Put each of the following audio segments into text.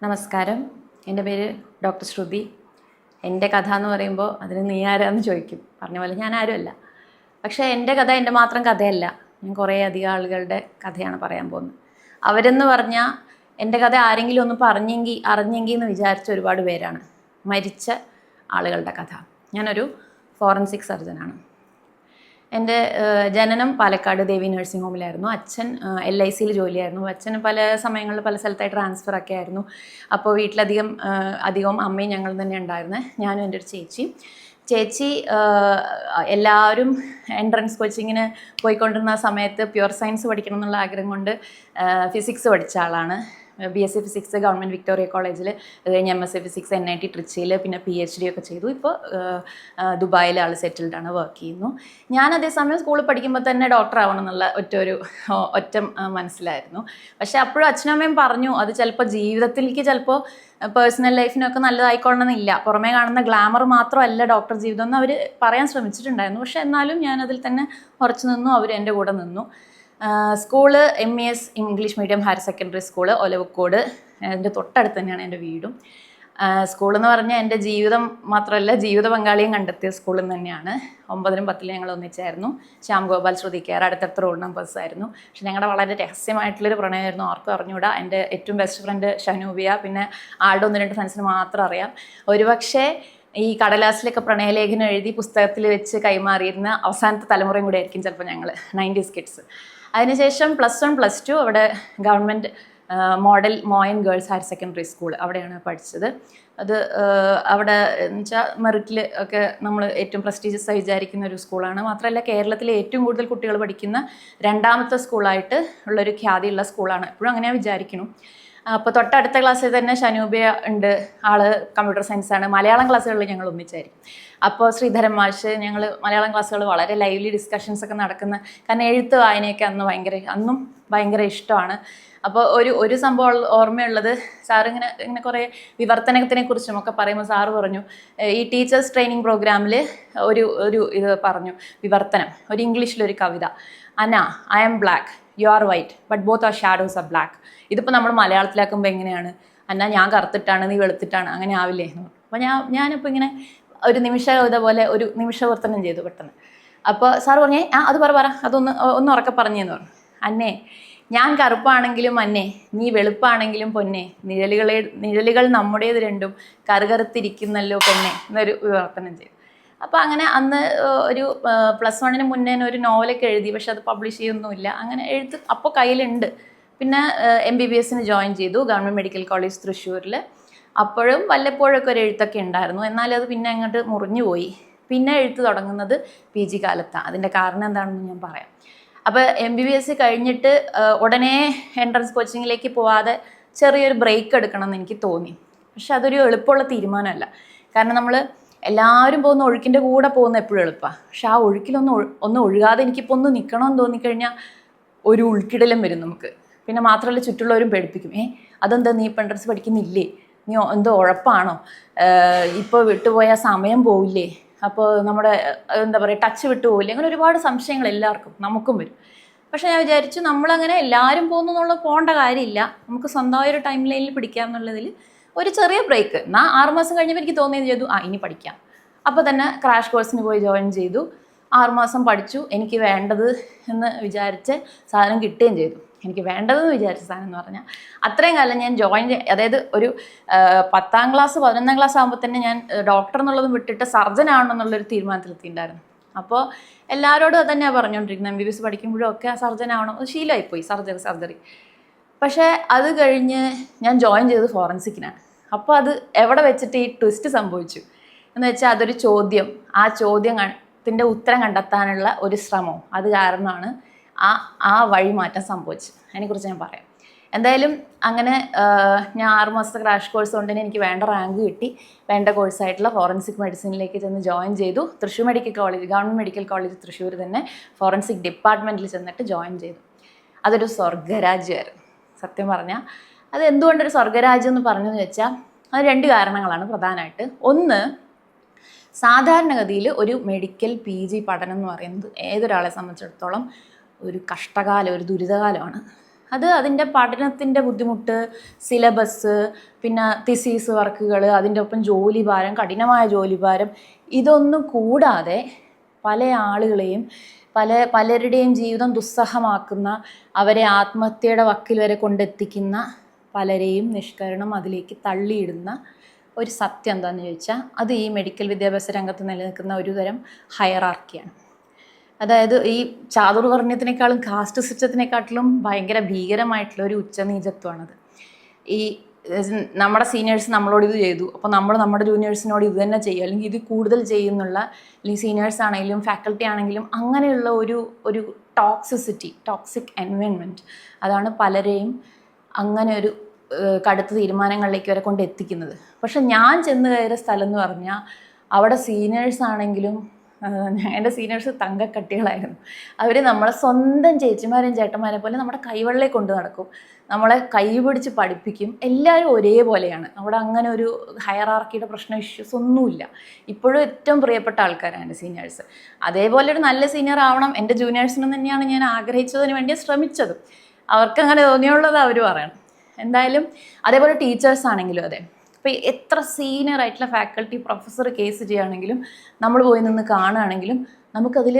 നമസ്കാരം. എൻ്റെ പേര് ഡോക്ടർ ശ്രുതി. എൻ്റെ കഥ എന്ന് പറയുമ്പോൾ അതിന് നീ ആരാന്ന് ചോദിക്കും. പറഞ്ഞ പോലെ ഞാൻ ആരുമല്ല. പക്ഷേ എൻ്റെ കഥ എൻ്റെ മാത്രം കഥയല്ല. ഞാൻ കുറേ അധികം ആളുകളുടെ കഥയാണ് പറയാൻ പോകുന്നത്. അവരെന്ന് പറഞ്ഞാൽ എൻ്റെ കഥ ആരെങ്കിലും ഒന്ന് അറിഞ്ഞെങ്കിൽ എന്ന് വിചാരിച്ച ഒരുപാട് പേരാണ്. മരിച്ച ആളുകളുടെ കഥ. ഞാനൊരു ഫോറൻസിക് സർജനാണ്. എൻ്റെ ജനനം പാലക്കാട് ദേവി നഴ്സിംഗ് ഹോമിലായിരുന്നു. അച്ഛൻ LICയിൽ ജോലിയായിരുന്നു. അച്ഛന് പല സമയങ്ങളിൽ പല സ്ഥലത്തായി ട്രാൻസ്ഫറൊക്കെ ആയിരുന്നു. അപ്പോൾ അധികവും അമ്മയും ഞങ്ങൾ തന്നെ ഉണ്ടായിരുന്നത്. ഞാനും എൻ്റെ ഒരു ചേച്ചി എല്ലാവരും എൻട്രൻസ് കോച്ചിങ്ങിന് പോയിക്കൊണ്ടിരുന്ന സമയത്ത് പ്യുവർ സയൻസ് പഠിക്കണം എന്നുള്ള ആഗ്രഹം കൊണ്ട് ഫിസിക്സ് പഠിച്ച ആളാണ്. BSc ഫിസിക്സ് ഗവൺമെൻറ് വിക്ടോറിയ കോളേജിൽ, കഴിഞ്ഞ് MSc ഫിസിക്സ് NIT ട്രിച്ചിയിൽ, പിന്നെ PhD ഒക്കെ ചെയ്തു. ഇപ്പോൾ ദുബായിൽ ആൾ സെറ്റിൽഡാണ്, വർക്ക് ചെയ്യുന്നു. ഞാൻ അതേസമയം സ്കൂളിൽ പഠിക്കുമ്പോൾ തന്നെ ഡോക്ടർ ആവണം എന്നുള്ള ഒറ്റ മനസ്സിലായിരുന്നു. പക്ഷേ അപ്പോഴും അച്ഛനും അമ്മയും പറഞ്ഞു അത് ചിലപ്പോൾ ജീവിതത്തിലേക്ക് ചിലപ്പോൾ പേഴ്സണൽ ലൈഫിനൊക്കെ നല്ലതായിക്കൊള്ളണമെന്നില്ല, പുറമേ കാണുന്ന ഗ്ലാമർ മാത്രമല്ല ഡോക്ടർ ജീവിതം എന്ന് അവർ പറയാൻ ശ്രമിച്ചിട്ടുണ്ടായിരുന്നു. പക്ഷേ എന്നാലും ഞാനതിൽ തന്നെ ഉറച്ചു നിന്നു. അവർ എൻ്റെ കൂടെ നിന്നു. School MES English medium higher secondary school Olavakkode. എൻ്റെ തൊട്ടടുത്ത് തന്നെയാണ് എൻ്റെ വീടും. സ്കൂളെന്ന് പറഞ്ഞാൽ എൻ്റെ ജീവിതം മാത്രമല്ല, ജീവിത പങ്കാളിയും കണ്ടെത്തിയ സ്കൂളിൽ തന്നെയാണ്. 9ലും 10ലും ഞങ്ങൾ ഒന്നിച്ചായിരുന്നു. ശ്യാം ഗോപാൽ, ശ്രുതി കെയർ, അടുത്തടുത്ത റോൾ നമ്പേഴ്സ് ആയിരുന്നു. പക്ഷെ ഞങ്ങളുടെ വളരെ രഹസ്യമായിട്ടുള്ളൊരു പ്രണയമായിരുന്നു. ആർക്കും അറിഞ്ഞൂടാ. എൻ്റെ ഏറ്റവും ബെസ്റ്റ് ഫ്രണ്ട് ഷനൂബിയ, പിന്നെ ആളുടെ 1-2 ഫ്രണ്ട്സിന് മാത്രം അറിയാം. ഒരുപക്ഷെ ഈ കടലാസിലൊക്കെ പ്രണയലേഖനം എഴുതി പുസ്തകത്തിൽ വെച്ച് കൈമാറിയിരുന്ന അവസാനത്തെ തലമുറയും കൂടെ ആയിരിക്കും ചിലപ്പോൾ ഞങ്ങൾ, 90s കിഡ്സ്. അതിനുശേഷം +1 +2 അവിടെ government model Moyan girls higher secondary school, അവിടെയാണ് പഠിച്ചത്. അത് അവിടെ എന്ന് വെച്ചാൽ മെറിറ്റിൽ ഒക്കെ നമ്മൾ ഏറ്റവും പ്രസ്റ്റീജിയസ് ആയി വിചാരിക്കുന്ന ഒരു സ്കൂളാണ്. മാത്രമല്ല കേരളത്തിലെ ഏറ്റവും കൂടുതൽ കുട്ടികൾ പഠിക്കുന്ന 2ാമത്തെ സ്കൂളായിട്ട് ഉള്ളൊരു ഖ്യാതിയുള്ള സ്കൂളാണ്. എപ്പോഴും അങ്ങനെ വിചാരിക്കുന്നു. അപ്പോൾ തൊട്ടടുത്ത ക്ലാസ്സിൽ തന്നെ ഷനൂബിയ ഉണ്ട്. ആള് കമ്പ്യൂട്ടർ സയൻസാണ്. മലയാളം ക്ലാസ്സുകളിൽ ഞങ്ങൾ ഒന്നിച്ചായിരിക്കും. അപ്പോൾ ശ്രീധരൻ മാഷ്, ഞങ്ങൾ മലയാളം ക്ലാസ്സുകൾ വളരെ ലൈവ്ലി ഡിസ്കഷൻസ് ഒക്കെ നടക്കുന്ന, കാരണം എഴുത്ത് വായനയൊക്കെ അന്നും ഭയങ്കര ഇഷ്ടമാണ്. അപ്പോൾ ഒരു സംഭവം ഓർമ്മയുള്ളത്, സാറിങ്ങനെ കുറേ വിവർത്തനത്തിനെ കുറിച്ചും ഒക്കെ പറയുമ്പോൾ സാറ് പറഞ്ഞു, ഈ ടീച്ചേഴ്സ് ട്രെയിനിങ് പ്രോഗ്രാമിൽ ഒരു ഇത് പറഞ്ഞു, വിവർത്തനം, ഒരു ഇംഗ്ലീഷിലൊരു കവിത, അന I am black, you are white, but both are shadows are black. ഇതിപ്പോൾ നമ്മൾ മലയാളത്തിലാക്കുമ്പോൾ എങ്ങനെയാണ്, എന്നാൽ ഞാൻ കറുത്തിട്ടാണ് നീ വെളുത്തിട്ടാണ്, അങ്ങനെ ആവില്ലേ എന്ന് പറഞ്ഞു. അപ്പോൾ ഞാനിപ്പോൾ ഇങ്ങനെ ഒരു ഇതേപോലെ ഒരു നിമിഷവർത്തനം ചെയ്തു പെട്ടെന്ന്. അപ്പോൾ സാർ പറഞ്ഞേ അത് പറ അതൊന്ന് ഉറക്കെ പറഞ്ഞേന്ന് പറഞ്ഞു. അന്നേ, ഞാൻ കറുപ്പാണെങ്കിലും അന്നേ, നീ വെളുപ്പാണെങ്കിലും പൊന്നെ, നിഴലുകൾ നമ്മുടേത് രണ്ടും കറുകറുത്തിരിക്കുന്നല്ലോ പെണ്ണെ എന്നൊരു വിവർത്തനം ചെയ്തു. അപ്പോൾ അങ്ങനെ അന്ന് ഒരു +1 മുന്നേ ഒരു നോവലൊക്കെ എഴുതി. പക്ഷെ അത് പബ്ലിഷ് ചെയ്യൊന്നുമില്ല. അങ്ങനെ എഴുത്ത് അപ്പോൾ കയ്യിലുണ്ട്. പിന്നെ MBBSന് ജോയിൻ ചെയ്തു ഗവൺമെൻറ് മെഡിക്കൽ കോളേജ് തൃശ്ശൂരിൽ. അപ്പോഴും വല്ലപ്പോഴൊക്കെ ഒരു എഴുത്തൊക്കെ ഉണ്ടായിരുന്നു. എന്നാലും അത് പിന്നെ അങ്ങോട്ട് മുറിഞ്ഞു പോയി. പിന്നെ എഴുത്ത് തുടങ്ങുന്നത് PG കാലത്താണ്. അതിൻ്റെ കാരണം എന്താണെന്ന് ഞാൻ പറയാം. അപ്പോൾ MBBS കഴിഞ്ഞിട്ട് ഉടനെ എൻട്രൻസ് കോച്ചിങ്ങിലേക്ക് പോവാതെ ചെറിയൊരു ബ്രേക്ക് എടുക്കണം എന്ന് എനിക്ക് തോന്നി. പക്ഷെ അതൊരു എളുപ്പമുള്ള തീരുമാനമല്ല. കാരണം നമ്മൾ എല്ലാവരും പോകുന്ന ഒഴുക്കിൻ്റെ കൂടെ പോകുന്ന എപ്പോഴും എളുപ്പമാണ്. പക്ഷെ ആ ഒഴുക്കിലൊന്നും ഒഴുകാതെ എനിക്കിപ്പോൾ ഒന്ന് നിൽക്കണമെന്ന് തോന്നിക്കഴിഞ്ഞാൽ ഒരു ഉൾക്കിടലം വരും നമുക്ക്. പിന്നെ മാത്രമല്ല ചുറ്റുള്ളവരും പേടിപ്പിക്കും, അതെന്താ നീ ഇപ്പോൾ എൻട്രൻസ് പഠിക്കുന്നില്ലേ, നീ എന്തോ ഉഴപ്പാണോ, ഇപ്പോൾ വിട്ടുപോയാൽ സമയം പോവില്ലേ, അപ്പോൾ നമ്മുടെ എന്താ പറയുക ടച്ച് വിട്ടു പോവില്ലേ, അങ്ങനെ ഒരുപാട് സംശയങ്ങൾ എല്ലാവർക്കും, നമുക്കും വരും. പക്ഷേ ഞാൻ വിചാരിച്ചു നമ്മളങ്ങനെ എല്ലാവരും പോകുന്നുള്ള പോകേണ്ട കാര്യമില്ല, നമുക്ക് സ്വന്തമായൊരു ടൈം ലൈനിൽ പിടിക്കാം എന്നുള്ളതിൽ ഒരു ചെറിയ ബ്രേക്ക്. എന്നാൽ 6 മാസം കഴിഞ്ഞപ്പോൾ എനിക്ക് തോന്നിയത് ചെയ്തു, ഇനി പഠിക്കാം. അപ്പോൾ തന്നെ ക്രാഷ് കോഴ്സിന് പോയി ജോയിൻ ചെയ്തു. 6 മാസം പഠിച്ചു. എനിക്ക് വേണ്ടത് എന്ന് വിചാരിച്ച് സാധനം കിട്ടുകയും ചെയ്തു. എനിക്ക് വേണ്ടതെന്ന് വിചാരിച്ച സാധനം എന്ന് പറഞ്ഞാൽ അത്രയും കാലം ഞാൻ അതായത് ഒരു 10ാം ക്ലാസ് 11ാം ക്ലാസ് ആകുമ്പോൾ തന്നെ ഞാൻ ഡോക്ടർ എന്നുള്ളതും വിട്ടിട്ട് സർജൻ ആവണമെന്നുള്ളൊരു തീരുമാനത്തിലെത്തിയിട്ടുണ്ടായിരുന്നു. അപ്പോൾ എല്ലാവരോടും അത് തന്നെയാണ് പറഞ്ഞുകൊണ്ടിരിക്കുന്നത്. MBBS പഠിക്കുമ്പോഴും ഒക്കെ സർജൻ ആവണം, അത് ശീലമായിപ്പോയി, സർജറി. പക്ഷേ അത് കഴിഞ്ഞ് ഞാൻ ജോയിൻ ചെയ്തത് ഫോറൻസിക്കിനാണ്. അപ്പോൾ അത് എവിടെ വെച്ചിട്ട് ഈ ട്വിസ്റ്റ് സംഭവിച്ചു എന്ന് വെച്ചാൽ അതൊരു ചോദ്യം, ആ ചോദ്യത്തിൻ്റെ ഉത്തരം കണ്ടെത്താനുള്ള ഒരു ശ്രമം, അത് കാരണമാണ് ആ വഴി മാറ്റം സംഭവിച്ചു. അതിനെക്കുറിച്ച് ഞാൻ പറയാം. എന്തായാലും അങ്ങനെ ഞാൻ 6 മാസത്തെ ക്രാഷ് കോഴ്സ് കൊണ്ട് തന്നെ എനിക്ക് വേണ്ട റാങ്ക് കിട്ടി. വേണ്ട കോഴ്സായിട്ടുള്ള ഫോറൻസിക് മെഡിസിനിലേക്ക് ചെന്ന് ജോയിൻ ചെയ്തു. Thrissur medical college, government medical college Thrissur തന്നെ ഫോറൻസിക് ഡിപ്പാർട്ട്മെൻറ്റിൽ ചെന്നിട്ട് ജോയിൻ ചെയ്തു. അതൊരു സ്വർഗ്ഗരാജ്യമായിരുന്നു സത്യം പറഞ്ഞാൽ. അത് എന്തുകൊണ്ടൊരു സ്വർഗ്ഗരാജ്യം എന്ന് പറഞ്ഞതെന്ന് വെച്ചാൽ അത് 2 കാരണങ്ങളാണ് പ്രധാനമായിട്ട്. ഒന്ന്, സാധാരണഗതിയിൽ ഒരു മെഡിക്കൽ PG പഠനം എന്ന് പറയുന്നത് ഏതൊരാളെ സംബന്ധിച്ചിടത്തോളം ഒരു കഷ്ടകാലം, ഒരു ദുരിതകാലമാണ്. അത് അതിൻ്റെ പഠനത്തിൻ്റെ ബുദ്ധിമുട്ട്, സിലബസ്, പിന്നെ തിസീസ് വർക്കുകൾ, അതിൻ്റെ ഒപ്പം ജോലിഭാരം, കഠിനമായ ജോലിഭാരം, ഇതൊന്നും കൂടാതെ പല ആളുകളെയും പലരുടെയും ജീവിതം ദുസ്സഹമാക്കുന്ന, അവരെ ആത്മഹത്യയുടെ വക്കിൽ വരെ കൊണ്ടെത്തിക്കുന്ന പലരെയും നിഷ്കരണം അതിലേക്ക് തള്ളിയിടുന്ന ഒരു സത്യം എന്താണെന്ന് ചോദിച്ചാൽ അത് ഈ മെഡിക്കൽ വിദ്യാഭ്യാസ രംഗത്ത് നിലനിൽക്കുന്ന ഒരു തരം ഹയറാർക്കിയാണ്. അതായത് ഈ ചാതുർവർണ്ണയത്തിനേക്കാളും കാസ്റ്റ് സിസ്റ്റത്തിനെക്കാട്ടിലും ഭയങ്കര ഭീകരമായിട്ടുള്ള ഒരു ഉച്ചനീചത്വമാണത്. ഈ നമ്മുടെ സീനിയേഴ്സ് നമ്മളോട് ഇത് ചെയ്തു, അപ്പോൾ നമ്മൾ നമ്മുടെ ജൂനിയേഴ്സിനോട് ഇത് തന്നെ ചെയ്യുക, അല്ലെങ്കിൽ ഇത് കൂടുതൽ ചെയ്യുന്നുള്ള, അല്ലെങ്കിൽ സീനിയേഴ്സ് ആണെങ്കിലും ഫാക്കൽറ്റി ആണെങ്കിലും അങ്ങനെയുള്ള ഒരു ടോക്സിക് എൻവയോൺമെൻറ്റ്, അതാണ് പലരെയും അങ്ങനെ ഒരു കടുത്ത തീരുമാനങ്ങളിലേക്ക് വരെ കൊണ്ട് എത്തിക്കുന്നത്. പക്ഷെ ഞാൻ ചെന്ന് കയറിയ സ്ഥലം എന്ന് പറഞ്ഞാൽ അവിടെ സീനിയേഴ്സ് ആണെങ്കിലും, എൻ്റെ സീനിയേഴ്സ് തങ്കക്കട്ടികളായിരുന്നു. അവർ നമ്മളെ സ്വന്തം ചേച്ചിമാരെയും ചേട്ടന്മാരെ പോലെ നമ്മുടെ കൈവെള്ളയെ കൊണ്ട് നടക്കും, നമ്മളെ കൈ പിടിച്ച് പഠിപ്പിക്കും. എല്ലാവരും ഒരേപോലെയാണ് അവിടെ. അങ്ങനെ ഒരു ഹയറാർക്കിയുടെ പ്രശ്നം, ഇഷ്യൂസ് ഒന്നുമില്ല. ഇപ്പോഴും ഏറ്റവും പ്രിയപ്പെട്ട ആൾക്കാരാണ് എൻ്റെ സീനിയേഴ്സ്. അതേപോലെ ഒരു നല്ല സീനിയർ ആവണം എൻ്റെ ജൂനിയേഴ്സിനും തന്നെയാണ് ഞാൻ ആഗ്രഹിച്ചതിന് വേണ്ടി ശ്രമിച്ചതും. അവർക്ക് അങ്ങനെ തോന്നിയുള്ളത് അവർ പറയണം. എന്തായാലും അതേപോലെ ടീച്ചേഴ്സ് ആണെങ്കിലും അതെ. അപ്പോൾ എത്ര സീനിയർ ആയിട്ടുള്ള ഫാക്കൽറ്റി പ്രൊഫസർ കേസ് ചെയ്യുകയാണെങ്കിലും നമ്മൾ പോയി നിന്ന് കാണുകയാണെങ്കിലും നമുക്കതിൽ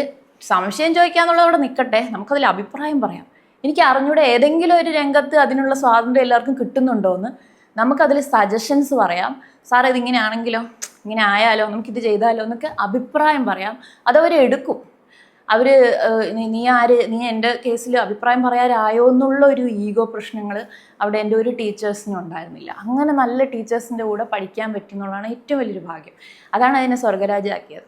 സംശയം ചോദിക്കാന്നുള്ളത് അവിടെ നിൽക്കട്ടെ, നമുക്കതിൽ അഭിപ്രായം പറയാം. എനിക്ക് അറിഞ്ഞൂടെ ഏതെങ്കിലും ഒരു രംഗത്ത് അതിനുള്ള സ്വാതന്ത്ര്യം എല്ലാവർക്കും കിട്ടുന്നുണ്ടോ എന്ന്. നമുക്കതിൽ സജഷൻസ് പറയാം. സാർ ഇതിങ്ങനെ ആണെങ്കിലോ, ഇങ്ങനെ ആയാലോ, നമുക്കിത് ചെയ്താലോ എന്നൊക്കെ അഭിപ്രായം പറയാം. അതവരെടുക്കും. അവർ നീ എൻ്റെ കേസിൽ അഭിപ്രായം പറയാനായോ എന്നുള്ള ഒരു ഈഗോ പ്രശ്നങ്ങൾ അവിടെ എൻ്റെ ഒരു ടീച്ചേഴ്സിനും ഉണ്ടായിരുന്നില്ല. അങ്ങനെ നല്ല ടീച്ചേഴ്സിൻ്റെ കൂടെ പഠിക്കാൻ പറ്റുന്നുള്ളതാണ് ഏറ്റവും വലിയൊരു ഭാഗ്യം. അതാണ് അതിനെ സ്വർഗരാജ്യമാക്കിയത്.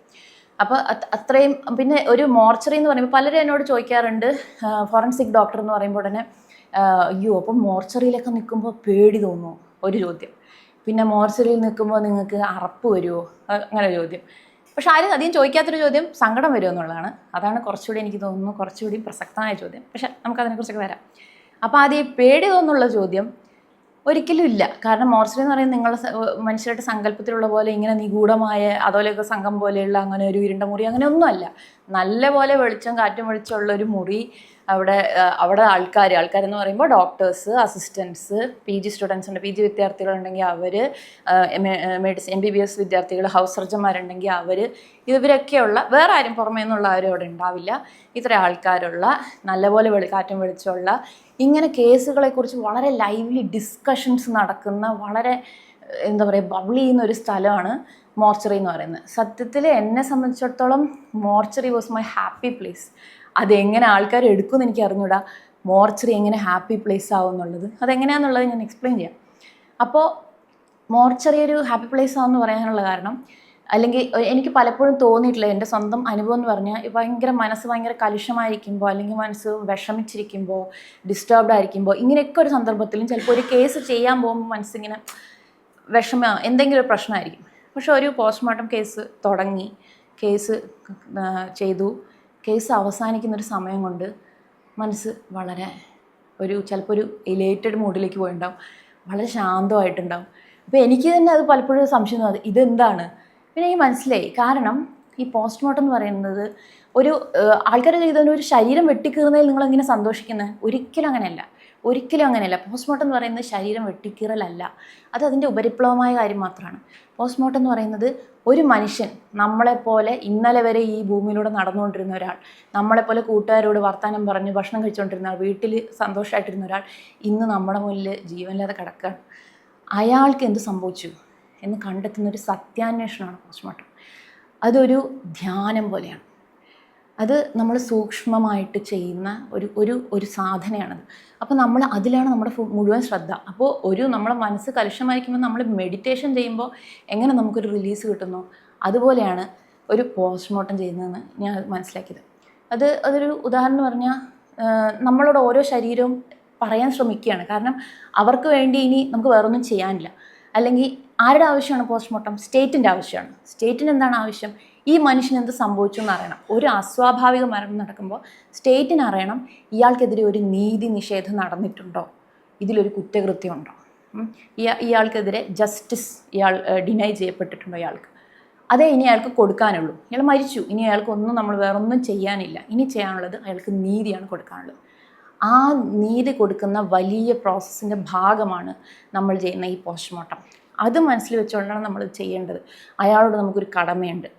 അപ്പോൾ അത്രയും. പിന്നെ ഒരു മോർച്ചറി എന്ന് പറയുമ്പോൾ പലരും എന്നോട് ചോദിക്കാറുണ്ട്, ഫോറൻസിക് ഡോക്ടർ എന്ന് പറയുമ്പോൾ ഉടനെ അയ്യോ അപ്പം മോർച്ചറിയിലൊക്കെ നിൽക്കുമ്പോൾ പേടി തോന്നുമോ ഒരു ചോദ്യം. പിന്നെ മോർച്ചറിയിൽ നിൽക്കുമ്പോൾ നിങ്ങൾക്ക് അറപ്പ് വരുമോ അങ്ങനെ ഒരു ചോദ്യം. പക്ഷെ ആരും അധികം ചോദിക്കാത്തൊരു ചോദ്യം സങ്കടം വരുമോ എന്നുള്ളതാണ്. അതാണ് കുറച്ചുകൂടി എനിക്ക് തോന്നുന്നു കുറച്ചുകൂടി പ്രസക്തമായ ചോദ്യം. പക്ഷെ നമുക്കതിനെക്കുറിച്ചൊക്കെ വരാം. അപ്പോൾ ആദ്യം പേടി തോന്നുള്ള ചോദ്യം ഒരിക്കലും ഇല്ല. കാരണം മോർച്ചറി എന്ന് പറയുന്നത് നിങ്ങളുടെ മനുഷ്യരുടെ സങ്കല്പത്തിലുള്ള പോലെ ഇങ്ങനെ നിഗൂഢമായ അതോലൊക്കെ സംഘം പോലെയുള്ള അങ്ങനെ ഒരു ഇരുണ്ട മുറി അങ്ങനെയൊന്നുമല്ല. നല്ല പോലെ വെളിച്ചം കാറ്റും വെളിച്ചമുള്ള ഒരു മുറി. അവിടെ ആൾക്കാരെന്ന് പറയുമ്പോൾ ഡോക്ടേഴ്സ്, അസിസ്റ്റൻസ്, PG സ്റ്റുഡൻസ് ഉണ്ട്, PG വിദ്യാർത്ഥികളുണ്ടെങ്കിൽ അവർ, MBBS വിദ്യാർത്ഥികൾ, ഹൗസ് സർജന്മാരുണ്ടെങ്കിൽ അവർ, ഇവരൊക്കെയുള്ള വേറെ ആരും പുറമേ നിന്നുള്ള ആരും അവിടെ ഉണ്ടാവില്ല. ഇത്ര ആൾക്കാരുള്ള നല്ലപോലെ കാറ്റും വെളിച്ചമുള്ള ഇങ്ങനെ കേസുകളെക്കുറിച്ച് വളരെ ലൈവ്ലി ഡിസ്കഷൻസ് നടക്കുന്ന വളരെ എന്താ പറയുക ബബ്ലി ചെയ്യുന്ന ഒരു സ്ഥലമാണ് മോർച്ചറി എന്ന് പറയുന്നത്. സത്യത്തിൽ എന്നെ സംബന്ധിച്ചിടത്തോളം mortuary was my happy place. അതെങ്ങനെ ആൾക്കാർ എടുക്കുമെന്ന് എനിക്ക് അറിഞ്ഞൂടാ. മോർച്ചറി എങ്ങനെ ഹാപ്പി പ്ലേസ് ആവും എന്നുള്ളത് അതെങ്ങനെയാണെന്നുള്ളത് ഞാൻ എക്സ്പ്ലെയിൻ ചെയ്യാം. അപ്പോൾ മോർച്ചറി ഒരു ഹാപ്പി പ്ലേസ് ആവുമെന്ന് പറയാനുള്ള കാരണം, അല്ലെങ്കിൽ എനിക്ക് പലപ്പോഴും തോന്നിയിട്ടില്ല, എൻ്റെ സ്വന്തം അനുഭവം എന്ന് പറഞ്ഞാൽ മനസ്സ് ഭയങ്കര കലുഷമായിരിക്കുമ്പോൾ, അല്ലെങ്കിൽ മനസ്സ് വിഷമിച്ചിരിക്കുമ്പോൾ, ഡിസ്റ്റർബ്ഡ് ആയിരിക്കുമ്പോൾ, ഇങ്ങനെയൊക്കെ ഒരു സന്ദർഭത്തിലും ചിലപ്പോൾ ഒരു കേസ് ചെയ്യാൻ പോകുമ്പോൾ മനസ്സിങ്ങനെ എന്തെങ്കിലും ഒരു പ്രശ്നമായിരിക്കും. പക്ഷെ ഒരു പോസ്റ്റ്മോർട്ടം കേസ് തുടങ്ങി, കേസ് ചെയ്തു, കേസ് അവസാനിക്കുന്നൊരു സമയം കൊണ്ട് മനസ്സ് വളരെ ചിലപ്പോൾ ഒരു എലേറ്റഡ് മൂഡിലേക്ക് പോയിട്ടുണ്ടാവും, വളരെ ശാന്തമായിട്ടുണ്ടാവും. അപ്പോൾ എനിക്ക് തന്നെ അത് പലപ്പോഴും സംശയം തോന്നുന്നത് ഇതെന്താണ്. പിന്നെ എനിക്ക് മനസ്സിലായി. കാരണം ഈ പോസ്റ്റ്മോർട്ടം എന്ന് പറയുന്നത് ഒരു ആൾക്കാർ ചെയ്തതിന് ഒരു ശരീരം വെട്ടിക്കീറുന്നതിൽ നിങ്ങളെങ്ങനെ സന്തോഷിക്കുന്നത്? ഒരിക്കലും അങ്ങനെയല്ല. പോസ്റ്റ്മോർട്ടം എന്ന് പറയുന്നത് ശരീരം വെട്ടിക്കീറലല്ല. അത് അതിൻ്റെ ഉപരിപ്ലവമായ കാര്യം മാത്രമാണ്. പോസ്റ്റ്മോർട്ടം എന്ന് പറയുന്നത് ഒരു മനുഷ്യൻ, നമ്മളെപ്പോലെ ഇന്നലെ വരെ ഈ ഭൂമിയിലൂടെ നടന്നുകൊണ്ടിരുന്ന ഒരാൾ, നമ്മളെപ്പോലെ കൂട്ടുകാരോട് വർത്തമാനം പറഞ്ഞ് ഭക്ഷണം കഴിച്ചുകൊണ്ടിരുന്ന ആൾ, വീട്ടിൽ സന്തോഷമായിട്ടിരുന്ന ഒരാൾ ഇന്ന് നമ്മുടെ മുന്നിൽ ജീവനില്ലാതെ കിടക്കുകയാണ്. അയാൾക്ക് എന്ത് സംഭവിച്ചു എന്ന് കണ്ടെത്തുന്നൊരു സത്യാന്വേഷണമാണ് പോസ്റ്റ്മോർട്ടം. അതൊരു ധ്യാനം പോലെയാണ്. അത് നമ്മൾ സൂക്ഷ്മമായിട്ട് ചെയ്യുന്ന ഒരു സാധനയാണത്. അപ്പോൾ അതിലാണ് നമ്മുടെ മുഴുവൻ ശ്രദ്ധ. അപ്പോൾ നമ്മളെ മനസ്സ് കലുഷമായിരിക്കുമ്പോൾ നമ്മൾ മെഡിറ്റേഷൻ ചെയ്യുമ്പോൾ എങ്ങനെ നമുക്കൊരു റിലീസ് കിട്ടുന്നു, അതുപോലെയാണ് ഒരു പോസ്റ്റ്മോർട്ടം ചെയ്യുന്നതെന്ന് ഞാൻ മനസ്സിലാക്കിയത്. അതൊരു ഉദാഹരണം പറഞ്ഞാൽ നമ്മളോട് ഓരോ ശരീരവും പറയാൻ ശ്രമിക്കുകയാണ്. കാരണം അവർക്ക് വേണ്ടി ഇനി നമുക്ക് വേറൊന്നും ചെയ്യാനില്ല. അല്ലെങ്കിൽ ആരുടെ ആവശ്യമാണ് പോസ്റ്റ്മോർട്ടം? സ്റ്റേറ്റിൻ്റെ ആവശ്യമാണ്. സ്റ്റേറ്റിന് എന്താണ് ആവശ്യം? ഈ മനുഷ്യന് എന്ത് സംഭവിച്ചു എന്ന് അറിയണം. ഒരു അസ്വാഭാവിക മരണം നടക്കുമ്പോൾ സ്റ്റേറ്റിന് അറിയണം ഇയാൾക്കെതിരെ ഒരു നീതി നിഷേധം നടന്നിട്ടുണ്ടോ, ഇതിലൊരു കുറ്റകൃത്യം ഉണ്ടോ, ഇയാൾക്കെതിരെ ജസ്റ്റിസ് ഡിനൈ ചെയ്യപ്പെട്ടിട്ടുണ്ടോ ഇയാൾക്ക്. അതേ ഇനി അയാൾക്ക് കൊടുക്കാനുള്ളൂ. ഇയാൾ മരിച്ചു, ഇനി അയാൾക്കൊന്നും നമ്മൾ വേറൊന്നും ചെയ്യാനില്ല. ഇനി ചെയ്യാനുള്ളത് അയാൾക്ക് നീതിയാണ് കൊടുക്കാനുള്ളത്. ആ നീതി കൊടുക്കുന്ന വലിയ പ്രോസസ്സിൻ്റെ ഭാഗമാണ് നമ്മൾ ചെയ്യുന്ന ഈ പോസ്റ്റ്മോർട്ടം. അത് മനസ്സിൽ വെച്ചുകൊണ്ടാണ് നമ്മൾ ചെയ്യേണ്ടത്. അയാളോട് നമുക്കൊരു കടമയുണ്ട്,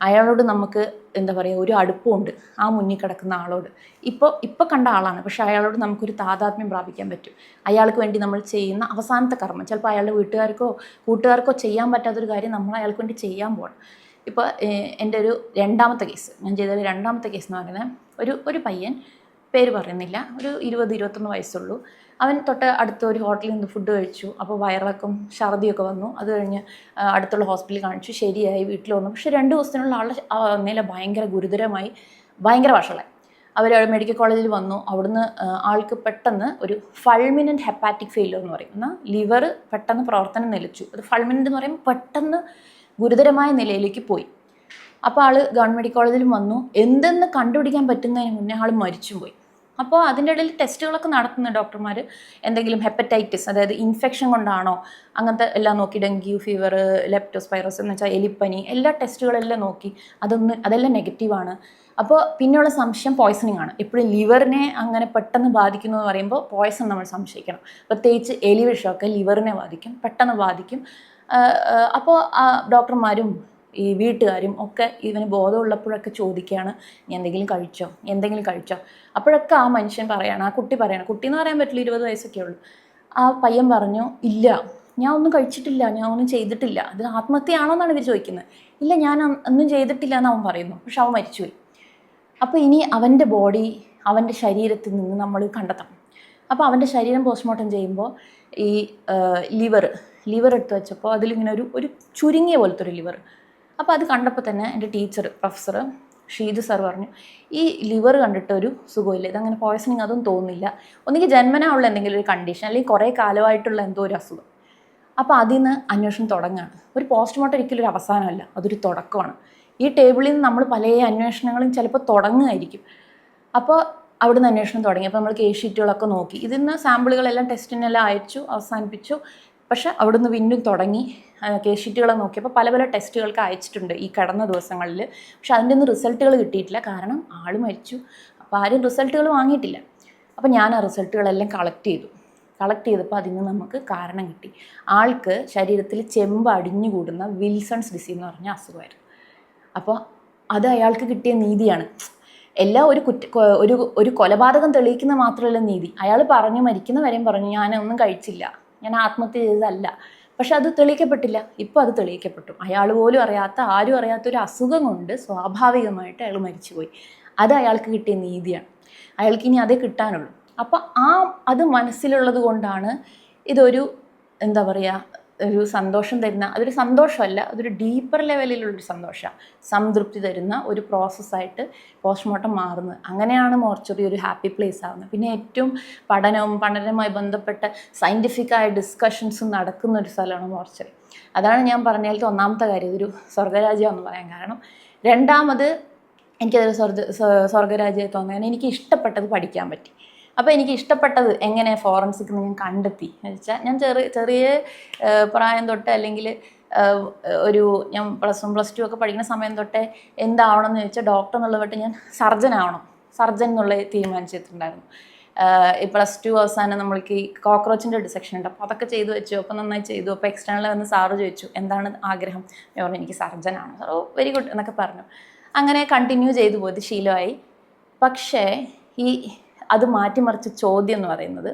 അയാളോട് നമുക്ക് എന്താ പറയുക, ഒരു അടുപ്പമുണ്ട് ആ മുന്നിൽ കിടക്കുന്ന ആളോട്. ഇപ്പോൾ കണ്ട ആളാണ്, പക്ഷെ അയാളോട് നമുക്കൊരു താതാത്മ്യം പ്രാപിക്കാൻ പറ്റും. അയാൾക്ക് വേണ്ടി നമ്മൾ ചെയ്യുന്ന അവസാനത്തെ കർമ്മം, ചിലപ്പോൾ അയാളുടെ വീട്ടുകാർക്കോ കൂട്ടുകാർക്കോ ചെയ്യാൻ പറ്റാത്തൊരു കാര്യം നമ്മൾ അയാൾക്ക് വേണ്ടി ചെയ്യാൻ പോകണം. ഇപ്പോൾ എൻ്റെ ഒരു രണ്ടാമത്തെ കേസ്, ഞാൻ ചെയ്ത രണ്ടാമത്തെ കേസ് എന്ന് പറയുന്നത് ഒരു പയ്യൻ, പേര് പറയുന്നില്ല, ഒരു 20-21 വയസ്സുള്ളൂ. അവൻ തൊട്ട് അടുത്ത ഒരു ഹോട്ടലിൽ നിന്ന് ഫുഡ് കഴിച്ചു. അപ്പോൾ വയറിളക്കം ഛർദിയൊക്കെ വന്നു. അത് കഴിഞ്ഞ് അടുത്തുള്ള ഹോസ്പിറ്റലിൽ കാണിച്ചു, ശരിയായി, വീട്ടിൽ വന്നു. പക്ഷേ 2 ദിവസത്തിനുള്ള ആളുടെ നില ഭയങ്കര ഗുരുതരമായി, ഭയങ്കര വഷളായി. അവർ മെഡിക്കൽ കോളേജിൽ വന്നു. അവിടുന്ന് ആൾക്ക് പെട്ടെന്ന് ഒരു ഫൾമിനൻ്റ് ഹെപ്പാറ്റിക് ഫെയിലിയർ എന്ന് പറയും, എന്നാൽ ലിവർ പെട്ടെന്ന് പ്രവർത്തനം നിലച്ചു. അത് ഫൾമിനൻ്റ് എന്ന് പറയുമ്പോൾ പെട്ടെന്ന് ഗുരുതരമായ നിലയിലേക്ക് പോയി. അപ്പോൾ ആൾ ഗവൺമെൻറ് മെഡിക്കൽ കോളേജിലും വന്നു. എന്തെന്ന് കണ്ടുപിടിക്കാൻ പറ്റുന്നതിന് മുന്നേ ആൾ മരിച്ചും പോയി. അപ്പോൾ അതിൻ്റെ ഇടയിൽ ടെസ്റ്റുകളൊക്കെ നടത്തുന്ന ഡോക്ടർമാർ എന്തെങ്കിലും ഹെപ്പറ്റൈറ്റിസ്, അതായത് ഇൻഫെക്ഷൻ കൊണ്ടാണോ, അങ്ങനത്തെ എല്ലാം നോക്കി, ഡെങ്കി ഫീവർ, ലെപ്റ്റോസ്പൈറോസിസ് എന്ന് വെച്ചാൽ എലിപ്പനി, എല്ലാ ടെസ്റ്റുകളെല്ലാം നോക്കി. അതെല്ലാം നെഗറ്റീവാണ്. അപ്പോൾ പിന്നെയുള്ള സംശയം പോയ്സണിങ് ആണ്. എപ്പോഴും ലിവറിനെ അങ്ങനെ പെട്ടെന്ന് ബാധിക്കുന്നു എന്ന് പറയുമ്പോൾ പോയ്സൺ നമ്മൾ സംശയിക്കണം. പ്രത്യേകിച്ച് എലി വിഷമൊക്കെ ലിവറിനെ ബാധിക്കും, പെട്ടെന്ന് ബാധിക്കും. അപ്പോൾ ഡോക്ടർമാരും ഈ വീട്ടുകാരും ഒക്കെ ഇവന് ബോധമുള്ളപ്പോഴൊക്കെ ചോദിക്കുകയാണ്, നീ എന്തെങ്കിലും കഴിച്ചോ. അപ്പോഴൊക്കെ ആ മനുഷ്യൻ പറയാണ്, ആ കുട്ടി പറയണം, കുട്ടി എന്ന് പറയാൻ പറ്റില്ല, 20 വയസ്സൊക്കെ ഉള്ളൂ. ആ പയ്യൻ പറഞ്ഞു, ഇല്ല, ഞാൻ ഒന്നും കഴിച്ചിട്ടില്ല, ഞാൻ ഒന്നും ചെയ്തിട്ടില്ല. അത് ആത്മഹത്യയാണോ എന്നാണ് ഇവർ ചോദിക്കുന്നത്. ഇല്ല, ഞാൻ ഒന്നും ചെയ്തിട്ടില്ല എന്ന് അവൻ പറയുന്നു. പക്ഷെ അവൻ മരിച്ചുപോയി. അപ്പോൾ ഇനി അവൻ്റെ ബോഡി, അവൻ്റെ ശരീരത്തിൽ നിന്ന് നമ്മൾ കണ്ടെത്തണം. അപ്പോൾ അവൻ്റെ ശരീരം പോസ്റ്റ്മോർട്ടം ചെയ്യുമ്പോൾ ഈ ലിവർ എടുത്ത് വെച്ചപ്പോൾ അതിലിങ്ങനെ ഒരു ചുരുങ്ങിയ പോലത്തെ ഒരു ലിവർ. അപ്പോൾ അത് കണ്ടപ്പോൾ തന്നെ എൻ്റെ പ്രൊഫസർ ഷീജു സാർ പറഞ്ഞു, ഈ ലിവർ കണ്ടിട്ട് ഒരു സുഖമില്ല, ഇതങ്ങനെ പോയ്സണിങ് അതൊന്നും തോന്നുന്നില്ല, ഒന്നുകിൽ ജന്മനാ ഉള്ള എന്തെങ്കിലും ഒരു കണ്ടീഷൻ, അല്ലെങ്കിൽ കുറേ കാലമായിട്ടുള്ള എന്തോ ഒരു അസുഖം. അപ്പോൾ അതിൽ നിന്ന് അന്വേഷണം തുടങ്ങുകയാണ്. ഒരു പോസ്റ്റ്മോർട്ടം ഒരിക്കലും ഒരു അവസാനമല്ല, അതൊരു തുടക്കമാണ്. ഈ ടേബിളിൽ നിന്ന് നമ്മൾ പല അന്വേഷണങ്ങളും ചിലപ്പോൾ തുടങ്ങുമായിരിക്കും. അപ്പോൾ അവിടുന്ന് അന്വേഷണം തുടങ്ങി. അപ്പോൾ നമ്മൾ കേസ് ഷീറ്റുകളൊക്കെ നോക്കി, ഇതിൽ നിന്ന് സാമ്പിളുകളെല്ലാം ടെസ്റ്റിനെല്ലാം അയച്ചു, അവസാനിപ്പിച്ചു. പക്ഷെ അവിടുന്ന് വീണ്ടും തുടങ്ങി കേസ് ഷീറ്റുകൾ നോക്കിയപ്പോൾ പല ടെസ്റ്റുകൾക്ക് അയച്ചിട്ടുണ്ട് ഈ കടന്ന ദിവസങ്ങളിൽ. പക്ഷെ അതിൻ്റെ ഒന്നും റിസൾട്ടുകൾ കിട്ടിയിട്ടില്ല, കാരണം ആൾ മരിച്ചു. അപ്പോൾ ആരും റിസൾട്ടുകൾ വാങ്ങിയിട്ടില്ല. അപ്പോൾ ഞാൻ ആ റിസൾട്ടുകളെല്ലാം കളക്ട് ചെയ്തപ്പോൾ അതിന് നമുക്ക് കാരണം കിട്ടി. ആൾക്ക് ശരീരത്തിൽ ചെമ്പ് അടിഞ്ഞുകൂടുന്ന വിൽസൺസ് ഡിസീസ് എന്ന് പറഞ്ഞ അസുഖമായിരുന്നു. അപ്പോൾ അത് അയാൾക്ക് കിട്ടിയ നീതിയാണ്. എല്ലാം ഒരു കൊലപാതകം തെളിയിക്കുന്ന മാത്രമല്ല നീതി. അയാൾ പറഞ്ഞു, മരിക്കുന്ന വരെയും പറഞ്ഞു, ഞാനൊന്നും കഴിച്ചില്ല, ഞാൻ ആത്മഹത്യ ചെയ്തതല്ല. പക്ഷെ അത് തെളിയിക്കപ്പെട്ടില്ല. ഇപ്പോൾ അത് തെളിയിക്കപ്പെട്ടു. അയാൾ പോലും ആരും അറിയാത്ത ഒരു അസുഖം കൊണ്ട് സ്വാഭാവികമായിട്ട് അയാൾ മരിച്ചുപോയി. അത് അയാൾക്ക് കിട്ടിയ നീതിയാണ്. അയാൾക്ക് ഇനി അതേ കിട്ടാനുള്ളൂ. അപ്പോൾ അത് മനസ്സിലുള്ളത് കൊണ്ടാണ് ഇതൊരു എന്താ പറയുക, ഒരു സന്തോഷം തരുന്ന, അതൊരു സന്തോഷമല്ല, അതൊരു ഡീപ്പർ ലെവലിലുള്ളൊരു സന്തോഷമാണ്, സംതൃപ്തി തരുന്ന ഒരു പ്രോസസ്സായിട്ട് പോസ്റ്റ്മോർട്ടം മാറുന്നത്. അങ്ങനെയാണ് മോർച്ചറി ഒരു ഹാപ്പി പ്ലേസ് ആവുന്നത്. പിന്നെ ഏറ്റവും പഠനവുമായി ബന്ധപ്പെട്ട സയൻറ്റിഫിക്കായ ഡിസ്കഷൻസും നടക്കുന്ന ഒരു സ്ഥലമാണ് മോർച്ചറി. അതാണ് ഞാൻ പറഞ്ഞതിലത്തെ ഒന്നാമത്തെ കാര്യം, ഇതൊരു സ്വർഗ്ഗരാജ്യമെന്ന് പറയാൻ കാരണം. രണ്ടാമത്, എനിക്കതൊരു സ്വർഗ്ഗരാജ്യമായി തോന്നുകയാണ്, എനിക്ക് ഇഷ്ടപ്പെട്ടത് പഠിക്കാൻ പറ്റി. അപ്പോൾ എനിക്ക് ഇഷ്ടപ്പെട്ടത് എങ്ങനെ ഫോറൻസിക് ഞാൻ കണ്ടെത്തി എന്ന് വെച്ചാൽ, ഞാൻ ചെറിയ പ്രായം തൊട്ട്, അല്ലെങ്കിൽ ഞാൻ +1 +2 ഒക്കെ പഠിക്കുന്ന സമയം തൊട്ടേ എന്താവണം എന്ന് ചോദിച്ചാൽ, ഡോക്ടർ എന്നുള്ളത് ഞാൻ സർജൻ എന്നുള്ള തീരുമാനിച്ചിട്ടുണ്ടായിരുന്നു. ഈ +2 അവസാനം നമ്മൾക്ക് ഈ കോക്രോച്ചിൻ്റെ ഡിസെക്ഷൻ ഉണ്ട്. അപ്പോൾ അതൊക്കെ ചെയ്തു വെച്ചു. അപ്പോൾ നന്നായി ചെയ്തു. അപ്പോൾ എക്സ്റ്റേണൽ വന്ന് സാറ് ചോദിച്ചു, എന്താണ് ആഗ്രഹം? ഞാൻ പറഞ്ഞു, എനിക്ക് സർജനാണ്. ഓ വെരി ഗുഡ് എന്നൊക്കെ പറഞ്ഞു. അങ്ങനെ കണ്ടിന്യൂ ചെയ്തു പോയത് ശീലമായി. പക്ഷേ അത് മാറ്റിമറിച്ച ചോദ്യം എന്ന് പറയുന്നത്,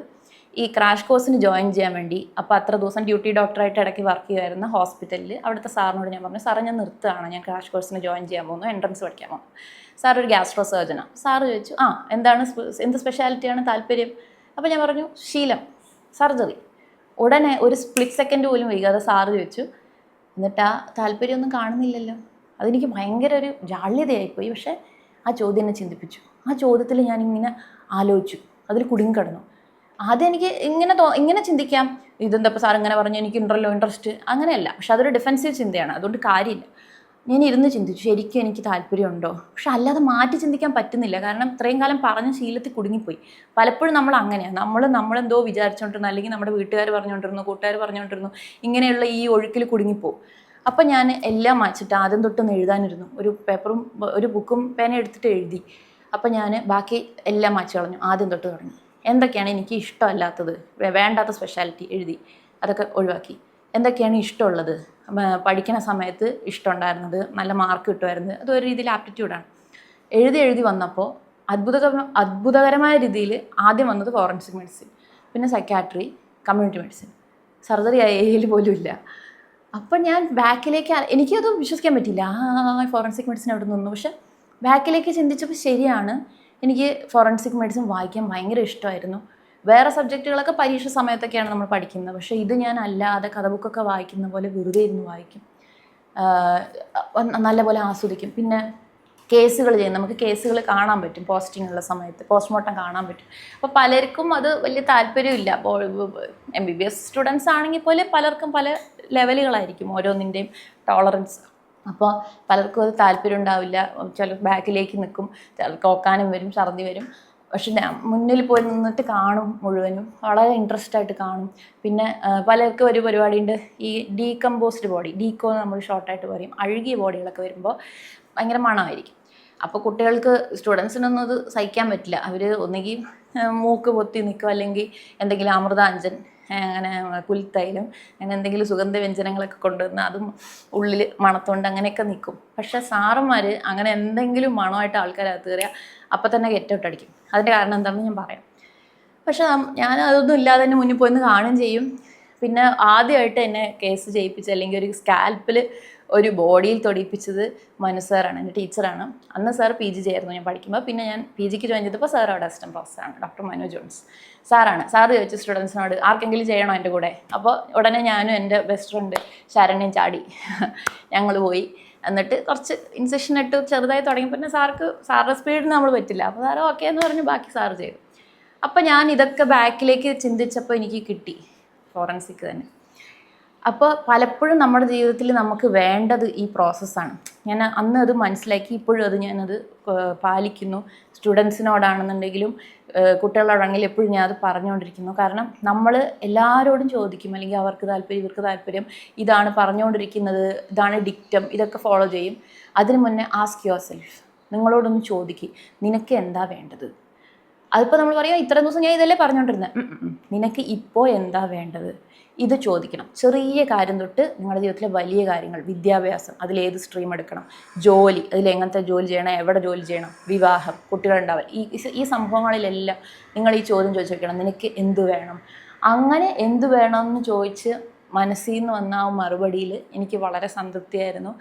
ഈ ക്രാഷ് കോഴ്സിന് ജോയിൻ ചെയ്യാൻ വേണ്ടി, അപ്പോൾ അത്ര ദിവസം ഡ്യൂട്ടി ഡോക്ടറായിട്ട് ഇടയ്ക്ക് വർക്ക് ചെയ്യുമായിരുന്ന ഹോസ്പിറ്റലിൽ അവിടുത്തെ സാറിനോട് ഞാൻ പറഞ്ഞു, സാറേ ഞാൻ നിർത്തുകയാണ്, ഞാൻ ക്രാഷ് കോഴ്സിന് ജോയിൻ ചെയ്യാൻ പോകുന്നു, എൻട്രൻസ് പഠിക്കാൻ പോകുന്നു. സാർ ഒരു ഗ്യാസ്ട്രോ സർജനാണ്. സാറ് ചോദിച്ചു, എന്ത് സ്പെഷ്യാലിറ്റിയാണ് താല്പര്യം? അപ്പോൾ ഞാൻ പറഞ്ഞു, ശീലം, സർജറി. ഉടനെ ഒരു സ്പ്ലിറ്റ് സെക്കൻഡ് പോലും വൈകാതെ സാറ് ചോദിച്ചു, എന്നിട്ട് ആ താല്പര്യമൊന്നും കാണുന്നില്ലല്ലോ. അതെനിക്ക് ഭയങ്കര ഒരു ജാള്യതയായിപ്പോയി. പക്ഷേ ആ ചോദ്യം എന്നെ ചിന്തിപ്പിച്ചു. ആ ചോദ്യത്തിൽ ഞാനിങ്ങനെ ആലോചിച്ചു, അതിൽ കുടുങ്ങിക്കിടന്നു. ആദ്യം എനിക്ക് ഇങ്ങനെ ചിന്തിക്കാം, ഇതെന്താ ഇപ്പോൾ സാർ ഇങ്ങനെ പറഞ്ഞു, എനിക്ക് ഇൻട്രസ്റ്റ്, അങ്ങനെയല്ല. പക്ഷെ അതൊരു ഡിഫെൻസീവ് ചിന്തയാണ്, അതുകൊണ്ട് കാര്യമില്ല. ഞാൻ ഇരുന്ന് ചിന്തിച്ചു, ശരിക്കും എനിക്ക് താല്പര്യമുണ്ടോ? പക്ഷെ അല്ലാതെ മാറ്റി ചിന്തിക്കാൻ പറ്റുന്നില്ല, കാരണം ഇത്രയും കാലം പറഞ്ഞ ശീലത്തിൽ കുടുങ്ങിപ്പോയി. പലപ്പോഴും നമ്മൾ അങ്ങനെയാണ്, നമ്മളെന്തോ വിചാരിച്ചുകൊണ്ടിരുന്നു, അല്ലെങ്കിൽ നമ്മുടെ വീട്ടുകാർ പറഞ്ഞുകൊണ്ടിരുന്നു, കൂട്ടുകാർ പറഞ്ഞുകൊണ്ടിരുന്നു, ഇങ്ങനെയുള്ള ഈ ഒഴുക്കിൽ കുടുങ്ങിപ്പോവും. അപ്പം ഞാൻ എല്ലാം മാച്ചിട്ട് ആദ്യം തൊട്ടൊന്ന് എഴുതാനിരുന്നു. ഒരു ബുക്കും പേന എടുത്തിട്ട് എഴുതി. അപ്പം ഞാൻ ബാക്കി എല്ലാം മാച്ച് കളഞ്ഞു, ആദ്യം തൊട്ട് തുടങ്ങി. എന്തൊക്കെയാണ് എനിക്ക് ഇഷ്ടമല്ലാത്തത്, വേണ്ടാത്ത സ്പെഷ്യാലിറ്റി എഴുതി, അതൊക്കെ ഒഴിവാക്കി. എന്തൊക്കെയാണ് ഇഷ്ടമുള്ളത്, പഠിക്കുന്ന സമയത്ത് ഇഷ്ടമുണ്ടായിരുന്നത്, നല്ല മാർക്ക് കിട്ടുമായിരുന്നത്, അതൊരു രീതിയിൽ ആപ്റ്റിറ്റ്യൂഡാണ്. എഴുതി വന്നപ്പോൾ അത്ഭുതകരമായ രീതിയിൽ ആദ്യം വന്നത് ഫോറൻസിക് മെഡിസിൻ, പിന്നെ സൈക്കാട്രി, കമ്മ്യൂണിറ്റി മെഡിസിൻ. സർജറി ഏരിയയിൽ പോലും ഇല്ല. അപ്പം ഞാൻ ബാക്കിലേക്ക്, എനിക്കത് വിശ്വസിക്കാൻ പറ്റില്ല, ഫോറൻസിക് മെഡിസിൻ അവിടെ നിന്നു. പക്ഷെ ബാക്കിലേക്ക് ചിന്തിച്ചപ്പോൾ ശരിയാണ്, എനിക്ക് ഫോറൻസിക് മെഡിസിൻ വായിക്കാൻ ഭയങ്കര ഇഷ്ടമായിരുന്നു. വേറെ സബ്ജക്റ്റുകളൊക്കെ പരീക്ഷ സമയത്തൊക്കെയാണ് നമ്മൾ പഠിക്കുന്നത്. പക്ഷേ ഇത് ഞാൻ അല്ലാതെ കഥ ബുക്കൊക്കെ വായിക്കുന്ന പോലെ വെറുതെ ഇരുന്ന് വായിക്കും, നല്ലപോലെ ആസ്വദിക്കും. പിന്നെ കേസുകൾ ചെയ്യും, നമുക്ക് കേസുകൾ കാണാൻ പറ്റും പോസ്റ്റിങ്ങുള്ള സമയത്ത്, പോസ്റ്റ്മോർട്ടം കാണാൻ പറ്റും. അപ്പോൾ പലർക്കും അത് വലിയ താല്പര്യമില്ല. അപ്പോൾ MBBS സ്റ്റുഡൻസ് ആണെങ്കിൽ പോലും പലർക്കും പല ലെവലുകളായിരിക്കും ഓരോന്നിൻ്റെയും ടോളറൻസ്. അപ്പോൾ പലർക്കും അത് താല്പര്യം ഉണ്ടാവില്ല, ചില ബാക്കിലേക്ക് നിൽക്കും, ചിലർക്ക് ഓക്കാനും വരും, ഛർദി വരും. പക്ഷെ ഞാൻ മുന്നിൽ പോയി നിന്നിട്ട് കാണും, മുഴുവനും വളരെ ഇൻട്രസ്റ്റ് ആയിട്ട് കാണും. പിന്നെ പലർക്കും ഒരു പരിപാടിയുണ്ട്, ഈ ഡീകമ്പോസ്ഡ് ബോഡി, ഡീക്കോ നമ്മൾ ഷോർട്ടായിട്ട് പറയും, അഴുകിയ ബോഡികളൊക്കെ വരുമ്പോൾ ഭയങ്കര മണമായിരിക്കും. അപ്പോൾ കുട്ടികൾക്ക്, സ്റ്റുഡൻസിനൊന്നും അത് സഹിക്കാൻ പറ്റില്ല. അവർ ഒന്നുകിൽ മൂക്ക് പൊത്തി നിൽക്കും, അല്ലെങ്കിൽ എന്തെങ്കിലും അമൃതാഞ്ജൻ, അങ്ങനെ പുൽത്തൈലും, അങ്ങനെ എന്തെങ്കിലും സുഗന്ധവ്യഞ്ജനങ്ങളൊക്കെ കൊണ്ടുവന്ന് അതും ഉള്ളിൽ മണത്തോണ്ട് അങ്ങനെയൊക്കെ നിൽക്കും. പക്ഷേ സാറന്മാർ അങ്ങനെ എന്തെങ്കിലും മണമായിട്ട് ആൾക്കാരകത്ത് കയറിയാൽ അപ്പം തന്നെ ഗെറ്റ് ഔട്ട് അടിക്കും. അതിൻ്റെ കാരണം എന്താണെന്ന് ഞാൻ പറയാം. പക്ഷെ ഞാൻ അതൊന്നും ഇല്ലാതെ തന്നെ മുന്നിൽ പോയിന്ന് കാണുകയും ചെയ്യും. പിന്നെ ആദ്യമായിട്ട് എന്നെ കേസ് ചെയ്യിപ്പിച്ച്, അല്ലെങ്കിൽ ഒരു സ്കാൽപ്പിൽ ഒരു ബോഡിയിൽ തൊടിയിപ്പിച്ചത് മനു സാറാണ്, എൻ്റെ ടീച്ചറാണ്. അന്ന് സാർ PG ചെയ്യായിരുന്നു ഞാൻ പഠിക്കുമ്പോൾ. പിന്നെ ഞാൻ PG ജോയിൻ ചെയ്തപ്പോൾ സാർ അവിടെ അസിസ്റ്റന്റ് പ്രൊഫസറാണ്, ഡോക്ടർ മനു ജോൺസ് സാറാണ്. സാറ് ചോദിച്ചു സ്റ്റുഡൻസിനോട് ആർക്കെങ്കിലും ചെയ്യണോ എൻ്റെ കൂടെ. അപ്പോൾ ഉടനെ ഞാനും എൻ്റെ ബെസ്റ്റ് ഫ്രണ്ട് ശരണ്യം ചാടി ഞങ്ങൾ പോയി. എന്നിട്ട് കുറച്ച് ഇൻസെഷൻ ഇട്ട് ചെറുതായി തുടങ്ങിയപ്പോൾ പിന്നെ സാറിൻ്റെ സ്പീഡിന് നമ്മൾ പറ്റില്ല. അപ്പോൾ സാറ് ഓക്കെ എന്ന് പറഞ്ഞ് ബാക്കി സാറ് ചെയ്തു. അപ്പോൾ ഞാൻ ഇതൊക്കെ ബാക്കിലേക്ക് ചിന്തിച്ചപ്പോൾ എനിക്ക് കിട്ടി ഫോറൻസിക് തന്നെ. അപ്പോൾ പലപ്പോഴും നമ്മുടെ ജീവിതത്തിൽ നമുക്ക് വേണ്ടത് ഈ പ്രോസസ്സാണ്. ഞാൻ അന്ന് അത് മനസ്സിലാക്കി, ഇപ്പോഴും അത് ഞാനത് പാലിക്കുന്നു. സ്റ്റുഡൻസിനോടാണെന്നുണ്ടെങ്കിലും കുട്ടികളോടാണെങ്കിലും എപ്പോഴും ഞാൻ അത് പറഞ്ഞുകൊണ്ടിരിക്കുന്നു. കാരണം നമ്മൾ എല്ലാവരോടും ചോദിക്കും, അല്ലെങ്കിൽ അവർക്ക് താല്പര്യം, ഇവർക്ക് താല്പര്യം, ഇതാണ് പറഞ്ഞുകൊണ്ടിരിക്കുന്നത്, ഇതാണ് ഡിക്റ്റം, ഇതൊക്കെ ഫോളോ ചെയ്യും. അതിന് മുന്നേ ആസ്ക് യുവർ സെൽഫ്, നിങ്ങളോടൊന്ന് ചോദിക്കും, നിനക്ക് എന്താ വേണ്ടത്. അതിപ്പോൾ നമ്മൾ പറയാം ഇത്രയും ദിവസം ഞാൻ ഇതല്ലേ പറഞ്ഞുകൊണ്ടിരുന്നത്, നിനക്ക് ഇപ്പോൾ എന്താ വേണ്ടത്, ഇത് ചോദിക്കണം. ചെറിയ കാര്യം തൊട്ട് നിങ്ങളുടെ ജീവിതത്തിലെ വലിയ കാര്യങ്ങൾ, വിദ്യാഭ്യാസം, അതിലേത് സ്ട്രീം എടുക്കണം, ജോലി, അതിലെങ്ങനത്തെ ജോലി ചെയ്യണം, എവിടെ ജോലി ചെയ്യണം, വിവാഹം, കുട്ടികളുണ്ടാവൽ, ഈ സംഭവങ്ങളിലെല്ലാം നിങ്ങൾ ഈ ചോദ്യം ചോദിച്ചു വെക്കണം, നിനക്ക് എന്ത് വേണം. അങ്ങനെ എന്ത് വേണമെന്ന് ചോദിച്ച് മനസ്സിൽ നിന്ന് വന്ന ആ മറുപടിയിൽ എനിക്ക് വളരെ സംതൃപ്തിയായിരുന്നു.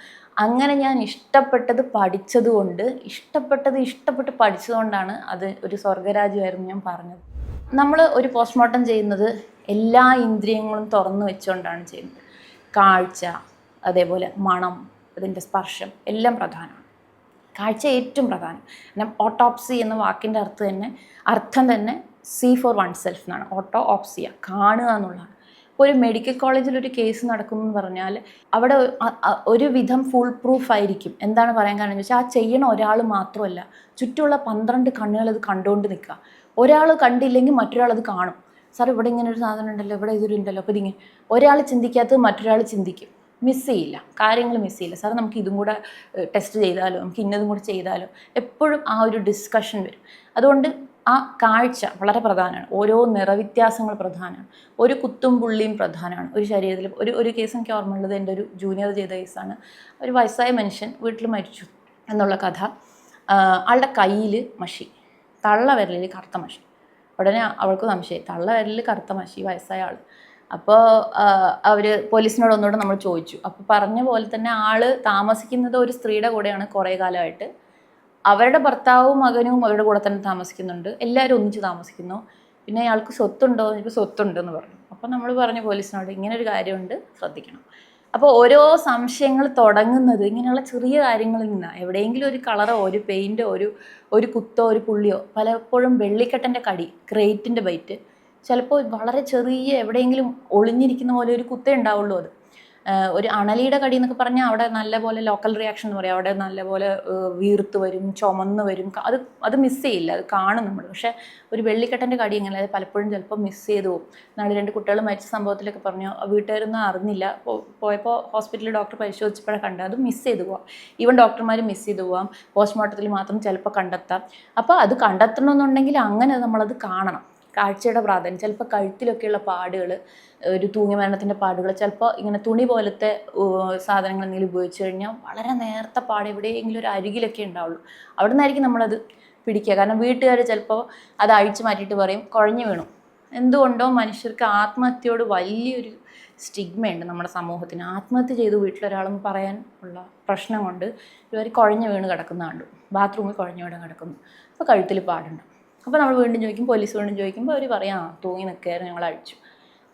അങ്ങനെ ഞാൻ ഇഷ്ടപ്പെട്ടത് പഠിച്ചതുകൊണ്ട്, ഇഷ്ടപ്പെട്ട് പഠിച്ചതുകൊണ്ടാണ് അത് ഒരു സ്വർഗരാജ്യമായിരുന്നു ഞാൻ പറഞ്ഞത്. നമ്മൾ ഒരു പോസ്റ്റ്മോർട്ടം ചെയ്യുന്നത് എല്ലാ ഇന്ദ്രിയങ്ങളും തുറന്നു വെച്ചുകൊണ്ടാണ് ചെയ്യുന്നത്. കാഴ്ച, അതേപോലെ മണം, അതിൻ്റെ സ്പർശം എല്ലാം പ്രധാനമാണ്. കാഴ്ച ഏറ്റവും പ്രധാനം. പിന്നെ ഓട്ടോപ്സി എന്ന വാക്കിൻ്റെ അർത്ഥം തന്നെ സീ ഫോർ വൺ സെൽഫ് എന്നാണ്. ഓട്ടോപ്സിയ, കാണുക എന്നുള്ളതാണ്. ഇപ്പോൾ ഒരു മെഡിക്കൽ കോളേജിൽ ഒരു കേസ് നടക്കുന്നു എന്ന് പറഞ്ഞാൽ അവിടെ ഒരുവിധം ഫുൾ പ്രൂഫ് ആയിരിക്കും. എന്താണ് പറയാൻ കാരണം വെച്ചാൽ ആ ചെയ്യണ ഒരാൾ മാത്രമല്ല, ചുറ്റുമുള്ള 12 കണ്ണുകൾ അത് കണ്ടുകൊണ്ട് നിൽക്കുക. ഒരാൾ കണ്ടില്ലെങ്കിൽ മറ്റൊരാൾ അത് കാണും. സാർ ഇവിടെ ഇങ്ങനെ ഒരു സാധനം ഉണ്ടല്ലോ, ഇവിടെ ഇതൊരു ഉണ്ടല്ലോ, അപ്പോൾ ഇതിങ്ങനെ ഒരാൾ ചിന്തിക്കാത്തത് മറ്റൊരാൾ ചിന്തിക്കും. മിസ് ചെയ്യില്ല, കാര്യങ്ങൾ മിസ് ചെയ്യില്ല. സാർ നമുക്ക് ഇതും കൂടെ ടെസ്റ്റ് ചെയ്താലോ, നമുക്ക് ഇന്നതും കൂടെ ചെയ്താലോ, എപ്പോഴും ആ ഒരു ഡിസ്കഷൻ വരും. അതുകൊണ്ട് ആ കാഴ്ച വളരെ പ്രധാനമാണ്. ഓരോ നിറവ്യത്യാസങ്ങൾ പ്രധാനമാണ്. ഒരു കുത്തും പുള്ളിയും പ്രധാനമാണ് ഒരു ശരീരത്തിൽ. ഒരു കേസ് എനിക്ക് ഓർമ്മയുള്ളത്, എൻ്റെ ഒരു ജൂനിയർ ചെയ്ത കേസാണ്. ഒരു വയസ്സായ മനുഷ്യൻ വീട്ടിൽ മരിച്ചു എന്നുള്ള കഥ. ആളുടെ കയ്യിൽ മഷി, തള്ളവിരലിൽ കറുത്ത മഷി. ഉടനെ അവൾക്ക് സംശയം, തള്ളവിരലിൽ കറുത്ത മഷി, വയസ്സായ ആൾ. അപ്പോൾ അവർ പോലീസിനോട് ഒന്നുകൂടെ നമ്മൾ ചോദിച്ചു. അപ്പോൾ പറഞ്ഞ പോലെ തന്നെ ആൾ താമസിക്കുന്നത് ഒരു സ്ത്രീയുടെ കൂടെയാണ് കുറേ കാലമായിട്ട്. അവരുടെ ഭർത്താവും മകനും അവരുടെ കൂടെ തന്നെ താമസിക്കുന്നുണ്ട്, എല്ലാവരും ഒന്നിച്ച് താമസിക്കുന്നു. പിന്നെ അയാൾക്ക് സ്വത്തുണ്ടോ എന്ന് ചോദിച്ചപ്പോൾ സ്വത്തുണ്ടെന്ന് പറഞ്ഞു. അപ്പോൾ നമ്മൾ പറഞ്ഞു പോലീസിനോട്, ഇങ്ങനെ ഒരു കാര്യമുണ്ട്, ശ്രദ്ധിക്കണം. അപ്പോൾ ഓരോ സംശയങ്ങൾ തുടങ്ങുന്നത് ഇങ്ങനെയുള്ള ചെറിയ കാര്യങ്ങളിൽ നിന്നാണ്. എവിടെയെങ്കിലും ഒരു കളറോ ഒരു പെയിൻറ്റോ ഒരു കുത്തോ ഒരു പുള്ളിയോ, പലപ്പോഴും വെള്ളിക്കെട്ടൻ്റെ കടി, ക്രേറ്റിൻ്റെ ബൈറ്റ്, ചിലപ്പോൾ വളരെ ചെറിയ എവിടെയെങ്കിലും ഒളിഞ്ഞിരിക്കുന്ന പോലെ ഒരു കുത്തേ ഉണ്ടാവുള്ളൂ. അത് ഒരു അണലിയുടെ കടി എന്നൊക്കെ പറഞ്ഞാൽ അവിടെ നല്ലപോലെ ലോക്കൽ റിയാക്ഷൻ എന്ന് പറയാം, അവിടെ നല്ലപോലെ വീർത്ത് വരും, ചുമന്ന് വരും, അത് മിസ് ചെയ്യില്ല, അത് കാണും നമ്മൾ. പക്ഷേ ഒരു വെള്ളിക്കെട്ടൻ്റെ കടി എങ്ങനെ, അത് പലപ്പോഴും ചിലപ്പോൾ മിസ് ചെയ്ത് പോകും. നാളെ 2 കുട്ടികൾ മരിച്ച സംഭവത്തിലൊക്കെ പറഞ്ഞു, വീട്ടുകാരൊന്നും അറിഞ്ഞില്ല, പോയപ്പോൾ ഹോസ്പിറ്റലിൽ ഡോക്ടർ പരിശോധിച്ചപ്പോഴാണ് കണ്ടത്. അത് മിസ് ചെയ്ത് പോവാം, ഈവൻ ഡോക്ടർമാർ മിസ് ചെയ്ത് പോവാം, പോസ്റ്റ്മോർട്ടത്തിൽ മാത്രം ചിലപ്പോൾ കണ്ടെത്താം. അപ്പോൾ അത് കണ്ടെത്തണമെന്നുണ്ടെങ്കിൽ അങ്ങനെ നമ്മളത് കാണണം. കാഴ്ചയുടെ പ്രാധാന്യം. ചിലപ്പോൾ കഴുത്തിലൊക്കെയുള്ള പാടുകൾ, ഒരു തൂങ്ങി മരണത്തിൻ്റെ പാടുകൾ, ചിലപ്പോൾ ഇങ്ങനെ തുണി പോലത്തെ സാധനങ്ങൾ എന്തെങ്കിലും ഉപയോഗിച്ച് കഴിഞ്ഞാൽ വളരെ നേർത്ത പാട് എവിടെയെങ്കിലും ഒരു അരികിലൊക്കെ ഉണ്ടാവുള്ളൂ. അവിടെ നിന്നായിരിക്കും നമ്മളത് പിടിക്കുക. കാരണം വീട്ടുകാർ ചിലപ്പോൾ അത് അഴിച്ചു മാറ്റിയിട്ട് പറയും കുഴഞ്ഞു വീണു. എന്തുകൊണ്ടോ മനുഷ്യർക്ക് ആത്മഹത്യയോട് വലിയൊരു സ്റ്റിഗ്മയുണ്ട് നമ്മുടെ സമൂഹത്തിന്. ആത്മഹത്യ ചെയ്തു വീട്ടിലൊരാളെന്ന് പറയാൻ ഉള്ള പ്രശ്നം കൊണ്ട് ഇവർ കുഴഞ്ഞു വീണ് കിടക്കുന്ന കണ്ടു, ബാത്റൂമിൽ കുഴഞ്ഞു വീണ് കിടക്കുന്നു. അപ്പോൾ കഴുത്തിൽ പാടുണ്ട്. അപ്പോൾ നമ്മൾ വീണ്ടും ചോദിക്കും, പോലീസ് വീണ്ടും ചോദിക്കുമ്പോൾ അവർ പറയാം തൂങ്ങി നിൽക്കുകയായിരുന്നു, ഞങ്ങൾ അഴിച്ചു.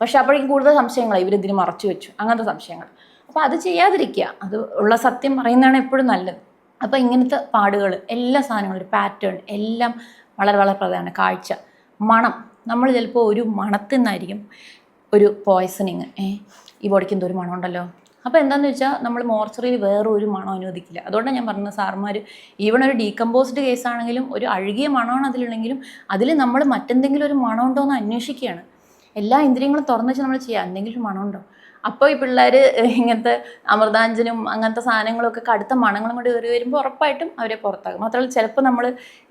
പക്ഷെ അപ്പോഴേക്കും കൂടുതൽ സംശയങ്ങളാണ്, ഇവരിതിന് മറച്ചു വെച്ചു, അങ്ങനത്തെ സംശയങ്ങൾ. അപ്പോൾ അത് ചെയ്യാതിരിക്കുക, അത് ഉള്ള സത്യം പറയുന്നതാണ് എപ്പോഴും നല്ലത്. അപ്പോൾ ഇങ്ങനത്തെ പാടുകൾ, എല്ലാ സാധനങ്ങളും, ഒരു പാറ്റേൺ എല്ലാം വളരെ വളരെ പ്രധാനമാണ്. കാഴ്ച, മണം. നമ്മൾ ചിലപ്പോൾ ഒരു മണത്തിൽ നിന്നായിരിക്കും ഒരു പോയ്സണിങ്, ഈ ബോഡിക്ക് എന്തോ ഒരു മണമുണ്ടല്ലോ. അപ്പോൾ എന്താണെന്ന് വെച്ചാൽ നമ്മൾ മോർച്ചറിയിൽ വേറെ ഒരു മണം അനുവദിക്കില്ല. അതുകൊണ്ടാണ് ഞാൻ പറഞ്ഞത്, സാർമാർ ഈവൺ ഒരു ഡീകമ്പോസ്ഡ് കേസാണെങ്കിലും ഒരു അഴുകിയ മണമാണ് അതിലുണ്ടെങ്കിലും അതിൽ നമ്മൾ മറ്റെന്തെങ്കിലും ഒരു മണം ഉണ്ടോ എന്ന് അന്വേഷിക്കുകയാണ്. എല്ലാ ഇന്ദ്രിയങ്ങളും തുറന്നു വെച്ച് നമ്മൾ ചെയ്യുക, എന്തെങ്കിലും ഒരു മണമുണ്ടോ. അപ്പോൾ ഈ പിള്ളേർ ഇങ്ങനത്തെ അമൃതാഞ്ജനും അങ്ങനത്തെ സാധനങ്ങളൊക്കെ കടുത്ത മണങ്ങളും കൊണ്ട് കയറി വരുമ്പോൾ ഉറപ്പായിട്ടും അവരെ പുറത്താകും. മാത്രമല്ല ചിലപ്പോൾ നമ്മൾ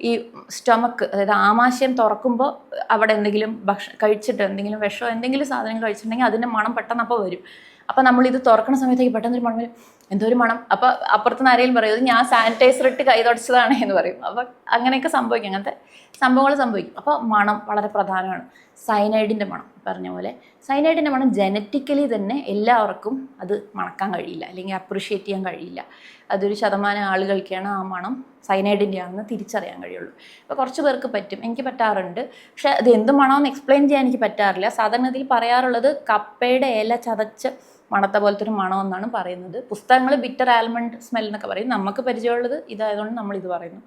ഈ സ്റ്റൊമക്ക്, അതായത് ആമാശയം തുറക്കുമ്പോൾ അവിടെ എന്തെങ്കിലും കഴിച്ചിട്ട് എന്തെങ്കിലും വിഷമോ എന്തെങ്കിലും സാധനം കഴിച്ചിട്ടുണ്ടെങ്കിൽ അതിൻ്റെ മണം പെട്ടെന്ന് അപ്പോൾ വരും. അപ്പോൾ നമ്മളിത് തുറക്കുന്ന സമയത്തേക്ക് പെട്ടെന്നൊരു മണം വരും, എന്തോ ഒരു മണം. അപ്പോൾ അപ്പുറത്തുനിന്ന് ആരെങ്കിലും പറയും ഞാൻ സാനിറ്റൈസർ ഇട്ട് കൈ തുടച്ചതാണ് എന്ന് പറയും. അപ്പോൾ അങ്ങനെയൊക്കെ സംഭവിക്കും, അങ്ങനത്തെ സംഭവങ്ങൾ സംഭവിക്കും. അപ്പോൾ മണം വളരെ പ്രധാനമാണ്. സയനൈഡിൻ്റെ മണം പറഞ്ഞ പോലെ, സയനൈഡിൻ്റെ മണം ജനറ്റിക്കലി തന്നെ എല്ലാവർക്കും അത് മണക്കാൻ കഴിയില്ല, അല്ലെങ്കിൽ അപ്രിഷ്യേറ്റ് ചെയ്യാൻ കഴിയില്ല. അതൊരു ശതമാനം ആളുകൾക്കാണ് ആ മണം സയനൈഡിൻ്റെ ആണെന്ന് തിരിച്ചറിയാൻ കഴിയുള്ളൂ. അപ്പോൾ കുറച്ച് പേർക്ക് പറ്റും, എനിക്ക് പറ്റാറുണ്ട്. പക്ഷേ അത് എന്ത് മണമെന്ന് എക്സ്പ്ലെയിൻ ചെയ്യാൻ എനിക്ക് പറ്റാറില്ല. സാധാരണത്തിൽ പറയാറുള്ളത് കപ്പയുടെ ഇല ചതച്ച് മണത്ത പോലത്തെ ഒരു മണമെന്നാണ് പറയുന്നത്. പുസ്തകങ്ങൾ ബിറ്റർ ആൽമണ്ട് സ്മെൽ എന്നൊക്കെ പറയും. നമുക്ക് പരിചയമുള്ളത് ഇതായതുകൊണ്ട് നമ്മളിത് പറയുന്നു.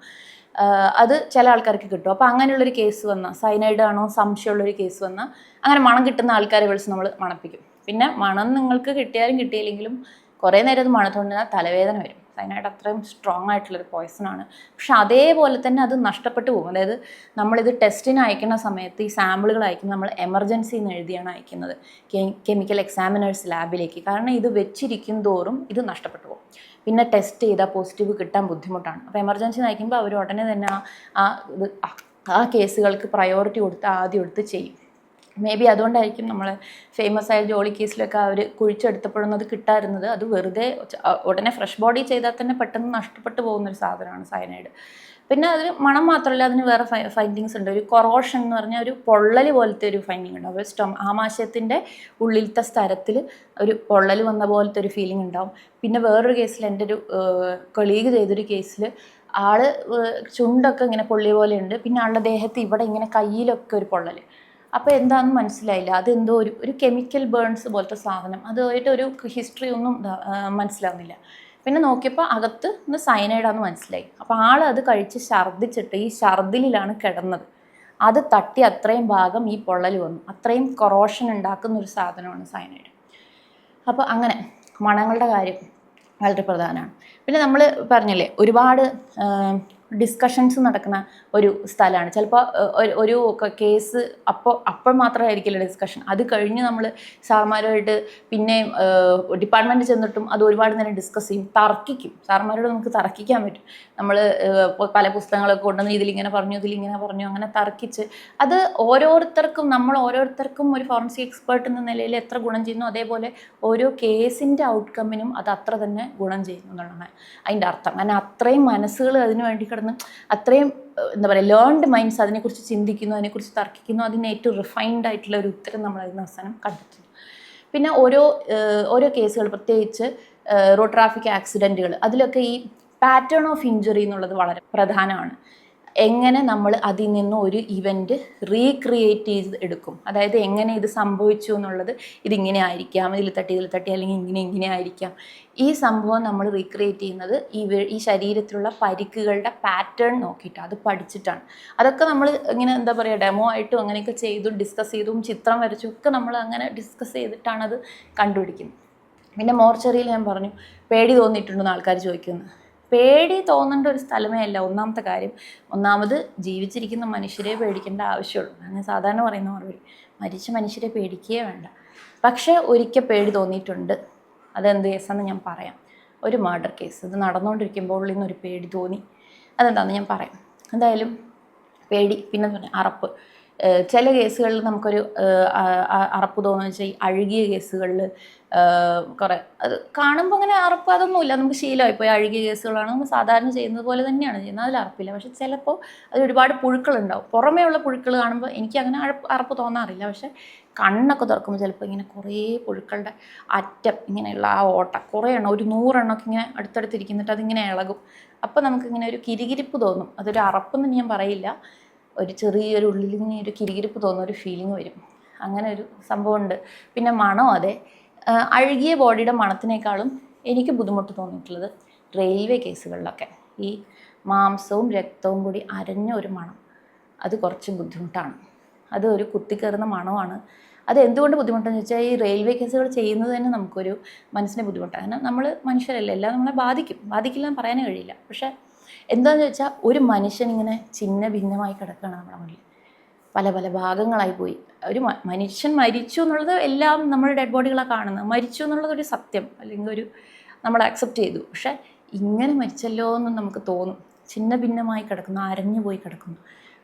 അത് ചില ആൾക്കാർക്ക് കിട്ടും. അപ്പോൾ അങ്ങനെയുള്ളൊരു കേസ് വന്നാൽ, സൈനൈഡ് ആണോ സംശയമുള്ളൊരു കേസ് വന്നാൽ അങ്ങനെ മണം കിട്ടുന്ന ആൾക്കാരെ വിളിച്ച് നമ്മൾ മണപ്പിക്കും. പിന്നെ മണം നിങ്ങൾക്ക് കിട്ടിയാലും കിട്ടിയില്ലെങ്കിലും കുറേ നേരം അത് മണത്തുകൊണ്ടിരുന്നാൽ തലവേദന വരും. സൈനൈഡ് അത്രയും സ്ട്രോങ് ആയിട്ടുള്ളൊരു പോയ്സണാണ്. പക്ഷെ അതേപോലെ തന്നെ അത് നഷ്ടപ്പെട്ടു പോകും. അതായത് നമ്മളിത് ടെസ്റ്റിന് അയക്കുന്ന സമയത്ത് ഈ സാമ്പിളുകൾ അയക്കുന്നത് നമ്മൾ എമർജൻസി എന്ന് എഴുതിയാണ് അയക്കുന്നത് കെമിക്കൽ എക്സാമിനേഴ്സ് ലാബിലേക്ക്. കാരണം ഇത് വെച്ചിരിക്കും തോറും ഇത് നഷ്ടപ്പെട്ടു പോകും. പിന്നെ ടെസ്റ്റ് ചെയ്താൽ പോസിറ്റീവ് കിട്ടാൻ ബുദ്ധിമുട്ടാണ്. അപ്പോൾ എമർജൻസി അയക്കുമ്പോൾ അവർ ഉടനെ തന്നെ ആ കേസുകൾക്ക് പ്രയോറിറ്റി കൊടുത്ത് ആദ്യം എടുത്ത് ചെയ്യും. മേ ബി അതുകൊണ്ടായിരിക്കും നമ്മൾ ഫേമസ് ആയ ജോളി കേസിലൊക്കെ അവർ കുഴിച്ചെടുത്തപ്പോഴൊന്നും അത് കിട്ടാറുന്നത്. അത് വെറുതെ ഉടനെ ഫ്രഷ് ബോഡി ചെയ്താൽ തന്നെ പെട്ടെന്ന് നഷ്ടപ്പെട്ടു പോകുന്നൊരു സാധനമാണ് സയനൈഡ്. പിന്നെ അതിന് മണം മാത്രമല്ല, അതിന് വേറെ ഫൈൻഡിങ്സ് ഉണ്ട്. ഒരു കൊറോഷൻ എന്ന് പറഞ്ഞാൽ ഒരു പൊള്ളൽ പോലത്തെ ഒരു ഫൈൻഡിങ് ഉണ്ട്. അപ്പോൾ ആമാശയത്തിൻ്റെ ഉള്ളിലത്തെ സ്ഥലത്തിൽ ഒരു പൊള്ളൽ വന്ന പോലത്തെ ഒരു ഫീലിംഗ് ഉണ്ടാവും. പിന്നെ വേറൊരു കേസിൽ എൻ്റെ ഒരു കൊളീഗ് ചെയ്തൊരു കേസിൽ ആള് ചുണ്ടൊക്കെ ഇങ്ങനെ പൊള്ളിയ പോലെ ഉണ്ട്. പിന്നെ ആളുടെ ദേഹത്ത് ഇവിടെ ഇങ്ങനെ കയ്യിലൊക്കെ ഒരു പൊള്ളൽ. അപ്പോൾ എന്താണെന്ന് മനസ്സിലായില്ല, അതെന്തോ ഒരു കെമിക്കൽ ബേൺസ് പോലത്തെ സാധനം. അതുമായിട്ട് ഒരു ഹിസ്റ്ററി ഒന്നും മനസ്സിലാവുന്നില്ല. പിന്നെ നോക്കിയപ്പോൾ അകത്ത് ഒന്ന് സയനൈഡാന്ന് മനസ്സിലായി. അപ്പോൾ അത് കഴിച്ച് ഛർദ്ദിച്ചിട്ട് ഈ ഛർദ്ദിലാണ് കിടന്നത്. അത് തട്ടി അത്രയും ഭാഗം ഈ പൊള്ളൽ വന്നു. അത്രയും കൊറോഷൻ ഉണ്ടാക്കുന്ന ഒരു സാധനമാണ് സയനൈഡ്. അപ്പോൾ അങ്ങനെ മണങ്ങളുടെ കാര്യം വളരെ പ്രധാനമാണ്. പിന്നെ നമ്മൾ പറഞ്ഞില്ലേ, ഒരുപാട് ഡിസ്കഷൻസ് നടക്കുന്ന ഒരു സ്ഥലമാണ്. ചിലപ്പോൾ ഒരു കേസ് അപ്പോൾ മാത്രമായിരിക്കില്ല ഡിസ്കഷൻ. അത് കഴിഞ്ഞ് നമ്മൾ സാർമാരുമായിട്ട് പിന്നെയും ഡിപ്പാർട്ട്മെൻറ്റ് ചെന്നിട്ടും അത് ഒരുപാട് നേരം ഡിസ്കസ് ചെയ്യും, തർക്കിക്കും. സാർമാരോട് നമുക്ക് തർക്കിക്കാൻ പറ്റും. നമ്മൾ പല പുസ്തകങ്ങളൊക്കെ കൊണ്ടുവന്ന് ഇതിലിങ്ങനെ പറഞ്ഞു ഇതിലിങ്ങനെ പറഞ്ഞു അങ്ങനെ തർക്കിച്ച് അത് നമ്മൾ ഓരോരുത്തർക്കും ഒരു ഫോറൻസിക് എക്സ്പേർട്ട് എന്ന നിലയിൽ എത്ര ഗുണം ചെയ്യുന്നു അതേപോലെ ഓരോ കേസിൻ്റെ ഔട്ട്കമ്മിനും അത് അത്ര തന്നെ ഗുണം ചെയ്യുന്നു എന്നുള്ളതാണ് അതിൻ്റെ അർത്ഥം. കാരണം അത്രയും മനസ്സുകൾ അതിനു വേണ്ടി കിടന്ന് അത്രയും എന്താ പറയുക ലേൺഡ് മൈൻഡ്സ് അതിനെക്കുറിച്ച് ചിന്തിക്കുന്നു, അതിനെക്കുറിച്ച് തർക്കിക്കുന്നു. അതിന് ഏറ്റവും റിഫൈൻഡ് ആയിട്ടുള്ള ഒരു ഉത്തരം നമ്മൾ അതിന് അവസാനം കണ്ടെത്തുന്നു. പിന്നെ ഓരോ കേസുകൾ, പ്രത്യേകിച്ച് റോഡ് ട്രാഫിക് ആക്സിഡൻറ്റുകൾ, അതിലൊക്കെ ഈ പാറ്റേൺ ഓഫ് ഇഞ്ചുറി എന്നുള്ളത് വളരെ പ്രധാനമാണ്. എങ്ങനെ നമ്മൾ അതിൽ നിന്ന് ഒരു ഇവൻറ്റ് റീക്രിയേറ്റ് ചെയ്ത് എടുക്കും, അതായത് എങ്ങനെ ഇത് സംഭവിച്ചു എന്നുള്ളത്, ഇതിങ്ങനെ ആയിരിക്കാം, ഇതിൽ തട്ടി അല്ലെങ്കിൽ ഇങ്ങനെ ആയിരിക്കാം. ഈ സംഭവം നമ്മൾ റീക്രിയേറ്റ് ചെയ്യുന്നത് ഈ ശരീരത്തിലുള്ള പരിക്കുകളുടെ പാറ്റേൺ നോക്കിയിട്ട് അത് പഠിച്ചിട്ടാണ്. അതൊക്കെ നമ്മൾ ഇങ്ങനെ എന്താ പറയുക ഡെമോ ആയിട്ടും അങ്ങനെയൊക്കെ ചെയ്തും ഡിസ്കസ് ചെയ്തും ചിത്രം വരച്ചും ഒക്കെ നമ്മൾ അങ്ങനെ ഡിസ്കസ് ചെയ്തിട്ടാണ് അത് കണ്ടുപിടിക്കുന്നത്. പിന്നെ മോർച്ചറിയിൽ ഞാൻ പറഞ്ഞു പേടി തോന്നിയിട്ടുണ്ടെന്ന് ആൾക്കാർ ചോദിക്കുന്നു. പേടി തോന്നേണ്ട ഒരു സ്ഥലമേ അല്ല ഒന്നാമത്തെ കാര്യം. ഒന്നാമത് ജീവിച്ചിരിക്കുന്ന മനുഷ്യരെ പേടിക്കേണ്ട ആവശ്യമുള്ളൂ. ഞാൻ സാധാരണ പറയുന്ന മറുപടി, മരിച്ച മനുഷ്യരെ പേടിക്കുകയേ വേണ്ട. പക്ഷേ ഒരിക്കൽ പേടി തോന്നിയിട്ടുണ്ട്. അതെന്ത് കേസാണെന്ന് ഞാൻ പറയാം. ഒരു മർഡർ കേസ്, ഇത് നടന്നുകൊണ്ടിരിക്കുമ്പോൾ ഉള്ളിൽ നിന്നൊരു പേടി തോന്നി. അതെന്താണെന്ന് ഞാൻ പറയാം. എന്തായാലും പേടി, പിന്നെ അറപ്പ്. ചില കേസുകളിൽ നമുക്കൊരു അറപ്പ് തോന്നുന്നു വെച്ചാൽ ഈ അഴുകിയ കേസുകളിൽ കുറേ അത് കാണുമ്പോൾ അങ്ങനെ അറപ്പ് അതൊന്നുമില്ല, നമുക്ക് ശീലമായിപ്പോയി. അഴുകിയ കേസുകളാണ് നമ്മൾ സാധാരണ ചെയ്യുന്നത് പോലെ തന്നെയാണ് ചെയ്യുന്നത്, അതിൽ അറപ്പില്ല. പക്ഷെ ചിലപ്പോൾ അതിൽ ഒരുപാട് പുഴുക്കളുണ്ടാവും. പുറമേ ഉള്ള പുഴുക്കൾ കാണുമ്പോൾ എനിക്ക് അങ്ങനെ അറപ്പ് തോന്നാറില്ല. പക്ഷെ കണ്ണൊക്കെ തുറക്കുമ്പോൾ ചിലപ്പോൾ ഇങ്ങനെ കുറേ പുഴുക്കളുടെ അറ്റം ഇങ്ങനെയുള്ള ആ ഓട്ട കുറേ എണ്ണം, ഒരു 100 എണ്ണമൊക്കെ ഇങ്ങനെ അടുത്തടുത്തിരിക്കുന്നിട്ട് അതിങ്ങനെ ഇളകും. അപ്പോൾ നമുക്കിങ്ങനെ ഒരു കിരികിരിപ്പ് തോന്നും. അതൊരു അറപ്പെന്ന് ഞാൻ പറയില്ല, ഒരു ചെറിയൊരു ഉള്ളിൽ ഇങ്ങനെ ഒരു കിരികിരിപ്പ് തോന്നുന്ന ഒരു ഫീലിംഗ് വരും. അങ്ങനെ ഒരു സംഭവമുണ്ട്. പിന്നെ മണം, അതെ, അഴുകിയ ബോഡിയുടെ മണത്തിനേക്കാളും എനിക്ക് ബുദ്ധിമുട്ട് തോന്നിയിട്ടുള്ളത് റെയിൽവേ കേസുകളിലൊക്കെ ഈ മാംസവും രക്തവും കൂടി അരഞ്ഞ ഒരു മണം, അത് കുറച്ച് ബുദ്ധിമുട്ടാണ്. അത് ഒരു കുത്തിക്കയറുന്ന മണമാണ്. അത് എന്തുകൊണ്ട് ബുദ്ധിമുട്ടെന്ന് വെച്ചാൽ ഈ റെയിൽവേ കേസുകൾ ചെയ്യുന്നത് തന്നെ നമുക്കൊരു മനസ്സിന് ബുദ്ധിമുട്ടാണ്. കാരണം നമ്മൾ മനുഷ്യരല്ലേ, എല്ലാം നമ്മളെ ബാധിക്കില്ല എന്ന് പറയാനേ കഴിയില്ല. പക്ഷേ എന്താണെന്ന് വെച്ചാൽ ഒരു മനുഷ്യനിങ്ങനെ ചിന്ന ഭിന്നമായി കിടക്കുകയാണ് നമ്മുടെ മുന്നിൽ, പല പല ഭാഗങ്ങളായി പോയി. ഒരു മനുഷ്യൻ മരിച്ചു എന്നുള്ളത് എല്ലാം നമ്മൾ ഡെഡ് ബോഡികളാണ് കാണുന്നത്. മരിച്ചു എന്നുള്ളതൊരു സത്യം, അല്ലെങ്കിൽ ഒരു നമ്മൾ അക്സെപ്റ്റ് ചെയ്തു. പക്ഷേ ഇങ്ങനെ മരിച്ചല്ലോ എന്നും നമുക്ക് തോന്നും. ചിന്ന ഭിന്നമായി കിടക്കുന്നു, അരഞ്ഞു പോയി കിടക്കുന്നു.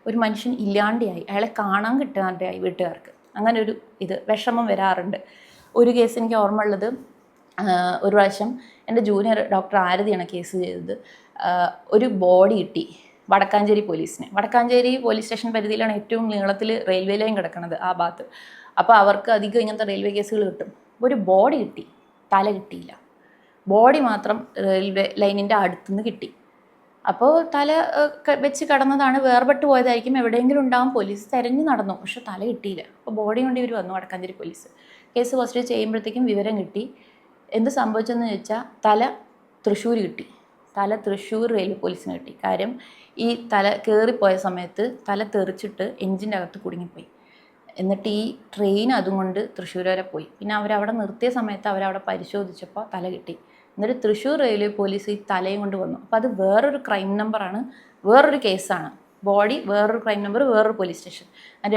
ഒരു മനുഷ്യൻ ഇല്ലാണ്ടായി, അയാളെ കാണാൻ കിട്ടാണ്ടായി വീട്ടുകാർക്ക്. അങ്ങനെ ഒരു വിഷമം വരാറുണ്ട്. ഒരു കേസ് എനിക്ക് ഓർമ്മ ഉള്ളത്, ഒരു പ്രാവശ്യം എൻ്റെ ജൂനിയർ ഡോക്ടർ ആരതിയാണ് കേസ് ചെയ്തത്. ഒരു ബോഡി കിട്ടി വടക്കാഞ്ചേരി പോലീസിന്. വടക്കാഞ്ചേരി പോലീസ് സ്റ്റേഷൻ പരിധിയിലാണ് ഏറ്റവും നീളത്തിൽ റെയിൽവേ ലൈൻ കിടക്കുന്നത് ആ ഭാഗത്ത്. അപ്പോൾ അവർക്ക് അധികം ഇങ്ങനത്തെ റെയിൽവേ കേസുകൾ കിട്ടും. ഒരു ബോഡി കിട്ടി, തല കിട്ടിയില്ല. ബോഡി മാത്രം റെയിൽവേ ലൈനിൻ്റെ അടുത്തുനിന്ന് കിട്ടി. അപ്പോൾ തല വെച്ച് കിടന്നതാണ്, വേർപെട്ട് പോയതായിരിക്കും, എവിടെയെങ്കിലും ഉണ്ടാകും. പോലീസ് തിരഞ്ഞു നടന്നു, പക്ഷെ തല കിട്ടിയില്ല. അപ്പോൾ ബോഡി കൊണ്ട് ഇവർ വന്നു വടക്കാഞ്ചേരി പോലീസ്. കേസ് പോസ്റ്റ് ചെയ്യുമ്പോഴത്തേക്കും വിവരം കിട്ടി. എന്ത് സംഭവിച്ചെന്ന് ചോദിച്ചാൽ തല തൃശ്ശൂർ കിട്ടി. തല തൃശ്ശൂർ റെയിൽവേ പോലീസിന് കിട്ടി. കാര്യം ഈ തല കയറിപ്പോയ സമയത്ത് തല തെറിച്ചിട്ട് എഞ്ചിൻ്റെ അകത്ത് കുടുങ്ങിപ്പോയി. എന്നിട്ട് ഈ ട്രെയിൻ അതുകൊണ്ട് തൃശ്ശൂർ വരെ പോയി. പിന്നെ അവരവിടെ നിർത്തിയ സമയത്ത് അവരവിടെ പരിശോധിച്ചപ്പോൾ തല കിട്ടി. എന്നിട്ട് തൃശ്ശൂർ റെയിൽവേ പോലീസ് ഈ തലയും കൊണ്ട് വന്നു. അപ്പോൾ അത് വേറൊരു ക്രൈം നമ്പറാണ്, വേറൊരു കേസാണ്. ബോഡി വേറൊരു ക്രൈം നമ്പർ, വേറൊരു പോലീസ് സ്റ്റേഷൻ.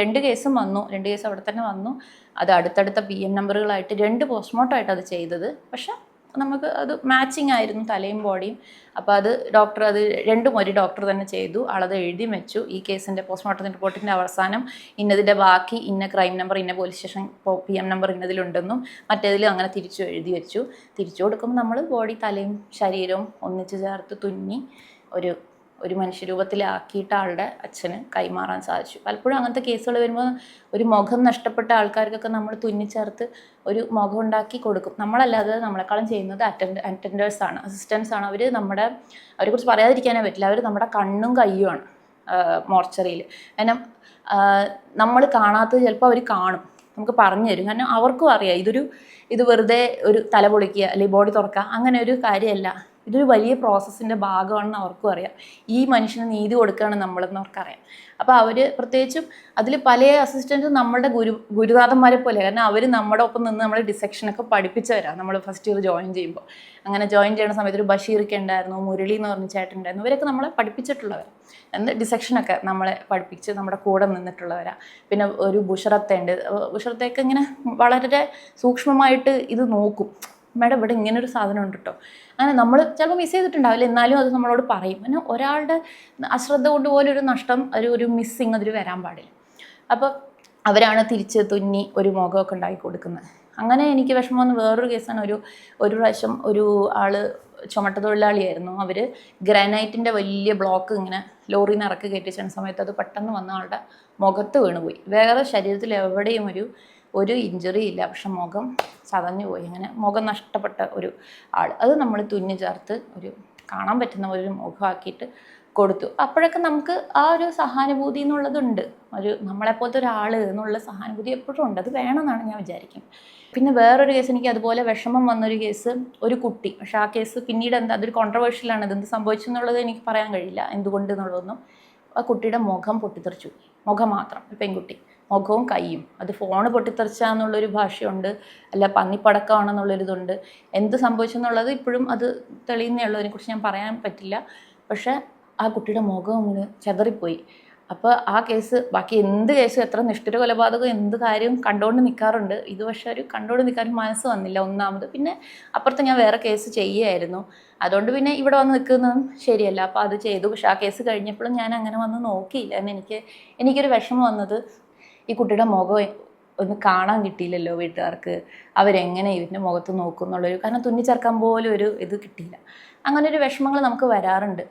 2 കേസും വന്നു. 2 കേസ് അവിടെ തന്നെ വന്നു. അത് അടുത്തടുത്ത PM നമ്പറുകളായിട്ട് 2 പോസ്റ്റ്മോർട്ടമായിട്ട് അത് ചെയ്തത്. പക്ഷെ നമുക്ക് അത് മാച്ചിങ് ആയിരുന്നു, തലയും ബോഡിയും. അപ്പോൾ അത് ഡോക്ടർ അത് രണ്ടും ഒരു ഡോക്ടർ തന്നെ ചെയ്തു. ആളത് എഴുതി വെച്ചു. ഈ കേസിൻ്റെ പോസ്റ്റ്മോർട്ടം റിപ്പോർട്ടിൻ്റെ അവസാനം ഇന്നതിൻ്റെ ബാക്കി ഇന്ന ക്രൈം നമ്പർ, ഇന്ന പോലീസ് സ്റ്റേഷൻ PM നമ്പർ ഇന്നതിലുണ്ടെന്നും മറ്റേതിൽ അങ്ങനെ തിരിച്ചു എഴുതി വെച്ചു. തിരിച്ചു കൊടുക്കുമ്പോൾ നമ്മൾ ബോഡി, തലയും ശരീരവും ഒന്നിച്ച് ചേർത്ത് തുന്നി ഒരു മനുഷ്യരൂപത്തിലാക്കിയിട്ട് ആളുടെ അച്ഛന് കൈമാറാൻ സാധിച്ചു. പലപ്പോഴും അങ്ങനത്തെ കേസുകൾ വരുമ്പോൾ ഒരു മുഖം നഷ്ടപ്പെട്ട ആൾക്കാർക്കൊക്കെ നമ്മൾ തുന്നിച്ചേർത്ത് ഒരു മുഖം ഉണ്ടാക്കി കൊടുക്കും. നമ്മളല്ലാതെ നമ്മളെക്കാളും ചെയ്യുന്നത് അറ്റൻഡേഴ്സാണ്, അസിസ്റ്റൻസാണ്. അവരെക്കുറിച്ച് പറയാതിരിക്കാനേ പറ്റില്ല. അവർ നമ്മുടെ കണ്ണും കയ്യുമാണ് മോർച്ചറിയിൽ. കാരണം നമ്മൾ കാണാത്തത് ചിലപ്പോൾ അവർ കാണും, നമുക്ക് പറഞ്ഞു തരും. കാരണം അവർക്കും അറിയാം ഇത് വെറുതെ ഒരു തല പൊളിക്കുക അല്ലെങ്കിൽ ബോഡി തുറക്കുക അങ്ങനെ ഒരു കാര്യമല്ല. ഇതൊരു വലിയ പ്രോസസ്സിൻ്റെ ഭാഗമാണെന്ന് അവർക്കും അറിയാം. ഈ മനുഷ്യന് നീതി കൊടുക്കുകയാണ് നമ്മളെന്ന് അവർക്കറിയാം. അപ്പോൾ അവർ പ്രത്യേകിച്ചും അതിൽ പല അസിസ്റ്റൻറ്റും നമ്മുടെ ഗുരുനാഥന്മാരെ പോലെ. കാരണം അവർ നമ്മുടെ ഒപ്പം നിന്ന് നമ്മളെ ഡിസെക്ഷനൊക്കെ പഠിപ്പിച്ചവരാണ് നമ്മൾ ഫസ്റ്റ് ഇയർ ജോയിൻ ചെയ്യുമ്പോൾ. അങ്ങനെ ജോയിൻ ചെയ്യുന്ന സമയത്ത് ഒരു ബഷീറൊക്കെ ഉണ്ടായിരുന്നു, മുരളി എന്ന് പറഞ്ഞ ചേട്ടനുണ്ടായിരുന്നു. ഇവരൊക്കെ നമ്മളെ പഠിപ്പിച്ചിട്ടുള്ളവരാണ്. ഡിസെക്ഷനൊക്കെ നമ്മളെ പഠിപ്പിച്ച് നമ്മുടെ കൂടെ നിന്നിട്ടുള്ളവരാണ്. പിന്നെ ഒരു ബുഷറത്തുണ്ട്. ബുഷറത്തൊക്കെ ഇങ്ങനെ വളരെ സൂക്ഷ്മമായിട്ട് ഇത് നോക്കും. മേഡം ഇവിടെ ഇങ്ങനൊരു സാധനം ഉണ്ട് കേട്ടോ. അങ്ങനെ നമ്മൾ ചിലപ്പോൾ മിസ് ചെയ്തിട്ടുണ്ടാവില്ല, എന്നാലും അത് നമ്മളോട് പറയും. പിന്നെ ഒരാളുടെ അശ്രദ്ധ കൊണ്ട് പോലും ഒരു നഷ്ടം, ഒരു മിസ്സിങ് അതിൽ വരാൻ പാടില്ല. അപ്പോൾ അവരാണ് തിരിച്ച് തുന്നി ഒരു മുഖമൊക്കെ ഉണ്ടാക്കി കൊടുക്കുന്നത്. അങ്ങനെ എനിക്ക് വിഷമം വന്ന വേറൊരു കേസാണ്. ഒരു പ്രാവശ്യം ഒരു ആള് ചുമട്ട് തൊഴിലാളിയായിരുന്നു. അവർ ഗ്രാനൈറ്റിൻ്റെ വലിയ ബ്ലോക്ക് ഇങ്ങനെ ലോറിയിൽ നിന്ന് ഇറക്കി കയറ്റിച്ച സമയത്ത് അത് പെട്ടെന്ന് വന്ന ആളുടെ മുഖത്ത് വീണുപോയി. വേറെ ശരീരത്തിൽ എവിടെയും ഒരു ഇഞ്ചുറി ഇല്ല, പക്ഷെ മുഖം ചതഞ്ഞു പോയി. അങ്ങനെ മുഖം നഷ്ടപ്പെട്ട ഒരു ആൾ, അത് നമ്മൾ തുന്നി ചേർത്ത് കാണാൻ പറ്റുന്ന ഒരു മുഖമാക്കിയിട്ട് കൊടുത്തു. അപ്പോഴൊക്കെ നമുക്ക് ആ ഒരു സഹാനുഭൂതി എന്നുള്ളതുണ്ട്. നമ്മളെപ്പോലത്തെ ഒരാൾ എന്നുള്ള സഹാനുഭൂതി എപ്പോഴും ഉണ്ട്. അത് വേണമെന്നാണ് ഞാൻ വിചാരിക്കുന്നത്. പിന്നെ വേറൊരു കേസ്, എനിക്ക് അതുപോലെ വിഷമം വന്നൊരു കേസ്, ഒരു കുട്ടി. പക്ഷെ ആ കേസ് പിന്നീട് അതൊരു കോൺട്രവേഴ്ഷ്യലാണ്. ഇതെന്ത് സംഭവിച്ചു എന്നുള്ളത് എനിക്ക് പറയാൻ കഴിയില്ല, എന്തുകൊണ്ട് എന്നുള്ളതൊന്നും. ആ കുട്ടിയുടെ മുഖം പൊട്ടിത്തെറിച്ചു, മുഖം മാത്രം, ഒരു പെൺകുട്ടി, മുഖവും കൈയും. അത് ഫോണ് പൊട്ടിത്തെറിച്ചാന്നുള്ളൊരു ഭാഷയുണ്ട്, അല്ല പന്നിപ്പടക്കമാണെന്നുള്ളൊരിതുണ്ട്. എന്ത് സംഭവിച്ചെന്നുള്ളത് ഇപ്പോഴും അത് തെളിയുന്നേ ഉള്ളൂ, അതിനെക്കുറിച്ച് ഞാൻ പറയാൻ പറ്റില്ല. പക്ഷേ ആ കുട്ടിയുടെ മുഖം അങ്ങനെ ചെതറിപ്പോയി. അപ്പോൾ ആ കേസ്, ബാക്കി എന്ത് കേസും, എത്ര നിഷ്ഠുര കൊലപാതകം, എന്ത് കാര്യവും കണ്ടുകൊണ്ട് നിൽക്കാറുണ്ട്. ഇത് പക്ഷേ കണ്ടുകൊണ്ട് നിൽക്കാനും മനസ്സ് വന്നില്ല, ഒന്നാമത്. പിന്നെ അപ്പുറത്ത് ഞാൻ വേറെ കേസ് ചെയ്യുമായിരുന്നു, അതുകൊണ്ട് പിന്നെ ഇവിടെ വന്ന് നിൽക്കുന്നതും ശരിയല്ല. അപ്പോൾ അത് ചെയ്തു. പക്ഷെ ആ കേസ് കഴിഞ്ഞപ്പോഴും ഞാൻ അങ്ങനെ വന്ന് നോക്കിയില്ല. കാരണം എനിക്കൊരു വിഷമം വന്നത്, ഈ കുട്ടിയുടെ മുഖം ഒന്ന് കാണാൻ കിട്ടിയില്ലല്ലോ വീട്ടുകാർക്ക്, അവരെങ്ങനെ ഇവൻ്റെ മുഖത്ത് നോക്കും എന്നുള്ളൊരു, കാരണം തുന്നിച്ചേർക്കാൻ പോലും ഒരു ഇത് കിട്ടിയില്ല. അങ്ങനെ ഒരു വിഷമങ്ങൾ നമുക്ക് വരാറുണ്ട്.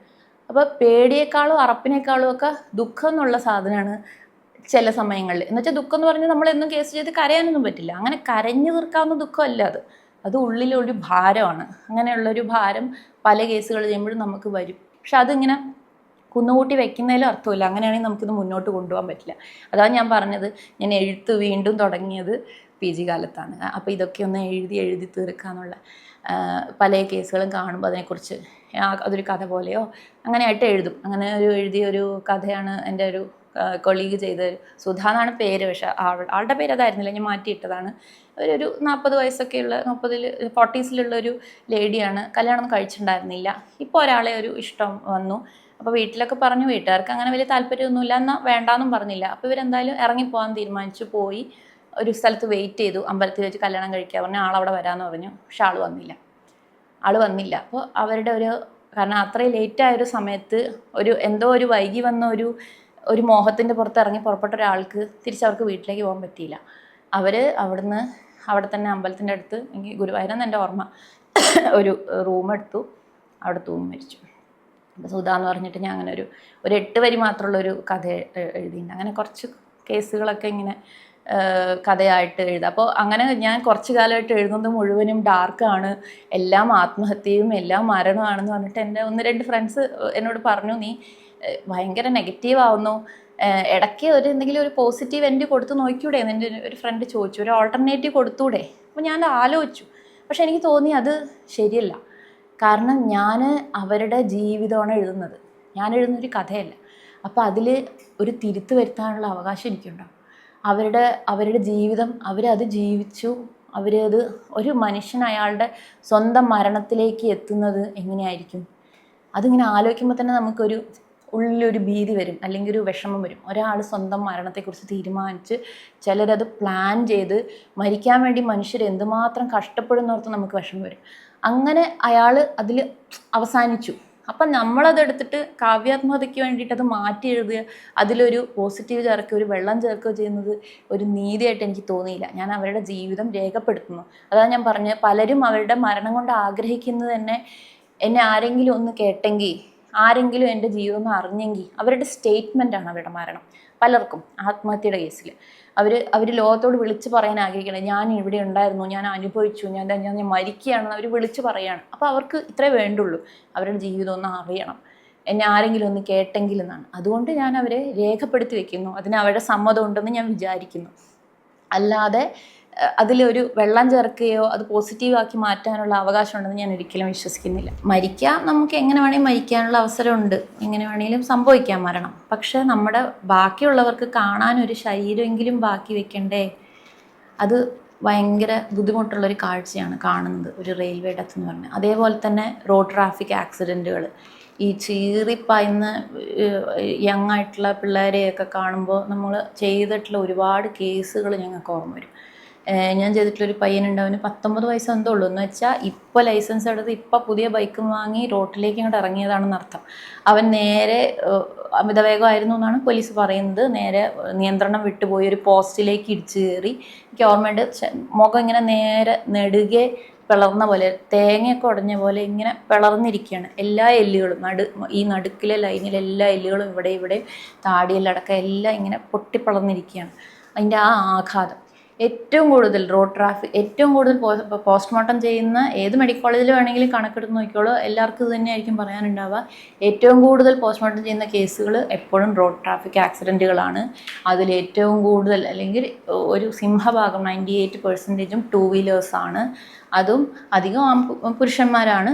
അപ്പോൾ പേടിയേക്കാളും അറപ്പിനേക്കാളും ഒക്കെ ദുഃഖം എന്നുള്ള സാധനമാണ് ചില സമയങ്ങളിൽ. എന്ന് വെച്ചാൽ ദുഃഖം എന്ന് പറഞ്ഞാൽ നമ്മളെന്നും കേസ് ചെയ്ത് കരയാനൊന്നും പറ്റില്ല. അങ്ങനെ കരഞ്ഞു തീർക്കാവുന്ന ദുഃഖമല്ല അത് ഉള്ളിലൊരു ഭാരമാണ്. അങ്ങനെയുള്ളൊരു ഭാരം പല കേസുകൾ ചെയ്യുമ്പോഴും നമുക്ക് വരും. പക്ഷെ അതിങ്ങനെ കുന്നുകൂട്ടി വെക്കുന്നതിലും അർത്ഥമില്ല. അങ്ങനെയാണെങ്കിൽ നമുക്കിത് മുന്നോട്ട് കൊണ്ടുപോകാൻ പറ്റില്ല. അതാണ് ഞാൻ പറഞ്ഞത്, ഞാൻ എഴുത്ത് വീണ്ടും തുടങ്ങിയത് PG കാലത്താണ്. അപ്പോൾ ഇതൊക്കെ ഒന്ന് എഴുതി തീർക്കാന്നുള്ള പല കേസുകളും കാണുമ്പോൾ അതിനെക്കുറിച്ച് അതൊരു കഥ പോലെയോ അങ്ങനെയായിട്ട് എഴുതും. അങ്ങനെ എഴുതിയൊരു കഥയാണ് എൻ്റെ ഒരു കൊളീഗ് ചെയ്തത്. സുധ എന്നാണ് പേര്, പക്ഷേ ആളുടെ പേര് അതായിരുന്നില്ല, ഞാൻ മാറ്റിയിട്ടതാണ്. ഒരു 40 വയസ്സൊക്കെയുള്ള 40s ലേഡിയാണ്. കല്യാണമൊന്നും കഴിച്ചിട്ടുണ്ടായിരുന്നില്ല. ഇപ്പോൾ ഒരാളെ ഒരു ഇഷ്ടം വന്നു. അപ്പോൾ വീട്ടിലൊക്കെ പറഞ്ഞു, വീട്ടുകാർക്ക് അങ്ങനെ വലിയ താല്പര്യമൊന്നുമില്ല, എന്നാൽ വേണ്ടാന്നും പറഞ്ഞില്ല. അപ്പോൾ ഇവരെന്തായാലും ഇറങ്ങിപ്പോകാൻ തീരുമാനിച്ചു. പോയി ഒരു സ്ഥലത്ത് വെയിറ്റ് ചെയ്തു. അമ്പലത്തിൽ വെച്ച് കല്യാണം കഴിക്കാൻ പറഞ്ഞു. ആളവിടെ വരാമെന്ന് പറഞ്ഞു. പക്ഷെ ആൾ വന്നില്ല. അപ്പോൾ അവരുടെ കാരണം അത്രയും ലേറ്റായൊരു സമയത്ത് എന്തോ ഒരു വൈകി വന്ന ഒരു മോഹത്തിൻ്റെ പുറത്ത് ഇറങ്ങി പുറപ്പെട്ട ഒരാൾക്ക് തിരിച്ചവർക്ക് വീട്ടിലേക്ക് പോകാൻ പറ്റിയില്ല. അവർ അവിടെ തന്നെ അമ്പലത്തിൻ്റെ അടുത്ത്, എനിക്ക് ഗുരുവായൂരെന്ന് എൻ്റെ ഓർമ്മ, ഒരു റൂമെടുത്തു, അവിടെ തൂങ്ങി മരിച്ചു. അപ്പോൾ സുധ എന്ന് പറഞ്ഞിട്ട് ഞാൻ അങ്ങനെ ഒരു 8 വരി മാത്രമുള്ളൊരു കഥ എഴുതിയിട്ടുണ്ട്. അങ്ങനെ കുറച്ച് കേസുകളൊക്കെ ഇങ്ങനെ കഥയായിട്ട് എഴുതുക. അപ്പോൾ അങ്ങനെ ഞാൻ കുറച്ച് കാലമായിട്ട് എഴുതുന്നത് മുഴുവനും ഡാർക്കാണ്, എല്ലാം ആത്മഹത്യയും എല്ലാം മരണമാണെന്ന് പറഞ്ഞിട്ട് എൻ്റെ 1-2 ഫ്രണ്ട്സ് എന്നോട് പറഞ്ഞു, നീ ഭയങ്കര നെഗറ്റീവ് ആവുന്നു, ഇടയ്ക്ക് എന്തെങ്കിലും ഒരു പോസിറ്റീവ് എൻഡ് കൊടുത്ത് നോക്കിക്കൂടെ എന്ന് എൻ്റെ ഒരു ഫ്രണ്ട് ചോദിച്ചു. ഒരു ഓൾട്ടർനേറ്റീവ് കൊടുത്തൂടെ? അപ്പോൾ ഞാൻ ആലോചിച്ചു. പക്ഷെ എനിക്ക് തോന്നി അത് ശരിയല്ല. കാരണം ഞാൻ അവരുടെ ജീവിതമാണ് എഴുതുന്നത്, ഞാൻ എഴുതുന്നൊരു കഥയല്ല. അപ്പോൾ അതിൽ ഒരു തിരുത്ത് വരുത്താനുള്ള അവകാശം എനിക്കുണ്ടാവും. അവരുടെ ജീവിതം, അവരത് ജീവിച്ചു, അവരത് ഒരു മനുഷ്യൻ അയാളുടെ സ്വന്തം മരണത്തിലേക്ക് എത്തുന്നത് എങ്ങനെയായിരിക്കും? അതിങ്ങനെ ആലോചിക്കുമ്പോൾ തന്നെ നമുക്കൊരു ഉള്ളിലൊരു ഭീതി വരും, അല്ലെങ്കിൽ ഒരു വിഷമം വരും. ഒരാൾ സ്വന്തം മരണത്തെക്കുറിച്ച് തീരുമാനിച്ച്, ചിലരത് പ്ലാൻ ചെയ്ത് മരിക്കാൻ വേണ്ടി മനുഷ്യർ എന്തുമാത്രം കഷ്ടപ്പെടുന്നോർത്ത് നമുക്ക് വിഷമം വരും. അങ്ങനെ അയാൾ അതിൽ അവസാനിച്ചു. അപ്പം നമ്മളതെടുത്തിട്ട് കാവ്യാത്മകതയ്ക്ക് വേണ്ടിയിട്ട് അത് മാറ്റി എഴുതുക, അതിലൊരു പോസിറ്റീവ് ചേർക്കുക, ഒരു വെള്ളം ചേർക്കുക ചെയ്യുന്നത് ഒരു നീതിയായിട്ട് എനിക്ക് തോന്നിയില്ല. ഞാൻ അവരുടെ ജീവിതം രേഖപ്പെടുത്തുന്നു. അതാണ് ഞാൻ പറഞ്ഞത്, പലരും അവരുടെ മരണം കൊണ്ട് ആഗ്രഹിക്കുന്നത് തന്നെ എന്നെ ആരെങ്കിലും ഒന്ന് കേട്ടെങ്കിൽ, ആരെങ്കിലും എൻ്റെ ജീവിതം ഒന്ന് അറിഞ്ഞെങ്കിൽ. അവരുടെ സ്റ്റേറ്റ്മെൻറ്റാണ് അവരുടെ മരണം. പലർക്കും ആത്മഹത്യയുടെ കേസിൽ അവർ ലോകത്തോട് വിളിച്ച് പറയാൻ ആഗ്രഹിക്കണം, ഞാൻ ഇവിടെ ഉണ്ടായിരുന്നു, ഞാൻ അനുഭവിച്ചു, ഞാൻ മരിക്കുകയാണെന്ന് അവർ വിളിച്ച് പറയുകയാണ്. അപ്പോൾ അവർക്ക് ഇത്രേ വേണ്ടുള്ളൂ, അവരുടെ ജീവിതം ഒന്ന് അറിയണം, എന്നെ ആരെങ്കിലും ഒന്ന് കേട്ടെങ്കിൽ എന്നാണ്. അതുകൊണ്ട് ഞാൻ അവരെ രേഖപ്പെടുത്തി വെക്കുന്നു. അതിന് അവരുടെ സമ്മതം ഉണ്ടെന്ന് ഞാൻ വിചാരിക്കുന്നു. അല്ലാതെ അതിലൊരു വെള്ളം ചേർക്കുകയോ അത് പോസിറ്റീവാക്കി മാറ്റാനുള്ള അവകാശം ഉണ്ടെന്ന് ഞാൻ ഒരിക്കലും വിശ്വസിക്കുന്നില്ല. മരിക്കാം, നമുക്ക് എങ്ങനെ വേണമെങ്കിൽ മരിക്കാനുള്ള അവസരമുണ്ട്, എങ്ങനെ വേണമെങ്കിലും സംഭവിക്കാം മരണം. പക്ഷേ നമ്മുടെ ബാക്കിയുള്ളവർക്ക് കാണാനൊരു ശരീരമെങ്കിലും ബാക്കി വെക്കണ്ടേ? അത് ഭയങ്കര ബുദ്ധിമുട്ടുള്ളൊരു കാഴ്ചയാണ് കാണുന്നത്, ഒരു റെയിൽവേ ഡെത്ത് എന്ന് പറഞ്ഞാൽ. അതേപോലെ തന്നെ റോഡ് ട്രാഫിക് ആക്സിഡൻറ്റുകൾ, ഈ ചീറിപ്പായുന്ന യങ് ആയിട്ടുള്ള പിള്ളേരെയൊക്കെ കാണുമ്പോൾ നമ്മൾ ചെയ്തിട്ടുള്ള ഒരുപാട് കേസുകൾ ഞങ്ങൾക്ക് ഓർമ്മ വരും. ഞാൻ ചെയ്തിട്ടുള്ളൊരു പയ്യനുണ്ട്, അവന് 19 വയസ്സ് എന്തോ ഉള്ളൂ. എന്ന് വെച്ചാൽ ഇപ്പോൾ ലൈസൻസ് എടുത്ത് ഇപ്പോൾ പുതിയ ബൈക്കും വാങ്ങി റോട്ടിലേക്ക് ഇങ്ങോട്ട് ഇറങ്ങിയതാണെന്ന് അർത്ഥം. അവൻ നേരെ അമിതവേഗമായിരുന്നു എന്നാണ് പോലീസ് പറയുന്നത്. നേരെ നിയന്ത്രണം വിട്ടുപോയി ഒരു പോസ്റ്റിലേക്ക് ഇടിച്ചു കയറി. എനിക്ക് ഓർമ്മയുണ്ട്, മുഖം ഇങ്ങനെ നേരെ നെടുകെ പിളർന്ന പോലെ, തേങ്ങയൊക്കെ ഉടഞ്ഞ പോലെ ഇങ്ങനെ പിളർന്നിരിക്കുകയാണ് എല്ലാ എല്ലുകളും. ഈ നടുക്കിലെ ലൈനിലെ എല്ലാ എല്ലുകളും ഇവിടെ താടിയെല്ലടക്കം എല്ലാം ഇങ്ങനെ പൊട്ടിപ്പിളർന്നിരിക്കുകയാണ്. അതിൻ്റെ ആ ആഘാതം ഏറ്റവും കൂടുതൽ റോഡ് ട്രാഫിക്, ഏറ്റവും കൂടുതൽ പോസ്റ്റ്മോർട്ടം ചെയ്യുന്ന ഏത് മെഡിക്കൽ കോളേജിൽ വേണമെങ്കിലും കണക്കെടുത്ത് നോക്കിയോളൂ, എല്ലാവർക്കും ഇത് തന്നെയായിരിക്കും പറയാനുണ്ടാവുക. ഏറ്റവും കൂടുതൽ പോസ്റ്റ്മോർട്ടം ചെയ്യുന്ന കേസുകൾ എപ്പോഴും റോഡ് ട്രാഫിക് ആക്സിഡൻറ്റുകളാണ്. അതിലേറ്റവും കൂടുതൽ, അല്ലെങ്കിൽ ഒരു സിംഹഭാഗം 98% 2 വീലേഴ്സാണ്. അതും അധികം പുരുഷന്മാരാണ്,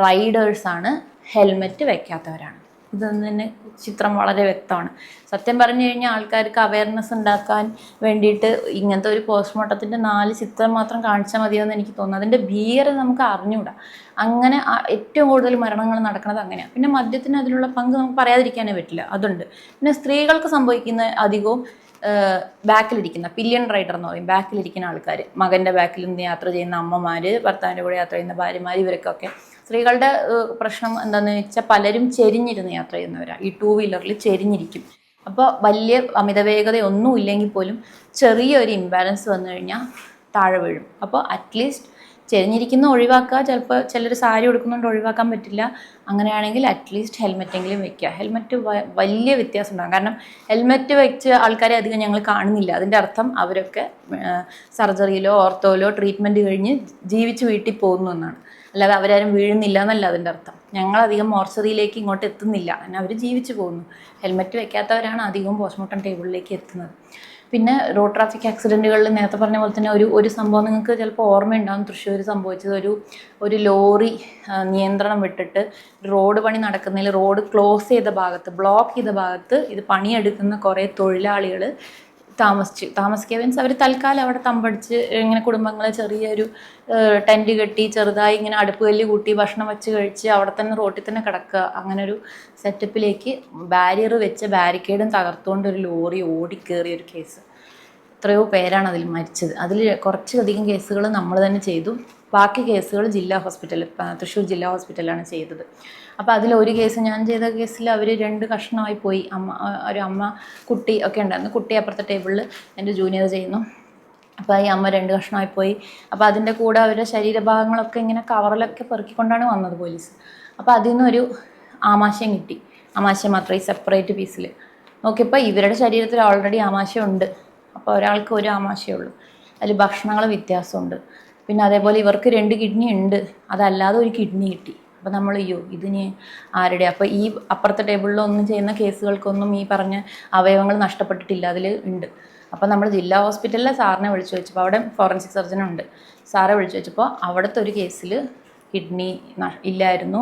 റൈഡേഴ്സാണ്, ഹെൽമെറ്റ് വയ്ക്കാത്തവരാണ്. ഇതൊന്നും തന്നെ ചിത്രം വളരെ വ്യക്തമാണ്. സത്യം പറഞ്ഞു കഴിഞ്ഞാൽ ആൾക്കാർക്ക് അവയർനെസ് ഉണ്ടാക്കാൻ വേണ്ടിയിട്ട് ഇങ്ങനത്തെ ഒരു പോസ്റ്റ്മോർട്ടത്തിൻ്റെ 4 ചിത്രം മാത്രം കാണിച്ചാൽ മതിയെന്ന് എനിക്ക് തോന്നുന്നു. അതിൻ്റെ ഭീകരത നമുക്ക് അറിഞ്ഞുകൂടാ. അങ്ങനെ ഏറ്റവും കൂടുതൽ മരണങ്ങൾ നടക്കുന്നത് അങ്ങനെയാണ്. പിന്നെ മദ്യത്തിന് അതിലുള്ള പങ്ക് നമുക്ക് പറയാതിരിക്കാനേ പറ്റില്ല, അതുണ്ട്. പിന്നെ സ്ത്രീകൾക്ക് സംഭവിക്കുന്ന അധികവും ബാക്കിലിരിക്കുന്ന പില്യൺ റൈഡർ എന്ന് പറയും, ബാക്കിലിരിക്കുന്ന ആൾക്കാർ, മകൻ്റെ ബാക്കിൽ നിന്ന് യാത്ര ചെയ്യുന്ന അമ്മമാർ, ഭർത്താവിൻ്റെ കൂടെ യാത്ര ചെയ്യുന്ന ഭാര്യമാർ, ഇവർക്കൊക്കെ സ്ത്രീകളുടെ പ്രശ്നം എന്താണെന്ന് വെച്ചാൽ പലരും ചെരിഞ്ഞിരുന്ന് യാത്ര ചെയ്യുന്നവരാണ്. ഈ 2 വീലറിൽ ചെരിഞ്ഞിരിക്കും. അപ്പോൾ വലിയ അമിതവേഗതയൊന്നും ഇല്ലെങ്കിൽ പോലും ചെറിയൊരു ഇംബാലൻസ് വന്നു കഴിഞ്ഞാൽ താഴെ വീഴും. അപ്പോൾ അറ്റ്ലീസ്റ്റ് ചെരിഞ്ഞിരിക്കുന്ന ഒഴിവാക്കുക. ചിലപ്പോൾ ചിലർ സാരി ഉടുക്കുന്നുണ്ട് ഒഴിവാക്കാൻ പറ്റില്ല. അങ്ങനെയാണെങ്കിൽ അറ്റ്ലീസ്റ്റ് ഹെൽമെറ്റെങ്കിലും വെക്കുക. ഹെൽമെറ്റ് വലിയ വ്യത്യാസം ഉണ്ടാകും. കാരണം ഹെൽമെറ്റ് വെച്ച് ആൾക്കാരെ അധികം ഞങ്ങൾ കാണുന്നില്ല. അതിൻ്റെ അർത്ഥം അവരൊക്കെ സർജറിയിലോ ഓർത്തോയിലോ ട്രീറ്റ്മെൻറ്റ് കഴിഞ്ഞ് ജീവിച്ച് വീട്ടിൽ പോകുന്നു എന്നാണ്. അല്ലാതെ അവരാരും വീഴുന്നില്ല എന്നല്ല അതിൻ്റെ അർത്ഥം. ഞങ്ങളധികം മോർച്ചറിയിലേക്ക് ഇങ്ങോട്ട് എത്തുന്നില്ല, എന്നാൽ അവർ ജീവിച്ചു പോകുന്നു. ഹെൽമെറ്റ് വെക്കാത്തവരാണ് അധികവും പോസ്റ്റ്മോർട്ടം ടേബിളിലേക്ക് എത്തുന്നത്. പിന്നെ റോഡ് ട്രാഫിക് ആക്സിഡൻറ്റുകളിൽ നേരത്തെ പറഞ്ഞ പോലെ തന്നെ ഒരു സംഭവം നിങ്ങൾക്ക് ചിലപ്പോൾ ഓർമ്മയുണ്ടാകും. തൃശ്ശൂർ സംഭവിച്ചത് ഒരു ലോറി നിയന്ത്രണം വിട്ടിട്ട് റോഡ് പണി നടക്കുന്നതിൽ റോഡ് ക്ലോസ് ചെയ്ത ഭാഗത്ത്, ബ്ലോക്ക് ചെയ്ത ഭാഗത്ത് ഇത് പണിയെടുക്കുന്ന കുറേ തൊഴിലാളികൾ താമസിക്കുക മീൻസ് അവർ തൽക്കാലം അവിടെ തമ്പടിച്ച് ഇങ്ങനെ കുടുംബങ്ങൾ ചെറിയൊരു ടെൻറ്റ് കെട്ടി ചെറുതായി ഇങ്ങനെ അടുപ്പ് കല്ല് കൂട്ടി ഭക്ഷണം വെച്ച് കഴിച്ച് അവിടെ തന്നെ റോട്ടിൽ തന്നെ കിടക്കുക. അങ്ങനെ ഒരു സെറ്റപ്പിലേക്ക് ബാരിയർ വെച്ച് ബാരിക്കേഡും തകർത്തുകൊണ്ട് ഒരു ലോറി ഓടിക്കേറിയ ഒരു കേസ്. എത്രയോ പേരാണ് അതിൽ മരിച്ചത്. അതിൽ കുറച്ചധികം കേസുകൾ നമ്മൾ തന്നെ ചെയ്തു. ബാക്കി കേസുകൾ തൃശ്ശൂർ ജില്ലാ ഹോസ്പിറ്റലാണ് ചെയ്തത്. അപ്പോൾ അതിലൊരു കേസ്, ഞാൻ ചെയ്ത കേസിൽ അവർ 2 കഷ്ണമായി പോയി. ഒരു അമ്മ കുട്ടി ഒക്കെ ഉണ്ടായിരുന്നു. കുട്ടി അപ്പുറത്തെ ടേബിളിൽ എൻ്റെ ജൂനിയർ ചെയ്യുന്നു. അപ്പോൾ ഈ അമ്മ 2 കഷ്ണമായി പോയി. അപ്പോൾ അതിൻ്റെ കൂടെ അവരുടെ ശരീരഭാഗങ്ങളൊക്കെ ഇങ്ങനെ കവറിലൊക്കെ പെറുക്കിക്കൊണ്ടാണ് വന്നത് പോലീസ്. അപ്പോൾ അതിൽ നിന്നൊരു ആമാശയം കിട്ടി. ആമാശയം മാത്രമേ ഈ സെപ്പറേറ്റ് പീസിൽ നോക്കിയപ്പോൾ ഇവരുടെ ശരീരത്തിൽ ഓൾറെഡി ആമാശയം ഉണ്ട്. അപ്പോൾ ഒരാൾക്ക് ഒരു ആമാശയമേ ഉള്ളൂ. അതിൽ ഭക്ഷണങ്ങൾ വ്യത്യാസമുണ്ട്. പിന്നെ അതേപോലെ ഇവർക്ക് 2 കിഡ്നി ഉണ്ട്, അതല്ലാതെ ഒരു കിഡ്നി കിട്ടി. അപ്പോൾ നമ്മൾ ഇതിന് ആരുടെ? അപ്പോൾ ഈ അപ്പുറത്തെ ടേബിളിലൊന്നും ചെയ്യുന്ന കേസുകൾക്കൊന്നും ഈ പറഞ്ഞ അവയവങ്ങൾ നഷ്ടപ്പെട്ടിട്ടില്ല, അതിൽ ഉണ്ട്. അപ്പോൾ നമ്മൾ ജില്ലാ ഹോസ്പിറ്റലിലെ സാറിനെ വിളിച്ചു വെച്ചപ്പോൾ അവിടെ ഫോറൻസിക് സർജനുണ്ട്. സാറെ വിളിച്ചു വെച്ചപ്പോൾ അവിടുത്തെ ഒരു കേസിൽ കിഡ്നി ഇല്ലായിരുന്നു,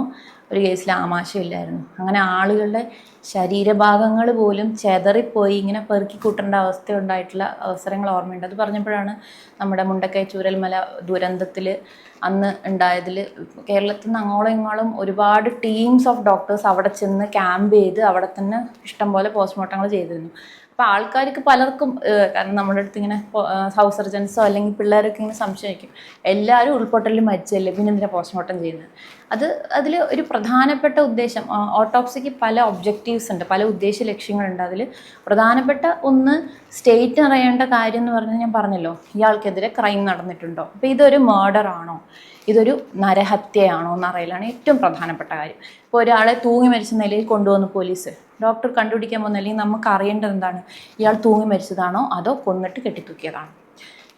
ഒരു കേസിൽ ആമാശയം ഇല്ലായിരുന്നു. അങ്ങനെ ആളുകളുടെ ശരീരഭാഗങ്ങൾ പോലും ചെതറിപ്പോയി ഇങ്ങനെ പെറുക്കി കൂട്ടേണ്ട അവസ്ഥ ഉണ്ടായിട്ടുള്ള അവസരങ്ങൾ ഓർമ്മയുണ്ട്. അത് പറഞ്ഞപ്പോഴാണ് നമ്മുടെ മുണ്ടക്കൈ ചൂരൽമല ദുരന്തത്തിൽ അന്ന് ഉണ്ടായതിൽ കേരളത്തിൽ നിന്ന് അങ്ങോളം ഇങ്ങോളം ഒരുപാട് ടീംസ് ഓഫ് ഡോക്ടേഴ്സ് അവിടെ ചെന്ന് ക്യാമ്പ് ചെയ്ത് അവിടെ തന്നെ ഇഷ്ടംപോലെ പോസ്റ്റ്മോർട്ടങ്ങൾ ചെയ്തിരുന്നു. അപ്പോൾ ആൾക്കാർക്ക് പലർക്കും കാരണം നമ്മുടെ അടുത്ത് ഇങ്ങനെ ഹൗസ് സർജൻസോ അല്ലെങ്കിൽ പിള്ളേരൊക്കെ ഇങ്ങനെ സംശയിക്കും, എല്ലാവരും ഉൾപ്പൊട്ടലിൽ മരിച്ചല്ലേ പിന്നെ എന്തിനാണ് പോസ്റ്റ്മോർട്ടം ചെയ്യുന്നത്? അതിൽ ഒരു പ്രധാനപ്പെട്ട ഉദ്ദേശം, ഓട്ടോപ്സിക്ക് പല ഒബ്ജക്റ്റീവ്സ് ഉണ്ട്, പല ഉദ്ദേശ ലക്ഷ്യങ്ങളുണ്ട്. അതിൽ പ്രധാനപ്പെട്ട ഒന്ന് സ്റ്റേറ്റ് അറിയേണ്ട കാര്യം എന്ന് പറഞ്ഞാൽ ഞാൻ പറഞ്ഞല്ലോ, ഇയാൾക്കെതിരെ ക്രൈം നടന്നിട്ടുണ്ടോ, അപ്പോൾ ഇതൊരു മർഡർ ആണോ, ഇതൊരു നരഹത്യയാണോ എന്നറിയലാണ് ഏറ്റവും പ്രധാനപ്പെട്ട കാര്യം. ഇപ്പോൾ ഒരാളെ തൂങ്ങി മരിച്ച നിലയിൽ കൊണ്ടുവന്ന് പോലീസ് ഡോക്ടർ കണ്ടുപിടിക്കാൻ പോകുന്ന, അല്ലെങ്കിൽ നമുക്ക് അറിയേണ്ടത് എന്താണ്, ഇയാൾ തൂങ്ങി മരിച്ചതാണോ അതോ കൊന്നിട്ട് കെട്ടിത്തൂക്കിയതാണോ?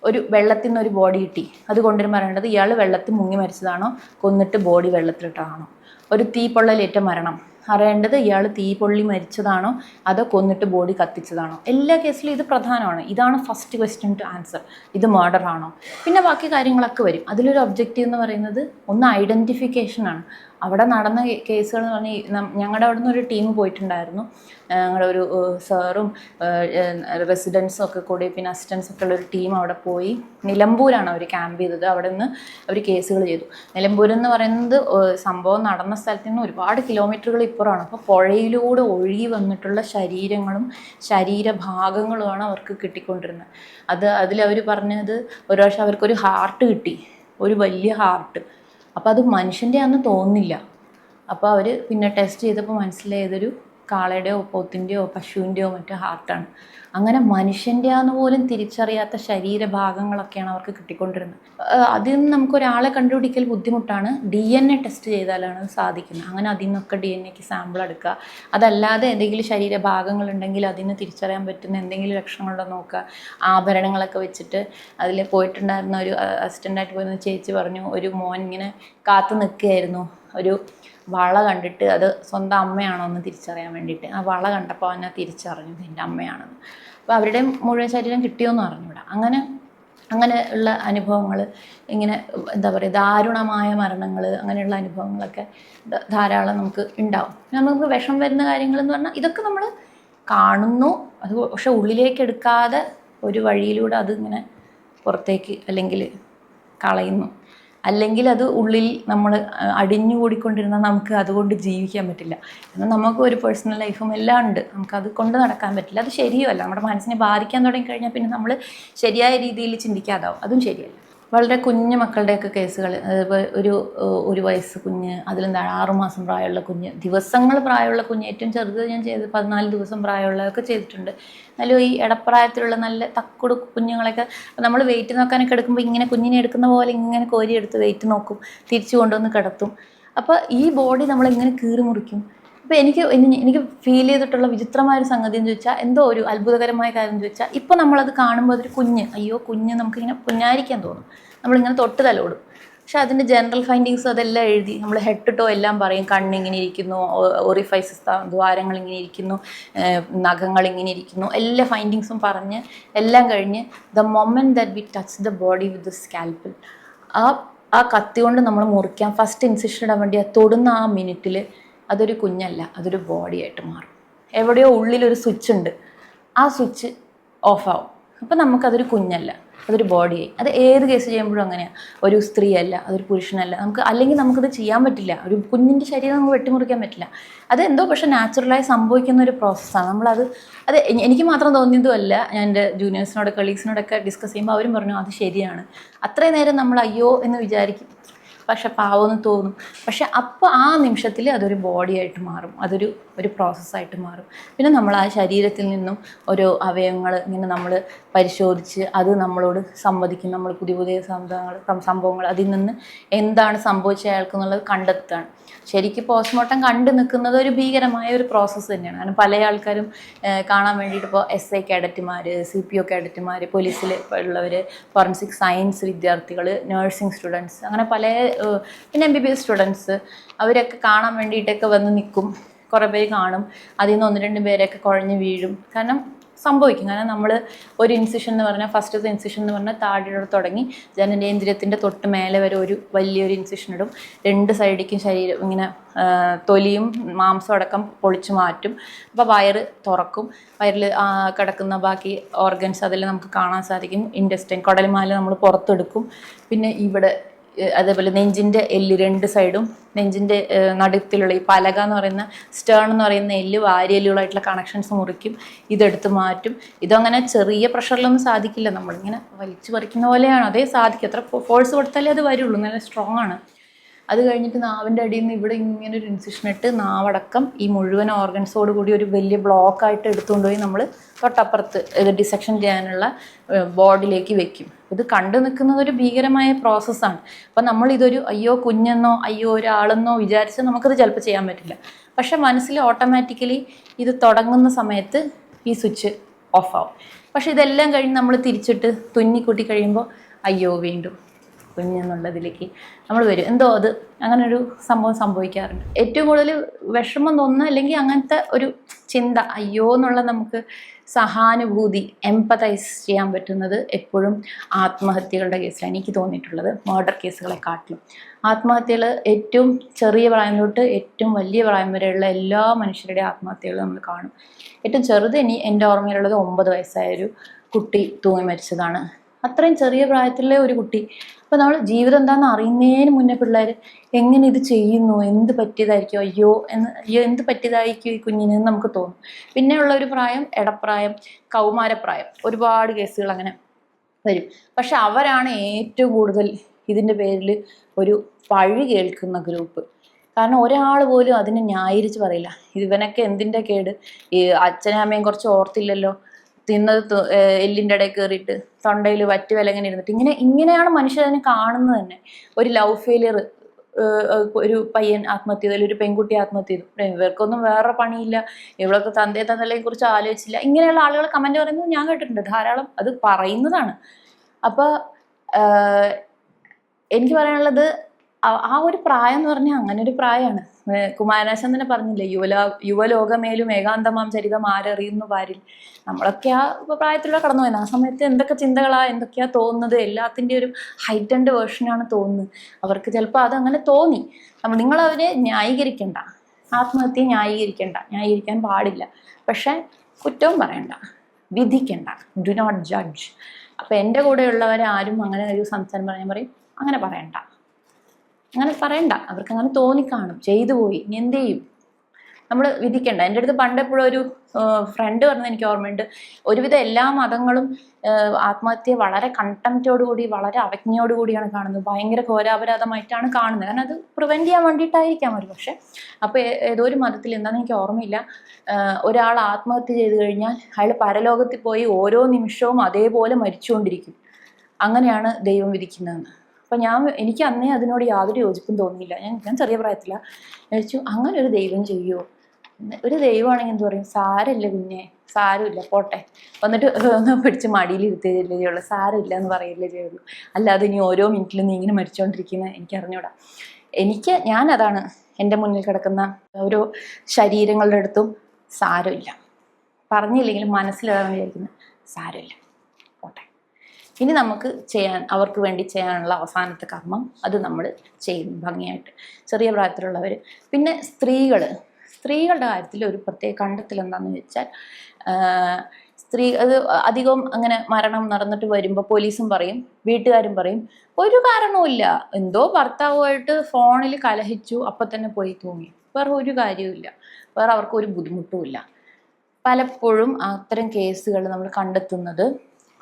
ഒരു വെള്ളത്തിൽ നിന്ന് ഒരു ബോഡി കിട്ടി, അത് കൊണ്ടുവരുമ്പോൾ അറിയേണ്ടത് ഇയാൾ വെള്ളത്തിൽ മുങ്ങി മരിച്ചതാണോ കൊന്നിട്ട് ബോഡി വെള്ളത്തിലിട്ടതാണോ? ഒരു തീപ്പൊള്ളലേറ്റ മരണം, അറിയേണ്ടത് ഇയാൾ തീ പൊള്ളി മരിച്ചതാണോ അതോ കൊന്നിട്ട് ബോഡി കത്തിച്ചതാണോ? എല്ലാ കേസിലും ഇത് പ്രധാനമാണ്. ഇതാണ് ഫസ്റ്റ് ക്വസ്റ്റ്യൻ ടു ആൻസർ. ഇത് മർഡർ ആണോ? പിന്നെ ബാക്കി കാര്യങ്ങളൊക്കെ വരും. അതിലൊരു ഒബ്ജക്റ്റീവ് എന്ന് പറയുന്നത് ഒന്ന് ഐഡൻറ്റിഫിക്കേഷനാണ്. അവിടെ നടന്ന കേസുകൾ എന്ന് പറഞ്ഞാൽ ഞങ്ങളുടെ അവിടെ നിന്ന് ഒരു ടീം പോയിട്ടുണ്ടായിരുന്നു. ഞങ്ങളുടെ ഒരു സാറും റെസിഡൻസും ഒക്കെ കൂടി പിന്നെ അസിസ്റ്റൻസ് ഒക്കെ ഉള്ളൊരു ടീം അവിടെ പോയി. നിലമ്പൂരാണ് അവർ ക്യാമ്പ് ചെയ്തത്. അവിടെ നിന്ന് അവർ കേസുകൾ ചെയ്തു. നിലമ്പൂരെന്ന് പറയുന്നത് സംഭവം നടന്ന സ്ഥലത്ത് നിന്ന് ഒരുപാട് കിലോമീറ്ററുകൾ ഇപ്പുറമാണ്. അപ്പോൾ പുഴയിലൂടെ ഒഴുകി വന്നിട്ടുള്ള ശരീരങ്ങളും ശരീരഭാഗങ്ങളുമാണ് അവർക്ക് കിട്ടിക്കൊണ്ടിരുന്നത്. അതിലവർ പറഞ്ഞത് ഒരു പ്രാവശ്യം അവർക്കൊരു ഹാർട്ട് കിട്ടി, ഒരു വലിയ ഹാർട്ട്. അപ്പോൾ അത് മനുഷ്യൻ്റെ ആണെന്ന് തോന്നുന്നില്ല. അപ്പോൾ അവർ പിന്നെ ടെസ്റ്റ് ചെയ്തപ്പോൾ മനസ്സിലായതൊരു കാളയുടെയോ പോത്തിൻ്റെയോ പശുവിൻ്റെയോ മറ്റോ ഹാർട്ടാണ്. അങ്ങനെ മനുഷ്യൻ്റെ ആണെന്ന് പോലും തിരിച്ചറിയാത്ത ശരീരഭാഗങ്ങളൊക്കെയാണ് അവർക്ക് കിട്ടിക്കൊണ്ടിരുന്നത്. അതിൽ നിന്ന് നമുക്കൊരാളെ കണ്ടുപിടിക്കൽ ബുദ്ധിമുട്ടാണ്. DNA ടെസ്റ്റ് ചെയ്താലാണ് സാധിക്കുന്നത്. അങ്ങനെ അതിൽ നിന്നൊക്കെ DNA സാമ്പിൾ എടുക്കുക. അതല്ലാതെ എന്തെങ്കിലും ശരീരഭാഗങ്ങളുണ്ടെങ്കിൽ അതിന് തിരിച്ചറിയാൻ പറ്റുന്ന എന്തെങ്കിലും ലക്ഷണങ്ങളുണ്ടോ നോക്കുക. ആഭരണങ്ങളൊക്കെ വെച്ചിട്ട് അതിൽ പോയിട്ടുണ്ടായിരുന്ന ഒരു അസിസ്റ്റൻ്റായിട്ട് പോയിരുന്ന ചേച്ചി പറഞ്ഞു, ഒരു മോൻ ഇങ്ങനെ കാത്തു നിൽക്കുകയായിരുന്നു, ഒരു വള കണ്ടിട്ട് അത് സ്വന്തം അമ്മയാണോ എന്ന് തിരിച്ചറിയാൻ വേണ്ടിയിട്ട്. ആ വള കണ്ടപ്പോൾ അവനെ തിരിച്ചറിഞ്ഞു എൻ്റെ അമ്മയാണെന്ന്. അപ്പോൾ അവരുടെ മുഴുവൻ ശരീരം കിട്ടിയോന്ന് അറിഞ്ഞൂടാ. അങ്ങനെ ഉള്ള അനുഭവങ്ങൾ, ഇങ്ങനെ എന്താ പറയുക, ദാരുണമായ മരണങ്ങൾ, അങ്ങനെയുള്ള അനുഭവങ്ങളൊക്കെ ധാരാളം നമുക്ക് ഉണ്ടാവും. നമുക്ക് വിഷം വരുന്ന കാര്യങ്ങളെന്ന് പറഞ്ഞാൽ ഇതൊക്കെ നമ്മൾ കാണുന്നു, അത് പക്ഷെ ഉള്ളിലേക്ക് എടുക്കാതെ ഒരു വഴിയിലൂടെ അതിങ്ങനെ പുറത്തേക്ക് അല്ലെങ്കിൽ കളയുന്നു. അല്ലെങ്കിൽ അത് ഉള്ളിൽ നമ്മൾ അടിഞ്ഞുകൂടിക്കൊണ്ടിരുന്നാൽ നമുക്ക് അതുകൊണ്ട് ജീവിക്കാൻ പറ്റില്ല. എന്നാൽ നമുക്ക് ഒരു പേഴ്സണൽ ലൈഫും എല്ലാം ഉണ്ട്, നമുക്കത് കൊണ്ട് നടക്കാൻ പറ്റില്ല. അത് ശരിയല്ല. നമ്മുടെ മനസ്സിനെ ബാധിക്കാൻ തുടങ്ങിക്കഴിഞ്ഞാൽ പിന്നെ നമ്മൾ ശരിയായ രീതിയിൽ ചിന്തിക്കാതാവും. അതും ശരിയല്ല. വളരെ കുഞ്ഞു മക്കളുടെയൊക്കെ കേസുകൾ, ഒരു വയസ്സ് കുഞ്ഞ്, അതിലും താഴെ 6 മാസം പ്രായമുള്ള കുഞ്ഞ്, ദിവസങ്ങൾ പ്രായമുള്ള കുഞ്ഞ്, ഏറ്റവും ചെറുത് ഞാൻ ചെയ്ത് 14 ദിവസം പ്രായമുള്ളതൊക്കെ ചെയ്തിട്ടുണ്ട്. എന്നാലും ഈ ഇടപ്രായത്തിലുള്ള നല്ല തക്കുടു കുഞ്ഞുങ്ങളൊക്കെ നമ്മൾ വെയിറ്റ് നോക്കാനൊക്കെ എടുക്കുമ്പോൾ ഇങ്ങനെ കുഞ്ഞിനെ എടുക്കുന്ന പോലെ ഇങ്ങനെ കോരിയെടുത്ത് വെയിറ്റ് നോക്കും, തിരിച്ചു കൊണ്ടുവന്ന് കിടത്തും. അപ്പോൾ ഈ ബോഡി നമ്മളിങ്ങനെ കീറി മുറിക്കും. അപ്പോൾ എനിക്ക് ഫീൽ ചെയ്തിട്ടുള്ള വിചിത്രമായൊരു സംഗതി എന്ന് ചോദിച്ചാൽ, എന്തോ ഒരു അത്ഭുതകരമായ കാര്യം എന്ന് ചോദിച്ചാൽ, ഇപ്പോൾ നമ്മളത് കാണുമ്പോൾ അതൊരു കുഞ്ഞ്, അയ്യോ കുഞ്ഞ്, നമുക്കിങ്ങനെ കുഞ്ഞായിരിക്കാൻ തോന്നും, നമ്മളിങ്ങനെ തൊട്ട് തലോടും. പക്ഷെ അതിൻ്റെ ജനറൽ ഫൈൻഡിങ്സ് അതെല്ലാം എഴുതി നമ്മൾ ഹെഡ് ടോ എല്ലാം പറയും. കണ്ണിങ്ങനെ ഇരിക്കുന്നു, ഒറിഫൈസസ് ദ്വാരങ്ങൾ ഇങ്ങനെ ഇരിക്കുന്നു, നഖങ്ങൾ ഇങ്ങനെ ഇരിക്കുന്നു, എല്ലാ ഫൈൻഡിങ്സും പറഞ്ഞ് എല്ലാം കഴിഞ്ഞ് the moment that we touch the body with the സ്കാൽപ്പിൽ, ആ കത്തി കൊണ്ട് നമ്മൾ മുറിക്കാൻ ഫസ്റ്റ് ഇൻസിഷൻ ഇടാൻ വേണ്ടി തൊടുന്ന ആ മിനിറ്റിൽ അതൊരു കുഞ്ഞല്ല, അതൊരു ബോഡിയായിട്ട് മാറും. എവിടെയോ ഉള്ളിലൊരു സ്വിച്ച് ഉണ്ട്, ആ സ്വിച്ച് ഓഫാവും. അപ്പം നമുക്കതൊരു കുഞ്ഞല്ല, അതൊരു ബോഡിയായി. അത് ഏത് കേസ് ചെയ്യുമ്പോഴും അങ്ങനെയാണ്. ഒരു സ്ത്രീയല്ല, അതൊരു പുരുഷനല്ല. അല്ലെങ്കിൽ നമുക്കത് ചെയ്യാൻ പറ്റില്ല. ഒരു കുഞ്ഞിൻ്റെ ശരീരം നമുക്ക് വെട്ടിമുറിക്കാൻ പറ്റില്ല. അതെന്തോ പക്ഷെ നാച്ചുറലായി സംഭവിക്കുന്ന ഒരു പ്രോസസ്സാണ്. അത് എനിക്ക് മാത്രം തോന്നിയതുമല്ല, ഞാൻ എൻ്റെ ജൂനിയേഴ്സിനോട് കളീഗ്സിനോടൊക്കെ ഡിസ്കസ് ചെയ്യുമ്പോൾ അവരും പറഞ്ഞു അത് ശരിയാണ്. അത്രയും നേരം നമ്മൾ അയ്യോ എന്ന് വിചാരിക്കും, പക്ഷെ പാവമെന്ന് തോന്നും. പക്ഷെ അപ്പോൾ ആ നിമിഷത്തിൽ അതൊരു ബോഡിയായിട്ട് മാറും, ഒരു പ്രോസസ്സായിട്ട് മാറും. പിന്നെ നമ്മൾ ആ ശരീരത്തിൽ നിന്നും ഓരോ അവയവങ്ങൾ ഇങ്ങനെ നമ്മൾ പരിശോധിച്ച് അത് നമ്മളോട് സംവദിക്കും. നമ്മൾ പുതിയ സംഭവങ്ങൾ അതിൽ നിന്ന് എന്താണ് സംഭവിച്ച അയാൾക്ക് എന്നുള്ളത് കണ്ടെത്തുകയാണ്. ശരിക്കും പോസ്റ്റ്മോർട്ടം കണ്ടു നിൽക്കുന്നത് ഒരു ഭീകരമായ ഒരു പ്രോസസ്സ് തന്നെയാണ്. കാരണം പല ആൾക്കാരും കാണാൻ വേണ്ടിയിട്ട് ഇപ്പോൾ SI കേഡറ്റുമാർ, CPO കേഡറ്റുമാർ, പോലീസിൽ ഉള്ളവർ, ഫോറൻസിക് സയൻസ് വിദ്യാർത്ഥികൾ, നഴ്സിംഗ് സ്റ്റുഡൻസ്, അങ്ങനെ പല, പിന്നെ MBBS സ്റ്റുഡൻസ്, അവരൊക്കെ കാണാൻ വേണ്ടിയിട്ടൊക്കെ വന്ന് നിൽക്കും. കുറേ പേര് കാണും, അതിൽ നിന്ന് 1-2 പേരൊക്കെ കുഴഞ്ഞ് വീഴും. കാരണം നമ്മൾ ഒരു ഇൻസിഷൻ എന്ന് പറഞ്ഞാൽ, ഫസ്റ്റത്തെ ഇൻസിഷൻ എന്ന് പറഞ്ഞാൽ താടിയോട് തുടങ്ങി ജനനേന്ദ്രിയത്തിൻ്റെ തൊട്ട് മേലെ വരെ ഒരു വലിയൊരു ഇൻസിഷൻ ഇടും. 2 സൈഡിലേക്കും ശരീരം ഇങ്ങനെ തൊലിയും മാംസം അടക്കം പൊളിച്ചു മാറ്റും. അപ്പോൾ വയറ് തുറക്കും. വയറിൽ കിടക്കുന്ന ബാക്കി ഓർഗൻസ് അതെല്ലാം നമുക്ക് കാണാൻ സാധിക്കും. ഇൻറ്റെസ്റ്റൈൻ, കുടൽമാല നമ്മൾ പുറത്തെടുക്കും. പിന്നെ ഇവിടെ അതേപോലെ നെഞ്ചിൻ്റെ എല്ല് 2 സൈഡും, നെഞ്ചിൻ്റെ നടുത്തിലുള്ള ഈ പലക എന്ന് പറയുന്ന സ്റ്റേൺ എന്ന് പറയുന്ന എല്ല്, വാരിയെല്ലുകളായിട്ടുള്ള കണക്ഷൻസ് മുറിക്കും. ഇതെടുത്ത് മാറ്റും. ഇതങ്ങനെ ചെറിയ പ്രഷറിലൊന്നും സാധിക്കില്ല, നമ്മളിങ്ങനെ വലിച്ചു പറിക്കുന്ന പോലെയാണ്. അതേ സാധിക്കും, എത്ര ഫോഴ്സ് കൊടുത്താലേ അത് വരുള്ളൂ, നല്ല സ്ട്രോങ് ആണ്. അത് കഴിഞ്ഞിട്ട് നാവിൻ്റെ അടിയിൽ നിന്ന് ഇവിടെ ഇങ്ങനെ ഒരു ഇൻസിഷൻ ഇട്ട് നാവടക്കം ഈ മുഴുവൻ ഓർഗൻസോട് കൂടി ഒരു വലിയ ബ്ലോക്കായിട്ട് എടുത്തുകൊണ്ടുപോയി നമ്മൾ തൊട്ടപ്പുറത്ത് ഇത് ഡിസെക്ഷൻ ചെയ്യാനുള്ള ബോർഡിലേക്ക് വെക്കും. ഇത് കണ്ടു നിൽക്കുന്നത് ഒരു ഭീകരമായ പ്രോസസ്സാണ്. അപ്പം നമ്മളിതൊരു അയ്യോ കുഞ്ഞെന്നോ അയ്യോ ഒരാളെന്നോ വിചാരിച്ച് നമുക്കത് ചിലപ്പോൾ ചെയ്യാൻ പറ്റില്ല. പക്ഷെ മനസ്സിൽ ഓട്ടോമാറ്റിക്കലി ഇത് തുടങ്ങുന്ന സമയത്ത് ഈ സ്വിച്ച് ഓഫാവും. പക്ഷെ ഇതെല്ലാം കഴിഞ്ഞ് നമ്മൾ തിരിച്ചിട്ട് തുന്നിക്കൂട്ടി കഴിയുമ്പോൾ അയ്യോ വീണ്ടും കുഞ്ഞെന്നുള്ളതിലേക്ക് നമ്മൾ വരും. എന്തോ അത് അങ്ങനൊരു സംഭവം സംഭവിക്കാറുണ്ട്. ഏറ്റവും കൂടുതൽ വിഷമം തോന്നുന്ന അല്ലെങ്കിൽ അങ്ങനത്തെ ഒരു ചിന്ത, അയ്യോ എന്നുള്ള നമുക്ക് സഹാനുഭൂതി, എംപതൈസ് ചെയ്യാൻ പറ്റുന്നത് എപ്പോഴും ആത്മഹത്യകളുടെ കേസിലാണ് എനിക്ക് തോന്നിയിട്ടുള്ളത്. മർഡർ കേസുകളെക്കാട്ടിലും ആത്മഹത്യകൾ ഏറ്റവും ചെറിയ പ്രായം തൊട്ട് ഏറ്റവും വലിയ പ്രായം വരെയുള്ള എല്ലാ മനുഷ്യരുടെയും ആത്മഹത്യകൾ നമ്മൾ കാണും. ഏറ്റവും ചെറുത് എൻ്റെ ഓർമ്മയിലുള്ളത് 9 വയസ്സായൊരു കുട്ടി തൂങ്ങി മരിച്ചതാണ്. അത്രയും ചെറിയ പ്രായത്തിലുള്ള ഒരു കുട്ടി. അപ്പോൾ നമ്മൾ ജീവിതം എന്താണെന്ന് അറിയുന്നതിന് മുന്നേ പിള്ളേർ എങ്ങനെ ഇത് ചെയ്യുന്നു, എന്ത് പറ്റിയതായിരിക്കും, അയ്യോ എന്ത് പറ്റിയതായിരിക്കും ഈ കുഞ്ഞിന് എന്ന് നമുക്ക് തോന്നും. പിന്നെയുള്ള ഒരു പ്രായം ഇടപ്രായം, കൗമാരപ്രായം, ഒരുപാട് കേസുകൾ അങ്ങനെ വരും. പക്ഷെ അവരാണ് ഏറ്റവും കൂടുതൽ ഇതിൻ്റെ പേരിൽ ഒരു പഴി കേൾക്കുന്ന ഗ്രൂപ്പ്. കാരണം ഒരാൾ പോലും അതിനെ ന്യായീകരിച്ച് പറയില്ല. ഇവനൊക്കെ എന്തിൻ്റെ കേട്, ഈ അച്ഛനും അമ്മയും കുറച്ച് ഓർത്തില്ലല്ലോ, തിന്നത് എല്ലിൻ്റെ ഇടയിൽ കയറിയിട്ട് തൊണ്ടയിൽ വറ്റുവിലങ്ങനെ ഇരുന്നിട്ട് ഇങ്ങനെയാണ് മനുഷ്യനെ കാണുന്നത് തന്നെ. ഒരു ലവ് ഫെയിലിയർ, ഒരു പയ്യൻ ആത്മഹത്യ ചെയ്തു, ഒരു പെൺകുട്ടി ആത്മഹത്യ ചെയ്തു, ഇവർക്കൊന്നും വേറെ പണിയില്ല, ഇവളൊക്കെ തന്തയെ കുറിച്ച് ആലോചിച്ചില്ല, ഇങ്ങനെയുള്ള ആളുകൾ കമൻറ്റ് പറയുന്നത് ഞാൻ കേട്ടിട്ടുണ്ട് ധാരാളം. അത് പറയുന്നതാണ്. അപ്പോൾ എനിക്ക് പറയാനുള്ളത്, ആ ഒരു പ്രായം എന്ന് പറഞ്ഞാൽ അങ്ങനെ ഒരു പ്രായമാണ്. കുമാരനാശാൻ തന്നെ പറഞ്ഞില്ലേ, യുവലോകമേലും ഏകാന്തമാം ചരിതം ആരറിയുന്നു പാരിൽ. നമ്മളൊക്കെ ആ പ്രായത്തിലൂടെ കടന്നു പോയത്. ആ സമയത്ത് എന്തൊക്കെ എന്തൊക്കെയാ തോന്നുന്നത്, എല്ലാത്തിൻ്റെ ഒരു ഹൈറ്റൻഡ് വേർഷനാണ് തോന്നുന്നത്. അവർക്ക് ചിലപ്പോൾ അതങ്ങനെ തോന്നി. നിങ്ങളവരെ ന്യായീകരിക്കണ്ട, ആത്മഹത്യ ന്യായീകരിക്കാൻ പാടില്ല. പക്ഷെ കുറ്റവും പറയണ്ട, വിധിക്കണ്ട, ഡു നോട്ട് ജഡ്ജ്. അപ്പം എൻ്റെ കൂടെയുള്ളവരെ ആരും അങ്ങനെ ഒരു സംസാരം പറയാൻ പറയും അങ്ങനെ പറയണ്ട, അവർക്ക് അങ്ങനെ തോന്നിക്കാണും, ചെയ്തു പോയി, ഇനി എന്ത് ചെയ്യും, നമ്മൾ വിധിക്കണ്ട. എൻ്റെ അടുത്ത് പണ്ടെപ്പോഴും ഒരു ഫ്രണ്ട് പറഞ്ഞത് എനിക്ക് ഓർമ്മയുണ്ട്. ഒരുവിധം എല്ലാ മതങ്ങളും ആത്മഹത്യയെ വളരെ കണ്ടംപ്റ്റോടുകൂടി, വളരെ അവജ്ഞയോടുകൂടിയാണ് കാണുന്നത്. ഭയങ്കര ഘോരാപരാധമായിട്ടാണ് കാണുന്നത്. കാരണം അത് പ്രിവെൻറ്റ് ചെയ്യാൻ വേണ്ടിയിട്ടായിരിക്കാം ഒരു പക്ഷേ. അപ്പോൾ ഏതോ ഒരു മതത്തിൽ, എന്താണെന്ന് എനിക്ക് ഓർമ്മയില്ല, ഒരാൾ ആത്മഹത്യ ചെയ്തു കഴിഞ്ഞാൽ അയാൾ പരലോകത്തിൽ പോയി ഓരോ നിമിഷവും അതേപോലെ മരിച്ചുകൊണ്ടിരിക്കും. അങ്ങനെയാണ് ദൈവം വിധിക്കുന്നതെന്ന്. അപ്പം എനിക്ക് അന്നേ അതിനോട് യാതൊരു യോജിപ്പും തോന്നിയില്ല. ഞാൻ ചെറിയ പ്രായത്തിലാണ് വിചാരിച്ചു, അങ്ങനെ ഒരു ദൈവം ചെയ്യുമോ? ഒരു ദൈവമാണെങ്കിൽ എന്ത് പറയും, സാരമില്ല കുഞ്ഞെ, സാരമില്ല പോട്ടെ, വന്നിട്ട് ഒന്ന് പിടിച്ച് മടിയിൽ ഇരുത്തുകയല്ലേ ചെയ്യുള്ളൂ, സാരമില്ല എന്ന് പറയല്ലേ ചെയ്യുള്ളൂ, അല്ലാതെ ഇനി ഓരോ മിനിറ്റിലും നീ ഇങ്ങനെ മരിച്ചുകൊണ്ടിരിക്കുന്നത് എനിക്ക് അറിഞ്ഞൂടാ. ഞാനതാണ് എൻ്റെ മുന്നിൽ കിടക്കുന്ന ഓരോ ശരീരങ്ങളുടെ അടുത്തും സാരമില്ല, പറഞ്ഞില്ലെങ്കിലും മനസ്സിലാണ് വിചാരിക്കുന്നത്, സാരമില്ല പോട്ടെ, ഇനി നമുക്ക് അവർക്ക് വേണ്ടി ചെയ്യാനുള്ള അവസാനത്തെ കർമ്മം അത് നമ്മൾ ചെയ്യുന്നു ഭംഗിയായിട്ട്. ചെറിയ പ്രായത്തിലുള്ളവർ. പിന്നെ സ്ത്രീകളുടെ കാര്യത്തിൽ ഒരു പ്രത്യേക കണ്ടെത്തൽ എന്താണെന്ന് വെച്ചാൽ, അത് അധികം അങ്ങനെ മരണം നടന്നിട്ട് വരുമ്പോൾ പോലീസും പറയും, വീട്ടുകാരും പറയും, ഒരു കാരണവുമില്ല, എന്തോ ഭർത്താവുമായിട്ട് ഫോണിൽ കലഹിച്ചു, അപ്പം തന്നെ പോയി തൂങ്ങി, വേറെ ഒരു കാര്യവുമില്ല, വേറെ അവർക്ക് ഒരു ബുദ്ധിമുട്ടുമില്ല. പലപ്പോഴും അത്തരം കേസുകൾ നമ്മൾ കണ്ടെത്തുന്നത്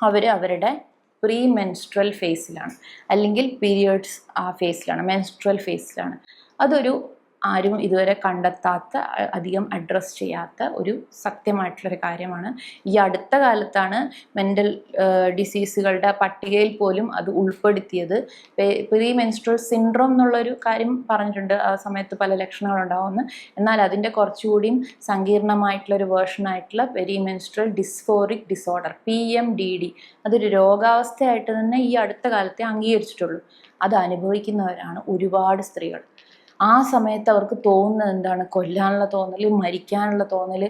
അവരുടെ പ്രീ മെൻസ്ട്രൽ ഫേസിലാണ്, അല്ലെങ്കിൽ പീരിയഡ്സ് ആ ഫേസിലാണ്, മെൻസ്ട്രൽ ഫേസിലാണ്. അതൊരു ആരും ഇതുവരെ കണ്ടെത്താത്ത, അധികം അഡ്രസ്സ് ചെയ്യാത്ത ഒരു സത്യമായിട്ടുള്ളൊരു കാര്യമാണ്. ഈ അടുത്ത കാലത്താണ് മെൻ്റൽ ഡിസീസുകളുടെ പട്ടികയിൽ പോലും അത് ഉൾപ്പെടുത്തിയത്. പ്രീ മെൻസ്ട്രൽ സിൻഡ്രോം എന്നുള്ളൊരു കാര്യം പറഞ്ഞിട്ടുണ്ട്, ആ സമയത്ത് പല ലക്ഷണങ്ങളുണ്ടാവുമെന്ന്. എന്നാൽ അതിൻ്റെ കുറച്ചുകൂടിയും സങ്കീർണമായിട്ടുള്ളൊരു വേർഷനായിട്ടുള്ള peri menstrual dysphoric disorder, PMDD, അതൊരു രോഗാവസ്ഥയായിട്ട് തന്നെ ഈ അടുത്ത കാലത്തെ അംഗീകരിച്ചിട്ടുള്ളൂ. അത് അനുഭവിക്കുന്നവരാണ് ഒരുപാട് സ്ത്രീകൾ. ആ സമയത്ത് അവർക്ക് തോന്നുന്നത് എന്താണ്? കൊല്ലാനുള്ള തോന്നൽ, മരിക്കാനുള്ള തോന്നൽ,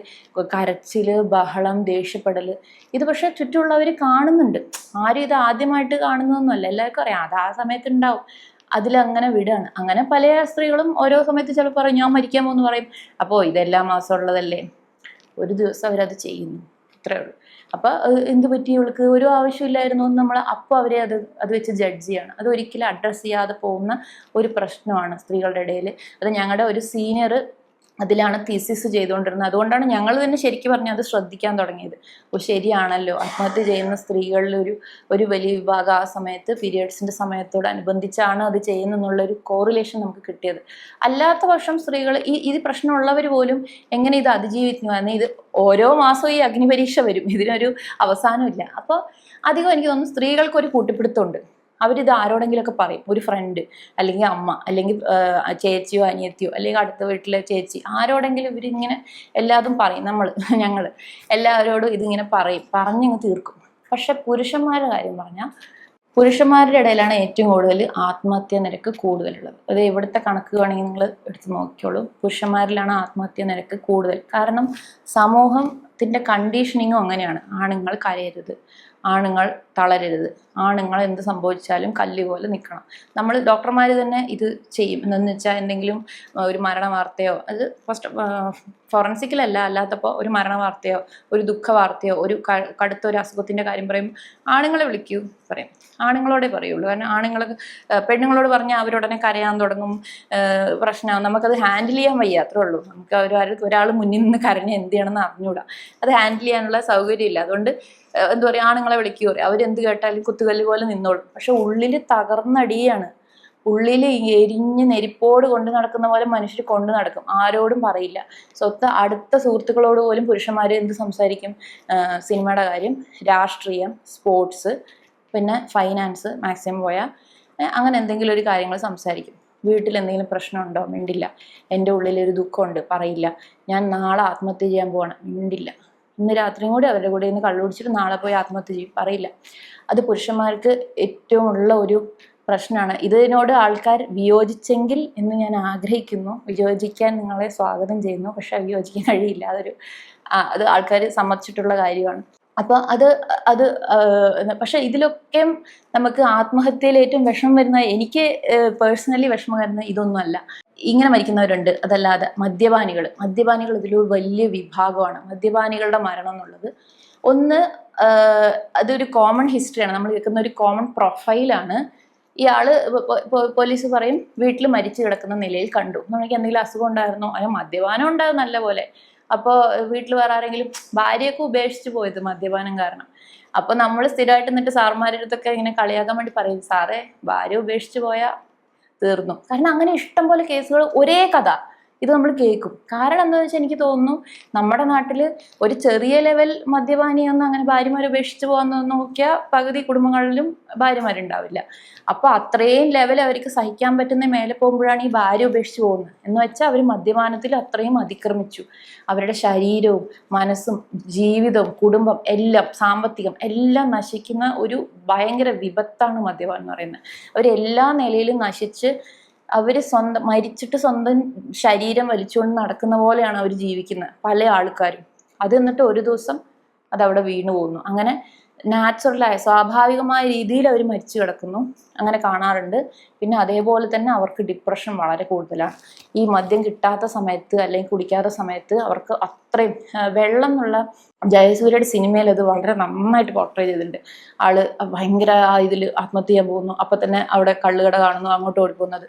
കരച്ചിൽ, ബഹളം, ദേഷ്യപ്പെടൽ. ഇത് പക്ഷേ ചുറ്റുമുള്ളവർ കാണുന്നുണ്ട്. ആരും ഇത് ആദ്യമായിട്ട് കാണുന്നതൊന്നുമല്ല, എല്ലാവർക്കും അറിയാം, അത് ആ സമയത്ത് ഉണ്ടാവും. അതിലങ്ങനെ വിടുകയാണ്. അങ്ങനെ പല സ്ത്രീകളും ഓരോ സമയത്ത് ചിലപ്പോൾ പറയും ഞാൻ മരിക്കാൻ പോകുന്നു പറയും. അപ്പോൾ ഇതെല്ലാ മാസം ഉള്ളതല്ലേ, ഒരു ദിവസം അവരത് ചെയ്യുന്നു, ഇത്രയേ ഉള്ളൂ. അപ്പോൾ എന്ത് പറ്റി, ഇവൾക്ക് ഒരു ആവശ്യമില്ലായിരുന്നു എന്ന് നമ്മൾ അപ്പോൾ അവരെ അത് വെച്ച് ജഡ്ജ് ചെയ്യണം. അത് ഒരിക്കലും അഡ്രസ്സ് ചെയ്യാതെ പോകുന്ന ഒരു പ്രശ്നമാണ് സ്ത്രീകളുടെ ഇടയിൽ. അത് ഞങ്ങളുടെ ഒരു സീനിയർ അതിലാണ് തീസിസ് ചെയ്തുകൊണ്ടിരുന്നത്. അതുകൊണ്ടാണ് ഞങ്ങൾ തന്നെ ശരിക്കും പറഞ്ഞാൽ അത് ശ്രദ്ധിക്കാൻ തുടങ്ങിയത്. ശരിയാണല്ലോ, ആത്മഹത്യ ചെയ്യുന്ന സ്ത്രീകളിൽ ഒരു വലിയ വിഭാഗം ആ സമയത്ത് പീരിയഡ്സിൻ്റെ സമയത്തോടനുബന്ധിച്ചാണ് അത് ചെയ്യുന്നതെന്നുള്ളൊരു കോറിലേഷൻ നമുക്ക് കിട്ടിയത്. അല്ലാത്ത പക്ഷം സ്ത്രീകൾ ഇത് പ്രശ്നമുള്ളവർ പോലും എങ്ങനെ ഇത് അതിജീവിക്കുന്നു? കാരണം ഇത് ഓരോ മാസവും ഈ അഗ്നിപരീക്ഷ വരും, ഇതിനൊരു അവസാനമില്ല. അപ്പോൾ അധികം എനിക്ക് തോന്നുന്നു സ്ത്രീകൾക്കൊരു കൂട്ടിപ്പിടുത്തമുണ്ട്. അവരിത് ആരോടെങ്കിലുമൊക്കെ പറയും, ഒരു ഫ്രണ്ട് അല്ലെങ്കിൽ അമ്മ അല്ലെങ്കിൽ ചേച്ചിയോ അനിയത്തിയോ അല്ലെങ്കിൽ അടുത്ത വീട്ടിലെ ചേച്ചി, ആരോടെങ്കിലും ഇവരിങ്ങനെ എല്ലാതും പറയും. ഞങ്ങൾ എല്ലാവരോടും ഇതിങ്ങനെ പറഞ്ഞങ്ങ് തീർക്കും. പക്ഷെ പുരുഷന്മാരുടെ കാര്യം പറഞ്ഞാൽ, പുരുഷന്മാരുടെ ഇടയിലാണ് ഏറ്റവും കൂടുതൽ ആത്മഹത്യാ നിരക്ക് കൂടുതലുള്ളത്. അത് ഇവിടുത്തെ കണക്ക് വേണമെങ്കിൽ നിങ്ങൾ എടുത്ത് നോക്കിയോളൂ. പുരുഷന്മാരിലാണ് ആത്മഹത്യാ നിരക്ക് കൂടുതൽ. കാരണം സമൂഹത്തിൻ്റെ കണ്ടീഷനിങ്ങും അങ്ങനെയാണ്. ആണുങ്ങൾ കരയരുത്, ആണുങ്ങൾ തളരരുത്, ആണുങ്ങൾ എന്ത് സംഭവിച്ചാലും കല്ല് പോലെ നിൽക്കണം. നമ്മൾ ഡോക്ടർമാർ തന്നെ ഇത് ചെയ്യും. എന്താണെന്ന് വെച്ചാൽ എന്തെങ്കിലും ഒരു മരണ വാർത്തയോ, അത് ഫസ്റ്റ് ഫോറൻസിക്കലല്ല, അല്ലാത്തപ്പോൾ ഒരു മരണ വാർത്തയോ ഒരു ദുഃഖ വാർത്തയോ ഒരു കടുത്ത ഒരു അസുഖത്തിൻ്റെ കാര്യം പറയും, ആണുങ്ങളെ വിളിക്കൂ പറയും. ആണുങ്ങളോടെ പറയുള്ളൂ. കാരണം പെണ്ണുങ്ങളോട് പറഞ്ഞാൽ അവരുടനെ കരയാൻ തുടങ്ങും, പ്രശ്നമാകും. നമുക്കത് ഹാൻഡിൽ ചെയ്യാൻ വയ്യ, അത്രേ ഉള്ളൂ. നമുക്ക് ഒരാൾ മുന്നിൽ നിന്ന് കരഞ്ഞ് എന്ത് ചെയ്യണമെന്ന് അറിഞ്ഞൂടാ, അത് ഹാൻഡിൽ ചെയ്യാനുള്ള സൗകര്യമില്ല. അതുകൊണ്ട് എന്താ പറയുക, ആണുങ്ങളെ വിളിക്കൂ പറയും. അവരെന്ത് കേട്ടാലും കുത്തുകല്ല് പോലെ നിന്നോളും. പക്ഷെ ഉള്ളിൽ തകർന്നടിയാണ്, ഉള്ളിൽ എരിഞ്ഞ് നെരിപ്പോട് കൊണ്ട് നടക്കുന്ന പോലെ മനുഷ്യർ കൊണ്ട് നടക്കും, ആരോടും പറയില്ല. അടുത്ത സുഹൃത്തുക്കളോട് പോലും പുരുഷന്മാർ എന്ത് സംസാരിക്കും? സിനിമയുടെ കാര്യം, രാഷ്ട്രീയം, സ്പോർട്സ്, പിന്നെ ഫൈനാൻസ്, മാക്സിമം പോയാൽ അങ്ങനെ എന്തെങ്കിലും ഒരു കാര്യങ്ങൾ സംസാരിക്കും. വീട്ടിൽ എന്തെങ്കിലും പ്രശ്നമുണ്ടോ? മിണ്ടില്ല. എൻ്റെ ഉള്ളിലൊരു ദുഃഖമുണ്ട്, പറയില്ല. ഞാൻ നാളെ ആത്മഹത്യ ചെയ്യാൻ പോവാണ്, മിണ്ടില്ല. ഇന്ന് രാത്രിയും കൂടി അവരുടെ കൂടെ ഇന്ന് കള്ളുപിടിച്ചിട്ട് നാളെ പോയി ആത്മഹത്യ ചെയ്യും, പറയില്ല. അത് പുരുഷന്മാർക്ക് ഏറ്റവും ഉള്ള ഒരു പ്രശ്നമാണ്. ഇതിനോട് ആൾക്കാർ വിയോജിച്ചെങ്കിൽ എന്ന് ഞാൻ ആഗ്രഹിക്കുന്നു. വിയോജിക്കാൻ നിങ്ങളെ സ്വാഗതം ചെയ്യുന്നു. പക്ഷെ വിയോജിക്കാൻ കഴിയില്ല, അത് ആൾക്കാർ സമ്മതിച്ചിട്ടുള്ള കാര്യമാണ്. അപ്പോൾ അത് പക്ഷെ ഇതിലൊക്കെ നമുക്ക് ആത്മഹത്യയിൽ ഏറ്റവും വിഷമം വരുന്ന, എനിക്ക് പേഴ്സണലി വിഷമം വരുന്ന ഇതൊന്നുമല്ല. ഇങ്ങനെ മരിക്കുന്നവരുണ്ട്, അതല്ലാതെ മദ്യപാനികൾ ഇതിലൊരു വലിയ വിഭാഗമാണ്. മദ്യപാനികളുടെ മരണം എന്നുള്ളത് അതൊരു കോമൺ ഹിസ്റ്ററിയാണ്, നമ്മൾ കേൾക്കുന്ന ഒരു കോമൺ പ്രൊഫൈലാണ്. ഇയാള് പോലീസ് പറയും വീട്ടിൽ മരിച്ചു കിടക്കുന്ന നിലയിൽ കണ്ടു. നമുക്ക് എന്തെങ്കിലും അസുഖം ഉണ്ടായിരുന്നോ? മദ്യപാനം ഉണ്ടാകും നല്ല പോലെ. അപ്പോൾ വീട്ടിൽ വേറെ ആരെങ്കിലും ഭാര്യയൊക്കെ ഉപേക്ഷിച്ച് പോയത് മദ്യപാനം കാരണം. അപ്പോൾ നമ്മൾ സ്ഥിരമായിട്ട് എന്നിട്ട് സാറുമാരുടെ അടുത്തൊക്കെ ഇങ്ങനെ കളിയാക്കാൻ വേണ്ടി പറയും, സാറേ ഭാര്യ ഉപേക്ഷിച്ച് പോയാൽ തീർന്നു. കാരണം അങ്ങനെ ഇഷ്ടം പോലെ കേസുകൾ, ഒരേ കഥ ഇത് നമ്മൾ കേൾക്കും. കാരണം എന്താണെന്ന് വെച്ചാൽ എനിക്ക് തോന്നുന്നു നമ്മുടെ നാട്ടിൽ ഒരു ചെറിയ ലെവൽ മദ്യപാനിയൊന്നും അങ്ങനെ ഭാര്യമാരെ ഉപേക്ഷിച്ച് പോകാൻ നോക്കിയാൽ പകുതി കുടുംബങ്ങളിലും ഭാര്യമാരുണ്ടാവില്ല. അപ്പോൾ അത്രയും ലെവൽ അവർക്ക് സഹിക്കാൻ പറ്റുന്ന മേലെ പോകുമ്പോഴാണ് ഈ ഭാര്യ ഉപേക്ഷിച്ച് പോകുന്നത്. എന്ന് വെച്ചാൽ അവർ മദ്യപാനത്തിൽ അത്രയും അതിക്രമിച്ചു. അവരുടെ ശരീരവും മനസ്സും ജീവിതവും കുടുംബം എല്ലാം സാമ്പത്തികം എല്ലാം നശിക്കുന്ന ഒരു ഭയങ്കര വിപത്താണ് മദ്യപാനം എന്ന് പറയുന്നത്. അവരെല്ലാ നിലയിലും നശിച്ച് അവർ മരിച്ചിട്ട് സ്വന്തം ശരീരം വലിച്ചുകൊണ്ട് നടക്കുന്ന പോലെയാണ് അവർ ജീവിക്കുന്നത് പല ആൾക്കാരും. അത് എന്നിട്ട് ഒരു ദിവസം അതവിടെ വീണു പോകുന്നു. അങ്ങനെ നാച്ചുറലായ സ്വാഭാവികമായ രീതിയിൽ അവർ മരിച്ചു കിടക്കുന്നു, അങ്ങനെ കാണാറുണ്ട്. പിന്നെ അതേപോലെ തന്നെ അവർക്ക് ഡിപ്രഷൻ വളരെ കൂടുതലാണ്. ഈ മദ്യം കിട്ടാത്ത സമയത്ത് അല്ലെങ്കിൽ കുടിക്കാത്ത സമയത്ത് അവർക്ക് അത്രയും വെള്ളം എന്നുള്ള ജയസൂര്യയുടെ സിനിമയിൽ അത് വളരെ നന്നായിട്ട് പോർട്രേ ചെയ്തിട്ടുണ്ട്. ആള് ഭയങ്കര ഇതിൽ ആത്മഹത്യ ചെയ്യാൻ പോകുന്നു, അപ്പൊ തന്നെ അവിടെ കള്ളുകട കാണുന്നു, അങ്ങോട്ട് ഓടിപ്പോകുന്നത്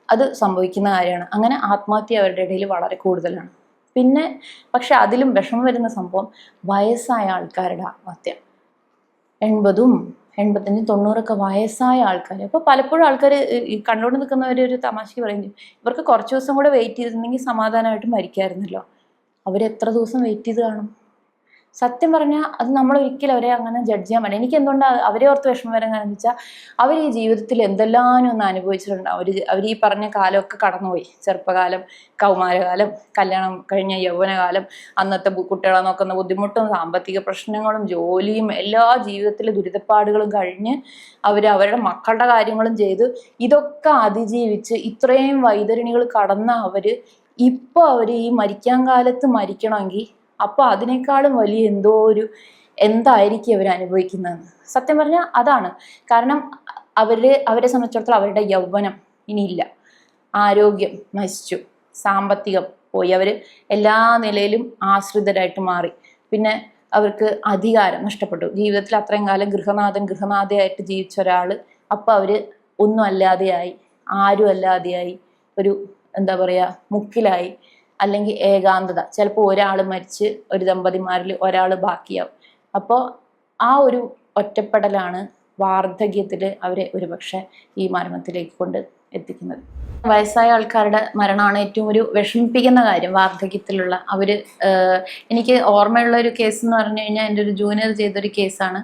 അത് സംഭവിക്കുന്ന കാര്യമാണ്. അങ്ങനെ ആത്മഹത്യ അവരുടെ ഇടയിൽ വളരെ കൂടുതലാണ്. പിന്നെ പക്ഷെ അതിലും വിഷമം വരുന്ന സംഭവം വയസ്സായ ആൾക്കാരുടെ ആത്മഹത്യ. 80, 85, 90 വയസ്സായ ആൾക്കാർ. അപ്പോൾ പലപ്പോഴും ആൾക്കാർ കണ്ടുകൊണ്ട് നിൽക്കുന്നവർ ഒരു തമാശക്ക് പറയുന്നു, ഇവർക്ക് കുറച്ച് ദിവസം കൂടെ വെയിറ്റ് ചെയ്തിരുന്നെങ്കിൽ സമാധാനമായിട്ട് മരിക്കായിരുന്നല്ലോ. അവരെത്ര ദിവസം വെയിറ്റ് ചെയ്ത് കാണും? സത്യം പറഞ്ഞാൽ അത് നമ്മൾ ഒരിക്കലും അവരെ അങ്ങനെ ജഡ്ജ് ചെയ്യാൻ പറ്റില്ല. എനിക്ക് എന്തുകൊണ്ടാണ് അവരെ ഓർത്ത് വിഷമം വരാൻ കാരണം വെച്ചാൽ അവർ ഈ ജീവിതത്തിൽ എന്തെല്ലാം ഒന്ന് അനുഭവിച്ചിട്ടുണ്ടാവും. അവർ ഈ പറഞ്ഞ കാലമൊക്കെ കടന്നുപോയി. ചെറുപ്പകാലം, കൗമാരകാലം, കല്യാണം കഴിഞ്ഞ യൗവനകാലം, അന്നത്തെ കുട്ടികളെ നോക്കുന്ന ബുദ്ധിമുട്ടും സാമ്പത്തിക പ്രശ്നങ്ങളും ജോലിയും എല്ലാ ജീവിതത്തിലെ ദുരിതപ്പാടുകളും കഴിഞ്ഞ് അവരുടെ മക്കളുടെ കാര്യങ്ങളും ചെയ്ത് ഇതൊക്കെ അതിജീവിച്ച് ഇത്രയും വൈതരണികൾ കടന്ന ഇപ്പോൾ അവർ ഈ മരിക്കാൻ കാലത്ത് മരിക്കണമെങ്കിൽ അപ്പോൾ അതിനേക്കാളും വലിയ എന്തായിരിക്കും അവർ അനുഭവിക്കുന്നതെന്ന് സത്യം പറഞ്ഞാൽ അതാണ്. കാരണം അവരെ സംബന്ധിച്ചിടത്തോളം അവരുടെ യൗവനം ഇനിയില്ല, ആരോഗ്യം നശിച്ചു, സാമ്പത്തികം പോയി, അവർ എല്ലാ നിലയിലും ആശ്രിതരായിട്ട് മാറി. പിന്നെ അവർക്ക് അധികാരം നഷ്ടപ്പെട്ടു. ജീവിതത്തിൽ അത്രയും കാലം ഗൃഹനാഥയായിട്ട് ജീവിച്ച ഒരാൾ അപ്പോൾ അവർ ഒന്നും അല്ലാതെയായി, ആരും അല്ലാതെയായി, ഒരു എന്താ പറയുക മുക്കിലായി. അല്ലെങ്കിൽ ഏകാന്തത, ചിലപ്പോൾ ഒരാൾ മരിച്ച് ഒരു ദമ്പതിമാരിൽ ഒരാൾ ബാക്കിയാവും. അപ്പോൾ ആ ഒരു ഒറ്റപ്പെടലാണ് വാർദ്ധക്യത്തിൽ അവരെ ഒരുപക്ഷെ ഈ മരണത്തിലേക്ക് കൊണ്ട് എത്തിക്കുന്നത്. വയസ്സായ ആൾക്കാരുടെ മരണമാണ് ഏറ്റവും ഒരു വിഷമിപ്പിക്കുന്ന കാര്യം വാർദ്ധക്യത്തിലുള്ള. എനിക്ക് ഓർമ്മയുള്ള ഒരു കേസ് എന്ന് പറഞ്ഞു കഴിഞ്ഞാൽ എൻ്റെ ഒരു ജൂനിയർ ചെയ്തൊരു കേസാണ്.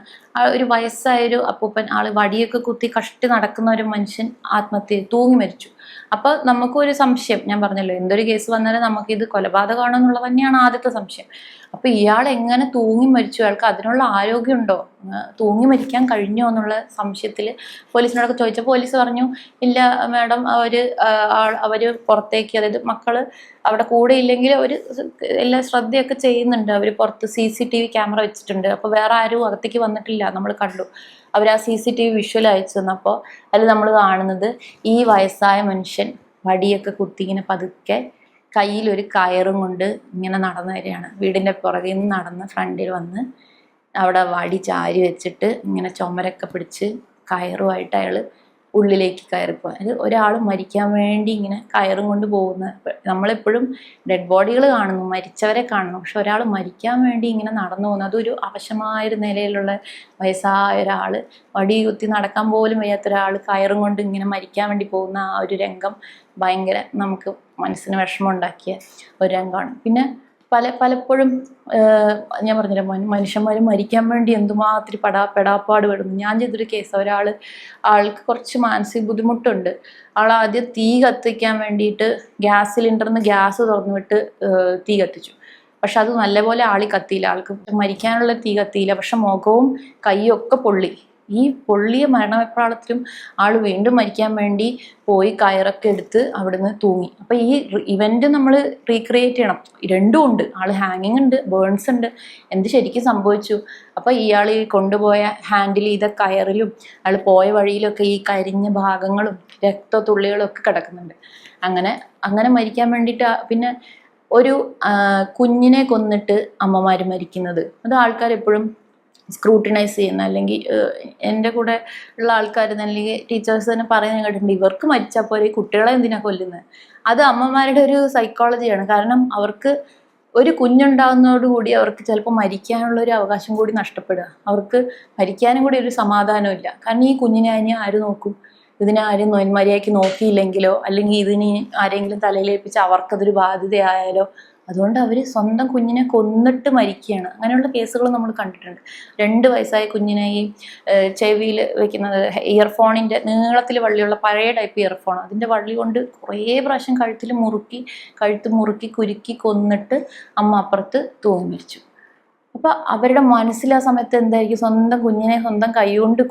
ഒരു വയസ്സായൊരു അപ്പൂപ്പൻ, ആൾ വടിയൊക്കെ കുത്തി കഷ്ടി നടക്കുന്ന ഒരു മനുഷ്യൻ ആത്മഹത്യ തൂങ്ങി മരിച്ചു. അപ്പോൾ നമുക്കൊരു സംശയം, ഞാൻ പറഞ്ഞല്ലോ എന്തൊരു കേസ് വന്നാലും നമുക്കിത് കൊലപാതകമാണോ എന്നുള്ളത് തന്നെയാണ് ആദ്യത്തെ സംശയം. അപ്പോൾ ഇയാൾ എങ്ങനെ തൂങ്ങി മരിച്ചു, അയാൾക്ക് അതിനുള്ള ആരോഗ്യമുണ്ടോ, തൂങ്ങി മരിക്കാൻ കഴിഞ്ഞോ എന്നുള്ള സംശയത്തിൽ പോലീസിനോടൊക്കെ ചോദിച്ചപ്പോൾ പോലീസ് പറഞ്ഞു, ഇല്ല മാഡം, അവര് പുറത്തേക്ക്, അതായത് മക്കള് അവിടെ കൂടെ ഇല്ലെങ്കിൽ അവർ എല്ലാ ശ്രദ്ധയൊക്കെ ചെയ്യുന്നുണ്ട്, അവർ പുറത്ത് CCTV ക്യാമറ വെച്ചിട്ടുണ്ട്, അപ്പോൾ വേറെ ആരും അകത്തേക്ക് വന്നിട്ടില്ല, നമ്മൾ കണ്ടു. അവർ ആ CCTV വിഷ്വൽ അയച്ചു തന്നപ്പോൾ അതിൽ നമ്മൾ കാണുന്നത് ഈ വയസ്സായ മനുഷ്യൻ വടിയൊക്കെ കുത്തി ഇങ്ങനെ പതുക്കെ കയ്യിലൊരു കയറും കൊണ്ട് ഇങ്ങനെ നടന്നു വരികയാണ്. വീടിൻ്റെ പുറകിൽ നിന്ന് നടന്ന് ഫ്രണ്ടിൽ വന്ന് അവിടെ വടി ചാരി വെച്ചിട്ട് ഇങ്ങനെ ചുമരൊക്കെ പിടിച്ച് കയറുമായിട്ട് അയാൾ ഉള്ളിലേക്ക് കയറിപ്പോ. അത് ഒരാൾ മരിക്കാൻ വേണ്ടി ഇങ്ങനെ കയറും കൊണ്ട് പോകുന്ന, നമ്മളെപ്പോഴും ഡെഡ് ബോഡികൾ കാണുന്നു, മരിച്ചവരെ കാണുന്നു, പക്ഷെ ഒരാൾ മരിക്കാൻ വേണ്ടി ഇങ്ങനെ നടന്നു പോകുന്നു. അതൊരു അവശമായൊരു നിലയിലുള്ള വയസ്സായ ഒരാൾ, വടി കുത്തി നടക്കാൻ പോലും വയ്യാത്ത ഒരാൾ കയറും കൊണ്ട് ഇങ്ങനെ മരിക്കാൻ വേണ്ടി പോകുന്ന ആ ഒരു രംഗം ഭയങ്കര നമുക്ക് മനസ്സിന് വിഷമം ഉണ്ടാക്കിയ ഒരു രംഗമാണ്. പിന്നെ പലപ്പോഴും ഞാൻ പറഞ്ഞില്ല, മനുഷ്യന്മാർ മരിക്കാൻ വേണ്ടി എന്തുമാത്രം പെടാപ്പാട് പെടുന്നു. ഞാൻ ചെയ്തൊരു കേസ്, ആൾക്ക് കുറച്ച് മാനസിക ബുദ്ധിമുട്ടുണ്ട്. ആദ്യം തീ കത്തിക്കാൻ വേണ്ടിയിട്ട് ഗ്യാസ് സിലിണ്ടറിന്ന് ഗ്യാസ് തുറന്നു വിട്ട് തീ കത്തിച്ചു. പക്ഷെ അത് നല്ലപോലെ കത്തിയില്ല, ആൾക്ക് മരിക്കാനുള്ള തീ കത്തിയില്ല. പക്ഷെ മുഖവും കൈയും ഒക്കെ പൊള്ളി. ഈ പൊള്ളിയ മരണവെപ്രാളത്തിലും ആൾ വീണ്ടും മരിക്കാൻ വേണ്ടി പോയി കയറൊക്കെ എടുത്ത് അവിടുന്ന് തൂങ്ങി. അപ്പം ഈ ഇവന്റ് നമ്മൾ റീക്രിയേറ്റ് ചെയ്യണം. രണ്ടും ഉണ്ട്, ആൾ ഹാങ്ങിങ് ഉണ്ട്, ബേൺസ് ഉണ്ട്. എന്ത് ശരിക്കും സംഭവിച്ചു? അപ്പം ഇയാൾ ഈ കൊണ്ടുപോയ ഹാൻഡിൽ ചെയ്ത കയറിലും അയാൾ പോയ വഴിയിലൊക്കെ ഈ കരിഞ്ഞ ഭാഗങ്ങളും രക്തത്തുള്ളികളും ഒക്കെ കിടക്കുന്നുണ്ട്. അങ്ങനെ മരിക്കാൻ വേണ്ടിയിട്ട്. പിന്നെ ഒരു കുഞ്ഞിനെ കൊന്നിട്ട് അമ്മമാർ മരിക്കുന്നത്, അത് ആൾക്കാർ എപ്പോഴും സ്ക്രൂട്ടിനൈസ് ചെയ്യുന്ന, അല്ലെങ്കിൽ എൻ്റെ കൂടെ ഉള്ള ആൾക്കാർ അല്ലെങ്കിൽ ടീച്ചേഴ്സ് തന്നെ പറയുന്നത് കേട്ടിട്ടുണ്ട്, ഇവർക്ക് മരിച്ചാൽ പോലെ കുട്ടികളെ എന്തിനാ കൊല്ലുന്നത്? അത് അമ്മമാരുടെ ഒരു സൈക്കോളജിയാണ്. കാരണം അവർക്ക് ഒരു കുഞ്ഞുണ്ടാകുന്നതോടുകൂടി അവർക്ക് ചിലപ്പോൾ മരിക്കാനുള്ള ഒരു അവകാശം കൂടി നഷ്ടപ്പെടുക. അവർക്ക് മരിക്കാനും കൂടി ഒരു സമാധാനമില്ല. കാരണം ഈ കുഞ്ഞിനെ അതിനെ ആര് നോക്കും? ഇതിനെ ആരും മര്യാദയ്ക്ക് നോക്കിയില്ലെങ്കിലോ, അല്ലെങ്കിൽ ഇതിന് ആരെങ്കിലും തലയിലേൽപ്പിച്ച് അവർക്കതൊരു ബാധ്യതയായാലോ. അതുകൊണ്ട് അവർ സ്വന്തം കുഞ്ഞിനെ കൊന്നിട്ട് മരിക്കുകയാണ്. അങ്ങനെയുള്ള കേസുകൾ നമ്മൾ കണ്ടിട്ടുണ്ട്. 2 വയസ്സായ കുഞ്ഞിനെ ഈ ചെവിയിൽ വെക്കുന്നത് ഇയർഫോണിൻ്റെ നീളത്തിൽ വള്ളിയുള്ള പഴയ ടൈപ്പ് ഇയർഫോൺ, അതിൻ്റെ വള്ളി കൊണ്ട് കുറേ പ്രാവശ്യം കഴുത്ത് മുറുക്കി കുരുക്കി കൊന്നിട്ട് അമ്മ അപ്പുറത്ത് തൂങ്ങി മരിച്ചു. അപ്പോൾ അവരുടെ മനസ്സിൽ ആ സമയത്ത് എന്തായിരിക്കും? സ്വന്തം കുഞ്ഞിനെ സ്വന്തം കൈകൊണ്ട്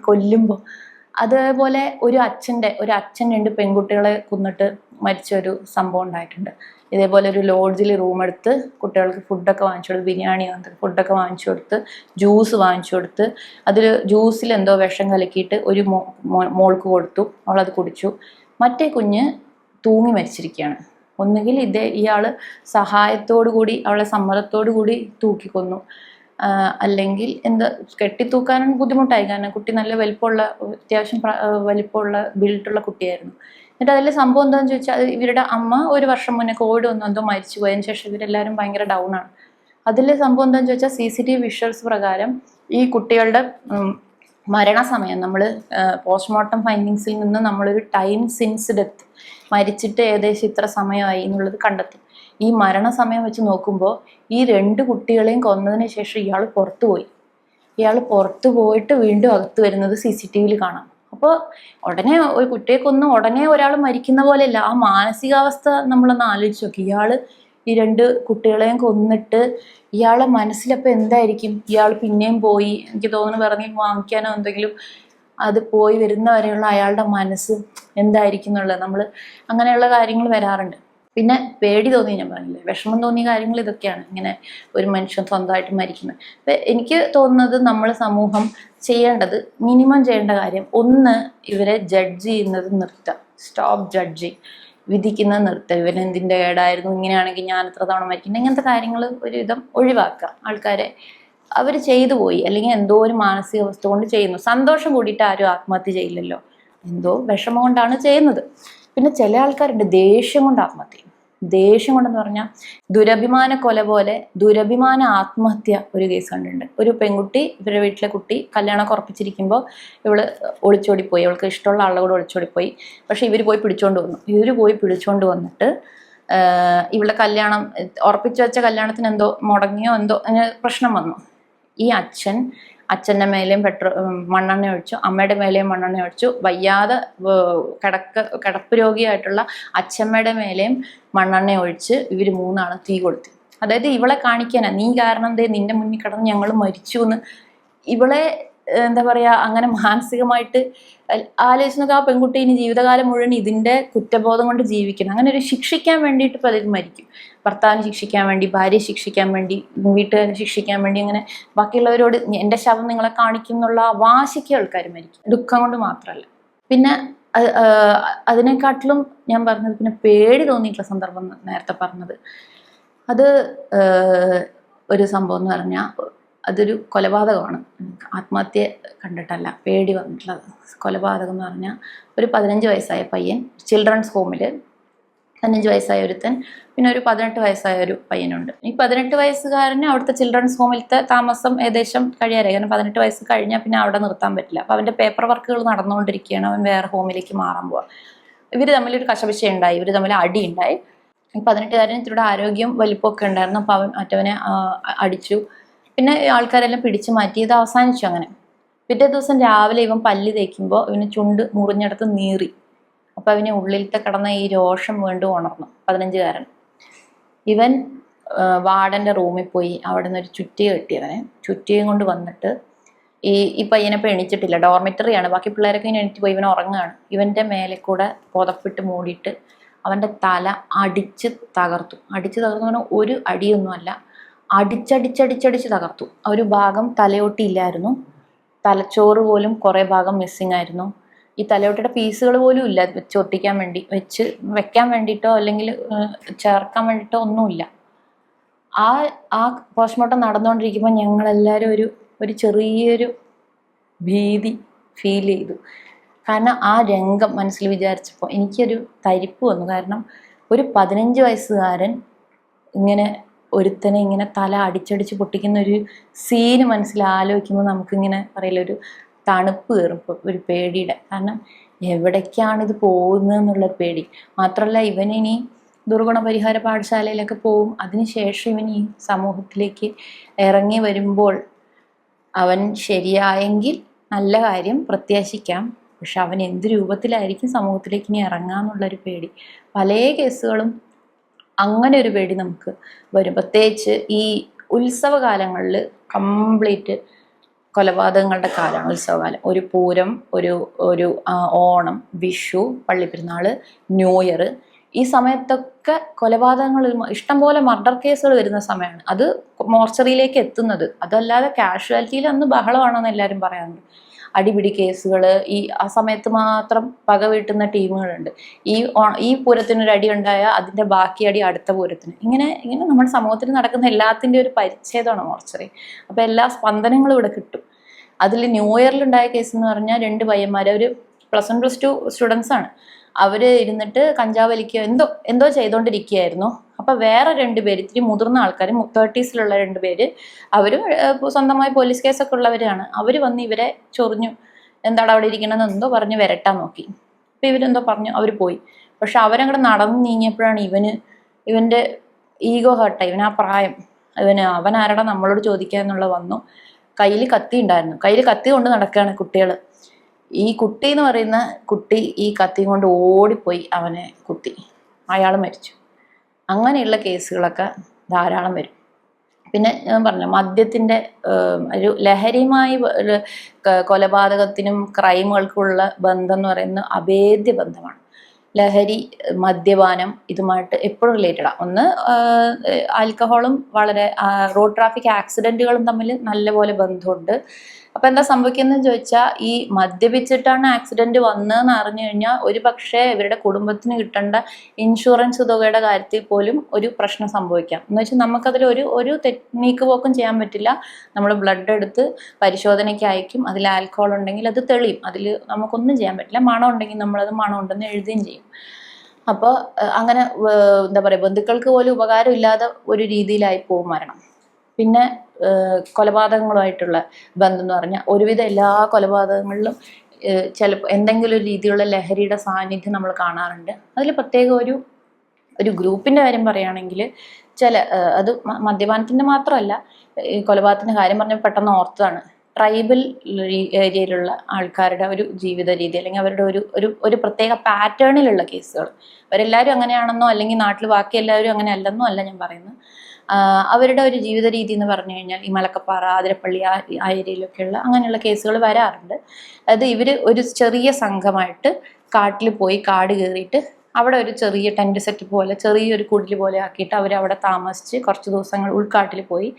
കൊല്ലുമ്പോൾ. അതേപോലെ ഒരു അച്ഛൻ 2 പെൺകുട്ടികളെ കൊന്നിട്ട് മരിച്ച ഒരു സംഭവം ഉണ്ടായിട്ടുണ്ട്. ഇതേപോലെ ഒരു ലോഡ്ജിൽ റൂം എടുത്ത് കുട്ടികൾക്ക് ഫുഡൊക്കെ വാങ്ങിച്ചു കൊടുത്ത്, ബിരിയാണി ഫുഡൊക്കെ വാങ്ങിച്ചു കൊടുത്ത്, ജ്യൂസ് വാങ്ങിച്ചു കൊടുത്ത്, അതിൽ ജ്യൂസിൽ എന്തോ വിഷം കലക്കിയിട്ട് ഒരു മോൾക്ക് കൊടുത്തു. അവളത് കുടിച്ചു. മറ്റേ കുഞ്ഞ് തൂങ്ങി മരിച്ചിരിക്കുകയാണ്. ഒന്നുകിൽ ഇയാൾ സഹായത്തോടു കൂടി അവളെ സമ്മതത്തോടു കൂടി തൂക്കിക്കൊന്നു, അല്ലെങ്കിൽ കെട്ടിത്തൂക്കാനും ബുദ്ധിമുട്ടായി. കാരണം കുട്ടി നല്ല വലിപ്പമുള്ള, അത്യാവശ്യം വലിപ്പമുള്ള ബിൽഡുള്ള കുട്ടിയായിരുന്നു. എന്നിട്ട് അതിൽ സംഭവം എന്താണെന്ന് ചോദിച്ചാൽ, ഇവരുടെ അമ്മ ഒരു വർഷം മുന്നേ കോവിഡ് എന്തോ മരിച്ചു പോയതിന് ശേഷം ഇവരെല്ലാവരും ഭയങ്കര ഡൗൺ ആണ്. അതിൽ സംഭവം എന്താണെന്ന് ചോദിച്ചാൽ, CCTV വിഷ്വൽസ് പ്രകാരം ഈ കുട്ടികളുടെ മരണസമയം നമ്മൾ പോസ്റ്റ്മോർട്ടം ഫൈൻഡിങ്സിൽ നിന്ന് നമ്മളൊരു ടൈം സിൻസ് ഡെത്ത്, മരിച്ചിട്ട് ഏകദേശം ഇത്ര സമയമായി എന്നുള്ളത് കണ്ടെത്തും. ഈ മരണസമയം വെച്ച് നോക്കുമ്പോൾ ഈ 2 കുട്ടികളെയും കൊന്നതിന് ശേഷം ഇയാൾ പുറത്തു പോയിട്ട് വീണ്ടും അകത്ത് വരുന്നത് CCTVയിൽ കാണാം. അപ്പോൾ ഉടനെ ഒരു കുട്ടിയെ കൊന്ന് ഉടനെ ഒരാൾ മരിക്കുന്ന പോലെയല്ല. ആ മാനസികാവസ്ഥ നമ്മളൊന്ന് ആലോചിച്ച് നോക്കി. ഇയാൾ ഈ 2 കുട്ടികളെയും കൊന്നിട്ട് ഇയാളെ മനസ്സിലപ്പോൾ എന്തായിരിക്കും? ഇയാൾ പിന്നെയും പോയി, എനിക്ക് തോന്നുന്നു പറഞ്ഞ് വാങ്ങിക്കാനോ എന്തെങ്കിലും, അത് പോയി വരുന്ന വരെയുള്ള അയാളുടെ മനസ്സ് എന്തായിരിക്കും എന്നുള്ളത് നമ്മൾ അങ്ങനെയുള്ള കാര്യങ്ങൾ വരാറുണ്ട്. പിന്നെ പേടി തോന്നി, ഞാൻ പറഞ്ഞില്ലേ, വിഷമം തോന്നിയ കാര്യങ്ങൾ ഇതൊക്കെയാണ്. ഇങ്ങനെ ഒരു മനുഷ്യൻ സ്വന്തമായിട്ട് മരിക്കുന്നത്. അപ്പം എനിക്ക് തോന്നുന്നത് നമ്മൾ സമൂഹം ചെയ്യേണ്ടത്, മിനിമം ചെയ്യേണ്ട കാര്യം, ഒന്ന് ഇവരെ ജഡ്ജ് ചെയ്യുന്നത് നിർത്തുക. Stop judging. വിധിക്കുന്നത് നിർത്തുക. ഇവനെന്തിൻ്റെ കേടായിരുന്നു, ഇങ്ങനെയാണെങ്കിൽ ഞാൻ എത്ര തവണ മരിക്കുന്നത്, ഇങ്ങനത്തെ കാര്യങ്ങൾ ഒരുവിധം ഒഴിവാക്കുക. ആൾക്കാരെ അവർ ചെയ്തു പോയി, അല്ലെങ്കിൽ എന്തോ ഒരു മാനസികാവസ്ഥ കൊണ്ട് ചെയ്യുന്നു. സന്തോഷം കൂടിയിട്ട് ആരും ആത്മഹത്യ ചെയ്യില്ലല്ലോ, എന്തോ വിഷമം കൊണ്ടാണ് ചെയ്യുന്നത്. പിന്നെ ചില ആൾക്കാരുണ്ട് ദേഷ്യം കൊണ്ട് ആത്മഹത്യ ചെയ്യും. ദേഷ്യം കൊണ്ടെന്ന് പറഞ്ഞാൽ ദുരഭിമാന കൊല പോലെ ദുരഭിമാന ആത്മഹത്യ ഒരു കേസ് കണ്ടിട്ടുണ്ട്. ഒരു പെൺകുട്ടി, ഇവരുടെ വീട്ടിലെ കുട്ടി കല്യാണമൊക്കെ ഉറപ്പിച്ചിരിക്കുമ്പോൾ ഇവള് ഒളിച്ചോടിപ്പോയി. അവൾക്ക് ഇഷ്ടമുള്ള ആളുടെ കൂടെ ഒളിച്ചോടിപ്പോയി. പക്ഷെ ഇവർ പോയി പിടിച്ചോണ്ട് വന്നിട്ട് ഇവളുടെ കല്യാണം, ഉറപ്പിച്ചു വെച്ച കല്യാണത്തിന് എന്തോ മുടങ്ങിയോ എന്തോ അങ്ങനെ പ്രശ്നം വന്നു. ഈ അച്ഛൻ്റെ മേലെയും മണ്ണെണ്ണ ഒഴിച്ചു, അമ്മയുടെ മേലെയും മണ്ണെണ്ണ ഒഴിച്ചു. വയ്യാതെ കിടപ്പ് രോഗിയായിട്ടുള്ള അച്ഛമ്മയുടെ മേലെയും മണ്ണെണ്ണ ഒഴിച്ച് ഇവർ 3 ആളും തീ കൊളുത്തി. അതായത് ഇവളെ കാണിക്കാനാ, നീ കാരണം നിന്റെ മുന്നിൽ കിടന്ന് ഞങ്ങൾ മരിച്ചു എന്ന്. ഇവളെ എന്താ പറയുക, അങ്ങനെ മാനസികമായിട്ട് ആലോചിച്ച് നോക്കുക. ആ പെൺകുട്ടി ഇനി ജീവിതകാലം മുഴുവൻ ഇതിൻ്റെ കുറ്റബോധം കൊണ്ട് ജീവിക്കണം. അങ്ങനെ ഒരു ശിക്ഷിക്കാൻ വേണ്ടിയിട്ട് പലരും മരിക്കും. ഭർത്താവിനെ ശിക്ഷിക്കാൻ വേണ്ടി, ഭാര്യയെ ശിക്ഷിക്കാൻ വേണ്ടി, വീട്ടുകാരെ ശിക്ഷിക്കാൻ വേണ്ടി, അങ്ങനെ ബാക്കിയുള്ളവരോട് എൻ്റെ ശവം നിങ്ങളെ കാണിക്കും എന്നുള്ള വാശിക്ക് ആൾക്കാർ മരിക്കും. ദുഃഖം കൊണ്ട് മാത്രമല്ല. പിന്നെ അതിനെക്കാട്ടിലും ഞാൻ പറഞ്ഞത്, പിന്നെ പേടി തോന്നിയിട്ടുള്ള സന്ദർഭം നേരത്തെ പറഞ്ഞത്, അത് ഒരു സംഭവം എന്ന് പറഞ്ഞാൽ അതൊരു കൊലപാതകമാണ്. ആത്മഹത്യ കണ്ടിട്ടല്ല, പേടി വന്നിട്ടുള്ളത്. കൊലപാതകം എന്ന് പറഞ്ഞാൽ ഒരു 15 വയസ്സായ പയ്യൻ ചിൽഡ്രൻസ് ഹോമിൽ, 15 വയസ്സായ ഒരുത്തൻ, പിന്നെ ഒരു 18 വയസ്സായ ഒരു പയ്യനുണ്ട്. ഈ 18 വയസ്സുകാരന് അവിടുത്തെ ചിൽഡ്രൻസ് ഹോമിലത്തെ താമസം ഏകദേശം കഴിയാറായി. കാരണം 18 വയസ്സ് കഴിഞ്ഞാൽ പിന്നെ അവിടെ നിർത്താൻ പറ്റില്ല. അപ്പോൾ അവൻ്റെ പേപ്പർ വർക്കുകൾ നടന്നുകൊണ്ടിരിക്കുകയാണ്. അവൻ വേറെ ഹോമിലേക്ക് മാറാൻ പോവുക. ഇവർ തമ്മിലൊരു കശപിശയുണ്ടായി, ഇവർ തമ്മിൽ അടിയുണ്ടായി. ഈ 18-കാരന് ഇത്തിരി ആരോഗ്യം വലിപ്പമൊക്കെ ഉണ്ടായിരുന്നു. അപ്പോൾ മറ്റവനെ അടിച്ചു. പിന്നെ ആൾക്കാരെല്ലാം പിടിച്ചു മാറ്റി. ഇത് അവസാനിച്ചു അങ്ങനെ. പിറ്റേ ദിവസം രാവിലെ ഇവൻ പല്ല് തേക്കുമ്പോൾ ഇവന് ചുണ്ട് മുറിഞ്ഞെടുത്ത് നീറി. അപ്പോൾ അവന് ഉള്ളിലത്തെ കിടന്ന ഈ രോഷം വീണ്ടും ഉണർന്നു. 15-കാരൻ ഇവൻ വാർഡൻ്റെ റൂമിൽ പോയി അവിടെ നിന്ന് ഒരു ചുറ്റിക കിട്ടിയവനെ. ചുറ്റികയും കൊണ്ട് വന്നിട്ട് ഈ പയ്യനെപ്പോൾ എണീച്ചിട്ടില്ല, ഡോർമെറ്ററിയാണ്, ബാക്കി പിള്ളേരൊക്കെ ഇങ്ങനെ എണീറ്റ് പോയി. ഇവൻ ഉറങ്ങുകയാണ്. ഇവൻ്റെ മേലെ കൂടെ പുതപ്പിട്ട് മൂടിയിട്ട് അവൻ്റെ തല അടിച്ച് തകർത്തു. പറഞ്ഞാൽ ഒരു അടിയൊന്നുമല്ല, അടിച്ചടിച്ച് തകർത്തു. ഒരു ഭാഗം തലയോട്ടിയില്ലായിരുന്നു, തലച്ചോറ് പോലും കുറേ ഭാഗം മിസ്സിങ് ആയിരുന്നു. ഈ തലയോട്ടിയുടെ പീസുകൾ പോലും ഇല്ല വെക്കാൻ വേണ്ടിയിട്ടോ അല്ലെങ്കിൽ ചേർക്കാൻ വേണ്ടിയിട്ടോ ഒന്നുമില്ല. ആ പോസ്റ്റ്മോർട്ടം നടന്നുകൊണ്ടിരിക്കുമ്പോൾ ഞങ്ങളെല്ലാവരും ഒരു ചെറിയൊരു ഭീതി ഫീൽ ചെയ്തു. കാരണം ആ രംഗം മനസ്സിൽ വിചാരിച്ചപ്പോൾ എനിക്കൊരു തരിപ്പ് വന്നു. കാരണം ഒരു 15 വയസ്സുകാരൻ ഇങ്ങനെ ഒരുത്തനെ ഇങ്ങനെ തല അടിച്ചടിച്ച് പൊട്ടിക്കുന്ന ഒരു സീന് മനസ്സിൽ ആലോചിക്കുമ്പോൾ നമുക്കിങ്ങനെ പറയില്ല, ഒരു തണുപ്പ് കയറും, ഒരു പേടിയുടെ. കാരണം എവിടേക്കാണ് ഇത് പോകുന്നത് എന്നുള്ള പേടി മാത്രമല്ല, ഇവനിനി ദുർഗുണ പരിഹാര പാഠശാലയിലൊക്കെ പോവും. അതിനുശേഷം ഇവൻ ഈ സമൂഹത്തിലേക്ക് ഇറങ്ങി വരുമ്പോൾ അവൻ ശരിയായെങ്കിൽ നല്ല കാര്യം, പ്രത്യാശിക്കാം. പക്ഷെ അവൻ എന്ത് രൂപത്തിലായിരിക്കും സമൂഹത്തിലേക്ക് ഇനി ഇറങ്ങാന്നുള്ളൊരു പേടി. പല കേസുകളും അങ്ങനെ ഒരു പേടി നമുക്ക് വരും. പ്രത്യേകിച്ച് ഈ ഉത്സവകാലങ്ങളിൽ കംപ്ലീറ്റ് കൊലപാതകങ്ങളുടെ കാലമാണ് ഉത്സവകാലം. ഒരു പൂരം, ഒരു ഒരു ഓണം, വിഷു, പള്ളിപ്പെരുന്നാൾ, ന്യൂ ഇയർ, ഈ സമയത്തൊക്കെ കൊലപാതകങ്ങൾ, ഇഷ്ടംപോലെ മർഡർ കേസുകൾ വരുന്ന സമയമാണ്. അത് മോർച്ചറിയിലേക്ക് എത്തുന്നത്. അതല്ലാതെ കാഷ്വാലിറ്റിയിൽ അന്ന് ബഹളമാണെന്ന് എല്ലാവരും പറയാറുണ്ട്. അടിപിടി കേസുകൾ ആ സമയത്ത് മാത്രം പക വീട്ടുന്ന ടീമുകളുണ്ട്. ഈ പൂരത്തിനൊരു അടി ഉണ്ടായാൽ അതിൻ്റെ ബാക്കി അടി അടുത്ത പൂരത്തിന്. ഇങ്ങനെ നമ്മുടെ സമൂഹത്തിൽ നടക്കുന്ന എല്ലാത്തിൻ്റെ ഒരു പരിച്ഛേദമാണ് മോർച്ചറി. അപ്പോൾ എല്ലാ സ്പന്ദനങ്ങളും ഇവിടെ കിട്ടും. അതിൽ ന്യൂ ഇയറിലുണ്ടായ കേസ് എന്ന് പറഞ്ഞാൽ 2 പയ്യന്മാർ, അവർ +1 +2 സ്റ്റുഡൻസ് ആണ്. അവർ ഇരുന്നിട്ട് കഞ്ചാവ് വലിക്കുക എന്തോ ചെയ്തുകൊണ്ടിരിക്കുകയായിരുന്നു. അപ്പം വേറെ 2 പേര്, ഇത്തിരി മുതിർന്ന ആൾക്കാർ, 30s-ലുള്ള 2 പേര്, അവരും സ്വന്തമായി പോലീസ് കേസൊക്കെ ഉള്ളവരാണ്. അവർ വന്ന് ഇവരെ ചൊറിഞ്ഞു, എന്താണ് അവിടെ ഇരിക്കണമെന്ന് എന്തോ പറഞ്ഞ് വരട്ടാൻ നോക്കി. അപ്പം ഇവരെന്തോ പറഞ്ഞു, അവർ പോയി. പക്ഷെ അവരങ്ങോട്ട് നടന്ന് നീങ്ങിയപ്പോഴാണ് ഇവൻ്റെ ഈഗോ ഹേർട്ടായി. ഇവൻ ആ പ്രായം, അവൻ ആരടാ നമ്മളോട് ചോദിക്കുക എന്നുള്ളത് വന്നു. കയ്യിൽ കത്തി ഉണ്ടായിരുന്നു. കയ്യിൽ കത്തി കൊണ്ട് നടക്കുകയാണ് കുട്ടികൾ. ഈ കുട്ടി എന്ന് പറയുന്ന കുട്ടി ഈ കത്തി കൊണ്ട് ഓടിപ്പോയി അവനെ കുത്തി, അയാൾ മരിച്ചു. അങ്ങനെയുള്ള കേസുകളൊക്കെ ധാരാളം വരും. പിന്നെ ഞാൻ പറഞ്ഞു, മദ്യത്തിൻ്റെ ഒരു ലഹരിയുമായി കൊലപാതകത്തിനും ക്രൈമുകൾക്കുള്ള ബന്ധം എന്ന് പറയുന്നത് അഭേദ്യ ബന്ധമാണ്. ലഹരി, മദ്യപാനം ഇതുമായിട്ട് എപ്പോഴും റിലേറ്റഡാണ്. ഒന്ന്, ആൽക്കഹോളും വളരെ റോഡ് ട്രാഫിക് ആക്സിഡൻറ്റുകളും തമ്മിൽ നല്ലപോലെ ബന്ധമുണ്ട്. അപ്പം എന്താ സംഭവിക്കുന്നതെന്ന് ചോദിച്ചാൽ, ഈ മദ്യപിച്ചിട്ടാണ് ആക്സിഡൻറ്റ് വന്നതെന്ന് അറിഞ്ഞു കഴിഞ്ഞാൽ ഒരു പക്ഷേ ഇവരുടെ കുടുംബത്തിന് കിട്ടേണ്ട ഇൻഷുറൻസ് തുകയുടെ കാര്യത്തിൽ പോലും ഒരു പ്രശ്നം സംഭവിക്കാം. എന്ന് വെച്ചാൽ നമുക്കതിൽ ഒരു നീക്ക് പോക്കും ചെയ്യാൻ പറ്റില്ല. നമ്മൾ ബ്ലഡ് എടുത്ത് പരിശോധനയ്ക്ക് അയക്കും. അതിൽ ആൽക്കഹോൾ ഉണ്ടെങ്കിൽ അത് തെളിയും. അതിൽ നമുക്കൊന്നും ചെയ്യാൻ പറ്റില്ല. മണം ഉണ്ടെങ്കിൽ നമ്മളത് മണം ഉണ്ടെന്ന് എഴുതുകയും ചെയ്യും. അപ്പോൾ അങ്ങനെ എന്താ പറയുക, ബന്ധുക്കൾക്ക് പോലും ഉപകാരമില്ലാതെ ഒരു രീതിയിലായി പോകും മരണം. പിന്നെ കൊലപാതകങ്ങളുമായിട്ടുള്ള ബന്ധം എന്ന് പറഞ്ഞാൽ, ഒരുവിധം എല്ലാ കൊലപാതകങ്ങളിലും ചിലപ്പോൾ എന്തെങ്കിലും ഒരു രീതിയിലുള്ള ലഹരിയുടെ സാന്നിധ്യം നമ്മൾ കാണാറുണ്ട്. അതിൽ പ്രത്യേകം ഒരു ഗ്രൂപ്പിൻ്റെ കാര്യം പറയുകയാണെങ്കിൽ, അത് മദ്യപാനത്തിൻ്റെ മാത്രമല്ല, ഈ കൊലപാതകത്തിൻ്റെ കാര്യം പറഞ്ഞാൽ പെട്ടെന്ന് ഓർത്തതാണ്. ട്രൈബൽ ഏരിയയിലുള്ള ആൾക്കാരുടെ ഒരു ജീവിത രീതി, അല്ലെങ്കിൽ അവരുടെ ഒരു പ്രത്യേക പാറ്റേണിലുള്ള കേസുകൾ. അവരെല്ലാവരും അങ്ങനെയാണെന്നോ അല്ലെങ്കിൽ നാട്ടിൽ ബാക്കി എല്ലാവരും അങ്ങനെ അല്ലെന്നോ അല്ല ഞാൻ പറയുന്നത്. അവരുടെ ഒരു ജീവിത രീതി എന്ന് പറഞ്ഞു കഴിഞ്ഞാൽ ഈ മലക്കപ്പാറ, ആതിരപ്പള്ളി ആ ഏരിയയിലൊക്കെയുള്ള അങ്ങനെയുള്ള കേസുകൾ വരാറുണ്ട്. അത് ഇവർ ഒരു ചെറിയ സംഘമായിട്ട് കാട്ടിൽ പോയി കാട് കയറിയിട്ട് അവിടെ ഒരു ചെറിയ ടെൻറ്റ് സെറ്റ് പോലെ, ചെറിയൊരു കുടിൽ പോലെ ആക്കിയിട്ട് അവരവിടെ താമസിച്ച് കുറച്ച് ദിവസങ്ങൾ ഉൾക്കാട്ടിൽ പോയി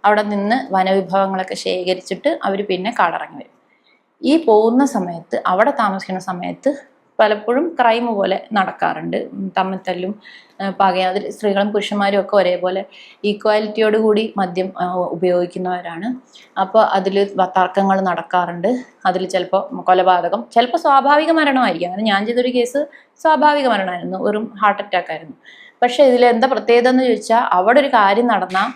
അവിടെ നിന്ന് വനവിഭവങ്ങളൊക്കെ ശേഖരിച്ചിട്ട് അവർ പിന്നെ കാടിറങ്ങി വരും. ഈ പോകുന്ന സമയത്ത്, അവിടെ താമസിക്കുന്ന സമയത്ത് പലപ്പോഴും ക്രൈം പോലെ നടക്കാറുണ്ട്. തമ്മിത്തല്ലും പകയും. അതിൽ സ്ത്രീകളും പുരുഷന്മാരും ഒക്കെ ഒരേപോലെ ഈക്വാലിറ്റിയോടുകൂടി മദ്യം ഉപയോഗിക്കുന്നവരാണ്. അപ്പോൾ അതിൽ തർക്കങ്ങൾ നടക്കാറുണ്ട്. അതിൽ ചിലപ്പോൾ കൊലപാതകം, ചിലപ്പോൾ സ്വാഭാവിക മരണമായിരിക്കും. അങ്ങനെ ഞാൻ ചെയ്തൊരു കേസ് സ്വാഭാവിക മരണമായിരുന്നു, വെറും ഹാർട്ട് അറ്റാക്ക് ആയിരുന്നു. പക്ഷേ ഇതിലെന്താ പ്രത്യേകത എന്ന് ചോദിച്ചാൽ, അവിടെ ഒരു കാര്യം നടന്നാൽ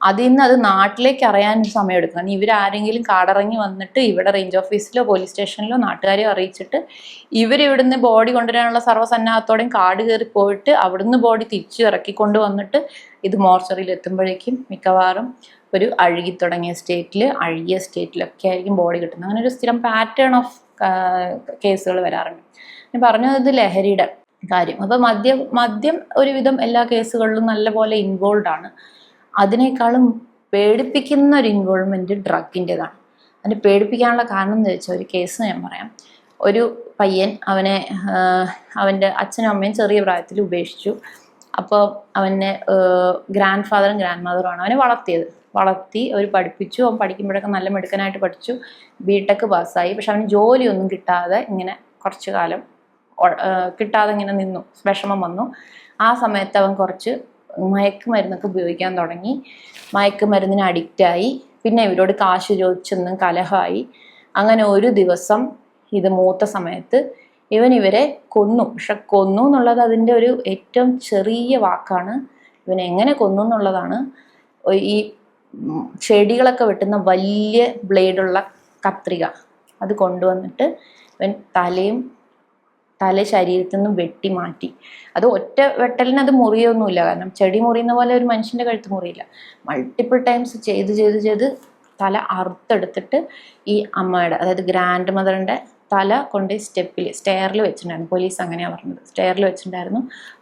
അതിൽ നിന്ന് അത് നാട്ടിലേക്ക് അറിയാൻ സമയമെടുക്കും. കാരണം ഇവരാരെങ്കിലും കാടിറങ്ങി വന്നിട്ട് ഇവിടെ റേഞ്ച് ഓഫീസിലോ പോലീസ് സ്റ്റേഷനിലോ നാട്ടുകാരെ അറിയിച്ചിട്ട് ഇവരിവിടുന്ന് ബോഡി കൊണ്ടുവരാനുള്ള സർവ്വസന്നാഹത്തോടെയും കാട് കയറി പോയിട്ട് അവിടുന്ന് ബോഡി തിരിച്ചു ഇറക്കിക്കൊണ്ട് വന്നിട്ട് ഇത് മോർച്ചറിയിൽ എത്തുമ്പോഴേക്കും മിക്കവാറും ഒരു അഴുകിയ സ്റ്റേറ്റിലൊക്കെ ആയിരിക്കും ബോഡി കിട്ടുന്നത്. അങ്ങനെ ഒരു സ്ഥിരം പാറ്റേൺ ഓഫ് കേസുകൾ വരാറുണ്ട്. ഞാൻ പറഞ്ഞത് ലഹരിയുടെ കാര്യം. അപ്പോൾ മദ്യം ഒരുവിധം എല്ലാ കേസുകളിലും നല്ലപോലെ ഇൻവോൾവ് ആണ്. അതിനേക്കാളും പേടിപ്പിക്കുന്ന ഒരു ഇൻവോൾവ്മെൻറ്റ് ഡ്രഗിൻ്റെതാണ്. അതിന് പേടിപ്പിക്കാനുള്ള കാരണം എന്ന് വെച്ചാൽ, ഒരു കേസ് ഞാൻ പറയാം. ഒരു പയ്യൻ അവൻ്റെ അച്ഛനും അമ്മയും ചെറിയ പ്രായത്തിൽ ഉപേക്ഷിച്ചു. അപ്പോൾ അവനെ ഗ്രാൻഡ് ഫാദറും ഗ്രാൻഡ് മദറുമാണ് അവനെ വളർത്തി അവർ പഠിപ്പിച്ചു. അവൻ പഠിക്കുമ്പോഴൊക്കെ നല്ല മിടുക്കനായിട്ട് പഠിച്ചു, BTech പാസ്സായി. പക്ഷെ അവന് ജോലിയൊന്നും കിട്ടാതെ ഇങ്ങനെ കുറച്ചു കാലം കിട്ടാതെ ഇങ്ങനെ നിന്നു, വിഷമം വന്നു. ആ സമയത്ത് അവൻ കുറച്ച് മയക്കുമരുന്നൊക്കെ ഉപയോഗിക്കാൻ തുടങ്ങി. മയക്കുമരുന്നിന് അഡിക്റ്റായി. പിന്നെ ഇവരോട് കാശ് ചോദിച്ചെന്നും കലഹമായി. അങ്ങനെ ഒരു ദിവസം ഇത് മൂത്ത സമയത്ത് ഇവരെ കൊന്നു. പക്ഷെ കൊന്നു എന്നുള്ളത് അതിൻ്റെ ഒരു ഏറ്റവും ചെറിയ വാക്കാണ്. ഇവൻ എങ്ങനെ കൊന്നു എന്നുള്ളതാണ് ഈ ചെടികളൊക്കെ വെട്ടുന്ന വലിയ ബ്ലേഡുള്ള കത്രിക അത് കൊണ്ടുവന്നിട്ട് ഇവൻ തല ശരീരത്തിൽ നിന്നും വെട്ടി മാറ്റി. അത് ഒറ്റ വെട്ടലിന് അത് മുറിയൊന്നുമില്ല, കാരണം ചെടി മുറിയുന്ന പോലെ ഒരു മനുഷ്യൻ്റെ കഴുത്ത് മുറിയില്ല. മൾട്ടിപ്പിൾ ടൈംസ് ചെയ്ത് തല അറുത്തെടുത്തിട്ട് ഈ അമ്മയുടെ, അതായത് ഗ്രാൻഡ് മദറിൻ്റെ തല കൊണ്ട് സ്റ്റെയറിൽ വെച്ചിട്ടുണ്ടായിരുന്നു. പോലീസ് അങ്ങനെയാണ് പറഞ്ഞത്, സ്റ്റെയറിൽ വെച്ചിട്ടുണ്ടായിരുന്നു.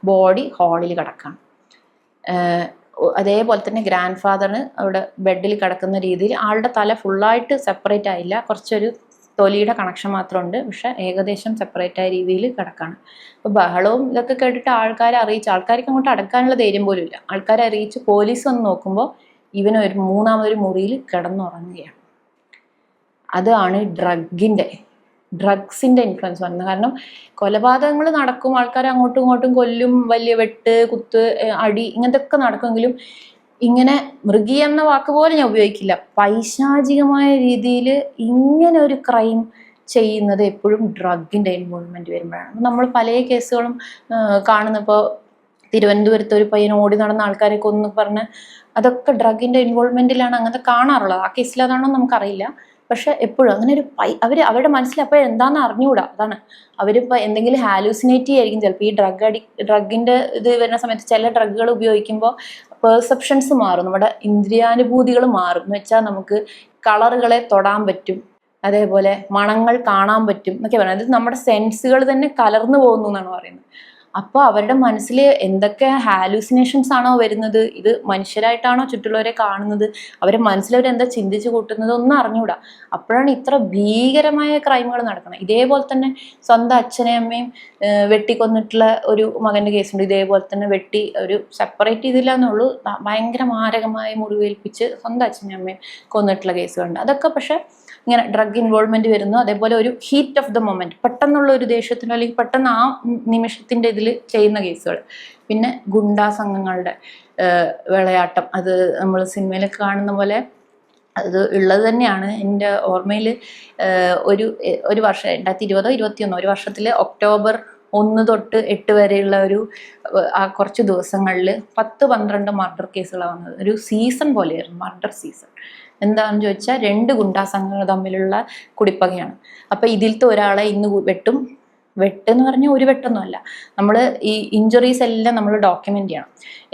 ബോഡി ഹാളിൽ കിടക്കാം. അതേപോലെ തന്നെ ഗ്രാൻഡ് ഫാദറിന് അവിടെ ബെഡിൽ കിടക്കുന്ന രീതിയിൽ ആളുടെ തല ഫുള്ളായിട്ട് സെപ്പറേറ്റ് ആയില്ല, കുറച്ചൊരു തൊലിയുടെ കണക്ഷൻ മാത്രമുണ്ട്, പക്ഷെ ഏകദേശം സെപ്പറേറ്റ് ആയ രീതിയിൽ കിടക്കാണ്. അപ്പോൾ ബഹളവും ഇതൊക്കെ കേട്ടിട്ട് ആൾക്കാർക്ക് അങ്ങോട്ട് അടക്കാനുള്ള ധൈര്യം പോലും ഇല്ല. ആൾക്കാരെ അറിയിച്ച് പോലീസ് വന്ന് നോക്കുമ്പോൾ ഇവനൊരു മൂന്നാമതൊരു മുറിയിൽ കിടന്നുറങ്ങുകയാണ്. അതാണ് ഡ്രഗ്സിൻ്റെ ഇൻഫ്ലുവൻസ് വരുന്നത്. കാരണം കൊലപാതകങ്ങൾ നടക്കും, ആൾക്കാർ അങ്ങോട്ടും ഇങ്ങോട്ടും കൊല്ലും, വലിയ വെട്ട് കുത്ത് അടി ഇങ്ങനത്തെ ഒക്കെ നടക്കുമെങ്കിലും ഇങ്ങനെ മൃഗീയ എന്ന വാക്ക് പോലും ഞാൻ ഉപയോഗിക്കില്ല, പൈശാചികമായ രീതിയിൽ ഇങ്ങനെ ഒരു ക്രൈം ചെയ്യുന്നത് എപ്പോഴും ഡ്രഗിൻ്റെ ഇൻവോൾവ്മെൻറ്റ് വരുമ്പോഴാണ്. നമ്മൾ പല കേസുകളും കാണുന്നപ്പോൾ തിരുവനന്തപുരത്ത് ഒരു പയ്യൻ ഓടി നടന്ന ആൾക്കാരെ കൊന്നു പറഞ്ഞ് അതൊക്കെ ഡ്രഗിൻ്റെ ഇൻവോൾവ്മെൻറ്റിലാണ് അങ്ങനത്തെ കാണാറുള്ളത്. ആ കേസിൽ അതാണോ നമുക്കറിയില്ല. പക്ഷെ എപ്പോഴും അങ്ങനെ ഒരു അവരുടെ മനസ്സിൽ അപ്പോൾ എന്താണെന്ന് അറിഞ്ഞുകൂടാ. അതാണ് അവരിപ്പോൾ എന്തെങ്കിലും ഹാലൂസിനേറ്റ് ചെയ്യായിരിക്കും ചിലപ്പോൾ. ഈ ഡ്രഗിൻ്റെ ഇത് വരുന്ന സമയത്ത് ചില ഡ്രഗുകൾ ഉപയോഗിക്കുമ്പോൾ പെർസെപ്ഷൻസ് മാറും, നമ്മുടെ ഇന്ദ്രിയാനുഭൂതികൾ മാറും. എന്ന് വെച്ചാൽ നമുക്ക് കളറുകളെ തൊടാൻ പറ്റും, അതേപോലെ മണങ്ങൾ കാണാൻ പറ്റും എന്നൊക്കെ പറയുന്നത്. ഇത് നമ്മുടെ സെൻസുകൾ തന്നെ കലർന്നു പോകുന്നു എന്നാണ് പറയുന്നത്. അപ്പോൾ അവരുടെ മനസ്സിൽ എന്തൊക്കെ ഹാലൂസിനേഷൻസ് ആണോ വരുന്നത്, ഇത് മനുഷ്യരായിട്ടാണോ ചുറ്റുള്ളവരെ കാണുന്നത്, അവരെ മനസ്സിലവരെന്താ ചിന്തിച്ച് കൂട്ടുന്നത് ഒന്നും അറിഞ്ഞുകൂടാ. അപ്പോഴാണ് ഇത്ര ഭീകരമായ ക്രൈമുകൾ നടക്കുന്നത്. ഇതേപോലെ തന്നെ സ്വന്തം അച്ഛനെയും അമ്മയും വെട്ടിക്കൊന്നിട്ടുള്ള ഒരു മകൻ്റെ കേസുണ്ട്. ഇതേപോലെ തന്നെ വെട്ടി ഒരു സെപ്പറേറ്റ് ചെയ്തില്ല എന്നുള്ളൂ, ഭയങ്കര മാരകമായി മുറിവേൽപ്പിച്ച് സ്വന്തം അച്ഛനെയും അമ്മയും കൊന്നിട്ടുള്ള കേസുകളുണ്ട്. അതൊക്കെ പക്ഷെ ഇങ്ങനെ ഡ്രഗ് ഇൻവോൾവ്മെന്റ് വരുന്നു. അതേപോലെ ഒരു ഹീറ്റ് ഓഫ് ദ മൊമെന്റ്, പെട്ടെന്നുള്ള ഒരു ദേഷ്യത്തിനോ അല്ലെങ്കിൽ പെട്ടെന്ന് ആ നിമിഷത്തിന്റെ ഇതിൽ ചെയ്യുന്ന കേസുകൾ. പിന്നെ ഗുണ്ടാ സംഘങ്ങളുടെ വിളയാട്ടം, അത് നമ്മൾ സിനിമയിലൊക്കെ കാണുന്ന പോലെ അത് ഉള്ളത് തന്നെയാണ്. എൻ്റെ ഓർമ്മയിൽ ഒരു വർഷം 2020-21 ഒരു വർഷത്തിൽ ഒക്ടോബർ 1 തൊട്ട് 8 വരെയുള്ള ആ കുറച്ച് ദിവസങ്ങളിൽ 10-12 മർഡർ കേസുകളാണ് വന്നത്. ഒരു സീസൺ പോലെയായിരുന്നു, മർഡർ സീസൺ. എന്താണെന്ന് ചോദിച്ചാൽ 2 ഗുണ്ടാ സംഘങ്ങൾ തമ്മിലുള്ള കുടിപ്പകയാണ്. അപ്പം ഇതിലത്തെ ഒരാളെ ഇന്ന് വെട്ടെന്ന് പറഞ്ഞാൽ ഒരു വെട്ടൊന്നും അല്ല, നമ്മൾ ഈ ഇഞ്ചുറീസ് എല്ലാം നമ്മൾ ഡോക്യുമെന്റ് ചെയ്യണം.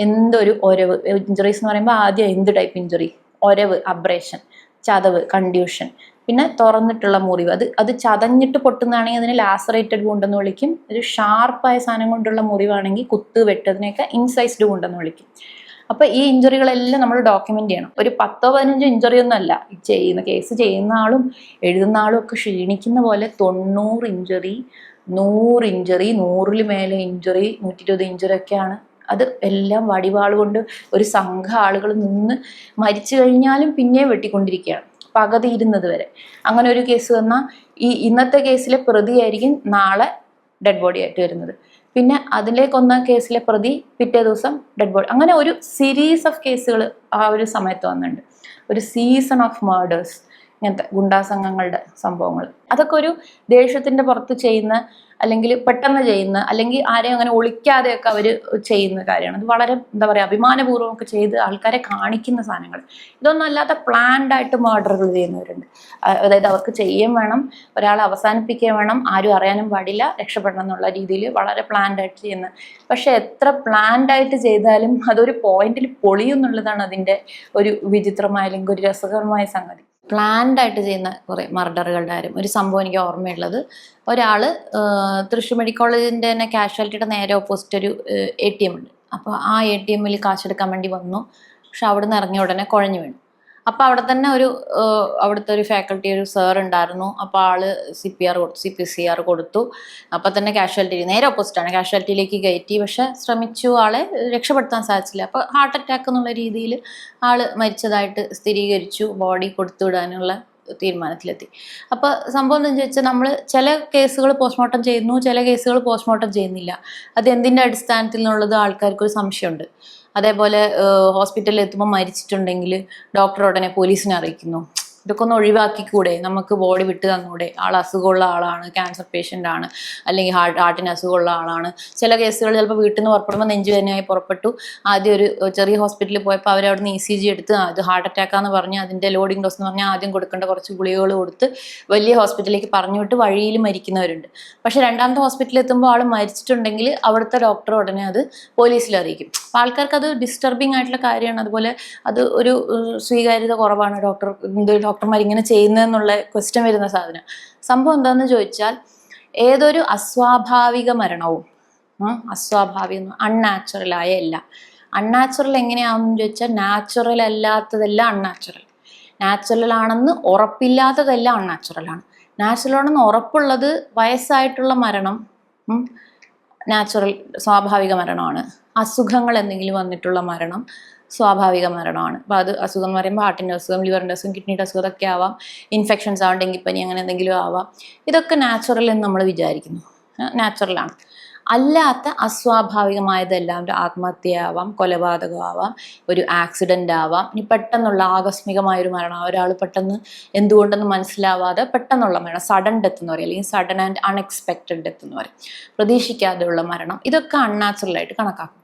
എന്തൊരു ഒരവ്, ഇഞ്ചുറീസ് എന്ന് പറയുമ്പോൾ ആദ്യം എന്ത് ടൈപ്പ് ഇഞ്ചുറി, ഒരവ്, അബ്രേഷൻ, ചതവ്, കൺഡ്യൂഷൻ, പിന്നെ തുറന്നിട്ടുള്ള മുറിവ്. അത് ചതഞ്ഞിട്ട് പൊട്ടുന്നതാണെങ്കിൽ അതിന് ലാസറേറ്റഡ് വൂണ്ടെന്ന് വിളിക്കും. ഒരു ഷാർപ്പായ സാധനം കൊണ്ടുള്ള മുറിവാണെങ്കിൽ കുത്ത് വെട്ടതിനെയൊക്കെ ഇൻസൈസ്ഡ് വൂണ്ടെന്ന് വിളിക്കും. അപ്പൊ ഈ ഇഞ്ചുറികളെല്ലാം നമ്മൾ ഡോക്യുമെന്റ് ചെയ്യണം. ഒരു 10-15 ഇഞ്ചുറി ഒന്നും അല്ല. കേസ് ചെയ്യുന്ന ആളും എഴുതുന്ന ആളും ഒക്കെ ക്ഷീണിക്കുന്ന പോലെ 90 ഇഞ്ചുറി, 100 ഇഞ്ചുറി, 100-ൽ മേലെ ഇഞ്ചുറി, 120 ഇഞ്ചുറി ഒക്കെയാണ്. അത് എല്ലാം വടിവാൾ കൊണ്ട് ഒരു സംഘം ആളുകൾ നിന്ന് മരിച്ചു കഴിഞ്ഞാലും പിന്നെയും വെട്ടിക്കൊണ്ടിരിക്കുകയാണ്, പകതീരുന്നത് വരെ. അങ്ങനെ ഒരു കേസ് വന്നാൽ ഇന്നത്തെ കേസിലെ പ്രതിയായിരിക്കും നാളെ ഡെഡ് ബോഡി ആയിട്ട് വരുന്നത്. പിന്നെ അതിലേക്കൊന്ന കേസിലെ പ്രതി പിറ്റേ ദിവസം ഡെഡ് ബോഡി. അങ്ങനെ ഒരു സീരീസ് ഓഫ് കേസുകൾ ആ ഒരു സമയത്ത് വന്നിട്ടുണ്ട്. ഒരു സീസൺ ഓഫ് മർഡേഴ്സ്, ഇങ്ങനത്തെ ഗുണ്ടാ സംഘങ്ങളുടെ സംഭവങ്ങൾ. അതൊക്കെ ഒരു ദേഷ്യത്തിൻ്റെ പുറത്ത് ചെയ്യുന്ന, അല്ലെങ്കിൽ പെട്ടെന്ന് ചെയ്യുന്ന, അല്ലെങ്കിൽ ആരെയും അങ്ങനെ ഒളിക്കാതെയൊക്കെ അവർ ചെയ്യുന്ന കാര്യമാണ്. അത് വളരെ എന്താ പറയുക, അഭിമാനപൂർവ്വം ഒക്കെ ചെയ്ത് ആൾക്കാരെ കാണിക്കുന്ന സാധനങ്ങൾ. ഇതൊന്നും അല്ലാതെ പ്ലാൻഡ് ആയിട്ട് മർഡറുകൾ ചെയ്യുന്നവരുണ്ട്. അതായത് അവർക്ക് ചെയ്യുകയും വേണം, ഒരാളെ അവസാനിപ്പിക്കുകയും വേണം, ആരും അറിയാനും പാടില്ല, രക്ഷപ്പെടണം എന്നുള്ള രീതിയിൽ വളരെ പ്ലാൻഡ് ആയിട്ട് ചെയ്യുന്നത്. പക്ഷെ എത്ര പ്ലാൻഡ് ആയിട്ട് ചെയ്താലും അതൊരു പോയിന്റിൽ പൊളിയും എന്നുള്ളതാണ് അതിൻ്റെ ഒരു വിചിത്രമായ അല്ലെങ്കിൽ ഒരു രസകരമായ സംഗതി. പ്ലാൻഡ് ആയിട്ട് ചെയ്യുന്ന കുറേ മർഡറുകളുടെ കാര്യം ഒരു സംഭവം എനിക്ക് ഓർമ്മയുള്ളത്. ഒരാൾ തൃശ്ശൂർ മെഡിക്കൽ കോളേജിൻ്റെ തന്നെ കാഷ്വാലിറ്റിയുടെ നേരെ ഓപ്പോസിറ്റ് ഒരു ATM ഉണ്ട്. അപ്പോൾ ആ ATM-ൽ കാശെടുക്കാൻ വേണ്ടി വന്നു. പക്ഷെ അവിടെ നിന്ന് ഇറങ്ങിയ ഉടനെ കുഴഞ്ഞു വീണു. അപ്പോൾ അവിടെ തന്നെ അവിടുത്തെ ഒരു ഫാക്കൽറ്റി, ഒരു സാർ ഉണ്ടായിരുന്നു. അപ്പോൾ ആള് CPCR കൊടുത്തു. അപ്പം തന്നെ കാഷ്വാലിറ്റി നേരെ ഓപ്പോസിറ്റാണ്, കാഷ്വാലിറ്റിയിലേക്ക് കയറ്റി. പക്ഷെ ശ്രമിച്ചു, ആളെ രക്ഷപ്പെടുത്താൻ സാധിച്ചില്ല. അപ്പോൾ ഹാർട്ട് അറ്റാക്ക് എന്നുള്ള രീതിയിൽ ആള് മരിച്ചതായിട്ട് സ്ഥിരീകരിച്ചു. ബോഡി കൊടുത്തുവിടാനുള്ള തീരുമാനത്തിലെത്തി. അപ്പോൾ സംഭവം എന്താണെന്ന് വെച്ചാൽ, നമ്മൾ ചില കേസുകൾ പോസ്റ്റ്മോർട്ടം ചെയ്യുന്നു, ചില കേസുകൾ പോസ്റ്റ്മോർട്ടം ചെയ്യുന്നില്ല. അത് എന്തിൻ്റെ അടിസ്ഥാനത്തിൽ എന്നുള്ളത് ആൾക്കാർക്കൊരു സംശയമുണ്ട്. അതേപോലെ ഹോസ്പിറ്റലിൽ എത്തുമ്പോൾ മരിച്ചിട്ടുണ്ടെങ്കിൽ ഡോക്ടർ ഉടനെ പോലീസിനെ അറിയിക്കുന്നു. ഇതൊക്കെ ഒന്ന് ഒഴിവാക്കിക്കൂടെ, നമുക്ക് ബോഡി വിട്ട് തന്നൂടെ, ആൾ അസുഖമുള്ള ആളാണ്, ക്യാൻസർ പേഷ്യൻ്റ് ആണ്, അല്ലെങ്കിൽ ഹാർട്ടിന് അസുഖമുള്ള ആളാണ്. ചില കേസുകൾ ചിലപ്പോൾ വീട്ടിൽ നിന്ന് പുറപ്പെടുമ്പോൾ നെഞ്ചുവേദനയായി പുറപ്പെട്ടു, ആദ്യം ഒരു ചെറിയ ഹോസ്പിറ്റലിൽ പോയപ്പോൾ അവർ അവിടെ നിന്ന് ECG എടുത്ത് അത് ഹാർട്ട് അറ്റാക്കാന്ന് പറഞ്ഞ് അതിൻ്റെ ലോഡിംഗ് ഡോസ് എന്ന് പറഞ്ഞാൽ ആദ്യം കൊടുക്കേണ്ട കുറച്ച് ഗുളികകൾ കൊടുത്ത് വലിയ ഹോസ്പിറ്റലിലേക്ക് പറഞ്ഞു വിട്ട് വഴിയിൽ മരിക്കുന്നവരുണ്ട്. പക്ഷേ രണ്ടാമത്തെ ഹോസ്പിറ്റലിൽ എത്തുമ്പോൾ ആൾ മരിച്ചിട്ടുണ്ടെങ്കിൽ അവിടുത്തെ ഡോക്ടർ ഉടനെ അത് പോലീസിൽ അറിയിക്കും. അപ്പോൾ ആൾക്കാർക്ക് അത് ഡിസ്റ്റർബിങ് ആയിട്ടുള്ള കാര്യമാണ്. അതുപോലെ അത് ഒരു സ്വീകാര്യത കുറവാണ്, ഡോക്ടർമാർ ഇങ്ങനെ ചെയ്യുന്നതെന്നുള്ള ക്വസ്റ്റ്യൻ വരുന്ന സാധനം. സംഭവം എന്താണെന്ന് ചോദിച്ചാൽ ഏതൊരു അസ്വാഭാവിക മരണവും അസ്വാഭാവികം അൺനാച്ചുറലായ എല്ലാം. അൺനാച്ചുറൽ എങ്ങനെയാണെന്ന് ചോദിച്ചാൽ നാച്ചുറൽ അല്ലാത്തതെല്ലാം അൺനാച്ചുറൽ, നാച്ചുറൽ ആണെന്ന് ഉറപ്പില്ലാത്തതെല്ലാം അൺനാച്ചുറലാണ്. നാച്ചുറൽ ആണെന്ന് ഉറപ്പുള്ളത് വയസ്സായിട്ടുള്ള മരണം നാച്ചുറൽ സ്വാഭാവിക മരണമാണ്. അസുഖങ്ങൾ എന്തെങ്കിലും വന്നിട്ടുള്ള മരണം സ്വാഭാവിക മരണമാണ്. അപ്പോൾ അത് അസുഖം എന്ന് പറയുമ്പോൾ ഹാർട്ടിൻ്റെ അസുഖം, ലിവറിൻ്റെ അസുഖം, കിഡ്നിയുടെ അസുഖം ഇതൊക്കെ ആവാം, ഇൻഫെക്ഷൻസ് ആവാം, ഡെങ്കിപ്പനി അങ്ങനെ എന്തെങ്കിലും ആവാം. ഇതൊക്കെ നാച്ചുറൽ എന്ന് നമ്മൾ വിചാരിക്കുന്നു, നാച്ചുറലാണ്. അല്ലാത്ത അസ്വാഭാവികമായതെല്ലാം ഒരു ആത്മഹത്യയാവാം, കൊലപാതകമാവാം, ഒരു ആക്സിഡൻ്റ് ആവാം, ഇനി പെട്ടെന്നുള്ള ആകസ്മികമായൊരു മരണം, ഒരാൾ പെട്ടെന്ന് എന്തുകൊണ്ടെന്ന് മനസ്സിലാവാതെ പെട്ടെന്നുള്ള മരണം, സഡൻ ഡെത്ത് എന്ന് പറയും, അല്ലെങ്കിൽ സഡൻ ആൻഡ് അൺഎക്സ്പെക്റ്റഡ് ഡെത്ത് എന്ന് പറയും, പ്രതീക്ഷിക്കാതെയുള്ള മരണം. ഇതൊക്കെ അൺനാച്ചുറലായിട്ട് കണക്കാക്കും.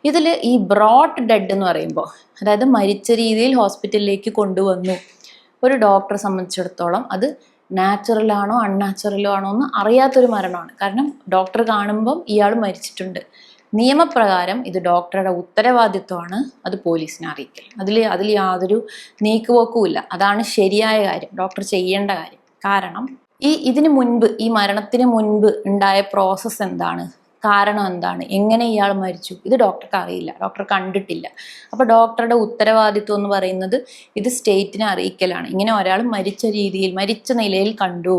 ഇതിൽ ഈ ബ്രോഡ് ഡെഡ് എന്ന് പറയുമ്പോൾ, അതായത് മരിച്ച രീതിയിൽ ഹോസ്പിറ്റലിലേക്ക് കൊണ്ടുവന്നു, ഒരു ഡോക്ടറെ സംബന്ധിച്ചിടത്തോളം അത് നാച്ചുറലാണോ അൺനാച്ചുറലോ ആണോ എന്ന് അറിയാത്തൊരു മരണമാണ്. കാരണം ഡോക്ടർ കാണുമ്പം ഇയാൾ മരിച്ചിട്ടുണ്ട്. നിയമപ്രകാരം ഇത് ഡോക്ടറുടെ ഉത്തരവാദിത്വമാണ് അത് പോലീസിനെ അറിയിക്കൽ. അതിൽ യാതൊരു നീക്കുപോക്കുമില്ല. അതാണ് ശരിയായ കാര്യം, ഡോക്ടർ ചെയ്യേണ്ട കാര്യം. കാരണം ഇതിന് മുൻപ്, ഈ മരണത്തിന് മുൻപ് ഉണ്ടായ പ്രോസസ്സ് എന്താണ്, കാരണം എന്താണ്, എങ്ങനെ ഇയാൾ മരിച്ചു, ഇത് ഡോക്ടർക്ക് അറിയില്ല, ഡോക്ടർ കണ്ടിട്ടില്ല. അപ്പോൾ ഡോക്ടറുടെ ഉത്തരവാദിത്വം എന്ന് പറയുന്നത് ഇത് സ്റ്റേറ്റിനെ അറിയിക്കലാണ്. ഇങ്ങനെ ഒരാൾ മരിച്ച രീതിയിൽ, മരിച്ച നിലയിൽ കണ്ടു,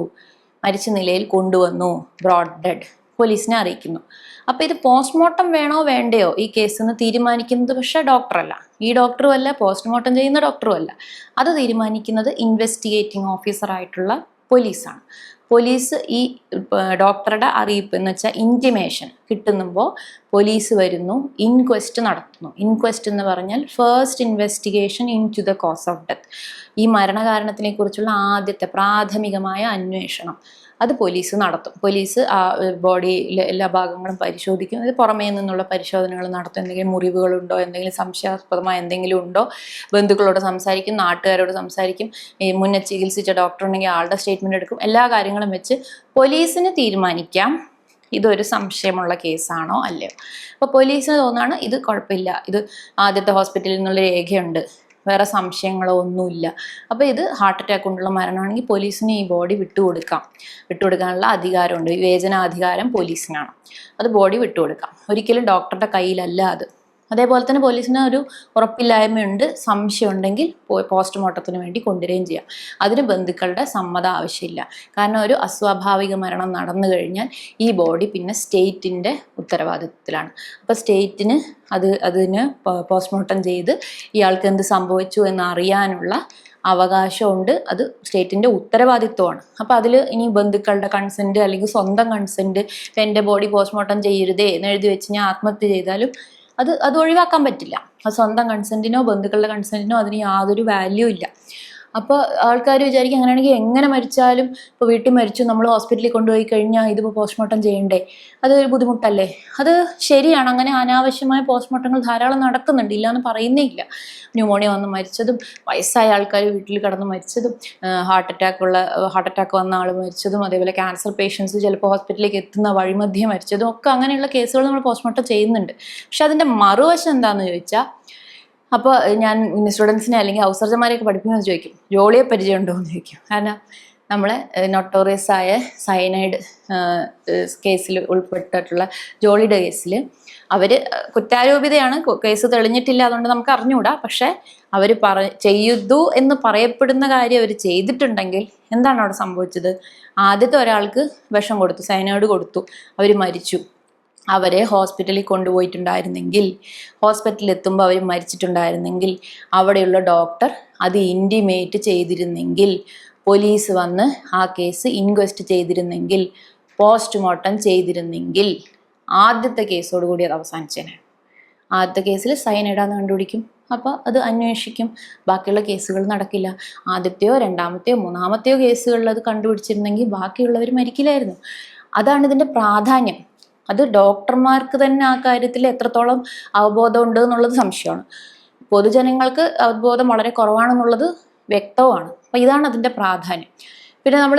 മരിച്ച നിലയിൽ കൊണ്ടുവന്നു, ബ്രോഡ് ഡെഡ്, പോലീസിനെ അറിയിക്കുന്നു. അപ്പോൾ ഇത് പോസ്റ്റ്മോർട്ടം വേണോ വേണ്ടയോ ഈ കേസെന്ന് തീരുമാനിക്കുന്നത് പക്ഷേ ഡോക്ടറല്ല, ഈ ഡോക്ടറും അല്ല, പോസ്റ്റ്മോർട്ടം ചെയ്യുന്ന ഡോക്ടറും അല്ല. അത് തീരുമാനിക്കുന്നത് ഇൻവെസ്റ്റിഗേറ്റിംഗ് ഓഫീസറായിട്ടുള്ള പോലീസാണ്. പോലീസ് ഈ ഡോക്ടറുടെ അറിയിപ്പ് എന്ന് വെച്ചാൽ ഇൻറ്റിമേഷൻ കിട്ടുമ്പോൾ പോലീസ് വരുന്നു, ഇൻക്വസ്റ്റ് നടത്തുന്നു. ഇൻക്വസ്റ്റ് എന്ന് പറഞ്ഞാൽ first investigation into the cause of death, ഈ മരണകാരണത്തിനെ കുറിച്ചുള്ള ആദ്യത്തെ പ്രാഥമികമായ അന്വേഷണം അത് പോലീസ് നടത്തും. പോലീസ് ആ ബോഡിയിലെ എല്ലാ ഭാഗങ്ങളും പരിശോധിക്കും. ഇത് പുറമേ നിന്നുള്ള പരിശോധനകൾ നടത്തും. എന്തെങ്കിലും മുറിവുകളുണ്ടോ, എന്തെങ്കിലും സംശയാസ്പദമായ എന്തെങ്കിലും ഉണ്ടോ, ബന്ധുക്കളോട് സംസാരിക്കും, നാട്ടുകാരോട് സംസാരിക്കും, ഈ മുന്നേ ചികിത്സിച്ച ഡോക്ടർ ഉണ്ടെങ്കിൽ ആളുടെ സ്റ്റേറ്റ്മെൻറ്റ് എടുക്കും. എല്ലാ കാര്യങ്ങളും വെച്ച് പോലീസിന് തീരുമാനിക്കാം ഇതൊരു സംശയമുള്ള കേസാണോ അല്ലയോ. അപ്പോൾ പോലീസിന് തോന്നുകയാണ് ഇത് കുഴപ്പമില്ല, ഇത് ആദ്യത്തെ ഹോസ്പിറ്റലിൽ നിന്നുള്ള രേഖയുണ്ട്, വേറെ സംശയങ്ങളോ ഒന്നുമില്ല, അപ്പോൾ ഇത് ഹാർട്ട് അറ്റാക്ക് കൊണ്ടുള്ള മരണമാണെങ്കിൽ പോലീസിന് ഈ ബോഡി വിട്ടുകൊടുക്കാനുള്ള അധികാരമുണ്ട്. വിവേചനാധികാരം പോലീസിനാണ്. അത് ബോഡി വിട്ടുകൊടുക്കാം, ഒരിക്കലും ഡോക്ടറുടെ കയ്യിലല്ല അത്. അതേപോലെ തന്നെ പോലീസിന് ഒരു ഉറപ്പില്ലായ്മയുണ്ട്, സംശയം ഉണ്ടെങ്കിൽ പോസ്റ്റ്മോർട്ടത്തിന് വേണ്ടി കൊണ്ടുവരികയും ചെയ്യാം. അതിന് ബന്ധുക്കളുടെ സമ്മതം ആവശ്യമില്ല. കാരണം ഒരു അസ്വാഭാവിക മരണം നടന്നു കഴിഞ്ഞാൽ ഈ ബോഡി പിന്നെ സ്റ്റേറ്റിൻ്റെ ഉത്തരവാദിത്വത്തിലാണ്. അപ്പോൾ സ്റ്റേറ്റിന് അതിന് പോസ്റ്റ്മോർട്ടം ചെയ്ത് ഇയാൾക്ക് എന്ത് സംഭവിച്ചു എന്നറിയാനുള്ള അവകാശമുണ്ട്. അത് സ്റ്റേറ്റിൻ്റെ ഉത്തരവാദിത്വമാണ്. അപ്പോൾ അതിൽ ഇനി ബന്ധുക്കളുടെ കൺസെൻറ്റ് അല്ലെങ്കിൽ സ്വന്തം കൺസെൻറ്റ്, ഇപ്പം എൻ്റെ ബോഡി പോസ്റ്റ്മോർട്ടം ചെയ്യരുതേ എന്ന് എഴുതി വെച്ച് ഞാൻ ആത്മഹത്യ ചെയ്താലും അത് ഒഴിവാക്കാൻ പറ്റില്ല. അത് സ്വന്തം കൺസെൻറ്റിനോ ബന്ധുക്കളുടെ കൺസെൻറ്റിനോ അതിന് യാതൊരു വാല്യൂ ഇല്ല. അപ്പോൾ ആൾക്കാർ വിചാരിക്കും അങ്ങനെയാണെങ്കിൽ എങ്ങനെ മരിച്ചാലും, ഇപ്പോൾ വീട്ടിൽ മരിച്ചു നമ്മൾ ഹോസ്പിറ്റലിൽ കൊണ്ടുപോയി കഴിഞ്ഞാൽ ഇതിപ്പോൾ പോസ്റ്റ്മോർട്ടം ചെയ്യണ്ടേ, അതൊരു ബുദ്ധിമുട്ടല്ലേ? അത് ശരിയാണ്, അങ്ങനെ അനാവശ്യമായ പോസ്റ്റ്മോർട്ടങ്ങൾ ധാരാളം നടക്കുന്നുണ്ട്, ഇല്ലയെന്ന് പറയുന്നേ ഇല്ല. ന്യൂമോണിയ വന്ന് മരിച്ചതും, വയസ്സായ ആൾക്കാർ വീട്ടിൽ കിടന്ന് മരിച്ചതും, ഹാർട്ട് അറ്റാക്ക് വന്ന ആൾ മരിച്ചതും, അതേപോലെ ക്യാൻസർ പേഷ്യൻസ് ചിലപ്പോൾ ഹോസ്പിറ്റലിലേക്ക് എത്തുന്ന വഴിമധ്യേ മരിച്ചതും ഒക്കെ അങ്ങനെയുള്ള കേസുകൾ നമ്മൾ പോസ്റ്റ്മോർട്ടം ചെയ്യുന്നുണ്ട്. പക്ഷെ അതിൻ്റെ മറുവശം എന്താണെന്ന് ചോദിച്ചാൽ, അപ്പോൾ ഞാൻ സ്റ്റുഡൻസിനെ അല്ലെങ്കിൽ ഹൗസ് സർജന്മാരെയൊക്കെ പഠിപ്പിക്കുമെന്ന് ചോദിക്കും, ജോളിയെ പരിചയമുണ്ടോ എന്ന് ചോദിക്കും. കാരണം നമ്മളെ നൊട്ടോറിയസ് ആയ സയനൈഡ് കേസിൽ ഉൾപ്പെട്ടിട്ടുള്ള ജോളിയുടെ കേസിൽ അവർ കുറ്റാരോപിതയാണ്, കേസ് തെളിഞ്ഞിട്ടില്ല, അതുകൊണ്ട് നമുക്ക് അറിഞ്ഞുകൂടാ. പക്ഷേ അവർ ചെയ്തു എന്ന് പറയപ്പെടുന്ന കാര്യം അവർ ചെയ്തിട്ടുണ്ടെങ്കിൽ എന്താണ് അവിടെ സംഭവിച്ചത്? ആദ്യത്തെ ഒരാൾക്ക് വിഷം കൊടുത്തു, സയനൈഡ് കൊടുത്തു, അവർ മരിച്ചു. അവരെ ഹോസ്പിറ്റലിൽ കൊണ്ടുപോയിട്ടുണ്ടായിരുന്നെങ്കിൽ, ഹോസ്പിറ്റലിൽ എത്തുമ്പോൾ അവർ മരിച്ചിട്ടുണ്ടായിരുന്നെങ്കിൽ, അവിടെയുള്ള ഡോക്ടർ അത് ഇൻറ്റിമേറ്റ് ചെയ്തിരുന്നെങ്കിൽ, പോലീസ് വന്ന് ആ കേസ് ഇൻക്വസ്റ്റ് ചെയ്തിരുന്നെങ്കിൽ, പോസ്റ്റ്മോർട്ടം ചെയ്തിരുന്നെങ്കിൽ, ആദ്യത്തെ കേസോടുകൂടി അത് അവസാനിച്ചേനെ. ആദ്യത്തെ കേസിൽ സയനൈഡാന്ന് കണ്ടുപിടിക്കും, അപ്പോൾ അത് അന്വേഷിക്കും. ബാക്കിയുള്ള കേസുകൾ നടക്കില്ല. ആദ്യത്തെയോ രണ്ടാമത്തെയോ മൂന്നാമത്തെയോ കേസുകളിൽ അത് കണ്ടുപിടിച്ചിരുന്നെങ്കിൽ ബാക്കിയുള്ളവർ മരിക്കില്ലായിരുന്നു. അതാണ് ഇതിൻ്റെ പ്രാധാന്യം. അത് ഡോക്ടർമാർക്ക് തന്നെ ആ കാര്യത്തിൽ എത്രത്തോളം അവബോധം ഉണ്ട് എന്നുള്ളത് സംശയമാണ്. പൊതുജനങ്ങൾക്ക് അവബോധം വളരെ കുറവാണെന്നുള്ളത് വ്യക്തവുമാണ്. അപ്പം ഇതാണ് അതിൻ്റെ പ്രാധാന്യം. പിന്നെ നമ്മൾ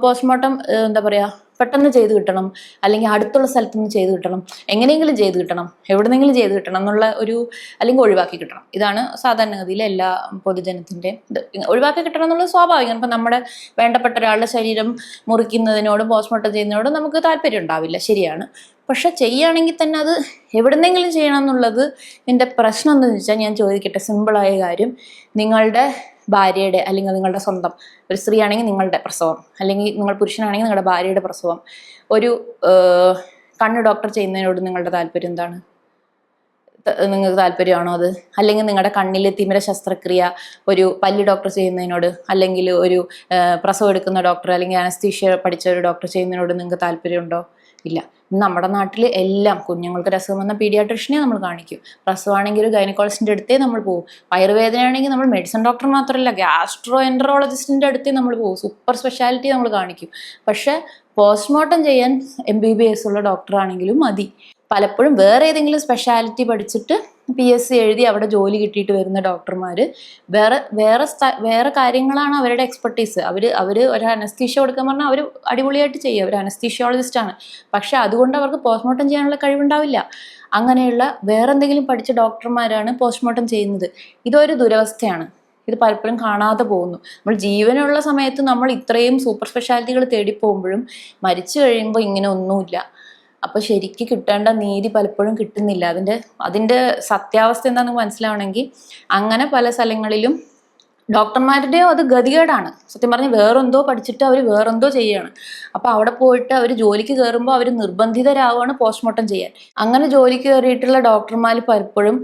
പോസ്റ്റ്മോർട്ടം എന്താ പറയുക, പെട്ടെന്ന് ചെയ്ത് കിട്ടണം, അല്ലെങ്കിൽ അടുത്തുള്ള സ്ഥലത്ത് നിന്ന് ചെയ്ത് കിട്ടണം, എങ്ങനെയെങ്കിലും ചെയ്ത് കിട്ടണം, എവിടെന്നെങ്കിലും ചെയ്ത് കിട്ടണം എന്നുള്ള ഒരു, അല്ലെങ്കിൽ ഒഴിവാക്കി കിട്ടണം. ഇതാണ് സാധാരണഗതിയിൽ എല്ലാ പൊതുജനത്തിൻ്റെ ഇത്. ഒഴിവാക്കി കിട്ടണം എന്നുള്ളത് സ്വാഭാവികം. ഇപ്പം നമ്മുടെ വേണ്ടപ്പെട്ട ഒരാളുടെ ശരീരം മുറിക്കുന്നതിനോടും പോസ്റ്റ്മോർട്ടം ചെയ്യുന്നതിനോടും നമുക്ക് താല്പര്യം ഉണ്ടാവില്ല, ശരിയാണ്. പക്ഷെ ചെയ്യുകയാണെങ്കിൽ തന്നെ അത് എവിടെന്നെങ്കിലും ചെയ്യണം എന്നുള്ളത് എൻ്റെ പ്രശ്നം എന്താണെന്ന് വെച്ചാൽ, ഞാൻ ചോദിക്കട്ടെ, സിമ്പിളായ കാര്യം, നിങ്ങളുടെ ഭാര്യയുടെ അല്ലെങ്കിൽ നിങ്ങളുടെ സ്വന്തം, ഒരു സ്ത്രീ ആണെങ്കിൽ നിങ്ങളുടെ പ്രസവം, അല്ലെങ്കിൽ നിങ്ങൾ പുരുഷനാണെങ്കിൽ നിങ്ങളുടെ ഭാര്യയുടെ പ്രസവം, ഒരു കണ്ണ് ഡോക്ടർ ചെയ്യുന്നതിനോട് നിങ്ങളുടെ താല്പര്യം എന്താണ്? നിങ്ങൾക്ക് താല്പര്യമാണോ അത്? അല്ലെങ്കിൽ നിങ്ങളുടെ കണ്ണിലെ തിമിര ശസ്ത്രക്രിയ ഒരു പല്ല് ഡോക്ടർ ചെയ്യുന്നതിനോട്, അല്ലെങ്കിൽ ഒരു പ്രസവം എടുക്കുന്ന ഡോക്ടർ, അല്ലെങ്കിൽ അനസ്തീഷ്യ പഠിച്ച ഒരു ഡോക്ടർ ചെയ്യുന്നതിനോട് നിങ്ങൾക്ക് താല്പര്യമുണ്ടോ? ഇല്ല. നമ്മുടെ നാട്ടിൽ എല്ലാം കുഞ്ഞുങ്ങൾക്ക് രസം വന്ന പീഡിയാട്രിഷനെ നമ്മൾ കാണിക്കും. പ്രസവമാണെങ്കിൽ ഒരു ഗൈനക്കോളജിസ്റ്റിൻ്റെ അടുത്തേ നമ്മൾ പോകും. വയറുവേദനയാണെങ്കിൽ നമ്മൾ മെഡിസിൻ ഡോക്ടർ മാത്രമല്ല, ഗ്യാസ്ട്രോ എൻട്രോളജിസ്റ്റിൻ്റെ അടുത്തേ നമ്മൾ പോകും. സൂപ്പർ സ്പെഷ്യാലിറ്റി നമ്മൾ കാണിക്കും. പക്ഷെ പോസ്റ്റ്മോർട്ടം ചെയ്യാൻ MBBS ഉള്ള ഡോക്ടറാണെങ്കിലും മതി. പലപ്പോഴും വേറെ ഏതെങ്കിലും സ്പെഷ്യാലിറ്റി പഠിച്ചിട്ട് PSC എഴുതി അവിടെ ജോലി കിട്ടിയിട്ട് വരുന്ന ഡോക്ടർമാർ വേറെ കാര്യങ്ങളാണ് അവരുടെ എക്സ്പെർട്ടീസ്. അവർ ഒരു അനസ്തീഷ്യ കൊടുക്കാൻ പറഞ്ഞാൽ അവർ അടിപൊളിയായിട്ട് ചെയ്യും. അവർ അനസ്തീഷ്യോളജിസ്റ്റാണ്. പക്ഷെ അതുകൊണ്ട് അവർക്ക് പോസ്റ്റ്മോർട്ടം ചെയ്യാനുള്ള കഴിവുണ്ടാവില്ല. അങ്ങനെയുള്ള വേറെ എന്തെങ്കിലും പഠിച്ച ഡോക്ടർമാരാണ് പോസ്റ്റ്മോർട്ടം ചെയ്യുന്നത്. ഇതൊരു ദുരവസ്ഥയാണ്. ഇത് പലപ്പോഴും കാണാതെ പോകുന്നു. നമ്മൾ ജീവനുള്ള സമയത്ത് നമ്മൾ ഇത്രയും സൂപ്പർ സ്പെഷ്യാലിറ്റികൾ തേടിപ്പോകുമ്പോഴും മരിച്ചു കഴിയുമ്പോൾ ഇങ്ങനെ ഒന്നുമില്ല. അപ്പോൾ ശരിക്ക് കിട്ടേണ്ട നീതി പലപ്പോഴും കിട്ടുന്നില്ല. അതിൻ്റെ സത്യാവസ്ഥ എന്താണെന്ന് മനസ്സിലാവണമെങ്കിൽ അങ്ങനെ പല സ്ഥലങ്ങളിലും ഡോക്ടർമാരുടെയോ അത് ഗതികേടാണ്. സത്യം പറഞ്ഞാൽ വേറെന്തോ പഠിച്ചിട്ട് അവർ വേറെന്തോ ചെയ്യുകയാണ്. അപ്പോൾ അവിടെ പോയിട്ട് അവർ ജോലിക്ക് കയറുമ്പോൾ അവർ നിർബന്ധിതരാവുകയാണ് പോസ്റ്റ്മോർട്ടം ചെയ്യാൻ. അങ്ങനെ ജോലിക്ക് കയറിയിട്ടുള്ള ഡോക്ടർമാർ പലപ്പോഴും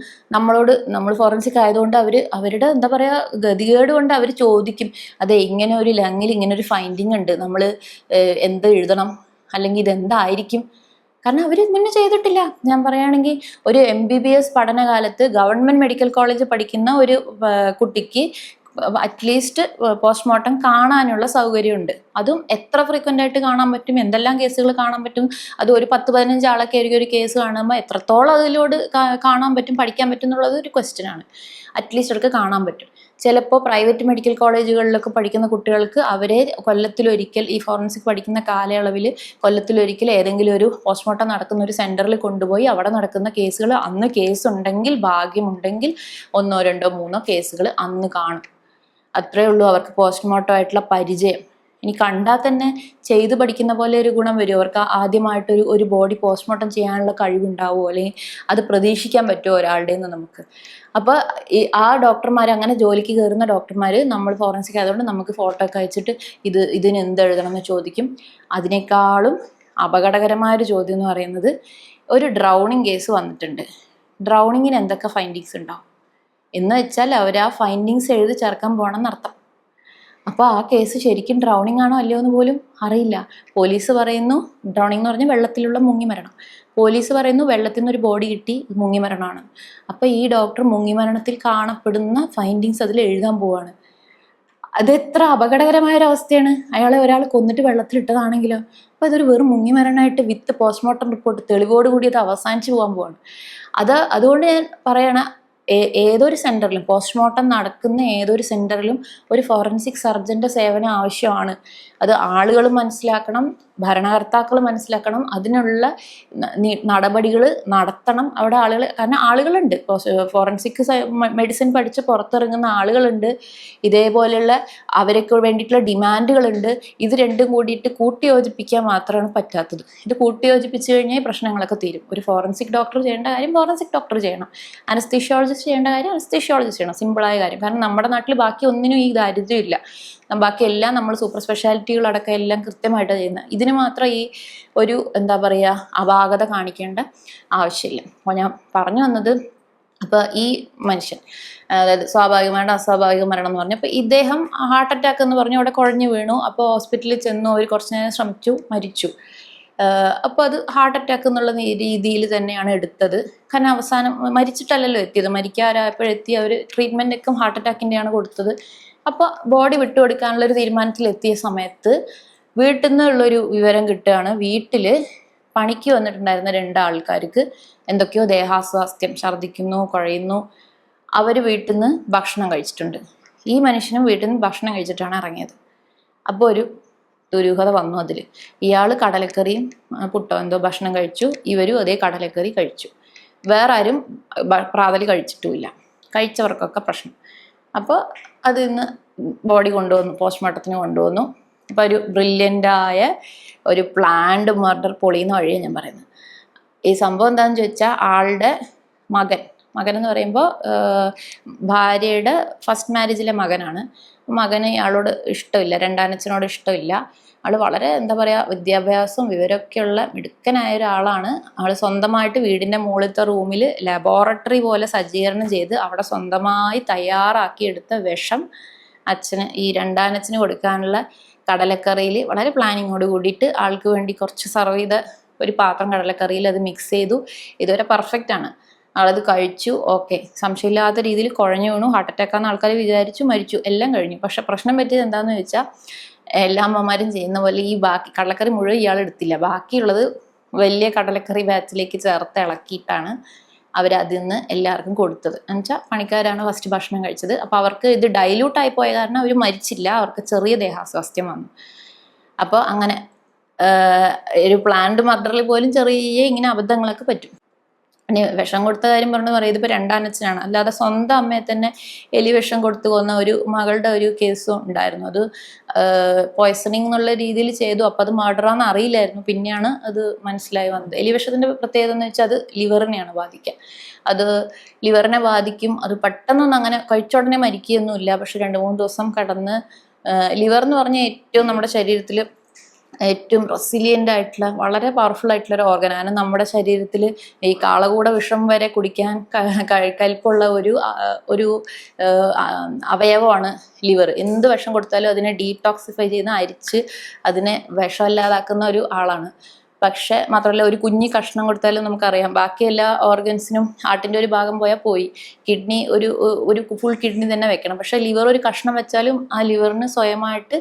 നമ്മൾ ഫോറൻസിക് ആയതുകൊണ്ട് അവരുടെ എന്താ പറയുക, ഗതികേട് കൊണ്ട് അവർ ചോദിക്കും, അതെ ഇങ്ങനെ ഒരു ലങ്ങിൽ ഇങ്ങനെ ഒരു ഫൈൻഡിങ് ഉണ്ട്, നമ്മൾ എന്ത് എഴുതണം, അല്ലെങ്കിൽ ഇതെന്തായിരിക്കും? കാരണം അവർ മുന്നേ ചെയ്തിട്ടില്ല. ഞാൻ പറയുകയാണെങ്കിൽ ഒരു MBBS പഠനകാലത്ത് ഗവൺമെൻറ് മെഡിക്കൽ കോളേജ് പഠിക്കുന്ന ഒരു കുട്ടിക്ക് അറ്റ്ലീസ്റ്റ് പോസ്റ്റ്മോർട്ടം കാണാനുള്ള സൗകര്യമുണ്ട്. അതും എത്ര ഫ്രീക്വൻ്റ് ആയിട്ട് കാണാൻ പറ്റും, എന്തെല്ലാം കേസുകൾ കാണാൻ പറ്റും, അത് ഒരു 10-15 ആളൊക്കെ ആയിരിക്കും ഒരു കേസ് കാണുമ്പോൾ എത്രത്തോളം അതിലോട് കാണാൻ പറ്റും, പഠിക്കാൻ പറ്റും എന്നുള്ളത് ഒരു ക്വസ്റ്റ്യനാണ്. അറ്റ്ലീസ്റ്റ് അവർക്ക് കാണാൻ പറ്റും. ചിലപ്പോൾ പ്രൈവറ്റ് മെഡിക്കൽ കോളേജുകളിലൊക്കെ പഠിക്കുന്ന കുട്ടികൾക്ക് അവരെ കൊല്ലത്തിലൊരിക്കൽ, ഈ ഫോറൻസിക് പഠിക്കുന്ന കാലയളവിൽ കൊല്ലത്തിലൊരിക്കൽ ഏതെങ്കിലും ഒരു പോസ്റ്റ്മോർട്ടം നടക്കുന്ന ഒരു സെൻറ്ററിൽ കൊണ്ടുപോയി അവിടെ നടക്കുന്ന കേസുകൾ, അന്ന് കേസ് ഉണ്ടെങ്കിൽ, ഭാഗ്യമുണ്ടെങ്കിൽ 1, 2, 3 കേസുകൾ അന്ന് കാണും. അത്രയേ ഉള്ളൂ അവർക്ക് പോസ്റ്റ്മോർട്ടം ആയിട്ടുള്ള പരിചയം. ഇനി കണ്ടാൽ തന്നെ ചെയ്ത് പഠിക്കുന്ന പോലെ ഒരു ഗുണം വരും. അവർക്ക് ആദ്യമായിട്ടൊരു ഒരു ബോഡി പോസ്റ്റ്മോർട്ടം ചെയ്യാനുള്ള കഴിവുണ്ടാവുമോ, അല്ലെങ്കിൽ അത് പ്രതീക്ഷിക്കാൻ പറ്റുമോ ഒരാളുടെ നിന്ന് നമുക്ക്. അപ്പോൾ ആ ഡോക്ടർമാർ, അങ്ങനെ ജോലിക്ക് കയറുന്ന ഡോക്ടർമാർ, നമ്മൾ ഫോറൻസിക് ആയതുകൊണ്ട് നമുക്ക് ഫോട്ടോ ഒക്കെ അയച്ചിട്ട് ഇതിന് എന്ത് എഴുതണം എന്ന് ചോദിക്കും. അതിനേക്കാളും അപകടകരമായൊരു ചോദ്യം എന്ന് പറയുന്നത്, ഒരു ഡ്രൗണിങ് കേസ് വന്നിട്ടുണ്ട്, ഡ്രൗണിങ്ങിന് എന്തൊക്കെ ഫൈൻഡിങ്സ് ഉണ്ടാവും എന്ന് വെച്ചാൽ അവർ ആ ഫൈൻഡിങ്സ് എഴുതി ചേർക്കാൻ പോകണമെന്നർത്ഥം. അപ്പോൾ ആ കേസ് ശരിക്കും ഡ്രൗണിങ് ആണോ അല്ലയോ എന്ന് പോലും അറിയില്ല. പോലീസ് പറയുന്നു ഡ്രൗണിങ് എന്ന് പറഞ്ഞാൽ വെള്ളത്തിലുള്ള മുങ്ങിമരണം. പോലീസ് പറയുന്നു വെള്ളത്തിൽ നിന്നൊരു ബോഡി കിട്ടി, മുങ്ങിമരണമാണ്. അപ്പോൾ ഈ ഡോക്ടർ മുങ്ങിമരണത്തിൽ കാണപ്പെടുന്ന ഫൈൻഡിങ്സ് അതിൽ എഴുതാൻ പോവാണ്. അത് എത്ര അപകടകരമായൊരവസ്ഥയാണ്. ഒരാൾ കൊന്നിട്ട് വെള്ളത്തിലിട്ടതാണെങ്കിലോ. അപ്പോൾ ഇതൊരു വെറും മുങ്ങിമരണമായിട്ട് വിത്ത് പോസ്റ്റ്മോർട്ടം റിപ്പോർട്ട് തെളിവോടുകൂടി അത് അവസാനിച്ച് പോകാൻ പോവാണ്. അതുകൊണ്ട് ഞാൻ പറയണ, ഏതൊരു സെൻറ്ററിലും പോസ്റ്റ്മോർട്ടം നടക്കുന്ന ഏതൊരു സെൻറ്ററിലും ഒരു ഫോറൻസിക് സർജൻ്റെ സേവനം ആവശ്യമാണ്. അത് ആളുകൾ മനസ്സിലാക്കണം, ഭരണകർത്താക്കൾ മനസ്സിലാക്കണം, അതിനുള്ള നടപടികൾ നടത്തണം. അവിടെ കാരണം ആളുകളുണ്ട്, ഫോറൻസിക് മെഡിസിൻ പഠിച്ച് പുറത്തിറങ്ങുന്ന ആളുകളുണ്ട്, ഇതേപോലെയുള്ള അവർക്ക് വേണ്ടിയിട്ടുള്ള ഡിമാൻഡുകളുണ്ട്. ഇത് രണ്ടും കൂടിയിട്ട് കൂട്ടിയോജിപ്പിക്കാൻ മാത്രമാണ് പറ്റാത്തത്. ഇത് കൂട്ടിയോജിപ്പിച്ച് കഴിഞ്ഞാൽ പ്രശ്നങ്ങളൊക്കെ തീരും. ഒരു ഫോറൻസിക് ഡോക്ടർ ചെയ്യേണ്ട കാര്യം ഫോറൻസിക് ഡോക്ടർ ചെയ്യണം, അനസ്തീഷ്യോളജിസ്റ്റ് ചെയ്യേണ്ട കാര്യം അനസ്തീഷ്യോളജിസ്റ്റ് ചെയ്യണം. സിമ്പിളായ കാര്യം. കാരണം നമ്മുടെ നാട്ടിൽ ബാക്കി ഒന്നിനും ഈ ദാരിദ്ര്യമില്ല. ബാക്കി എല്ലാം നമ്മൾ സൂപ്പർ സ്പെഷ്യാലിറ്റികളടക്കം എല്ലാം കൃത്യമായിട്ട് ചെയ്യുന്നത്. ഇതിന് മാത്രം ഈ ഒരു എന്താ പറയുക അപാകത കാണിക്കേണ്ട ആവശ്യമില്ല. അപ്പോൾ ഞാൻ പറഞ്ഞു വന്നത്, അപ്പോൾ ഈ മനുഷ്യൻ, അതായത് സ്വാഭാവികമായിട്ട് അസ്വാഭാവിക മരണം എന്ന് പറഞ്ഞു. അപ്പോൾ ഇദ്ദേഹം ഹാർട്ട് അറ്റാക്ക് എന്ന് പറഞ്ഞു അവിടെ കുഴഞ്ഞു വീണു. അപ്പോൾ ഹോസ്പിറ്റലിൽ ചെന്നു, അവർ കുറച്ച് നേരം ശ്രമിച്ചു, മരിച്ചു. അപ്പോൾ അത് ഹാർട്ട് അറ്റാക്ക് എന്നുള്ള രീതിയിൽ തന്നെയാണ് എടുത്തത്. കാരണം അവസാനം മരിച്ചിട്ടല്ലല്ലോ എത്തിയത്, മരിക്കാറായപ്പോഴെത്തി അവർ ട്രീറ്റ്മെൻറ്റൊക്കെ ഹാർട്ട് അറ്റാക്കിൻ്റെയാണ് കൊടുത്തത്. അപ്പോൾ ബോഡി വിട്ടുകൊടുക്കാനുള്ളൊരു തീരുമാനത്തിലെത്തിയ സമയത്ത് വീട്ടിൽ നിന്നുള്ളൊരു വിവരം കിട്ടുകയാണ്, വീട്ടിൽ പണിക്ക് വന്നിട്ടുണ്ടായിരുന്ന 2 ആൾക്കാർക്ക് എന്തൊക്കെയോ ദേഹാസ്വാസ്ഥ്യം, ഛർദ്ദിക്കുന്നു, കുഴയുന്നു. അവർ വീട്ടിൽ നിന്ന് ഭക്ഷണം കഴിച്ചിട്ടുണ്ട്. ഈ മനുഷ്യനും വീട്ടിൽ നിന്ന് ഭക്ഷണം കഴിച്ചിട്ടാണ് ഇറങ്ങിയത്. അപ്പോൾ ഒരു ദുരൂഹത വന്നു അതിൽ. ഇയാൾ കടലക്കറിയും പുട്ടോ എന്തോ ഭക്ഷണം കഴിച്ചു, ഇവരും അതേ കടലക്കറി കഴിച്ചു. വേറെ ആരും പ്രാതൽ കഴിച്ചിട്ടുമില്ല. കഴിച്ചവർക്കൊക്കെ പ്രശ്നം. അപ്പോൾ അതിൽ നിന്ന് ബോഡി കൊണ്ടുവന്നു, പോസ്റ്റ്മോർട്ടത്തിന് കൊണ്ടുവന്നു. അപ്പോൾ ഒരു ബ്രില്യൻ്റായ ഒരു പ്ലാൻഡ് മർഡർ പൊളിയുന്ന വഴിയാണ് ഞാൻ പറയുന്നത്. ഈ സംഭവം എന്താണെന്ന് ചോദിച്ചാൽ, ആളുടെ മകൻ എന്ന് പറയുമ്പോൾ ഭാര്യയുടെ ഫസ്റ്റ് മാരേജിലെ മകനാണ്. മകന് ഇയാളോട് ഇഷ്ടമില്ല, രണ്ടാനച്ഛനോട് ഇഷ്ടമില്ല. ആൾ വളരെ എന്താ പറയുക, വിദ്യാഭ്യാസവും വിവരമൊക്കെയുള്ള മിടുക്കനായ ഒരാളാണ്. ആൾ സ്വന്തമായിട്ട് വീടിൻ്റെ മുകളിലത്തെ റൂമിൽ ലബോറട്ടറി പോലെ സജ്ജീകരണം ചെയ്ത് അവിടെ സ്വന്തമായി തയ്യാറാക്കിയെടുത്ത വിഷം ഈ രണ്ടാനച്ഛന് കൊടുക്കാനുള്ള കടലക്കറിയിൽ വളരെ പ്ലാനിങ്ങോട് കൂടിയിട്ട് ആൾക്ക് വേണ്ടി കുറച്ച് സർവ് ചെയ്ത ഒരു പാത്രം കടലക്കറിയിൽ അത് മിക്സ് ചെയ്തു. ഇതുവരെ പെർഫെക്റ്റ് ആണ്. ആളത് കഴിച്ചു, ഓക്കെ, സംശയമില്ലാത്ത രീതിയിൽ കുഴഞ്ഞു വീണു. ഹാർട്ട് അറ്റാക്കാന്ന് ആൾക്കാർ വിചാരിച്ചു, മരിച്ചു, എല്ലാം കഴിഞ്ഞു. പക്ഷെ പ്രശ്നം പറ്റിയത് എന്താണെന്ന് ചോദിച്ചാൽ, എല്ലാ അമ്മമാരും ചെയ്യുന്ന പോലെ ഈ ബാക്കി കടലക്കറി മുഴുവൻ ഇയാൾ എടുത്തില്ല. ബാക്കിയുള്ളത് വലിയ കടലക്കറി ബാച്ചിലേക്ക് ചേർത്ത് ഇളക്കിയിട്ടാണ് അവരതിൽ നിന്ന് എല്ലാവർക്കും കൊടുത്തത്. എന്നുവെച്ചാൽ പണിക്കാരാണ് ഫസ്റ്റ് ഭക്ഷണം കഴിച്ചത്. അപ്പോൾ അവർക്ക് ഇത് ഡൈല്യൂട്ടായി പോയ കാരണം അവർ മരിച്ചില്ല, അവർക്ക് ചെറിയ ദേഹാസ്വാസ്ഥ്യം വന്നു. അപ്പോൾ അങ്ങനെ ഒരു പ്ലാൻഡ് മർഡറിൽ പോലും ചെറിയ ഇങ്ങനെ അബദ്ധങ്ങളൊക്കെ പറ്റും. ഇനി വിഷം കൊടുത്ത കാര്യം പറയും, ഇതിപ്പോൾ രണ്ടാനച്ഛനാണ്, അല്ലാതെ സ്വന്തം അമ്മയെ തന്നെ എലി വിഷം കൊടുത്തു കൊന്ന ഒരു മകളുടെ ഒരു കേസും ഉണ്ടായിരുന്നു. അത് പോയ്സണിങ് എന്നുള്ള രീതിയിൽ ചെയ്തു. അപ്പോൾ അത് മർഡറാന്ന് അറിയില്ലായിരുന്നു, പിന്നെയാണ് അത് മനസ്സിലായി വന്നത്. എലി വിഷത്തിൻ്റെ പ്രത്യേകത എന്ന് വെച്ചാൽ അത് ലിവറിനെയാണ് ബാധിക്കുക. അത് ലിവറിനെ ബാധിക്കും. അത് പെട്ടെന്നൊന്നും അങ്ങനെ കഴിച്ചോടനെ മരിക്കുകയൊന്നുമില്ല. പക്ഷെ 2-3 ദിവസം കടന്ന് ലിവർ എന്ന് പറഞ്ഞാൽ ഏറ്റവും നമ്മുടെ ശരീരത്തിൽ ഏറ്റവും റെസിലിയൻ്റ് ആയിട്ടുള്ള വളരെ പവർഫുൾ ആയിട്ടുള്ള ഒരു ഓർഗനാണ്. നമ്മുടെ ശരീരത്തിൽ ഈ കാളകൂട വിഷം വരെ കുടിക്കാൻ കൽപ്പുള്ള ഒരു അവയവമാണ് ലിവർ. എന്ത് വിഷം കൊടുത്താലും അതിനെ ഡീടോക്സിഫൈ ചെയ്ത് അരിച്ച് അതിനെ വിഷമില്ലാതാക്കുന്ന ഒരു ആളാണ്. പക്ഷെ മാത്രമല്ല, ഒരു കുഞ്ഞി കഷ്ണം കൊടുത്താലും നമുക്കറിയാം ബാക്കി എല്ലാ ഓർഗൻസിനും ഹാർട്ടിൻ്റെ ഒരു ഭാഗം പോയാൽ പോയി. കിഡ്നി ഒരു ഫുൾ കിഡ്നി തന്നെ വെക്കണം. പക്ഷെ ലിവർ ഒരു കഷ്ണം വെച്ചാലും ആ ലിവറിന് സ്വയമായിട്ട്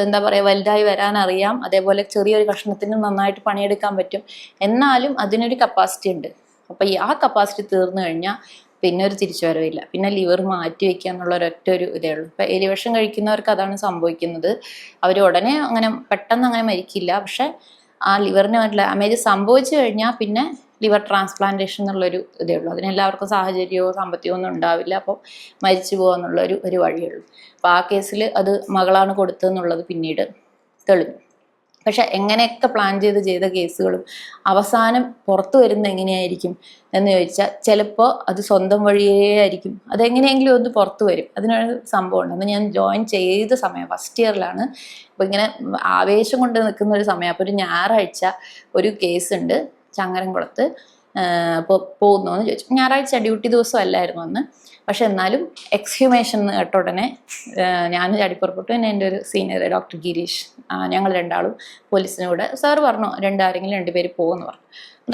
എന്താ പറയുക വലുതായി വരാനറിയാം. അതേപോലെ ചെറിയൊരു കഷ്ണത്തിന് നന്നായിട്ട് പണിയെടുക്കാൻ പറ്റും. എന്നാലും അതിനൊരു കപ്പാസിറ്റി ഉണ്ട്. അപ്പോൾ ആ കപ്പാസിറ്റി തീർന്നു കഴിഞ്ഞാൽ പിന്നെ ഒരു തിരിച്ചുവരവില്ല. പിന്നെ ലിവർ മാറ്റി വയ്ക്കുക എന്നുള്ള ഒരു ഇതേ ഉള്ളൂ. ഇപ്പം എലിവിഷം കഴിക്കുന്നവർക്ക് അതാണ് സംഭവിക്കുന്നത്. അവർ ഉടനെ അങ്ങനെ പെട്ടെന്ന് അങ്ങനെ മരിക്കില്ല. പക്ഷെ ആ ലിവറിന് ഡാമേജ് സംഭവിച്ചു കഴിഞ്ഞാൽ പിന്നെ ലിവർ ട്രാൻസ്പ്ലാന്റേഷൻ എന്നുള്ളൊരു ഇതേ ഉള്ളൂ. അതിനെല്ലാവർക്കും സാഹചര്യമോ സാമ്പത്തികമോ ഒന്നും ഉണ്ടാവില്ല. അപ്പോൾ മരിച്ചു പോകുക ഒരു വഴിയുള്ളൂ. അപ്പോൾ ആ കേസിൽ അത് മകളാണ് കൊടുത്തതെന്നുള്ളത് പിന്നീട് തെളിഞ്ഞു. പക്ഷെ എങ്ങനെയൊക്കെ പ്ലാൻ ചെയ്ത കേസുകളും അവസാനം പുറത്തു വരുന്ന എങ്ങനെയായിരിക്കും എന്ന് ചോദിച്ചാൽ, ചിലപ്പോൾ അത് സ്വന്തം വഴിയേ ആയിരിക്കും. അതെങ്ങനെയെങ്കിലും ഒന്ന് പുറത്തു വരും. അതിനൊരു സംഭവമുണ്ട്. അന്ന് ഞാൻ ജോയിൻ ചെയ്ത സമയം ഫസ്റ്റ് ഇയറിലാണ്. അപ്പോൾ ഇങ്ങനെ ആവേശം കൊണ്ട് നിൽക്കുന്ന ഒരു സമയം. അപ്പോൾ ഒരു ഞായറാഴ്ച ഒരു കേസുണ്ട് ചങ്ങരംകുളത്ത്. അപ്പോൾ പോകുന്നു എന്ന് ചോദിച്ചു. ഞായറാഴ്ച ഡ്യൂട്ടി ദിവസം അല്ലായിരുന്നു അന്ന്. പക്ഷെ എന്നാലും എക്സ്ഹ്യൂമേഷൻ എന്ന് കേട്ട ഉടനെ ഞാൻ ചാടിപ്പുറപ്പെട്ടു. പിന്നെ എൻ്റെ ഒരു സീനിയർ ഡോക്ടർ ഗിരീഷ്, ഞങ്ങൾ 2 ആളും പോലീസിനും കൂടെ, സാർ പറഞ്ഞു ആരെങ്കിലും 2 പേര് പോകുമെന്ന് പറഞ്ഞു.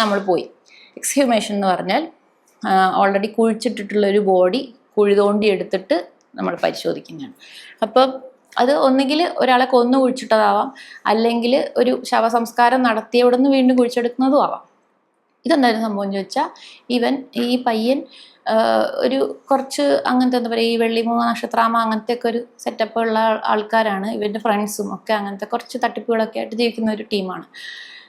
നമ്മൾ പോയി. എക്സ്ഹ്യൂമേഷൻ എന്ന് പറഞ്ഞാൽ ഓൾറെഡി കുഴിച്ചിട്ടിട്ടുള്ളൊരു ബോഡി കുഴി തോണ്ടി എടുത്തിട്ട് നമ്മൾ പരിശോധിക്കുന്നതാണ്. അപ്പം അത് ഒന്നുകിൽ ഒരാളെ കൊന്നു കുഴിച്ചിട്ടതാവാം, അല്ലെങ്കിൽ ഒരു ശവസംസ്കാരം നടത്തിയ ഉടനെ വീണ്ടും കുഴിച്ചെടുക്കുന്നതും ആവാം. ഇതെന്തായിരുന്നു സംഭവം എന്ന് ചോദിച്ചാൽ, ഈ പയ്യൻ ഒരു കുറച്ച് അങ്ങനത്തെ എന്താ പറയുക, ഈ വെള്ളിമൂങ്ങ നക്ഷത്രാമ അങ്ങനത്തെയൊക്കെ ഒരു സെറ്റപ്പ് ഉള്ള ആൾക്കാരാണ്. ഇവൻ്റെ ഫ്രണ്ട്സും ഒക്കെ അങ്ങനത്തെ കുറച്ച് തട്ടിപ്പുകളൊക്കെ ആയിട്ട് ജീവിക്കുന്ന ഒരു ടീമാണ്.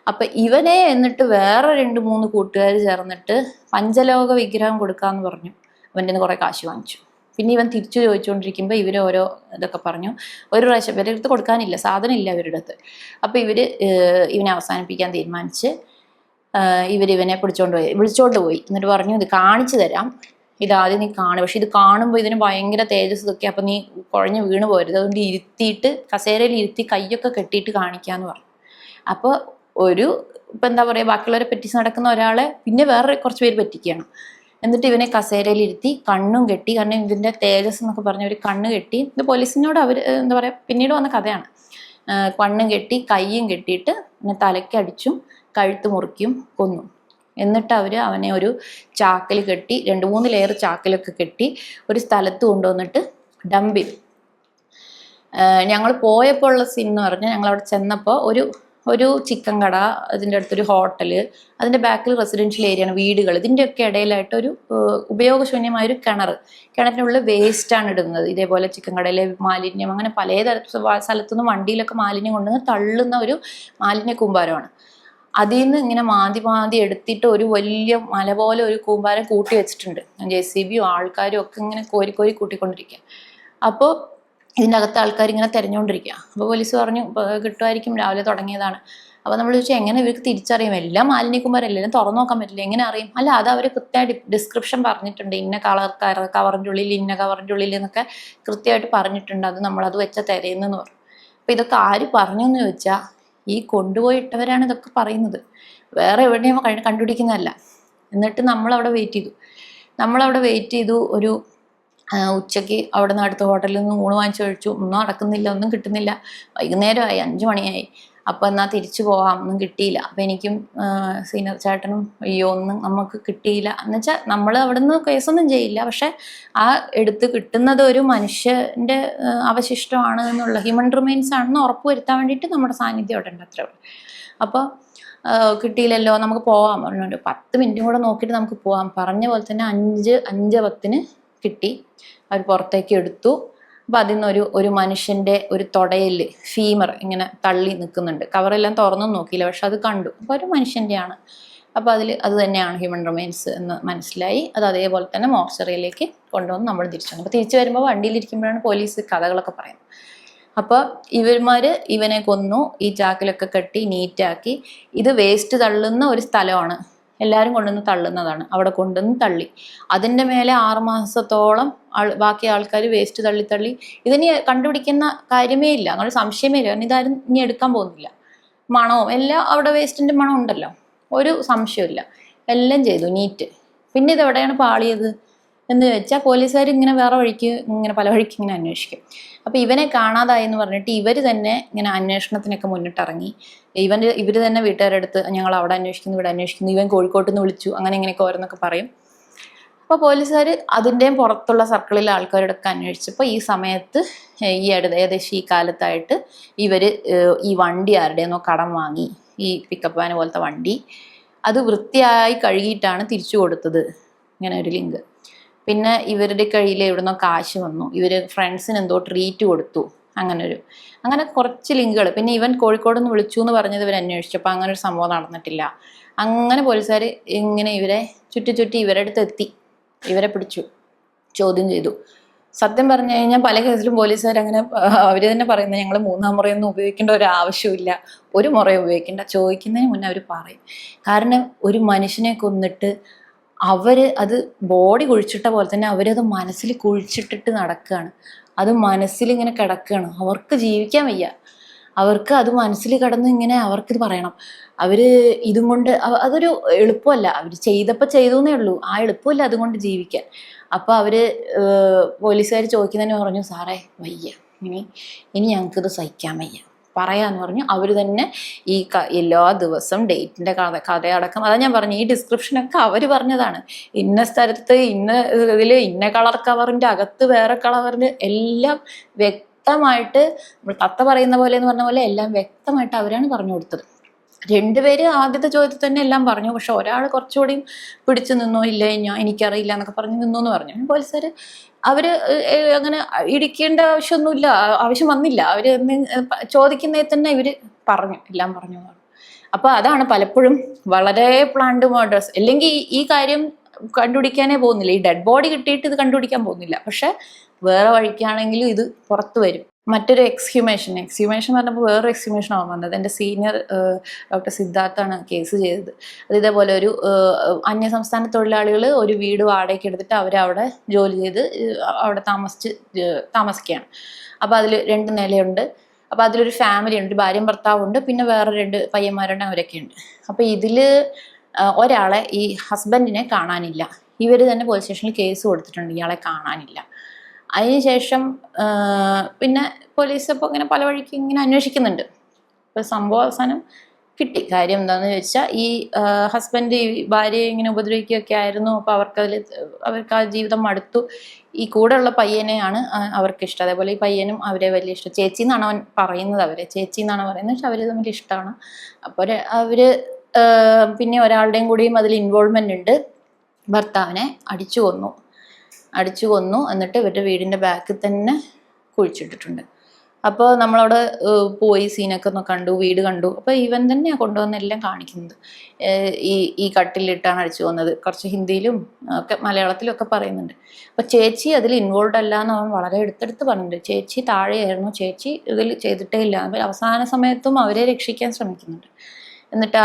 അപ്പം ഇവനെ എന്നിട്ട് വേറെ 2-3 കൂട്ടുകാർ ചേർന്നിട്ട് പഞ്ചലോക വിഗ്രഹം കൊടുക്കാമെന്ന് പറഞ്ഞു. അവൻ്റെ നിന്ന് കുറേ കാശ് വാങ്ങിച്ചു. പിന്നെ ഇവൻ തിരിച്ചു ചോദിച്ചുകൊണ്ടിരിക്കുമ്പോൾ ഇവർ ഓരോ ഇതൊക്കെ പറഞ്ഞു. ഒരു പ്രാവശ്യം ഇവരുടെ അടുത്ത് കൊടുക്കാനില്ല, സാധനം ഇല്ല ഇവരുടെ അടുത്ത്. അപ്പോൾ ഇവനെ അവസാനിപ്പിക്കാൻ തീരുമാനിച്ച് ഇവനെ വിളിച്ചോണ്ട് പോയി. എന്നിട്ട് പറഞ്ഞു, ഇത് കാണിച്ചു തരാം, ഇതാദ്യം നീ കാണും, പക്ഷെ ഇത് കാണുമ്പോൾ ഇതിന് ഭയങ്കര തേജസ് ഇതൊക്കെ, അപ്പം നീ കുഴഞ്ഞ് വീണ് പോരുത്, അതുകൊണ്ട് ഇരുത്തിയിട്ട് കസേരയിൽ ഇരുത്തി കൈയൊക്കെ കെട്ടിയിട്ട് കാണിക്കാമെന്ന് പറഞ്ഞു. അപ്പോൾ ഇപ്പം എന്താ പറയുക, ബാക്കിയുള്ളവരെ പറ്റിച്ച് നടക്കുന്ന ഒരാളെ പിന്നെ വേറെ കുറച്ച് പേര് പറ്റിക്കുകയാണ്. എന്നിട്ട് ഇവനെ കസേരയിൽ ഇരുത്തി കണ്ണും കെട്ടി, കാരണം ഇതിൻ്റെ തേജസ് എന്നൊക്കെ പറഞ്ഞ് അവർ കണ്ണ് കെട്ടി. ഇത് പോലീസിനോട് അവർ എന്താ പറയുക പിന്നീട് വന്ന കഥയാണ്. കണ്ണും കെട്ടി കയ്യും കെട്ടിയിട്ട് പിന്നെ തലയ്ക്കടിച്ചും കഴുത്ത് മുറിക്കും കൊന്നു. എന്നിട്ട് അവനെ ഒരു ചാക്കിൽ കെട്ടി 2-3 ലെയർ ചാക്കിലൊക്കെ കെട്ടി ഒരു സ്ഥലത്ത് കൊണ്ടുവന്നിട്ട് ഡംപ് ചെയ്തു. ഞങ്ങൾ പോയപ്പോൾ ഉള്ള സീൻ എന്ന് പറഞ്ഞാൽ ഞങ്ങൾ അവിടെ ചെന്നപ്പോൾ ഒരു ചിക്കൻ കട, അതിൻ്റെ അടുത്തൊരു ഹോട്ടല്, അതിൻ്റെ ബാക്കിൽ റെസിഡൻഷ്യൽ ഏരിയയാണ്, വീടുകൾ, ഇതിൻ്റെയൊക്കെ ഇടയിലായിട്ട് ഒരു ഉപയോഗശൂന്യമായൊരു കിണറ്റിനുള്ളിൽ വേസ്റ്റാണ് ഇടുന്നത്. ഇതേപോലെ ചിക്കൻ കടയിലെ മാലിന്യം, അങ്ങനെ പല സ്ഥലത്തുനിന്ന് വണ്ടിയിലൊക്കെ മാലിന്യം കൊണ്ടുവന്ന് തള്ളുന്ന ഒരു മാലിന്യ കൂമ്പാരമാണ്. അതിൽ നിന്ന് ഇങ്ങനെ മാന്തി എടുത്തിട്ട് ഒരു വലിയ മല പോലെ ഒരു കൂമ്പാരം കൂട്ടി വെച്ചിട്ടുണ്ട്. JCBയും ആൾക്കാരും ഒക്കെ ഇങ്ങനെ കോരി കൂട്ടിക്കൊണ്ടിരിക്കുക. അപ്പോൾ ഇതിൻ്റെ അകത്ത് ആൾക്കാർ ഇങ്ങനെ തിരഞ്ഞുകൊണ്ടിരിക്കുക. അപ്പോൾ പോലീസ് പറഞ്ഞു കിട്ടുമായിരിക്കും, രാവിലെ തുടങ്ങിയതാണ്. അപ്പോൾ നമ്മൾ ചോദിച്ചാൽ എങ്ങനെ ഇവർക്ക് തിരിച്ചറിയും? എല്ലാം മാലിന്യക്കുമ്പോൾ എല്ലാം തുറന്നു നോക്കാൻ പറ്റില്ല, എങ്ങനെ അറിയും? അല്ല, അത് അവർ കൃത്യമായിട്ട് ഡിസ്ക്രിപ്ഷൻ പറഞ്ഞിട്ടുണ്ട്, ഇന്ന കവറിൻ്റെ ഉള്ളിൽ, ഇന്ന കവറിൻ്റെ ഉള്ളിൽ എന്നൊക്കെ കൃത്യമായിട്ട് പറഞ്ഞിട്ടുണ്ട്. അത് നമ്മളത് വെച്ച തിരയുന്നെന്ന് പറഞ്ഞു. അപ്പോൾ ഇതൊക്കെ ആര് പറഞ്ഞു എന്ന് ചോദിച്ചാൽ ഈ കൊണ്ടുപോയിട്ടവരാണ് ഇതൊക്കെ പറയുന്നത്, വേറെ എവിടെയും കണ്ടുപിടിക്കുന്നതല്ല. എന്നിട്ട് നമ്മളവിടെ വെയിറ്റ് ചെയ്തു. ഒരു ഉച്ചയ്ക്ക് അവിടെ നിന്ന് അടുത്ത ഹോട്ടലിൽ നിന്ന് ഊണ് വാങ്ങിച്ചു കഴിച്ചു. ഒന്നും നടക്കുന്നില്ല, ഒന്നും കിട്ടുന്നില്ല. വൈകുന്നേരമായി, 5 മണിയായി. അപ്പോൾ എന്നാൽ തിരിച്ചു പോകാം, ഒന്നും കിട്ടിയില്ല. അപ്പോൾ എനിക്കും സീനിയർ ചേട്ടനും അയ്യോ ഒന്നും നമുക്ക് കിട്ടിയില്ല എന്ന് വെച്ചാൽ നമ്മൾ അവിടെ നിന്ന് കേസൊന്നും ചെയ്യില്ല, പക്ഷെ ആ എടുത്ത് കിട്ടുന്നത് ഒരു മനുഷ്യൻ്റെ അവശിഷ്ടമാണ് എന്നുള്ള, ഹ്യൂമൻ റിമെയിൻസ് ആണെന്ന് ഉറപ്പ് വരുത്താൻ വേണ്ടിയിട്ട് നമ്മുടെ സാന്നിധ്യം അവിടെ ഉണ്ട്, അത്രേ ഉള്ളൂ. അപ്പോൾ കിട്ടിയില്ലല്ലോ, നമുക്ക് പോകാം പറഞ്ഞുകൊണ്ട് 10 മിനിറ്റും കൂടെ നോക്കിയിട്ട് നമുക്ക് പോകാം പറഞ്ഞ പോലെ തന്നെ 5:10 കിട്ടി. അവർ പുറത്തേക്ക് എടുത്തു. അപ്പോൾ അതിൽ നിന്ന് ഒരു മനുഷ്യൻ്റെ ഒരു തുടയിൽ ഫീമർ ഇങ്ങനെ തള്ളി നിൽക്കുന്നുണ്ട്. കവറെല്ലാം തുറന്നും നോക്കിയില്ല, പക്ഷെ അത് കണ്ടു. അപ്പോൾ ഒരു മനുഷ്യൻ്റെയാണ്. അപ്പോൾ അത് തന്നെയാണ് ഹ്യൂമൻ റിമെയിൻസ് എന്ന് മനസ്സിലായി. അത് അതേപോലെ തന്നെ മോർച്ചറിയിലേക്ക് കൊണ്ടുവന്ന് നമ്മൾ തിരിച്ചു വന്നു. അപ്പോൾ തിരിച്ചു വരുമ്പോൾ വണ്ടിയിലിരിക്കുമ്പോഴാണ് പോലീസ് കഥകളൊക്കെ പറയുന്നത്. അപ്പോൾ ഇവനെ കൊന്നു, ഈ ചാക്കിലൊക്കെ കെട്ടി നീറ്റാക്കി. ഇത് വേസ്റ്റ് തള്ളുന്ന ഒരു സ്ഥലമാണ്, എല്ലാവരും കൊണ്ടുവന്ന് തള്ളുന്നതാണ്. അവിടെ കൊണ്ടുവന്ന് തള്ളി. അതിൻ്റെ മേലെ 6 മാസത്തോളം ബാക്കി ആൾക്കാർ വേസ്റ്റ് തള്ളി ഇതിനി കണ്ടുപിടിക്കുന്ന കാര്യമേ ഇല്ല, അങ്ങനെ സംശയമേ ഇല്ല. കാരണം ഇതാരും ഇനി എടുക്കാൻ പോകുന്നില്ല. മണവും എല്ലാം അവിടെ വേസ്റ്റിൻ്റെ മണം ഉണ്ടല്ലോ, ഒരു സംശയമില്ല. എല്ലാം ചെയ്തു നീറ്റ്. പിന്നെ ഇതെവിടെയാണ് പാളിയത് എന്ന് വെച്ചാൽ പോലീസുകാർ ഇങ്ങനെ വേറെ വഴിക്ക് പല വഴിക്ക് ഇങ്ങനെ അന്വേഷിക്കും. അപ്പോൾ ഇവനെ കാണാതായി എന്ന് പറഞ്ഞിട്ട് ഇവർ തന്നെ ഇങ്ങനെ അന്വേഷണത്തിനൊക്കെ മുന്നിട്ടിറങ്ങി. ഇവർ തന്നെ വീട്ടുകാരുടെ അടുത്ത് ഞങ്ങൾ അവിടെ അന്വേഷിക്കുന്നു, ഇവിടെ അന്വേഷിക്കുന്നു, ഇവൻ കോഴിക്കോട്ട് നിന്ന് വിളിച്ചു, അങ്ങനെ ഇങ്ങനെയൊക്കെ ഓരോന്നൊക്കെ പറയും. അപ്പോൾ പോലീസുകാർ അതിൻ്റെയും പുറത്തുള്ള സർക്കിളിലെ ആൾക്കാരോടൊക്കെ അന്വേഷിച്ചപ്പോൾ ഈ സമയത്ത് ഏകദേശം ഈ കാലത്തായിട്ട് ഇവർ ഈ വണ്ടി ആരുടെയെന്നോ കടം വാങ്ങി, ഈ പിക്കപ്പ് വാൻ പോലത്തെ വണ്ടി, അത് വൃത്തിയായി കഴുകിയിട്ടാണ് തിരിച്ചു കൊടുത്തത്, ഇങ്ങനെ ഒരു ലിങ്ക്. പിന്നെ ഇവരുടെ കയ്യിൽ എവിടുന്നോ കാശ് വന്നു, ഇവർ ഫ്രണ്ട്സിന് എന്തോ ട്രീറ്റ് കൊടുത്തു, അങ്ങനെ കുറച്ച് ലിങ്കുകൾ. പിന്നെ ഇവൻ കോഴിക്കോട് നിന്ന് വിളിച്ചു എന്ന് പറഞ്ഞത് ഇവർ അന്വേഷിച്ചപ്പോൾ അങ്ങനെ ഒരു സംഭവം നടന്നിട്ടില്ല. അങ്ങനെ പോലീസുകാർ ഇങ്ങനെ ഇവരെ ചുറ്റി ഇവരുടെ അടുത്ത് എത്തി, ഇവരെ പിടിച്ചു, ചോദ്യം ചെയ്തു. സത്യം പറഞ്ഞു കഴിഞ്ഞാൽ പല കേസിലും പോലീസുകാർ അങ്ങനെ അവർ തന്നെ പറയുന്നത് ഞങ്ങൾ 3-ാം മുറയൊന്നും ഉപയോഗിക്കേണ്ട ഒരു ആവശ്യമില്ല, ഒരു മുറയും ഉപയോഗിക്കേണ്ട, ചോദിക്കുന്നതിന് മുന്നേ അവർ പറയും. കാരണം ഒരു മനുഷ്യനെ കൊന്നിട്ട് അത് ബോഡി കുഴിച്ചിട്ട പോലെ തന്നെ അവരത് മനസ്സിൽ കുഴിച്ചിട്ടിട്ട് നടക്കുകയാണ്. അത് മനസ്സിലിങ്ങനെ കിടക്കുകയാണ്. അവർക്ക് ജീവിക്കാൻ വയ്യ, അവർക്ക് അത് മനസ്സിൽ കിടന്ന് ഇങ്ങനെ അവർക്കിത് പറയണം. ഇതും കൊണ്ട് അതൊരു എളുപ്പമല്ല. അവർ ചെയ്തു എന്നേ ഉള്ളൂ, ആ എളുപ്പമില്ല അതുകൊണ്ട് ജീവിക്കാൻ. അപ്പോൾ പോലീസുകാർ ചോദിക്കുന്നതിന് പറഞ്ഞു, സാറേ വയ്യ, ഇനി ഞങ്ങൾക്കിത് സഹിക്കാൻ വയ്യ, പറയാന്ന് പറഞ്ഞു. അവർ തന്നെ ഈ എല്ലാ ദിവസം ഡേറ്റിൻ്റെ കഥയടക്കം, അതാ ഞാൻ പറഞ്ഞു, ഈ ഡിസ്ക്രിപ്ഷനൊക്കെ അവർ പറഞ്ഞതാണ്. ഇന്ന സ്ഥലത്ത് ഇന്ന കളർ കവറിൻ്റെ അകത്ത് വേറെ കളറിൻ്റെ എല്ലാം വ്യക്തമായിട്ട്, തത്ത പറയുന്ന പോലെ എന്ന് പറഞ്ഞ പോലെ എല്ലാം വ്യക്തമായിട്ട് അവരാണ് പറഞ്ഞു കൊടുത്തത്. 2 പേര് ആദ്യത്തെ ചോദ്യത്തിൽ തന്നെ എല്ലാം പറഞ്ഞു, പക്ഷെ ഒരാൾ കുറച്ചുകൂടിയും പിടിച്ചു നിന്നോ, ഇല്ല എനിക്കറിയില്ല എന്നൊക്കെ പറഞ്ഞു നിന്നു എന്ന് പറഞ്ഞു. പോലീസുകാർ അങ്ങനെ ഇടിക്കേണ്ട ആവശ്യം വന്നില്ല. ചോദിക്കുന്നതിൽ തന്നെ എല്ലാം പറഞ്ഞു. അപ്പോൾ അതാണ് പലപ്പോഴും വളരെ പ്ലാൻഡ് മർഡേഴ്സ്. അല്ലെങ്കിൽ ഈ കാര്യം കണ്ടുപിടിക്കാനേ പോകുന്നില്ല, ഈ ഡെഡ് ബോഡി കിട്ടിയിട്ട് ഇത് കണ്ടുപിടിക്കാൻ പോകുന്നില്ല, പക്ഷെ വേറെ വഴിക്കാണെങ്കിലും ഇത് പുറത്തു വരും. മറ്റൊരു എക്സ്ഹ്യൂമേഷൻ പറഞ്ഞപ്പോൾ വേറൊരു എക്സ്ഹ്യൂമേഷനാണ് വന്നത്. എൻ്റെ സീനിയർ ഡോക്ടർ സിദ്ധാർത്ഥാണ് കേസ് ചെയ്തത്. അത് ഇതേപോലെ ഒരു അന്യസംസ്ഥാന തൊഴിലാളികൾ ഒരു വീട് വാടകയ്ക്ക് എടുത്തിട്ട് അവരവിടെ ജോലി ചെയ്ത് അവിടെ താമസിക്കുകയാണ്. അപ്പോൾ അതിൽ 2 നിലയുണ്ട്. അപ്പോൾ അതിലൊരു ഫാമിലി ഉണ്ട്, ഭാര്യയും ഭർത്താവുണ്ട്, പിന്നെ വേറെ 2 പയ്യന്മാരുണ്ട്, അവരൊക്കെ ഉണ്ട്. അപ്പോൾ ഇതിൽ ഒരാളെ, ഈ ഹസ്ബൻഡിനെ കാണാനില്ല. ഇവർ തന്നെ പോലീസ് സ്റ്റേഷനിൽ കേസ് കൊടുത്തിട്ടുണ്ട്, ഇയാളെ കാണാനില്ല. അതിനുശേഷം പിന്നെ പോലീസ് അപ്പോൾ ഇങ്ങനെ പല വഴിക്ക് ഇങ്ങനെ അന്വേഷിക്കുന്നുണ്ട്. ഇപ്പോൾ സംഭവം അവസാനം കിട്ടി. കാര്യം എന്താണെന്ന് ചോദിച്ചാൽ ഈ ഹസ്ബൻഡ് ഈ ഭാര്യയെ ഇങ്ങനെ ഉപദ്രവിക്കുകയൊക്കെ ആയിരുന്നു. അപ്പോൾ അവർക്ക് ആ ജീവിതം മടുത്തു. ഈ കൂടെയുള്ള പയ്യനെയാണ് അവർക്ക് ഇഷ്ടം. അതേപോലെ ഈ പയ്യനും അവരെ വലിയ ഇഷ്ടം. ചേച്ചി എന്നാണ് അവൻ പറയുന്നത്, അവരെ ചേച്ചി എന്നാണ് പറയുന്നത്. പക്ഷെ അവർ തമ്മിൽ ഇഷ്ടമാണ്. അപ്പോൾ അവര് പിന്നെ ഒരാളുടെയും കൂടിയും അതിൽ ഇൻവോൾവ്മെന്റ് ഉണ്ട്. ഭർത്താവിനെ അടിച്ചു കൊന്നു. എന്നിട്ട് ഇവരുടെ വീടിൻ്റെ ബാക്കിൽ തന്നെ കുഴിച്ചിട്ടിട്ടുണ്ട്. അപ്പോൾ നമ്മളവിടെ പോയി സീനൊക്കെ ഒന്ന് കണ്ടു, വീട് കണ്ടു. അപ്പോൾ ഇവൻ തന്നെയാണ് കൊണ്ടുവന്ന് എല്ലാം കാണിക്കുന്നത്. ഈ കട്ടിലിട്ടാണ് അടിച്ചു കൊന്നത്. കുറച്ച് ഹിന്ദിയിലും ഒക്കെ മലയാളത്തിലും ഒക്കെ പറയുന്നുണ്ട്. അപ്പോൾ ചേച്ചി അതിൽ ഇൻവോൾവ് അല്ല എന്ന് അവൻ വളരെ എടുത്തെടുത്ത് പറഞ്ഞിട്ടുണ്ട്. ചേച്ചി താഴെയായിരുന്നു, ചേച്ചി ഇതിൽ ചെയ്തിട്ടേ ഇല്ല. അവസാന സമയത്തും അവരെ രക്ഷിക്കാൻ ശ്രമിക്കുന്നുണ്ട്. എന്നിട്ട്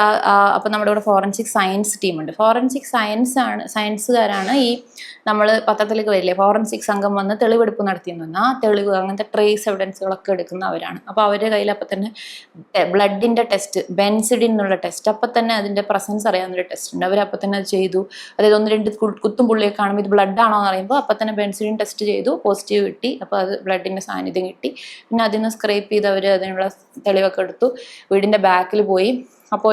അപ്പം നമ്മുടെ ഇവിടെ ഫോറൻസിക് സയൻസ് ടീമുണ്ട്. ഫോറൻസിക് സയൻസുകാരാണ് ഈ നമ്മൾ പത്രത്തിലേക്ക് വരില്ലേ, ഫോറൻസിക് സംഘം വന്ന് തെളിവെടുപ്പ് നടത്തിയെന്ന് പറഞ്ഞാൽ ആ തെളിവ് അങ്ങനത്തെ ട്രേസ് എവിഡൻസുകളൊക്കെ എടുക്കുന്നവരാണ്. അപ്പോൾ അവരുടെ കയ്യിൽ അപ്പം തന്നെ ബ്ലഡിൻ്റെ ടെസ്റ്റ്, ബെൻസിഡിൻ എന്നുള്ള ടെസ്റ്റ്, അപ്പം തന്നെ അതിൻ്റെ പ്രസൻസ് അറിയാവുന്നൊരു ടെസ്റ്റ് ഉണ്ട്. അവരപ്പം തന്നെ അത് ചെയ്തു. അതായത് 1-2 കുത്തും പുള്ളിയൊക്കെ കാണുമ്പോൾ ഇത് ബ്ലഡ് ആണോ എന്ന് പറയുമ്പോൾ അപ്പം തന്നെ ബെൻസിഡിൻ ടെസ്റ്റ് ചെയ്തു, പോസിറ്റീവ് കിട്ടി. അപ്പോൾ അത് ബ്ലഡിൻ്റെ സാന്നിധ്യം കിട്ടി. പിന്നെ അതിൽ നിന്ന് സ്ക്രേപ്പ് ചെയ്ത് അവർ അതിനുള്ള തെളിവൊക്കെ എടുത്തു. വീടിൻ്റെ ബാക്കിൽ പോയി. അപ്പോൾ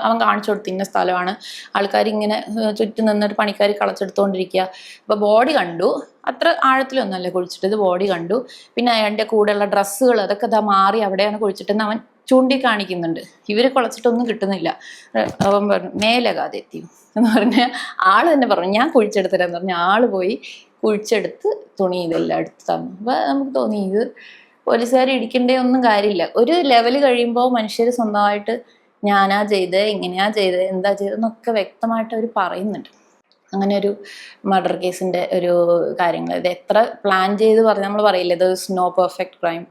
അവൻ കാണിച്ചു കൊടുത്തു ഇന്ന സ്ഥലമാണ്. ആൾക്കാർ ഇങ്ങനെ ചുറ്റും നിന്നൊരു പണിക്കാർ കളച്ചെടുത്തുകൊണ്ടിരിക്കുക. അപ്പോൾ ബോഡി കണ്ടു. അത്ര ആഴത്തിലൊന്നുമല്ല കുഴിച്ചിട്ടത്, ബോഡി കണ്ടു. പിന്നെ അയാളുടെ കൂടെയുള്ള ഡ്രസ്സുകൾ അതൊക്കെ മാറി അവിടെയാണ് കുഴിച്ചിട്ടെന്ന് അവൻ ചൂണ്ടിക്കാണിക്കുന്നുണ്ട്. ഇവർ കുളച്ചിട്ടൊന്നും കിട്ടുന്നില്ല. അവൻ പറഞ്ഞു മേലകാതെ എത്തി എന്ന് പറഞ്ഞാൽ ആൾ തന്നെ പറഞ്ഞു ഞാൻ കുഴിച്ചെടുത്തരാന്ന് പറഞ്ഞാൽ ആൾ പോയി കുഴിച്ചെടുത്ത് തുണി ഇതെല്ലാം എടുത്ത് തന്നു. അപ്പോൾ നമുക്ക് തോന്നി ഇത് പോലീസുകാർ ഇടിക്കേണ്ടേ ഒന്നും കാര്യമില്ല. ഒരു ലെവൽ കഴിയുമ്പോൾ മനുഷ്യർ സ്വന്തമായിട്ട് ഞാനാ ചെയ്തത്, ഇങ്ങനെയാ ചെയ്തത്, എന്താ ചെയ്തതെന്നൊക്കെ വ്യക്തമായിട്ട് അവർ പറയുന്നുണ്ട്. അങ്ങനെ ഒരു മർഡർ കേസിൻ്റെ ഒരു കാര്യങ്ങൾ ഇത് എത്ര പ്ലാൻ ചെയ്ത് പറഞ്ഞ് നമ്മൾ പറയില്ലേ, ഇത് നോ പെർഫെക്റ്റ് ക്രൈം.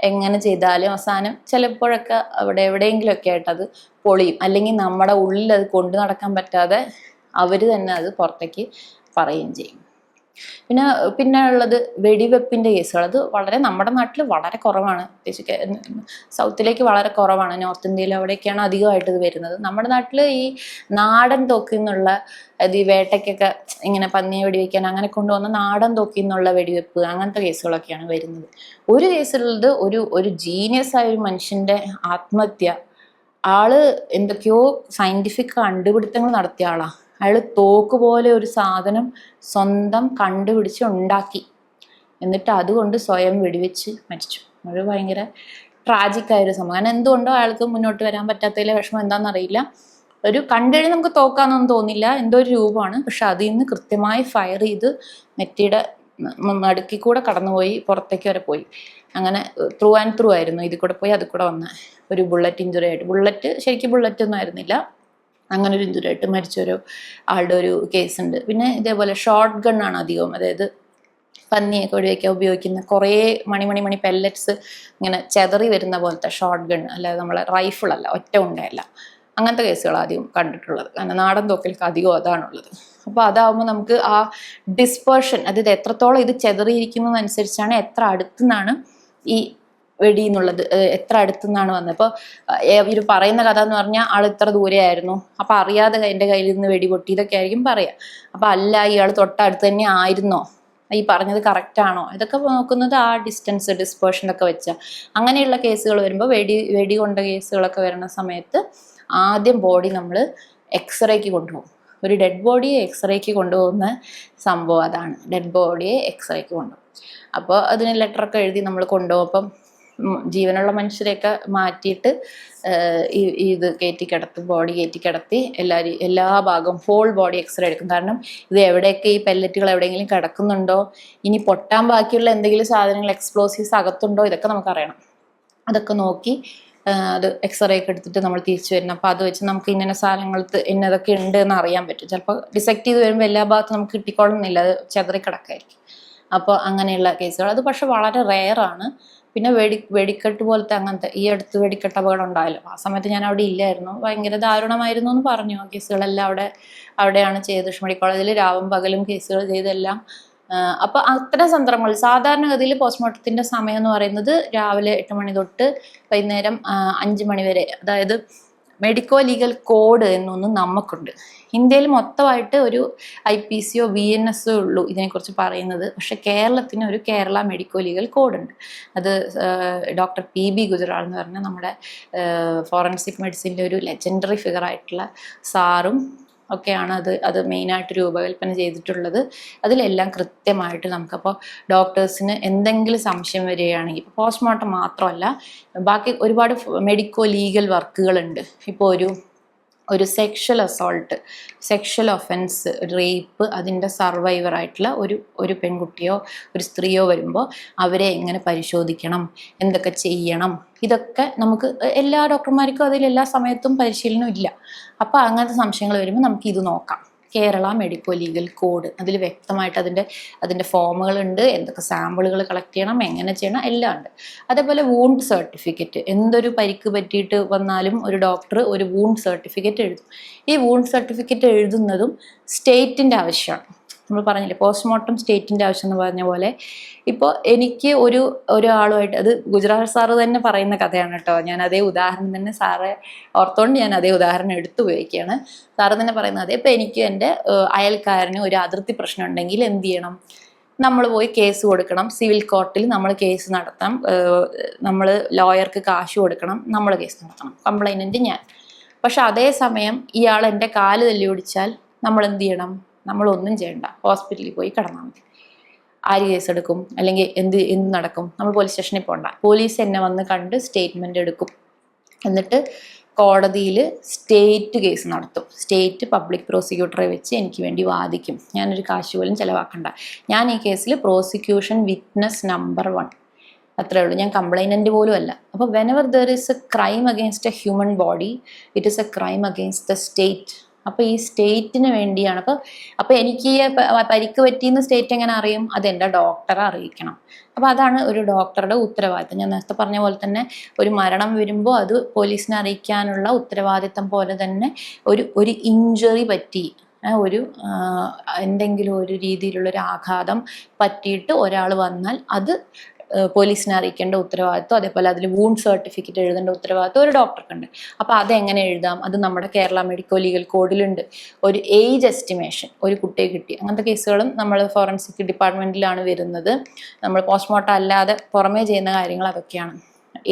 എങ്ങനെ ചെയ്താലും അവസാനം ചിലപ്പോഴൊക്കെ അവിടെ എവിടെയെങ്കിലുമൊക്കെ ആയിട്ട് അത് പൊളിയും. അല്ലെങ്കിൽ നമ്മുടെ ഉള്ളിൽ അത് കൊണ്ടു നടക്കാൻ പറ്റാതെ അവർ തന്നെ അത് പുറത്തേക്ക് പറയുകയും ചെയ്യും. പിന്നെ ഉള്ളത് വെടിവെപ്പിൻ്റെ കേസുകൾ. അത് വളരെ നമ്മുടെ നാട്ടിൽ വളരെ കുറവാണ്. സൗത്തിലേക്ക് വളരെ കുറവാണ്. നോർത്ത് ഇന്ത്യയിൽ അവിടെയൊക്കെയാണ് അധികമായിട്ട് ഇത് വരുന്നത്. നമ്മുടെ നാട്ടിൽ ഈ നാടൻ തോക്കിൽ നിന്നുള്ള ഈ വേട്ടയ്ക്കൊക്കെ ഇങ്ങനെ പന്നിയെ വെടിവെക്കാൻ അങ്ങനെ കൊണ്ടുവന്ന നാടൻ തോക്കിൽ നിന്നുള്ള വെടിവെപ്പ് അങ്ങനത്തെ കേസുകളൊക്കെയാണ് വരുന്നത്. ഒരു കേസിലുള്ളത് ഒരു ജീനിയസ് ആയ ഒരു മനുഷ്യൻ്റെ ആത്മഹത്യ. ആള് എന്തൊക്കെയോ സയന്റിഫിക് കണ്ടുപിടുത്തങ്ങൾ നടത്തിയ ആളാണ്. അയാൾ തോക്ക് പോലെ ഒരു സാധനം സ്വന്തം കണ്ടുപിടിച്ച് ഉണ്ടാക്കി. എന്നിട്ട് അതുകൊണ്ട് സ്വയം വെടിവെച്ച് മരിച്ചു. അത് ഭയങ്കര ട്രാജിക്കായൊരു സംഭവം. കാരണം എന്തുകൊണ്ടോ അയാൾക്ക് മുന്നോട്ട് വരാൻ പറ്റാത്തതിലെ വിഷമം എന്താണെന്നറിയില്ല. ഒരു കണ്ടുകഴിഞ്ഞ് നമുക്ക് തോക്കാന്നൊന്നും തോന്നില്ല, എന്തോ ഒരു രൂപമാണ്. പക്ഷെ അതിൽ നിന്ന് കൃത്യമായി ഫയർ ചെയ്ത് നെറ്റിയുടെ നടുക്കിൽ കൂടെ കടന്നുപോയി, പുറത്തേക്ക് വരെ പോയി. അങ്ങനെ ത്രൂ ആൻഡ് ത്രൂ ആയിരുന്നു. ഇതിൽ കൂടെ പോയി അതിൽ കൂടെ വന്ന ഒരു ബുള്ളറ്റ് ഇഞ്ചുറി ആയിട്ട്. ശരിക്കും ബുള്ളറ്റ് ഒന്നും ആയിരുന്നില്ല. അങ്ങനെ ഒരു ഇഞ്ചുറി ആയിട്ട് മരിച്ചൊരു ആളുടെ ഒരു കേസുണ്ട്. പിന്നെ ഇതേപോലെ ഷോർട്ട് ഗണ്ണാണ് അധികവും. അതായത് പന്നിയൊക്കെ വെടിവെക്കാൻ ഉപയോഗിക്കുന്ന കുറേ മണി പെല്ലറ്റ്സ് ഇങ്ങനെ ചെതറി വരുന്ന പോലത്തെ ഷോർട്ട് ഗൺ, അല്ലാതെ നമ്മളെ റൈഫിളല്ല, ഒറ്റ ഉണ്ടയല്ല. അങ്ങനത്തെ കേസുകൾ ആദ്യം കണ്ടിട്ടുള്ളത്. കാരണം നാടൻ തോക്കിലേക്ക് അധികം അതാണുള്ളത്. അപ്പോൾ അതാവുമ്പോൾ നമുക്ക് ആ ഡിസ്പേർഷൻ, അതായത് എത്രത്തോളം ഇത് ചെതറിയിരിക്കുന്നതനുസരിച്ചാണ് എത്ര അടുത്തുനിന്നാണ് ഈ വെടി എന്നുള്ളത്, എത്ര അടുത്തുനിന്നാണ് വന്നത്. അപ്പോൾ ഇവർ പറയുന്ന കഥ എന്ന് പറഞ്ഞാൽ ആൾ ഇത്ര ദൂരെയായിരുന്നു, അപ്പോൾ അറിയാതെ എൻ്റെ കയ്യിൽ നിന്ന് വെടി പൊട്ടി, ഇതൊക്കെ ആയിരിക്കും പറയാം. അപ്പോൾ അല്ല, ഇയാൾ തൊട്ടടുത്ത് തന്നെ ആയിരുന്നോ, ഈ പറഞ്ഞത് കറക്റ്റാണോ, ഇതൊക്കെ നോക്കുന്നത് ആ ഡിസ്പേർഷനൊക്കെ വെച്ചാൽ. അങ്ങനെയുള്ള കേസുകൾ വരുമ്പോൾ വെടി കൊണ്ട കേസുകളൊക്കെ വരുന്ന സമയത്ത് ആദ്യം ബോഡി നമ്മൾ എക്സ്റേക്ക് കൊണ്ടുപോകും. ഒരു ഡെഡ് ബോഡിയെ എക്സ്റേക്ക് കൊണ്ടുപോകുന്ന സംഭവം അതാണ്. ഡെഡ് ബോഡിയെ എക്സ്റേക്ക് കൊണ്ടുപോകും. അപ്പോൾ അതിന് ലെറ്ററൊക്കെ എഴുതി നമ്മൾ കൊണ്ടുപോകും. അപ്പം ജീവനുള്ള മനുഷ്യരെയൊക്കെ മാറ്റിയിട്ട് ഇത് കയറ്റിക്കിടത്തും, ബോഡി കയറ്റിക്കിടത്തി എല്ലാ ഭാഗവും ഹോൾ ബോഡി എക്സ്റേ എടുക്കും. കാരണം ഇത് എവിടെയൊക്കെ ഈ പെല്ലറ്റുകൾ എവിടെയെങ്കിലും കിടക്കുന്നുണ്ടോ, ഇനി പൊട്ടാൻ ബാക്കിയുള്ള എന്തെങ്കിലും സാധനങ്ങൾ എക്സ്പ്ലോസീവ്സ് അകത്തുണ്ടോ, ഇതൊക്കെ നമുക്കറിയണം. അതൊക്കെ നോക്കി അത് എക്സ്റേ ഒക്കെ എടുത്തിട്ട് നമ്മൾ തിരിച്ചു വരണം. അപ്പോൾ അത് വെച്ച് നമുക്ക് ഇന്ന സാധനങ്ങൾക്ക് ഇന്നതൊക്കെ ഉണ്ട് എന്ന് അറിയാൻ പറ്റും. ചിലപ്പോൾ ഡിസെക്ട് ചെയ്ത് വരുമ്പോൾ എല്ലാ ഭാഗത്തും നമുക്ക് കിട്ടിക്കോളുന്നില്ല, അത് ചെതറിക്കിടക്കായിരിക്കും. അപ്പോൾ അങ്ങനെയുള്ള കേസുകൾ അത് പക്ഷെ വളരെ റെയറാണ്. പിന്നെ വെടിക്കെട്ട് പോലത്തെ അങ്ങനത്തെ ഈ അടുത്ത് വെടിക്കെട്ട് അപകടം ഉണ്ടായല്ലോ, ആ സമയത്ത് ഞാൻ അവിടെ ഇല്ലായിരുന്നു. ഭയങ്കര ദാരുണമായിരുന്നു എന്ന് പറഞ്ഞു. ആ കേസുകളെല്ലാം അവിടെയാണ് ചെയ്തത്. മെഡിക്കൽ കോളേജിൽ രാവും പകലും കേസുകൾ ചെയ്തെല്ലാം. അപ്പോൾ അത്തരം സന്ദർഭങ്ങളിൽ സാധാരണഗതിയിൽ പോസ്റ്റ്മോർട്ടത്തിൻ്റെ സമയം എന്ന് പറയുന്നത് രാവിലെ 8 മണി തൊട്ട് വൈകുന്നേരം 5 മണി വരെ. അതായത് മെഡിക്കോ ലീഗൽ കോഡ് എന്നൊന്ന് നമുക്കുണ്ട്. ഇന്ത്യയിൽ മൊത്തമായിട്ട് ഒരു IPCയോ BNS ഉള്ളൂ ഇതിനെക്കുറിച്ച് പറയുന്നത്. പക്ഷെ കേരളത്തിന് ഒരു കേരള മെഡിക്കോ ലീഗൽ കോഡ് ഉണ്ട്. അത് ഡോക്ടർ PB ഗുജറാൾ എന്ന് പറഞ്ഞ നമ്മുടെ ഫോറൻസിക് മെഡിസിൻ്റെ ഒരു ലെജൻഡറി ഫിഗർ ആയിട്ടുള്ള സാറും ഒക്കെയാണ് അത് മെയിനായിട്ട് രൂപകൽപ്പന ചെയ്തിട്ടുള്ളത്. അതിലെല്ലാം കൃത്യമായിട്ട് നമുക്കപ്പോൾ ഡോക്ടേഴ്സിന് എന്തെങ്കിലും സംശയം വരികയാണെങ്കിൽ, ഇപ്പോൾ പോസ്റ്റ്മോർട്ടം മാത്രമല്ല, ബാക്കി ഒരുപാട് മെഡിക്കോ ലീഗൽ വർക്കുകളുണ്ട്. ഇപ്പോൾ ഒരു sexual assault, sexual offence, rape, അതിൻ്റെ സർവൈവറായിട്ടുള്ള ഒരു പെൺകുട്ടിയോ ഒരു സ്ത്രീയോ വരുമ്പോൾ അവരെ എങ്ങനെ പരിശോധിക്കണം, എന്തൊക്കെ ചെയ്യണം, ഇതൊക്കെ നമുക്ക് എല്ലാ ഡോക്ടർമാർക്കും അതിൽ എല്ലാ സമയത്തും പരിശീലനം ഇല്ല. അപ്പോൾ അങ്ങനത്തെ സംശയങ്ങൾ വരുമ്പോൾ നമുക്ക് ഇത് നോക്കാം. കേരള മെഡിക്കോ ലീഗൽ കോഡ്, അതിൽ വ്യക്തമായിട്ട് അതിൻ്റെ ഫോമുകളുണ്ട്, എന്തൊക്കെ സാമ്പിളുകൾ കളക്ട് ചെയ്യണം, എങ്ങനെ ചെയ്യണം, എല്ലാം ഉണ്ട്. അതേപോലെ വൂണ്ട് സർട്ടിഫിക്കറ്റ്, എന്തൊരു പരിക്ക് പറ്റിയിട്ട് വന്നാലും ഒരു ഡോക്ടർ ഒരു വൂണ്ട് സർട്ടിഫിക്കറ്റ് എഴുതും. ഈ വൂണ്ട് സർട്ടിഫിക്കറ്റ് എഴുതുന്നതും സ്റ്റേറ്റിൻ്റെ ആവശ്യമാണ്. നമ്മൾ പറഞ്ഞില്ലേ പോസ്റ്റ്മോർട്ടം സ്റ്റേറ്റിൻ്റെ ആവശ്യം എന്ന് പറഞ്ഞ പോലെ, ഇപ്പോൾ എനിക്ക് ഒരാളുമായിട്ട്, അത് ഗുജറാൾ സാറ് തന്നെ പറയുന്ന കഥയാണ് കേട്ടോ, ഞാൻ അതേ ഉദാഹരണം തന്നെ സാറെ ഓർത്തോണ്ട് ഞാൻ അതേ ഉദാഹരണം എടുത്തുപയോഗിക്കുകയാണ്. സാറ് തന്നെ പറയുന്നത് അതെ. ഇപ്പോൾ എനിക്ക് എൻ്റെ അയൽക്കാരന് ഒരു അതിർത്തി പ്രശ്നം ഉണ്ടെങ്കിൽ എന്ത് ചെയ്യണം? നമ്മൾ പോയി കേസ് കൊടുക്കണം, സിവിൽ കോർട്ടിൽ നമ്മൾ കേസ് നടത്താം, നമ്മൾ ലോയർക്ക് കാശ് കൊടുക്കണം, നമ്മൾ കേസ് നടത്തണം, കംപ്ലൈനൻ്റ് ഞാൻ. പക്ഷെ അതേസമയം ഇയാൾ എൻ്റെ കാല് തല്ലി ഓടിച്ചാൽ നമ്മൾ എന്ത് ചെയ്യണം? നമ്മളൊന്നും ചെയ്യണ്ട, ഹോസ്പിറ്റലിൽ പോയി കിടന്നാൽ മതി. ആര് കേസെടുക്കും? അല്ലെങ്കിൽ എന്ത് നടക്കും? നമ്മൾ പോലീസ് സ്റ്റേഷനിൽ പോകണ്ട, പോലീസ് എന്നെ വന്ന് കണ്ട് സ്റ്റേറ്റ്മെൻ്റ് എടുക്കും. എന്നിട്ട് കോടതിയിൽ സ്റ്റേറ്റ് കേസ് നടത്തും. സ്റ്റേറ്റ് പബ്ലിക് പ്രോസിക്യൂട്ടറെ വെച്ച് എനിക്ക് വേണ്ടി വാദിക്കും. ഞാനൊരു കാശ് പോലും ചിലവാക്കണ്ട. ഞാൻ ഈ കേസിൽ പ്രോസിക്യൂഷൻ വിറ്റ്നസ് നമ്പർ 1, അത്രേ ഉള്ളൂ. ഞാൻ കംപ്ലൈനൻ്റ് പോലും അല്ല. അപ്പോൾ whenever there is A crime against A human body, it is A crime against the state. അപ്പോൾ ഈ സ്റ്റേറ്റിന് വേണ്ടിയാണ്. അപ്പോൾ എനിക്ക് ഈ പരിക്ക് പറ്റിയെന്ന് സ്റ്റേറ്റ് എങ്ങനെ അറിയും? അതെൻ്റെ ഡോക്ടറെ അറിയിക്കണം. അപ്പോൾ അതാണ് ഒരു ഡോക്ടറുടെ ഉത്തരവാദിത്തം. ഞാൻ നേരത്തെ പറഞ്ഞ പോലെ തന്നെ ഒരു മരണം വരുമ്പോൾ അത് പോലീസിനെ അറിയിക്കാനുള്ള ഉത്തരവാദിത്തം പോലെ തന്നെ ഒരു ഇഞ്ചുറി പറ്റി, എന്തെങ്കിലും ഒരു രീതിയിലുള്ളൊരു ആഘാതം പറ്റിയിട്ട് ഒരാൾ വന്നാൽ അത് പോലീസിനെ അറിയിക്കേണ്ട ഉത്തരവാദിത്വം, അതേപോലെ അതിൽ വൂണ്ട് സർട്ടിഫിക്കറ്റ് എഴുതേണ്ട ഉത്തരവാദിത്വം ഒരു ഡോക്ടർക്കുണ്ട്. അപ്പോൾ അതെങ്ങനെ എഴുതാം? അത് നമ്മുടെ കേരള മെഡിക്കോ ലീഗൽ കോഡിലുണ്ട്. ഒരു ഏജ് എസ്റ്റിമേഷൻ, ഒരു കുട്ടിയെ കിട്ടി, അങ്ങനത്തെ കേസുകളും നമ്മൾ ഫോറൻസിക് ഡിപ്പാർട്ട്മെൻറ്റിലാണ് വരുന്നത്. നമ്മൾ പോസ്റ്റ്മോർട്ടം അല്ലാതെ പുറമേ ചെയ്യുന്ന കാര്യങ്ങൾ അതൊക്കെയാണ്.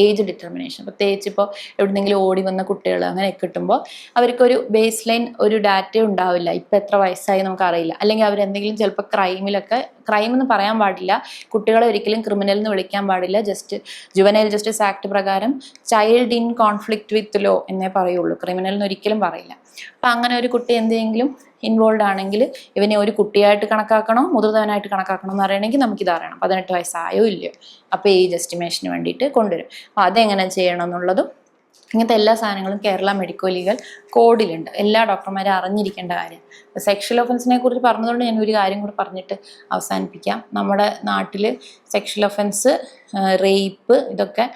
ഏജ് ഡിറ്റർമിനേഷൻ, പ്രത്യേകിച്ച് ഇപ്പോൾ എവിടെന്നെങ്കിലും ഓടി വന്ന കുട്ടികൾ അങ്ങനെയൊക്കെ കിട്ടുമ്പോൾ അവർക്കൊരു ബേസ് ലൈൻ ഒരു ഡാറ്റ ഉണ്ടാവില്ല. ഇപ്പം എത്ര വയസ്സായി നമുക്കറിയില്ല. അല്ലെങ്കിൽ അവരെന്തെങ്കിലും ചിലപ്പോൾ ക്രൈം എന്ന് പറയാൻ പാടില്ല, കുട്ടികളെ ഒരിക്കലും ക്രിമിനൽ എന്ന് വിളിക്കാൻ പാടില്ല. ജസ്റ്റ് ജുവനൈൽ ജസ്റ്റിസ് ആക്ട് പ്രകാരം child in conflict with law എന്നേ പറയുള്ളൂ, ക്രിമിനൽ എന്ന് ഒരിക്കലും പറയില്ല. അപ്പം അങ്ങനെ ഒരു കുട്ടി എന്തെങ്കിലും ഇൻവോൾവ് ആണെങ്കിൽ ഇവനെ ഒരു കുട്ടിയായിട്ട് കണക്കാക്കണോ മുതിർന്നവനായിട്ട് കണക്കാക്കണോ എന്ന് അറിയണമെങ്കിൽ നമുക്കിത് അറിയണം, 18 വയസ്സായോ ഇല്ലയോ. അപ്പോൾ ഏജ് എസ്റ്റിമേഷന് വേണ്ടിയിട്ട് കൊണ്ടുവരും. അപ്പോൾ അതെങ്ങനെ ചെയ്യണം എന്നുള്ളതും ഇങ്ങനത്തെ എല്ലാ സാധനങ്ങളും കേരള മെഡിക്കോ ലീഗൽ കോഡിലുണ്ട്. എല്ലാ ഡോക്ടർമാരും അറിഞ്ഞിരിക്കേണ്ട കാര്യം. സെക്ഷൽ ഒഫൻസിനെ കുറിച്ച് പറഞ്ഞതുകൊണ്ട് ഞാൻ ഒരു കാര്യം കൂടി പറഞ്ഞിട്ട് അവസാനിപ്പിക്കാം. നമ്മുടെ നാട്ടിൽ സെക്ഷൽ ഒഫൻസ്, റേപ്പ്, ഇതൊക്കെ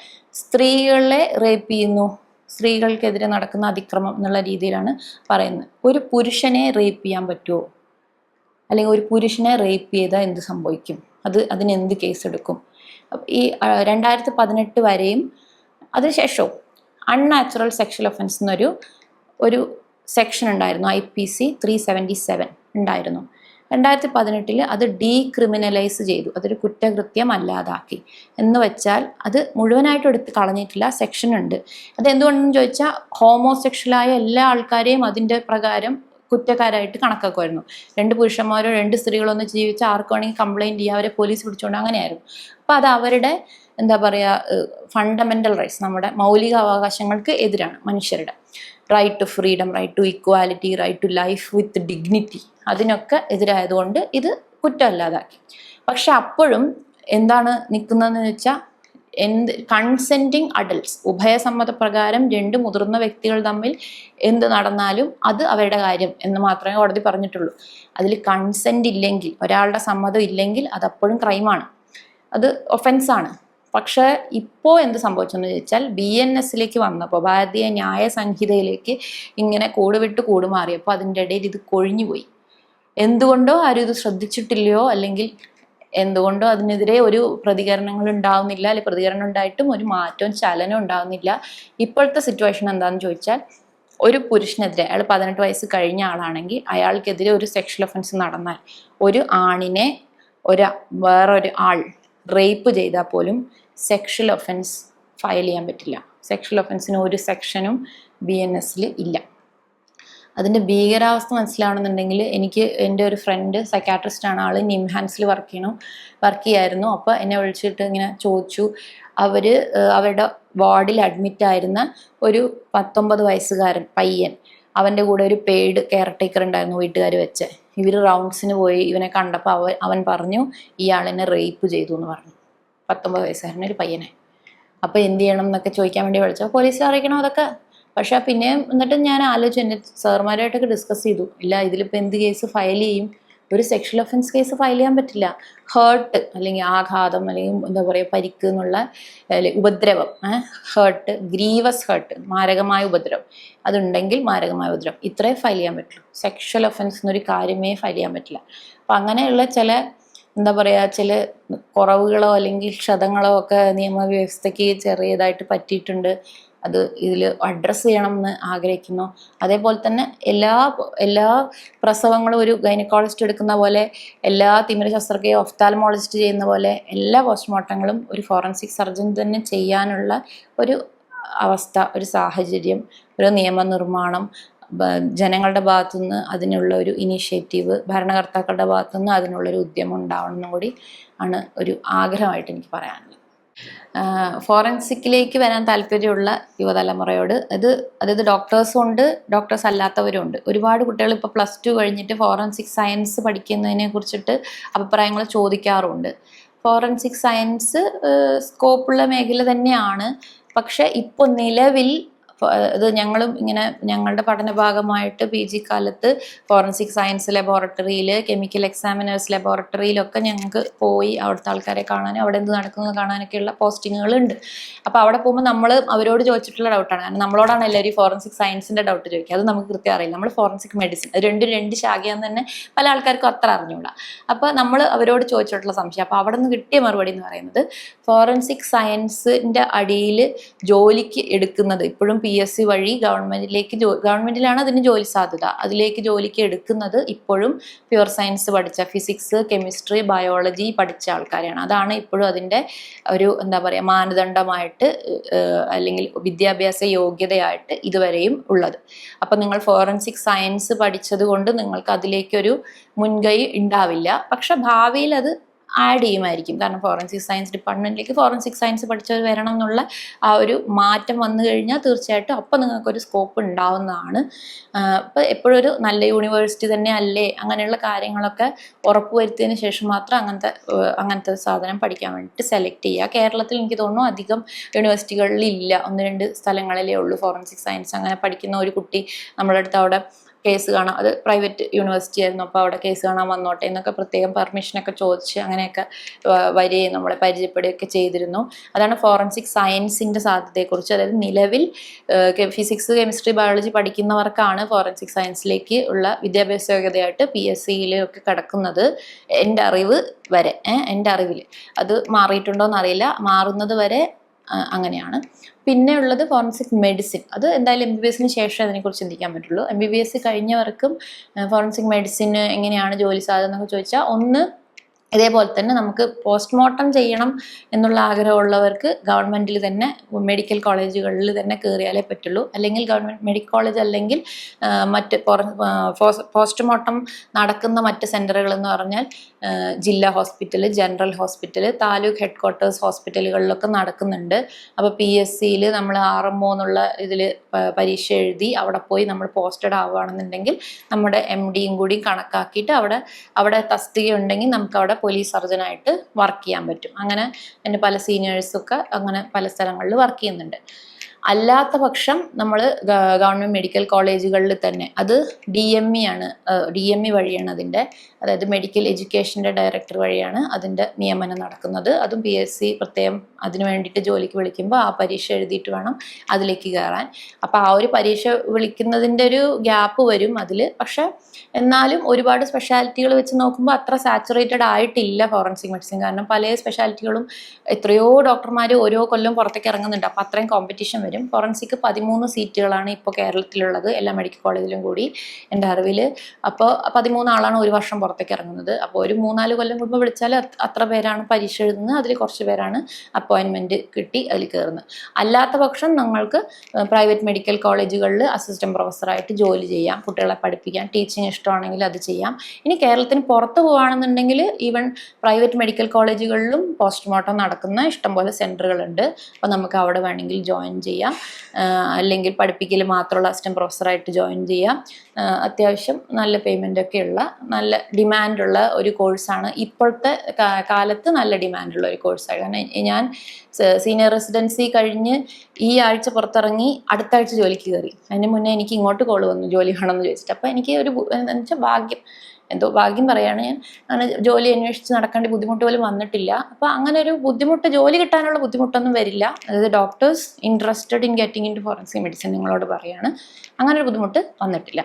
സ്ത്രീകളെ റേപ്പ് ചെയ്യുന്നു, സ്ത്രീകൾക്കെതിരെ നടക്കുന്ന അതിക്രമം എന്നുള്ള രീതിയിലാണ് പറയുന്നത്. ഒരു പുരുഷനെ റേപ്പ് ചെയ്യാൻ പറ്റുമോ? അല്ലെങ്കിൽ ഒരു പുരുഷനെ റേപ്പ് ചെയ്താൽ എന്ത് സംഭവിക്കും? അതിനെന്ത് കേസെടുക്കും? ഈ 2018 വരെയും അതിനുശേഷവും അൺനാച്ചുറൽ സെക്ഷൽ ഒഫൻസ് എന്നൊരു സെക്ഷൻ ഉണ്ടായിരുന്നു. IPC 377 ഉണ്ടായിരുന്നു. 2018 അത് ഡീക്രിമിനലൈസ് ചെയ്തു. അതൊരു കുറ്റകൃത്യം അല്ലാതാക്കി. എന്ന് വെച്ചാൽ അത് മുഴുവനായിട്ടും എടുത്ത് കളഞ്ഞിട്ടില്ല, സെക്ഷൻ ഉണ്ട്. അതെന്തുകൊണ്ടെന്ന് ചോദിച്ചാൽ ഹോമോസെക്ഷലായ എല്ലാ ആൾക്കാരെയും അതിൻ്റെ പ്രകാരം കുറ്റക്കാരായിട്ട് കണക്കാക്കുമായിരുന്നു. 2 പുരുഷന്മാരോ 2 സ്ത്രീകളോ ഒന്ന് ജീവിച്ചാൽ ആർക്ക് വേണമെങ്കിൽ കംപ്ലൈൻറ്റ് ചെയ്യുക, അവരെ പോലീസ് പിടിച്ചുകൊണ്ട് അങ്ങനെയായിരുന്നു. അപ്പോൾ അത് അവരുടെ ഫണ്ടമെൻ്റൽ റൈറ്റ്സ്, നമ്മുടെ മൗലിക അവകാശങ്ങൾക്ക് എതിരാണ്. മനുഷ്യരുടെ right to freedom, right to equality, right to life with dignity, അതിനൊക്കെ എതിരായതുകൊണ്ട് ഇത് കുറ്റമല്ലാതാക്കി. പക്ഷെ അപ്പോഴും എന്താണ് നിൽക്കുന്നതെന്ന് വെച്ചാൽ, കൺസെൻറ്റിങ് അഡൽട്ട്സ്, ഉഭയസമ്മതപ്രകാരം 2 മുതിർന്ന വ്യക്തികൾ തമ്മിൽ എന്ത് നടന്നാലും അത് അവരുടെ കാര്യം എന്ന് മാത്രമേ കോടതി പറഞ്ഞിട്ടുള്ളൂ. അതിൽ കൺസെൻറ്റ് ഇല്ലെങ്കിൽ, ഒരാളുടെ സമ്മതം ഇല്ലെങ്കിൽ അതപ്പോഴും ക്രൈമാണ്, അത് ഒഫൻസാണ്. പക്ഷേ ഇപ്പോൾ എന്ത് സംഭവിച്ചെന്ന് ചോദിച്ചാൽ, BNS വന്നപ്പോൾ, ഭാരതീയ ന്യായ സംഹിതയിലേക്ക് ഇങ്ങനെ കൂട് വിട്ട് കൂട് മാറിയപ്പോൾ അതിൻ്റെ ഇടയിൽ ഇത് കൊഴിഞ്ഞുപോയി. എന്തുകൊണ്ടോ ആരും ഇത് ശ്രദ്ധിച്ചിട്ടില്ലയോ, അല്ലെങ്കിൽ എന്തുകൊണ്ടോ അതിനെതിരെ ഒരു പ്രതികരണങ്ങൾ ഉണ്ടാവുന്നില്ല, അല്ലെങ്കിൽ പ്രതികരണം ഉണ്ടായിട്ടും ഒരു മാറ്റവും ചലനവും ഉണ്ടാവുന്നില്ല. ഇപ്പോഴത്തെ സിറ്റുവേഷൻ എന്താണെന്ന് ചോദിച്ചാൽ, ഒരു പുരുഷനെതിരെ, അയാൾ 18 വയസ്സ് കഴിഞ്ഞ ആളാണെങ്കിൽ അയാൾക്കെതിരെ ഒരു സെക്ഷൽ ഒഫൻസ് നടന്നാൽ, ഒരു ആണിനെ വേറൊരു ആൾ റേപ്പ് ചെയ്താൽ പോലും സെക്ഷൽ ഒഫൻസ് ഫയൽ ചെയ്യാൻ പറ്റില്ല. സെക്ഷൽ ഒഫൻസിന് ഒരു സെക്ഷനും BNS ഇല്ല. അതിൻ്റെ ഭീകരാവസ്ഥ മനസ്സിലാവണമെന്നുണ്ടെങ്കിൽ എനിക്ക് എൻ്റെ ഒരു ഫ്രണ്ട് സൈക്കാട്രിസ്റ്റാണ്, ആൾ നിംഹാൻസിൽ വർക്ക് ചെയ്യായിരുന്നു. അപ്പോൾ എന്നെ വിളിച്ചിട്ട് ഇങ്ങനെ ചോദിച്ചു, അവരുടെ വാർഡിൽ അഡ്മിറ്റായിരുന്ന ഒരു 19 വയസ്സുകാരൻ പയ്യൻ, അവൻ്റെ കൂടെ ഒരു പെയ്ഡ് കെയർ ടേക്കർ ഉണ്ടായിരുന്നു വീട്ടുകാർ വെച്ച്. ഇവർ റൗണ്ട്സിന് പോയി ഇവനെ കണ്ടപ്പോൾ അവൻ പറഞ്ഞു ഇയാളെന്നെ റേപ്പ് ചെയ്തു എന്ന് പറഞ്ഞു, 19 വയസ്സുകാരൻ ഒരു പയ്യനെ. അപ്പോൾ എന്ത് ചെയ്യണം എന്നൊക്കെ ചോദിക്കാൻ വേണ്ടി വിളിച്ചപ്പോൾ പോലീസിൽ അറിയിക്കണം അതൊക്കെ. പക്ഷെ പിന്നെ എന്നിട്ട് ഞാൻ ആലോചിച്ചു, എൻ്റെ സാറുമാരായിട്ടൊക്കെ ഡിസ്കസ് ചെയ്തു, ഇല്ല ഇതിലിപ്പോൾ എന്ത് കേസ് ഫയൽ ചെയ്യും? ഒരു സെക്ഷൽ ഒഫൻസ് കേസ് ഫയൽ ചെയ്യാൻ പറ്റില്ല. ഹേർട്ട് അല്ലെങ്കിൽ ആഘാതം അല്ലെങ്കിൽ എന്താ പറയുക പരിക്ക് എന്നുള്ള ഉപദ്രവം, ഹേർട്ട്, ഗ്രീവസ് ഹേർട്ട്, മാരകമായ ഉപദ്രവം, അതുണ്ടെങ്കിൽ മാരകമായ ഉപദ്രവം, ഇത്രേ ഫയൽ ചെയ്യാൻ പറ്റുള്ളൂ. സെക്ഷൽ ഒഫൻസ് എന്നൊരു കാര്യമേ ഫയൽ ചെയ്യാൻ പറ്റില്ല. അപ്പം അങ്ങനെയുള്ള എന്താ പറയുക ചില കുറവുകളോ അല്ലെങ്കിൽ ക്ഷതങ്ങളോ ഒക്കെ നിയമവ്യവസ്ഥയ്ക്ക് ചെറിയതായിട്ട് പറ്റിയിട്ടുണ്ട്. അത് ഇതിൽ അഡ്രസ്സ് ചെയ്യണം എന്ന് ആഗ്രഹിക്കുന്നു. അതേപോലെ തന്നെ എല്ലാ പ്രസവങ്ങളും ഒരു ഗൈനക്കോളജിസ്റ്റ് എടുക്കുന്ന പോലെ, എല്ലാ തിമിര ശസ്ത്രക്രിയ ഒഫ്താൽമോളജിസ്റ്റ് ചെയ്യുന്ന പോലെ എല്ലാ പോസ്റ്റ്മോർട്ടങ്ങളും ഒരു ഫോറൻസിക് സർജൻ തന്നെ ചെയ്യാനുള്ള ഒരു അവസ്ഥ, ഒരു സാഹചര്യം, ഒരു നിയമനിർമ്മാണം, ജനങ്ങളുടെ ഭാഗത്തുനിന്ന് അതിനുള്ള ഒരു ഇനീഷ്യേറ്റീവ്, ഭരണകർത്താക്കളുടെ ഭാഗത്തുനിന്ന് അതിനുള്ളൊരു ഉദ്യമം ഉണ്ടാവണം എന്നും കൂടി ആണ് ഒരു ആഗ്രഹമായിട്ട് എനിക്ക് പറയാനുള്ളത്. ഫോറൻസിക്കിലേക്ക് വരാൻ താല്പര്യമുള്ള യുവതലമുറയോട് അതായത് ഡോക്ടേഴ്സും ഉണ്ട്, ഡോക്ടേഴ്സ് അല്ലാത്തവരും ഉണ്ട്. ഒരുപാട് കുട്ടികൾ ഇപ്പോൾ +2 കഴിഞ്ഞിട്ട് ഫോറൻസിക് സയൻസ് പഠിക്കുന്നതിനെ കുറിച്ചിട്ട് അഭിപ്രായങ്ങൾ ചോദിക്കാറുണ്ട്. ഫോറൻസിക് സയൻസ് സ്കോപ്പുള്ള മേഖല തന്നെയാണ്. പക്ഷെ ഇപ്പോൾ നിലവിൽ അത് ഞങ്ങളും ഇങ്ങനെ ഞങ്ങളുടെ പഠന ഭാഗമായിട്ട് PG കാലത്ത് ഫോറൻസിക് സയൻസ് ലബോറട്ടറിയിൽ, കെമിക്കൽ എക്സാമിനേഴ്സ് ലബോറട്ടറിയിലൊക്കെ ഞങ്ങൾക്ക് പോയി അവിടുത്തെ ആൾക്കാരെ കാണാനും അവിടെ എന്ത് നടക്കുന്നത് കാണാനൊക്കെയുള്ള പോസ്റ്റിങ്ങുകളുണ്ട്. അപ്പോൾ അവിടെ പോകുമ്പോൾ നമ്മൾ അവരോട് ചോദിച്ചിട്ടുള്ള ഡൗട്ടാണ്. കാരണം നമ്മളോടാണ് എല്ലാവരും ഫോറൻസിക് സയൻസിൻ്റെ ഡൗട്ട് ചോദിക്കുക. അത് നമുക്ക് കൃത്യം അറിയില്ല. നമ്മൾ ഫോറൻസിക് മെഡിസിൻ, രണ്ട് ശാഖയാന്ന് തന്നെ പല ആൾക്കാർക്കും അത്ര അറിഞ്ഞൂടാ. അപ്പോൾ നമ്മൾ അവരോട് ചോദിച്ചിട്ടുള്ള സംശയം, അപ്പോൾ അവിടെ നിന്ന് കിട്ടിയ മറുപടി എന്ന് പറയുന്നത് ഫോറൻസിക് സയൻസിൻ്റെ അടിയിൽ ജോലിക്ക് എടുക്കുന്നത് ഇപ്പോഴും PSC വഴി ഗവൺമെന്റിലാണ് അതിന് ജോലി സാധ്യത, അതിലേക്ക് ജോലിക്ക് എടുക്കുന്നത് ഇപ്പോഴും പ്യുവർ സയൻസ് പഠിച്ച, ഫിസിക്സ്, കെമിസ്ട്രി, ബയോളജി പഠിച്ച ആൾക്കാരെയാണ്. അതാണ് ഇപ്പോഴും അതിൻ്റെ ഒരു എന്താ പറയുക മാനദണ്ഡമായിട്ട് അല്ലെങ്കിൽ വിദ്യാഭ്യാസ യോഗ്യതയായിട്ട് ഇതുവരെയും ഉള്ളത്. അപ്പം നിങ്ങൾ ഫോറൻസിക് സയൻസ് പഠിച്ചത് കൊണ്ട് നിങ്ങൾക്ക് അതിലേക്കൊരു മുൻകൈ ഉണ്ടാവില്ല. പക്ഷെ ഭാവിയിൽ അത് ആഡ് ചെയ്യുമായിരിക്കും. കാരണം ഫോറൻസിക് സയൻസ് ഡിപ്പാർട്ട്മെൻറ്റിലേക്ക് ഫോറൻസിക് സയൻസ് പഠിച്ചവർ വരണം എന്നുള്ള ആ ഒരു മാറ്റം വന്നു കഴിഞ്ഞാൽ തീർച്ചയായിട്ടും അപ്പം നിങ്ങൾക്കൊരു സ്കോപ്പ് ഉണ്ടാവുന്നതാണ്. അപ്പോൾ എപ്പോഴും ഒരു നല്ല യൂണിവേഴ്സിറ്റി തന്നെ അല്ലേ, അങ്ങനെയുള്ള കാര്യങ്ങളൊക്കെ ഉറപ്പുവരുത്തിയതിന് ശേഷം മാത്രം അങ്ങനത്തെ സാധനം പഠിക്കാൻ വേണ്ടിയിട്ട് സെലക്ട് ചെയ്യുക. കേരളത്തിൽ എനിക്ക് തോന്നുന്നു അധികം യൂണിവേഴ്സിറ്റികളിൽ ഇല്ല, 1-2 സ്ഥലങ്ങളിലേ ഉള്ളൂ ഫോറൻസിക് സയൻസ്. അങ്ങനെ പഠിക്കുന്ന ഒരു കുട്ടി നമ്മുടെ അടുത്ത് അവിടെ കേസ് കാണാം, അത് പ്രൈവറ്റ് യൂണിവേഴ്സിറ്റി ആയിരുന്നു, അപ്പോൾ അവിടെ കേസ് കാണാൻ വന്നോട്ടെ എന്നൊക്കെ പ്രത്യേകം പെർമിഷനൊക്കെ ചോദിച്ച് അങ്ങനെയൊക്കെ വരികയും നമ്മളെ പരിചയപ്പെടുകയൊക്കെ ചെയ്തിരുന്നു. അതാണ് ഫോറൻസിക് സയൻസിൻ്റെ സാധ്യതയെക്കുറിച്ച്. അതായത് നിലവിൽ ഫിസിക്സ്, കെമിസ്ട്രി, ബയോളജി പഠിക്കുന്നവർക്കാണ് ഫോറൻസിക് സയൻസിലേക്ക് ഉള്ള വിദ്യാഭ്യാസ യോഗ്യതയായിട്ട് PSCയിലൊക്കെ കിടക്കുന്നത്. എൻ്റെ അറിവിൽ അത് മാറിയിട്ടുണ്ടോയെന്ന് അറിയില്ല, മാറുന്നത് വരെ അങ്ങനെയാണ്. പിന്നെ ഉള്ളത് ഫോറൻസിക് മെഡിസിൻ. അത് എന്തായാലും MBBSന് ശേഷം അതിനെക്കുറിച്ച് ചിന്തിക്കാൻ പറ്റുള്ളൂ. MBBS കഴിഞ്ഞവർക്കും ഫോറൻസിക് മെഡിസിന് എങ്ങനെയാണ് ജോലി സാധ്യത എന്നൊക്കെ ചോദിച്ചാൽ, ഒന്ന് ഇതേപോലെ തന്നെ നമുക്ക് പോസ്റ്റ്മോർട്ടം ചെയ്യണം എന്നുള്ള ആഗ്രഹമുള്ളവർക്ക് ഗവൺമെൻറ്റിൽ തന്നെ മെഡിക്കൽ കോളേജുകളിൽ തന്നെ കയറിയാലേ പറ്റുള്ളൂ. അല്ലെങ്കിൽ ഗവൺമെൻറ് മെഡിക്കൽ കോളേജ് അല്ലെങ്കിൽ മറ്റ് പോസ്റ്റ്മോർട്ടം നടക്കുന്ന മറ്റ് സെൻറ്ററുകൾ എന്ന് പറഞ്ഞാൽ ജില്ലാ hospital, general hospital, taluk headquarters ഹോസ്പിറ്റലുകളിലൊക്കെ നടക്കുന്നുണ്ട്. അപ്പോൾ PSCയിൽ നമ്മൾ RMO എന്നുള്ള ഇതിൽ പരീക്ഷ എഴുതി അവിടെ പോയി നമ്മൾ പോസ്റ്റഡ് ആവുകയാണെന്നുണ്ടെങ്കിൽ നമ്മുടെ MDയും കൂടി കണക്കാക്കിയിട്ട് അവിടെ തസ്തിക ഉണ്ടെങ്കിൽ നമുക്ക് അവിടെ പോലീസ് സർജനായിട്ട് വർക്ക് ചെയ്യാൻ പറ്റും. അങ്ങനെ എൻ്റെ പല സീനിയേഴ്സൊക്കെ അങ്ങനെ പല സ്ഥലങ്ങളിൽ വർക്ക് ചെയ്യുന്നുണ്ട്. അല്ലാത്ത പക്ഷം നമ്മൾ ഗവൺമെൻറ് മെഡിക്കൽ കോളേജുകളിൽ തന്നെ, അത് DME വഴിയാണ് അതിൻ്റെ, അതായത് മെഡിക്കൽ എഡ്യൂക്കേഷൻ്റെ ഡയറക്ടർ വഴിയാണ് അതിൻ്റെ നിയമനം നടക്കുന്നത്. അതും PSC പ്രത്യേകം അതിന് വേണ്ടിയിട്ട് ജോലിക്ക് വിളിക്കുമ്പോൾ ആ പരീക്ഷ എഴുതിയിട്ട് വേണം അതിലേക്ക് കയറാൻ. അപ്പോൾ ആ ഒരു പരീക്ഷ വിളിക്കുന്നതിൻ്റെ ഒരു ഗ്യാപ്പ് വരും അതിൽ. പക്ഷെ എന്നാലും ഒരുപാട് സ്പെഷ്യാലിറ്റികൾ വെച്ച് നോക്കുമ്പോൾ അത്ര സാച്ചുറേറ്റഡ് ആയിട്ടില്ല ഫോറൻസിക് മെഡിസിൻ. കാരണം പല സ്പെഷ്യാലിറ്റികളും എത്രയോ ഡോക്ടർമാർ ഓരോ കൊല്ലം പുറത്തേക്ക് ഇറങ്ങുന്നുണ്ട്. അപ്പോൾ അത്രയും കോമ്പറ്റീഷൻ വരും. വരും. ഫോറൻസിക് 13 സീറ്റുകളാണ് ഇപ്പോൾ കേരളത്തിലുള്ളത്, എല്ലാ മെഡിക്കൽ കോളേജിലും കൂടി എൻ്റെ അറിവിൽ. അപ്പോൾ 13 ആളാണ് ഒരു വർഷം പുറത്തേക്ക് ഇറങ്ങുന്നത്. അപ്പോൾ ഒരു 3-4 കൊല്ലം കൂടുമ്പോൾ വിളിച്ചാൽ അത്ര പേരാണ് പരീക്ഷ എഴുതുന്നത്, അതിൽ കുറച്ച് പേരാണ് അപ്പോയിൻമെൻറ്റ് കിട്ടി അതിൽ കയറുന്നത്. അല്ലാത്ത പക്ഷം നിങ്ങൾക്ക് പ്രൈവറ്റ് മെഡിക്കൽ കോളേജുകളിൽ അസിസ്റ്റന്റ് പ്രൊഫസറായിട്ട് ജോലി ചെയ്യാം, കുട്ടികളെ പഠിപ്പിക്കാം, ടീച്ചിങ് ഇഷ്ടമാണെങ്കിൽ അത് ചെയ്യാം. ഇനി കേരളത്തിന് പുറത്ത് പോകുകയാണെന്നുണ്ടെങ്കിൽ ഈവൻ പ്രൈവറ്റ് മെഡിക്കൽ കോളേജുകളിലും പോസ്റ്റ്മോർട്ടം നടക്കുന്ന ഇഷ്ടംപോലെ സെൻറ്ററുകളുണ്ട്. അപ്പോൾ നമുക്ക് അവിടെ വേണമെങ്കിൽ ജോയിൻ ചെയ്യാം, അല്ലെങ്കിൽ പഠിപ്പിക്കൽ മാത്രമുള്ള അസിസ്റ്റന്റ് പ്രൊഫസറായിട്ട് ജോയിൻ ചെയ്യാം. അത്യാവശ്യം നല്ല പേയ്മെൻ്റൊക്കെ ഉള്ള നല്ല ഡിമാൻഡുള്ള ഒരു കോഴ്സാണ്. ഇപ്പോഴത്തെ കാലത്ത് നല്ല ഡിമാൻഡുള്ള ഒരു കോഴ്സാണ്. കാരണം ഞാൻ സീനിയർ റെസിഡൻസി കഴിഞ്ഞ് ഈ ആഴ്ച പുറത്തിറങ്ങി അടുത്ത ആഴ്ച ജോലിക്ക് കയറി. അതിന് മുന്നേ എനിക്ക് ഇങ്ങോട്ട് കോൾ വന്നു ജോലി വേണമെന്ന് ചോദിച്ചിട്ട്. അപ്പോൾ എനിക്ക് ഒരു എന്താ വെച്ചാൽ ഭാഗ്യം പറയാണ് ഞാൻ. അങ്ങനെ ജോലി അന്വേഷിച്ച് നടക്കേണ്ട ബുദ്ധിമുട്ട് പോലും വന്നിട്ടില്ല. അപ്പോൾ അങ്ങനെ ഒരു ബുദ്ധിമുട്ട്, ജോലി കിട്ടാനുള്ള ബുദ്ധിമുട്ടൊന്നും വരില്ല. അതായത് doctors interested in getting into forensic medicine നിങ്ങളോട് പറയാണ്, അങ്ങനെ ഒരു ബുദ്ധിമുട്ട് വന്നിട്ടില്ല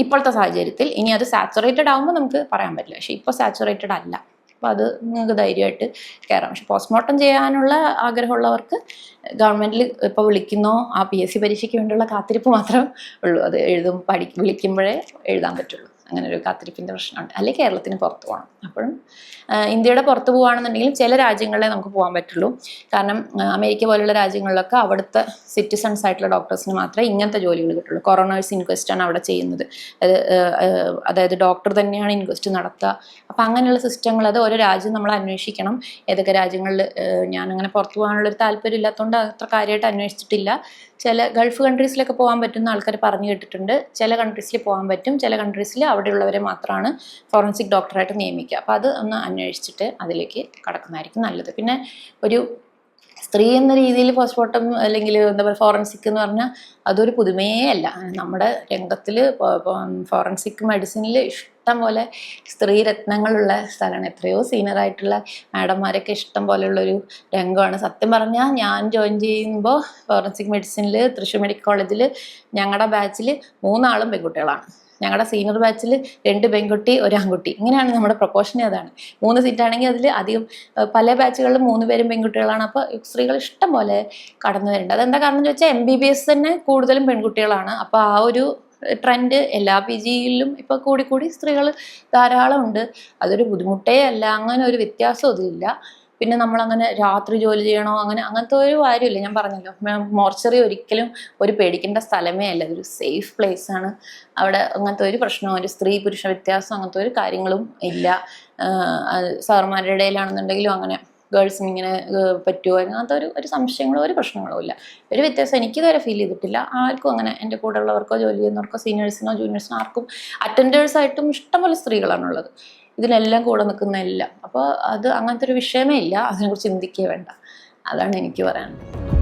ഇപ്പോഴത്തെ സാഹചര്യത്തിൽ. ഇനി അത് സാച്ചുറേറ്റഡ് ആകുമ്പോൾ നമുക്ക് പറയാൻ പറ്റില്ല, പക്ഷേ ഇപ്പോൾ സാച്ചുറേറ്റഡ് അല്ല. അപ്പോൾ അത് നിങ്ങൾക്ക് ധൈര്യമായിട്ട് കയറാം. പക്ഷെ പോസ്റ്റ്മോർട്ടം ചെയ്യാനുള്ള ആഗ്രഹമുള്ളവർക്ക് ഗവൺമെൻറ്റിൽ ഇപ്പോൾ വിളിക്കുന്നോ ആ PSC പരീക്ഷയ്ക്ക് വേണ്ടിയുള്ള കാത്തിരിപ്പ് മാത്രമേ ഉള്ളൂ. അത് വിളിക്കുമ്പോഴേ എഴുതാൻ പറ്റുള്ളൂ. അങ്ങനെ ഒരു കാത്തിരിപ്പിൻ്റെ പ്രശ്നമുണ്ട്. അല്ലെങ്കിൽ കേരളത്തിന് പുറത്ത് പോകണം. അപ്പോഴും ഇന്ത്യയുടെ പുറത്ത് പോകുകയാണെന്നുണ്ടെങ്കിൽ ചില രാജ്യങ്ങളിലേ നമുക്ക് പോകാൻ പറ്റുള്ളൂ. കാരണം അമേരിക്ക പോലുള്ള രാജ്യങ്ങളിലൊക്കെ അവിടുത്തെ സിറ്റിസൺസ് ആയിട്ടുള്ള ഡോക്ടേഴ്സിന് മാത്രമേ ഇങ്ങനത്തെ ജോലികൾ കിട്ടുള്ളൂ. കൊറോണേഴ്സ് ഇൻക്വസ്റ്റാണ് അവിടെ ചെയ്യുന്നത്. അതായത് ഡോക്ടർ തന്നെയാണ് ഇൻക്വസ്റ്റ് നടത്തുക. അപ്പോൾ അങ്ങനെയുള്ള സിസ്റ്റങ്ങൾ അത് ഓരോ രാജ്യം നമ്മൾ അന്വേഷിക്കണം. ഏതൊക്കെ രാജ്യങ്ങളിൽ ഞാനങ്ങനെ പുറത്ത് പോകാനുള്ളൊരു താല്പര്യം ഇല്ലാത്തതുകൊണ്ട് അത്ര കാര്യമായിട്ട് അന്വേഷിച്ചിട്ടില്ല. ചില ഗൾഫ് കൺട്രീസിലൊക്കെ പോകാൻ പറ്റുന്ന ആൾക്കാർ പറഞ്ഞു കേട്ടിട്ടുണ്ട്. ചില കൺട്രീസിൽ പോകാൻ പറ്റും, ചില കൺട്രീസിൽ അവിടെയുള്ളവരെ മാത്രമാണ് ഫോറൻസിക് ഡോക്ടറായിട്ട് നിയമിക്കുക. അപ്പോൾ അത് ഒന്ന് അന്വേഷിച്ചിട്ട് അതിലേക്ക് കടക്കുന്നതായിരിക്കും നല്ലത്. പിന്നെ ഒരു സ്ത്രീ എന്ന രീതിയിൽ പോസ്റ്റ്മോർട്ടം അല്ലെങ്കിൽ എന്താ പറയുക ഫോറൻസിക് എന്ന് പറഞ്ഞാൽ അതൊരു പുതുമയേ അല്ല. നമ്മുടെ രംഗത്തിൽ ഫോറൻസിക് മെഡിസിനിൽ ഇഷ്ടം പോലെ സ്ത്രീ രത്നങ്ങളുള്ള സ്ഥലമാണ്. എത്രയോ സീനിയറായിട്ടുള്ള മാഡംമാരൊക്കെ ഇഷ്ടം പോലെയുള്ളൊരു രംഗമാണ്. സത്യം പറഞ്ഞാൽ ഞാൻ ജോയിൻ ചെയ്യുമ്പോൾ ഫോറൻസിക് മെഡിസിനിൽ തൃശ്ശൂർ മെഡിക്കൽ കോളേജിൽ ഞങ്ങളുടെ ബാച്ചിൽ 3 ആളും പെൺകുട്ടികളാണ്. ഞങ്ങളുടെ സീനിയർ ബാച്ചിൽ 2 പെൺകുട്ടി 1 ആൺകുട്ടി. ഇങ്ങനെയാണ് നമ്മുടെ പ്രൊപ്പോർഷൻ. അതാണ് 3 സീറ്റാണെങ്കിൽ അതിൽ അധികം പല ബാച്ചുകളിലും 3 പേരും പെൺകുട്ടികളാണ്. അപ്പോൾ സ്ത്രീകൾ ഇഷ്ടം പോലെ കടന്നു വരുന്നുണ്ട്. അതെന്താ കാരണം എന്ന് വെച്ചാൽ MBBS തന്നെ കൂടുതലും പെൺകുട്ടികളാണ്. അപ്പോൾ ആ ഒരു ട്രെൻഡ് എല്ലാ PGയിലും ഇപ്പോൾ കൂടി സ്ത്രീകൾ ധാരാളം ഉണ്ട്. അതൊരു ബുദ്ധിമുട്ടേ അല്ല, അങ്ങനെ ഒരു വ്യത്യാസം അതിലില്ല. പിന്നെ നമ്മളങ്ങനെ രാത്രി ജോലി ചെയ്യണോ അങ്ങനത്തെ ഒരു കാര്യമില്ല. ഞാൻ പറഞ്ഞല്ലോ, മോർച്ചറി ഒരിക്കലും ഒരു പേടിക്കേണ്ട സ്ഥലമേ അല്ല. അതൊരു സേഫ് പ്ലേസ് ആണ്. അവിടെ അങ്ങനത്തെ ഒരു പ്രശ്നവും ഒരു സ്ത്രീ പുരുഷ വ്യത്യാസം അങ്ങനത്തെ ഒരു കാര്യങ്ങളും ഇല്ല. സാറുമാരുടെ ഇടയിലാണെന്നുണ്ടെങ്കിലും അങ്ങനെ ഗേൾസിന് ഇങ്ങനെ പറ്റുമോ അങ്ങനത്തെ ഒരു സംശയങ്ങളോ ഒരു പ്രശ്നങ്ങളോ ഇല്ല. ഒരു വ്യത്യാസം എനിക്കിതുവരെ ഫീൽ ചെയ്തിട്ടില്ല. ആർക്കും അങ്ങനെ എൻ്റെ കൂടെ ഉള്ളവർക്കോ ജോലി ചെയ്യുന്നവർക്കോ സീനിയേഴ്സിനോ ജൂനിയേഴ്സിനോ ആർക്കും അറ്റൻഡേഴ്സായിട്ടും ഇഷ്ടംപോലെ സ്ത്രീകളാണുള്ളത്. ഇതിനെല്ലാം കൂടെ നിൽക്കുന്ന എല്ലാം. അപ്പോൾ അത് അങ്ങനത്തെ ഒരു വിഷയമേ ഇല്ല. അതിനെക്കുറിച്ച് ചിന്തിക്കുകയേ വേണ്ട. അതാണ് എനിക്ക് പറയാനുള്ളത്.